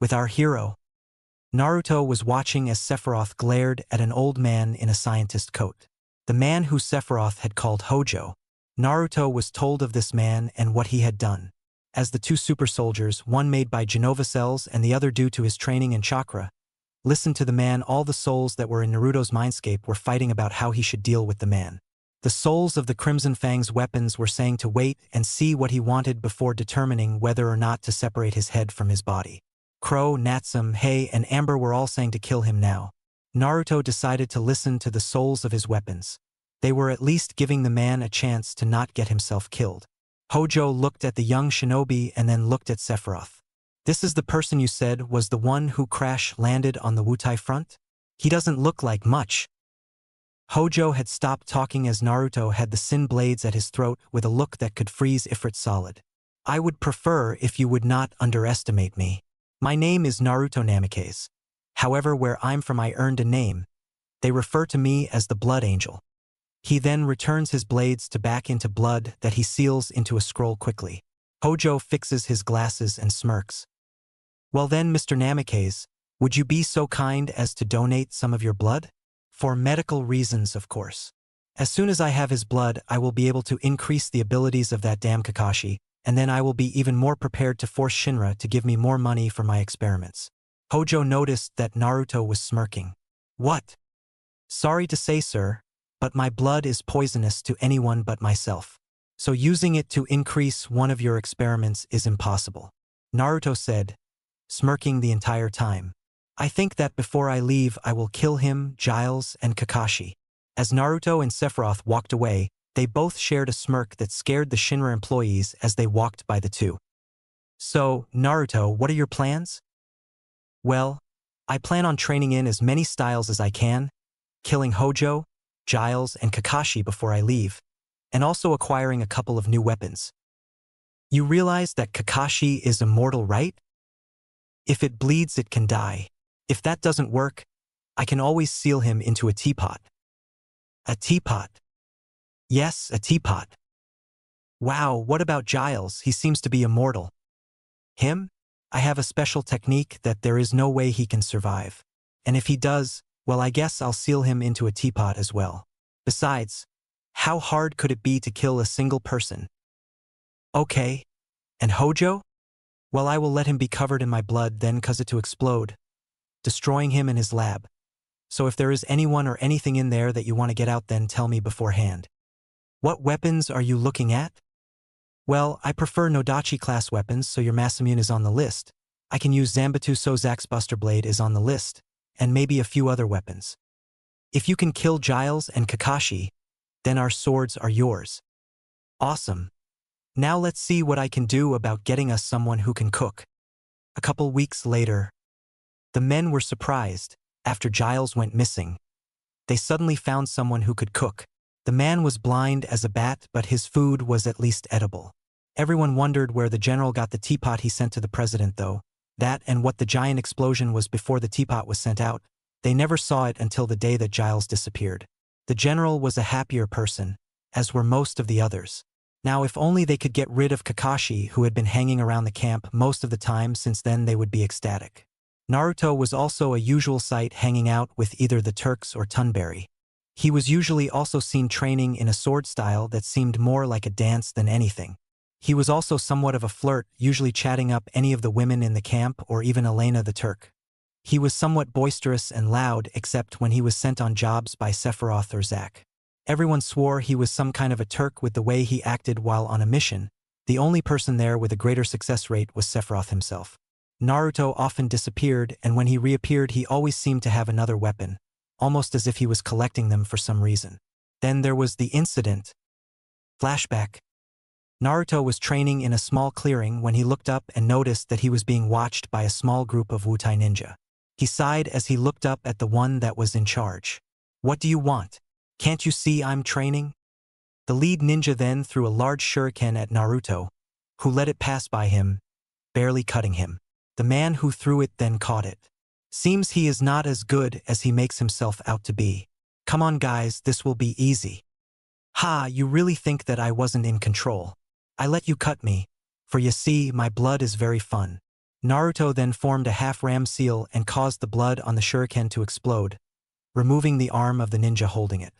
With our hero, Naruto was watching as Sephiroth glared at an old man in a scientist coat. The man who Sephiroth had called Hojo. Naruto was told of this man and what he had done. As the two super soldiers, one made by Genova cells and the other due to his training in chakra, listened to the man, all the souls that were in Naruto's mindscape were fighting about how he should deal with the man. The souls of the Crimson Fang's weapons were saying to wait and see what he wanted before determining whether or not to separate his head from his body. Crow, Natsum, Hei, and Amber were all saying to kill him now. Naruto decided to listen to the souls of his weapons. They were at least giving the man a chance to not get himself killed. Hojo looked at the young shinobi and then looked at Sephiroth. This is the person you said was the one who crash-landed on the Wutai front? He doesn't look like much. Hojo had stopped talking as Naruto had the sin blades at his throat with a look that could freeze Ifrit solid. I would prefer if you would not underestimate me. My name is Naruto Namikaze. However, where I'm from I earned a name. They refer to me as the Blood Angel. He then returns his blades to back into blood that he seals into a scroll quickly. Hojo fixes his glasses and smirks. Well then, Mr. Namikaze, would you be so kind as to donate some of your blood? For medical reasons, of course. As soon as I have his blood, I will be able to increase the abilities of that damn Kakashi, and then I will be even more prepared to force Shinra to give me more money for my experiments. Hojo noticed that Naruto was smirking. What? Sorry to say, sir, but my blood is poisonous to anyone but myself. So using it to increase one of your experiments is impossible. Naruto said, smirking the entire time. I think that before I leave I will kill him, Giles, and Kakashi. As Naruto and Sephiroth walked away, they both shared a smirk that scared the Shinra employees as they walked by the two. So, Naruto, what are your plans? Well, I plan on training in as many styles as I can, killing Hojo, Giles, and Kakashi before I leave, and also acquiring a couple of new weapons. You realize that Kakashi is immortal, right? If it bleeds, it can die. If that doesn't work, I can always seal him into a teapot. A teapot? Yes, a teapot. Wow, what about Giles? He seems to be immortal. Him? I have a special technique that there is no way he can survive. And if he does, well, I guess I'll seal him into a teapot as well. Besides, how hard could it be to kill a single person? Okay. And Hojo? Well, I will let him be covered in my blood, then cause it to explode, destroying him in his lab. So if there is anyone or anything in there that you want to get out, then tell me beforehand. What weapons are you looking at? Well, I prefer Nodachi class weapons, so your Masamune is on the list. I can use Zanbatsu, so Zack's Buster Blade is on the list, and maybe a few other weapons. If you can kill Giles and Kakashi, then our swords are yours. Awesome. Now let's see what I can do about getting us someone who can cook. A couple weeks later, the men were surprised. After Giles went missing, they suddenly found someone who could cook. The man was blind as a bat, but his food was at least edible. Everyone wondered where the general got the teapot he sent to the president, though. That and what the giant explosion was before the teapot was sent out. They never saw it until the day that Giles disappeared. The general was a happier person, as were most of the others. Now if only they could get rid of Kakashi, who had been hanging around the camp most of the time, since then they would be ecstatic. Naruto was also a usual sight, hanging out with either the Turks or Tunberry. He was usually also seen training in a sword style that seemed more like a dance than anything. He was also somewhat of a flirt, usually chatting up any of the women in the camp or even Elena the Turk. He was somewhat boisterous and loud, except when he was sent on jobs by Sephiroth or Zack. Everyone swore he was some kind of a Turk with the way he acted while on a mission. The only person there with a greater success rate was Sephiroth himself. Naruto often disappeared, and when he reappeared he always seemed to have another weapon, almost as if he was collecting them for some reason. Then there was the incident. Flashback. Naruto was training in a small clearing when he looked up and noticed that he was being watched by a small group of Wutai ninja. He sighed as he looked up at the one that was in charge. What do you want? Can't you see I'm training? The lead ninja then threw a large shuriken at Naruto, who let it pass by him, barely cutting him. The man who threw it then caught it. Seems he is not as good as he makes himself out to be. Come on guys, this will be easy. Ha, you really think that I wasn't in control? I let you cut me, for you see, my blood is very fun. Naruto then formed a half-ram seal and caused the blood on the shuriken to explode, removing the arm of the ninja holding it.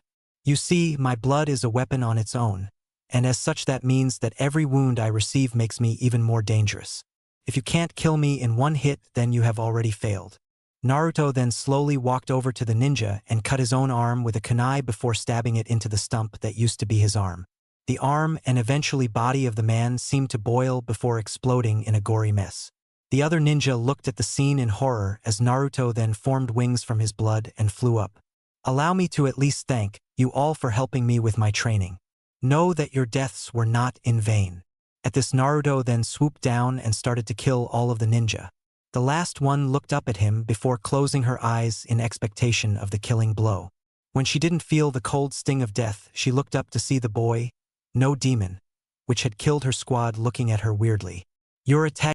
You see, my blood is a weapon on its own, and as such that means that every wound I receive makes me even more dangerous. If you can't kill me in one hit, then you have already failed. Naruto then slowly walked over to the ninja and cut his own arm with a kunai before stabbing it into the stump that used to be his arm. The arm and eventually body of the man seemed to boil before exploding in a gory mess. The other ninja looked at the scene in horror as Naruto then formed wings from his blood and flew up. Allow me to at least thank you all for helping me with my training. Know that your deaths were not in vain. At this, Naruto then swooped down and started to kill all of the ninja. The last one looked up at him before closing her eyes in expectation of the killing blow. When she didn't feel the cold sting of death, she looked up to see the boy, no demon, which had killed her squad, looking at her weirdly. Your attack